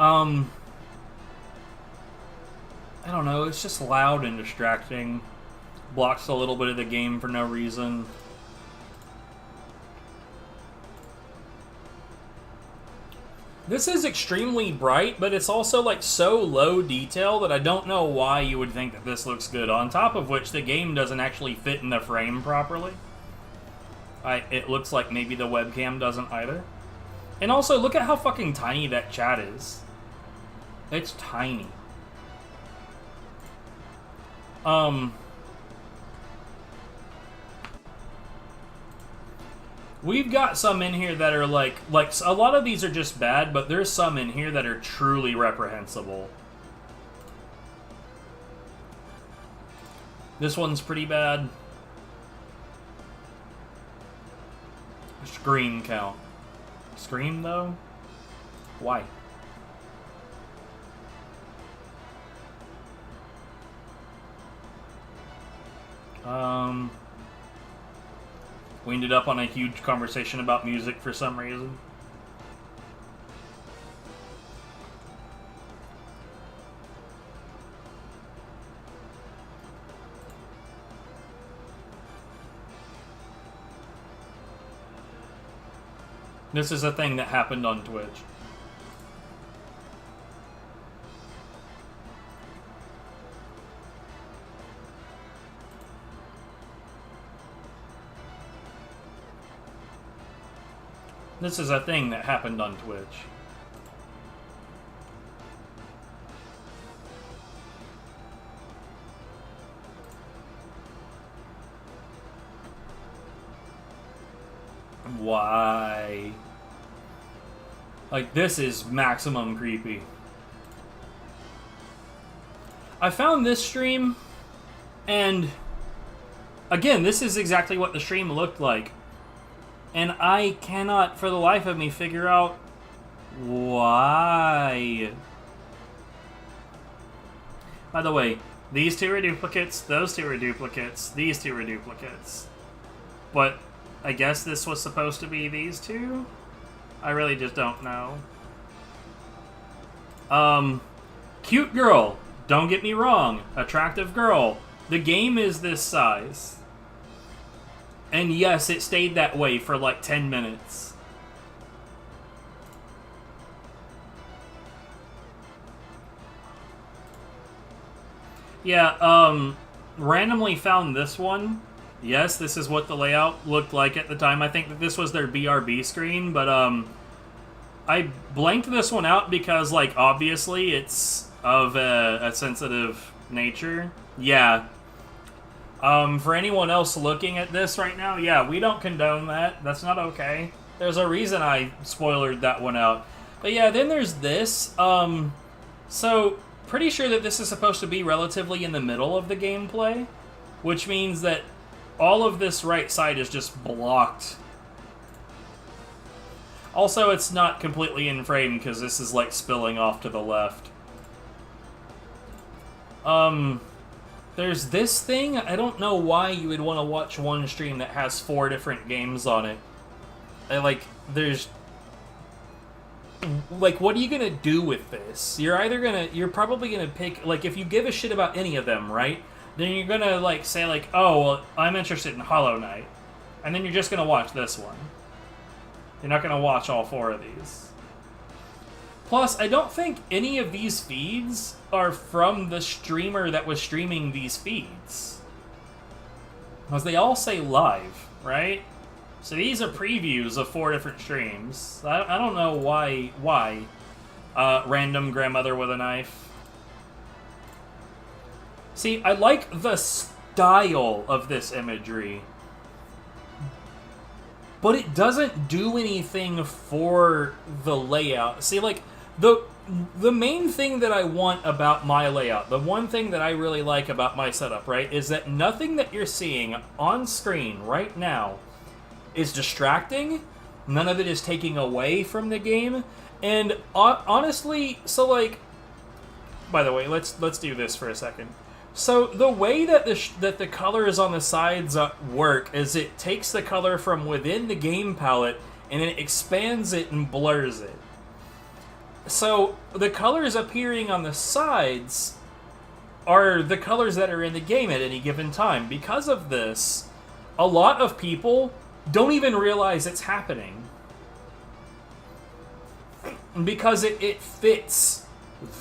I don't know, it's just loud and distracting. Blocks a little bit of the game for no reason. This is extremely bright, but it's also, like, so low detail that I don't know why you would think that this looks good. On top of which, the game doesn't actually fit in the frame properly. It looks like maybe the webcam doesn't either. And also, look at how fucking tiny that chat is. It's tiny. We've got some in here that are like a lot of these are just bad, but there's some in here that are truly reprehensible. This one's pretty bad. Scream count. Scream, though? Why? We ended up on a huge conversation about music for some reason. This is a thing that happened on Twitch. This is a thing that happened on Twitch. Why? Like, this is maximum creepy. I found this stream, and again, this is exactly what the stream looked like. And I cannot, for the life of me, figure out why. By the way, these two are duplicates, those two are duplicates, these two are duplicates. But I guess this was supposed to be these two? I really just don't know. Cute girl. Don't get me wrong. Attractive girl. The game is this size. And yes, it stayed that way for like 10 minutes. Yeah, randomly found this one. Yes, this is what the layout looked like at the time. I think that this was their BRB screen, but, I blanked this one out because, like, obviously it's of a sensitive nature. Yeah. For anyone else looking at this right now, yeah, we don't condone that. That's not okay. There's a reason I spoilered that one out. But yeah, then there's this. So, pretty sure that this is supposed to be relatively in the middle of the gameplay, which means that all of this right side is just blocked. Also, it's not completely in frame because this is like spilling off to the left. There's this thing. I don't know why you would want to watch one stream that has 4 different games on it. There's... Like, what are you gonna do with this? You're probably gonna pick, like, if you give a shit about any of them, right? Then you're gonna, like, say, like, oh, well, I'm interested in Hollow Knight. And then you're just gonna watch this one. You're not gonna watch all 4 of these. Plus, I don't think any of these feeds are from the streamer that was streaming these feeds. Because they all say live, right? So these are previews of 4 different streams. I don't know why. Random grandmother with a knife. See, I like the style of this imagery. But it doesn't do anything for the layout. See, like, the main thing that I want about my layout, the one thing that I really like about my setup, right, is that nothing that you're seeing on screen right now is distracting. None of it is taking away from the game. And honestly, so, like, by the way, let's do this for a second. So the way that the colors on the sides work is it takes the color from within the game palette and it expands it and blurs it. So the colors appearing on the sides are the colors that are in the game at any given time. Because of this, a lot of people don't even realize it's happening. Because it fits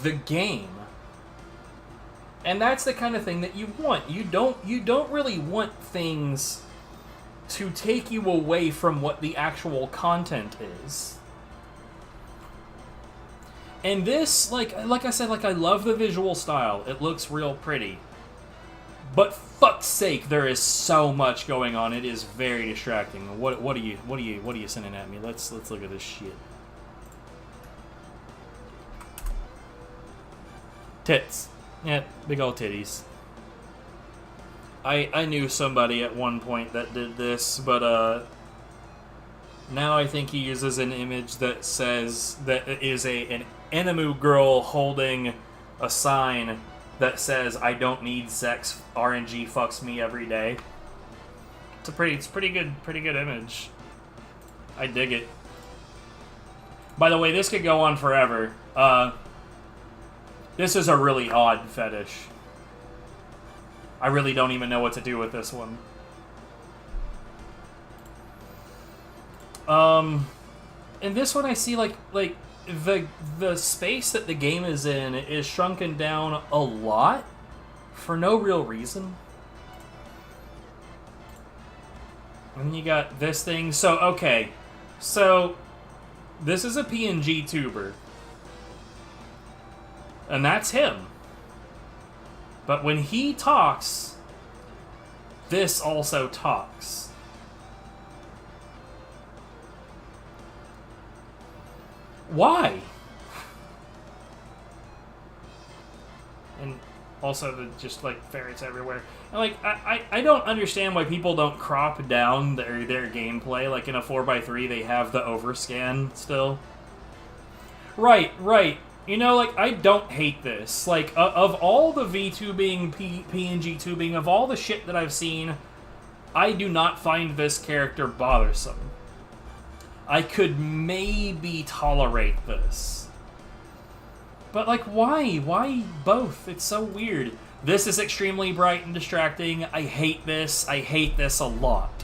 the game. And that's the kind of thing that you want. You don't really want things to take you away from what the actual content is. And this, like I said, like, I love the visual style. It looks real pretty. But fuck's sake, there is so much going on. It is very distracting. What are you sending at me? Let's look at this shit. Tits. Yeah, big old titties. I knew somebody at one point that did this, but now I think he uses an image that says that it is an anime girl holding a sign that says "I don't need sex. RNG fucks me every day." It's pretty good image. I dig it. By the way, this could go on forever. This is a really odd fetish. I really don't even know what to do with this one. In this one I see like the space that the game is in is shrunken down a lot for no real reason. And then you got this thing. So, okay. So, this is a PNG tuber. And that's him. But when he talks, this also talks. Why? And also the just like ferrets everywhere. And like I don't understand why people don't crop down their gameplay. Like in a 4x3 they have the overscan still. Right. You know, like, I don't hate this. Like, of all the VTubing, PNG tubing, of all the shit that I've seen, I do not find this character bothersome. I could maybe tolerate this. But, like, why? Why both? It's so weird. This is extremely bright and distracting. I hate this. I hate this a lot.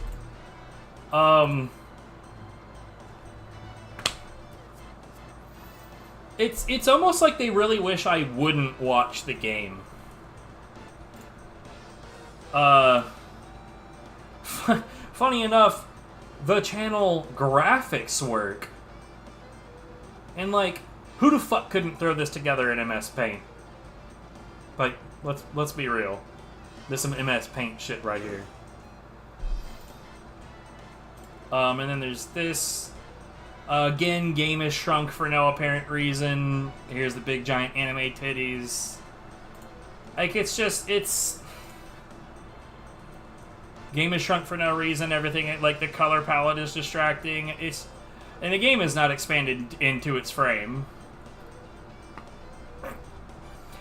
It's almost like they really wish I wouldn't watch the game. Funny enough, the channel graphics work. And, like, who the fuck couldn't throw this together in MS Paint? Like, let's be real. There's some MS Paint shit right here. And then there's this. Again, game is shrunk for no apparent reason. Here's the big giant anime titties. Like, it's just, it's... Game is shrunk for no reason. Everything, like, the color palette is distracting. It's... And the game is not expanded into its frame.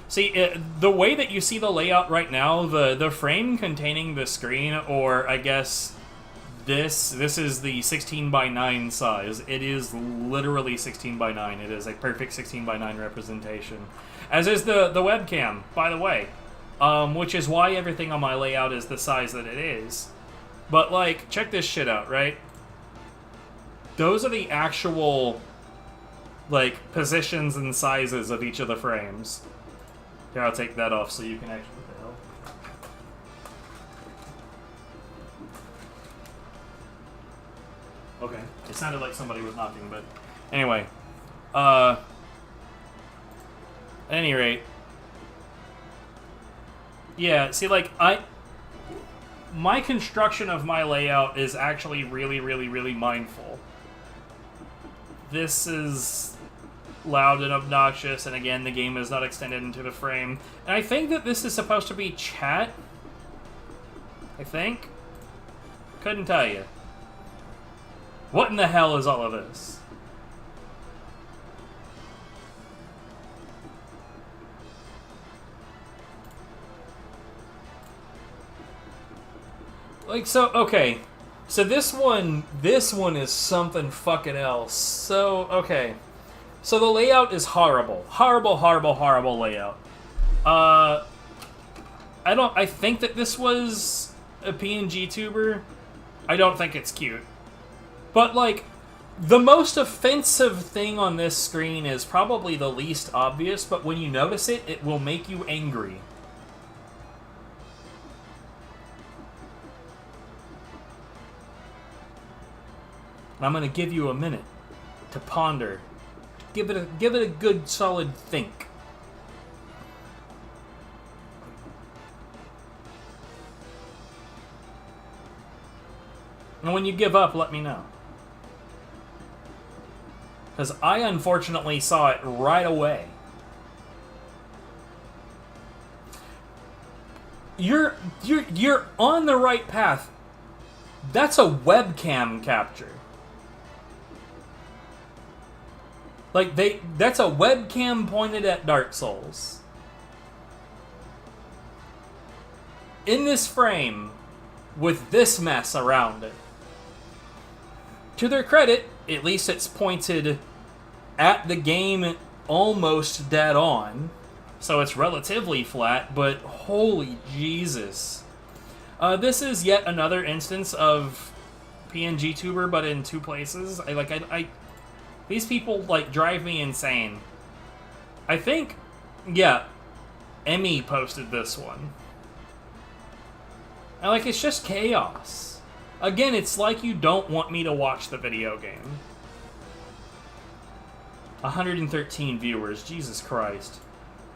See, the way that you see the layout right now, the frame containing the screen, or I guess this is the 16:9 size. It is literally 16:9. It is a perfect 16:9 representation. As is the webcam, by the way. Which is why everything on my layout is the size that it is. But, like, check this shit out, right? Those are the actual, like, positions and sizes of each of the frames. Here, I'll take that off so you can actually... What the hell? Okay. It sounded like somebody was knocking, but... Anyway. At any rate. Yeah, see, like, my construction of my layout is actually really, really, really mindful. This is loud and obnoxious, and again, the game is not extended into the frame. And I think that this is supposed to be chat. I think. Couldn't tell you. What in the hell is all of this? Like, so, okay. So this one is something fucking else. So, okay. So the layout is horrible. Horrible, horrible, horrible layout. I think that this was a PNG tuber. I don't think it's cute. But, like, the most offensive thing on this screen is probably the least obvious, but when you notice it, it will make you angry. I'm gonna give you a minute to ponder. Give it a good solid think. And when you give up, let me know. Because I unfortunately saw it right away. You're on the right path. That's a webcam capture. Like, that's a webcam pointed at Dark Souls. In this frame, with this mess around it. To their credit, at least it's pointed at the game almost dead on. So it's relatively flat, but holy Jesus. This is yet another instance of PNG tuber, but in two places. These people, like, drive me insane. I think, yeah, Emmy posted this one. And, like, it's just chaos. Again, it's like you don't want me to watch the video game. 113 viewers, Jesus Christ.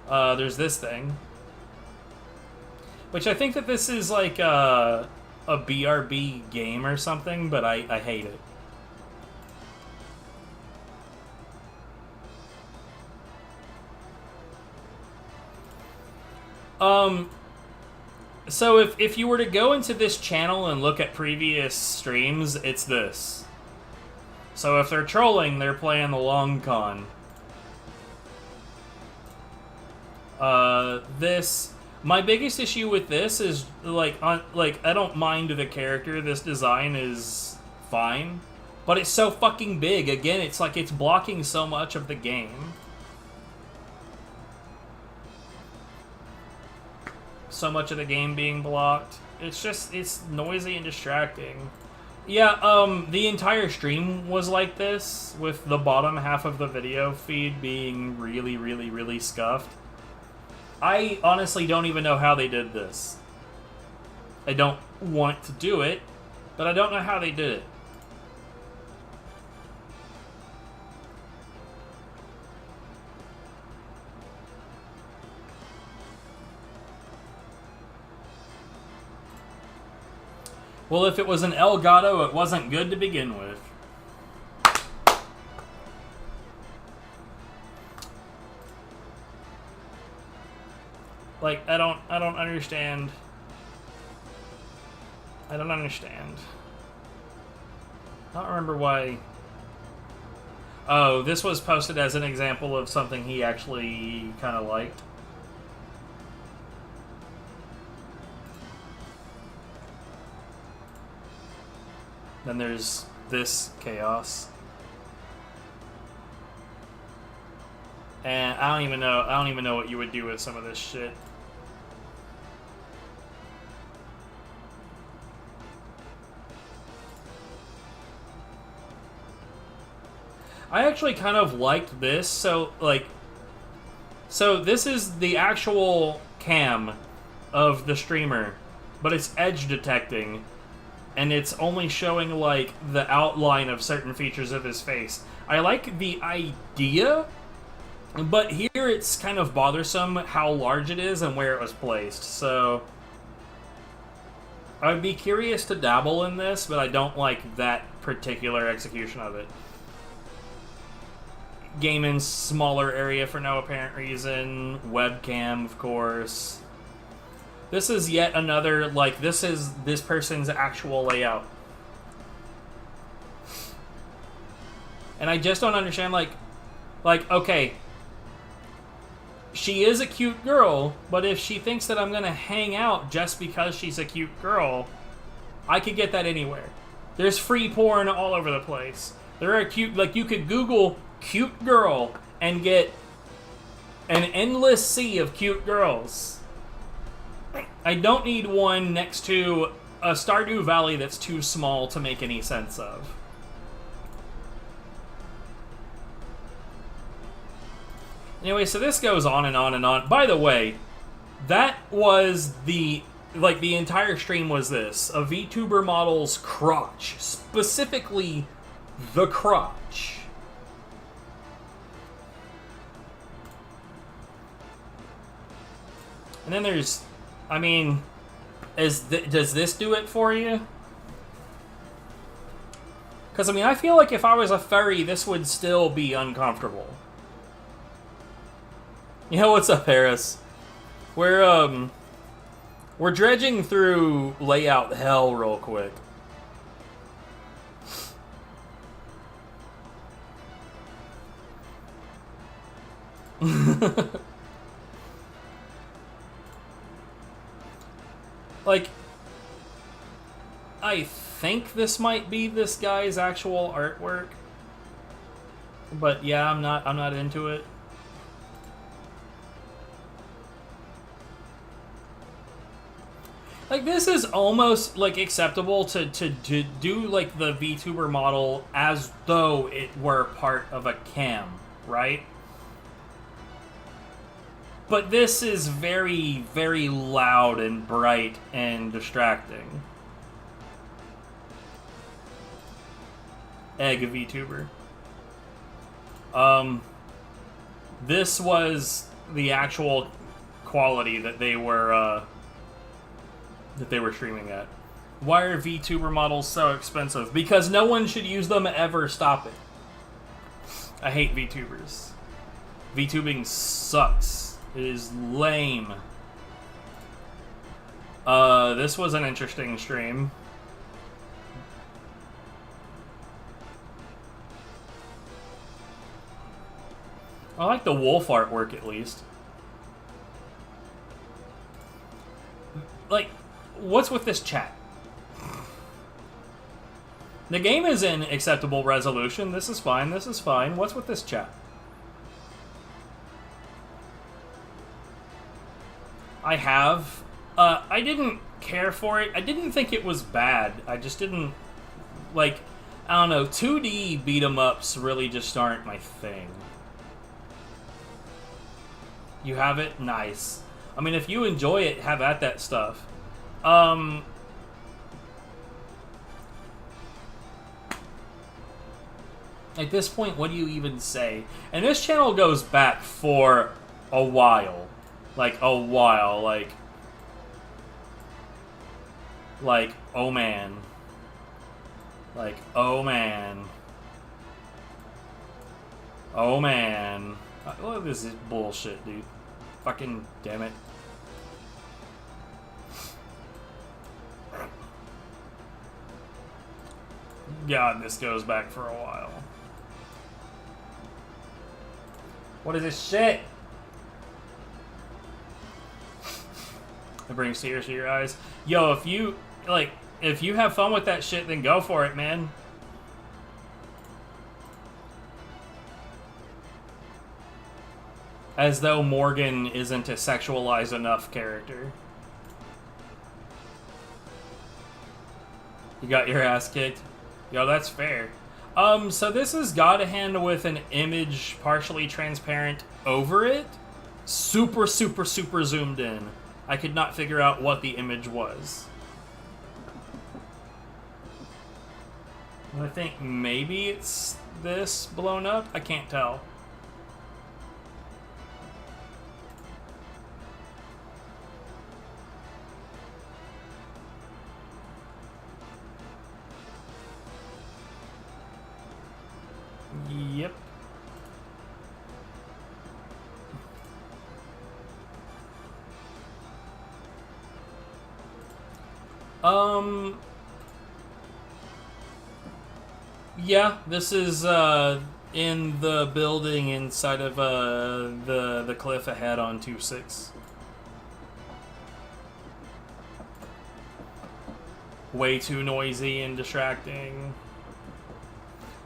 There's this thing. Which I think that this is, like, a BRB game or something, but I hate it. So if you were to go into this channel and look at previous streams, it's this. So if they're trolling, they're playing the long con. My biggest issue with this is, I don't mind the character. This design is fine. But it's so fucking big. Again, it's like it's blocking so much of the game. so much of the game being blocked. It's just, it's noisy and distracting. Yeah, the entire stream was like this, with the bottom half of the video feed being really, really, really scuffed. I honestly don't even know how they did this. I don't want to do it, but I don't know how they did it. Well, if it was an Elgato, it wasn't good to begin with. Like, I don't understand. I don't understand. I don't remember why. Oh, this was posted as an example of something he actually kind of liked. Then there's this chaos. And I don't even know what you would do with some of this shit. I actually kind of liked this, so this is the actual cam of the streamer, but it's edge detecting, and it's only showing, like, the outline of certain features of his face. I like the idea, but here it's kind of bothersome how large it is and where it was placed, so I'd be curious to dabble in this, but I don't like that particular execution of it. Game in smaller area for no apparent reason. Webcam, of course. This is yet another, like, this is this person's actual layout. And I just don't understand, like, okay, she is a cute girl, but if she thinks that I'm gonna hang out just because she's a cute girl, I could get that anywhere. There's free porn all over the place. There are cute, like, you could Google cute girl and get an endless sea of cute girls. I don't need one next to a Stardew Valley that's too small to make any sense of. Anyway, so this goes on and on and on. By the way, that was the entire stream was this. A VTuber model's crotch. Specifically, the crotch. And then there's, I mean, does this do it for you? Because, I mean, I feel like if I was a furry, this would still be uncomfortable. You know what's up, Harris? We're dredging through layout hell real quick. Like, I think this might be this guy's actual artwork, but yeah, I'm not into it. Like, this is almost, like, acceptable to do, like, the VTuber model as though it were part of a cam, right? But this is very, very loud and bright and distracting. Egg VTuber. This was the actual quality that they were streaming at. Why are VTuber models so expensive? Because no one should use them ever. Stop it. I hate VTubers. VTubing sucks. It is lame. This was an interesting stream. I like the wolf artwork, at least. Like, what's with this chat? The game is in acceptable resolution. This is fine. This is fine. What's with this chat? I have I didn't care for it. I didn't think it was bad. I just didn't, like, I don't know, 2D beat-em-ups really just aren't my thing. You have it? Nice. I mean, if you enjoy it, have at that stuff. At this point, what do you even say? And this channel goes back for a while. Like, a while. Like, oh man. Like, oh man. Oh man. What is this bullshit, dude? Fucking damn it. God, this goes back for a while. What is this shit? It brings tears to your eyes. Yo, if you, like, if you have fun with that shit, then go for it, man. As though Morgan isn't a sexualized enough character. You got your ass kicked? Yo, that's fair. So this is Godhand with an image partially transparent over it. Super, super, super zoomed in. I could not figure out what the image was. I think maybe it's this blown up. I can't tell. Yep. Yeah, this is in the building inside of the cliff ahead on 2-6. Way too noisy and distracting.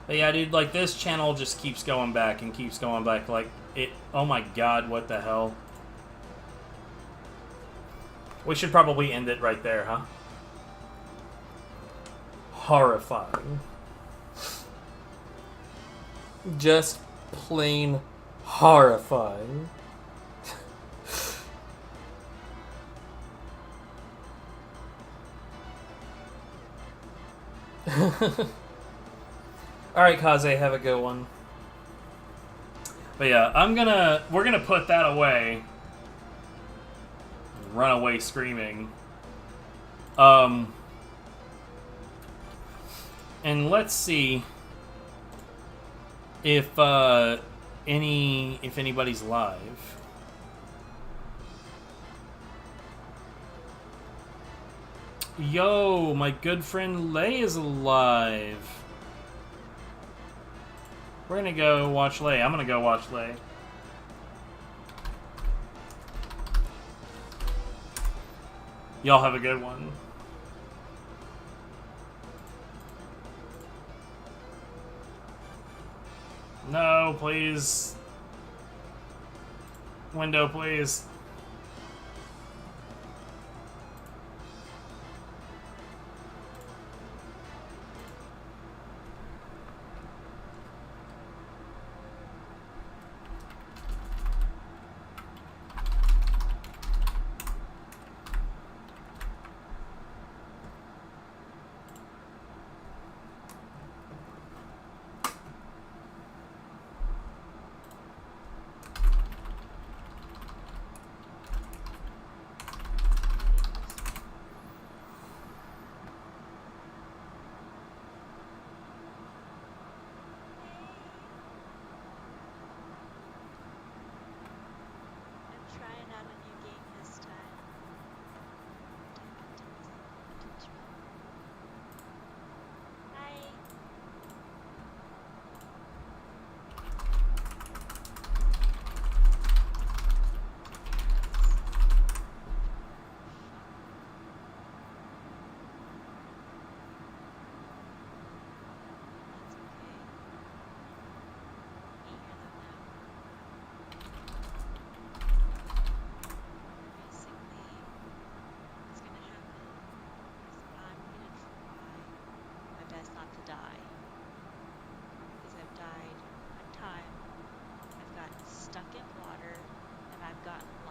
But yeah, dude, like, this channel just keeps going back and keeps going back. Like, it... Oh my god, what the hell? We should probably end it right there, huh? Horrifying. Just plain horrifying. Alright, Kaze, have a good one. But yeah, we're gonna put that away. Run away screaming. And let's see if anybody's live. Yo, my good friend Lay is alive. We're gonna go watch Lay. I'm gonna go watch Lay. Y'all have a good one. No, please. Window, please. that.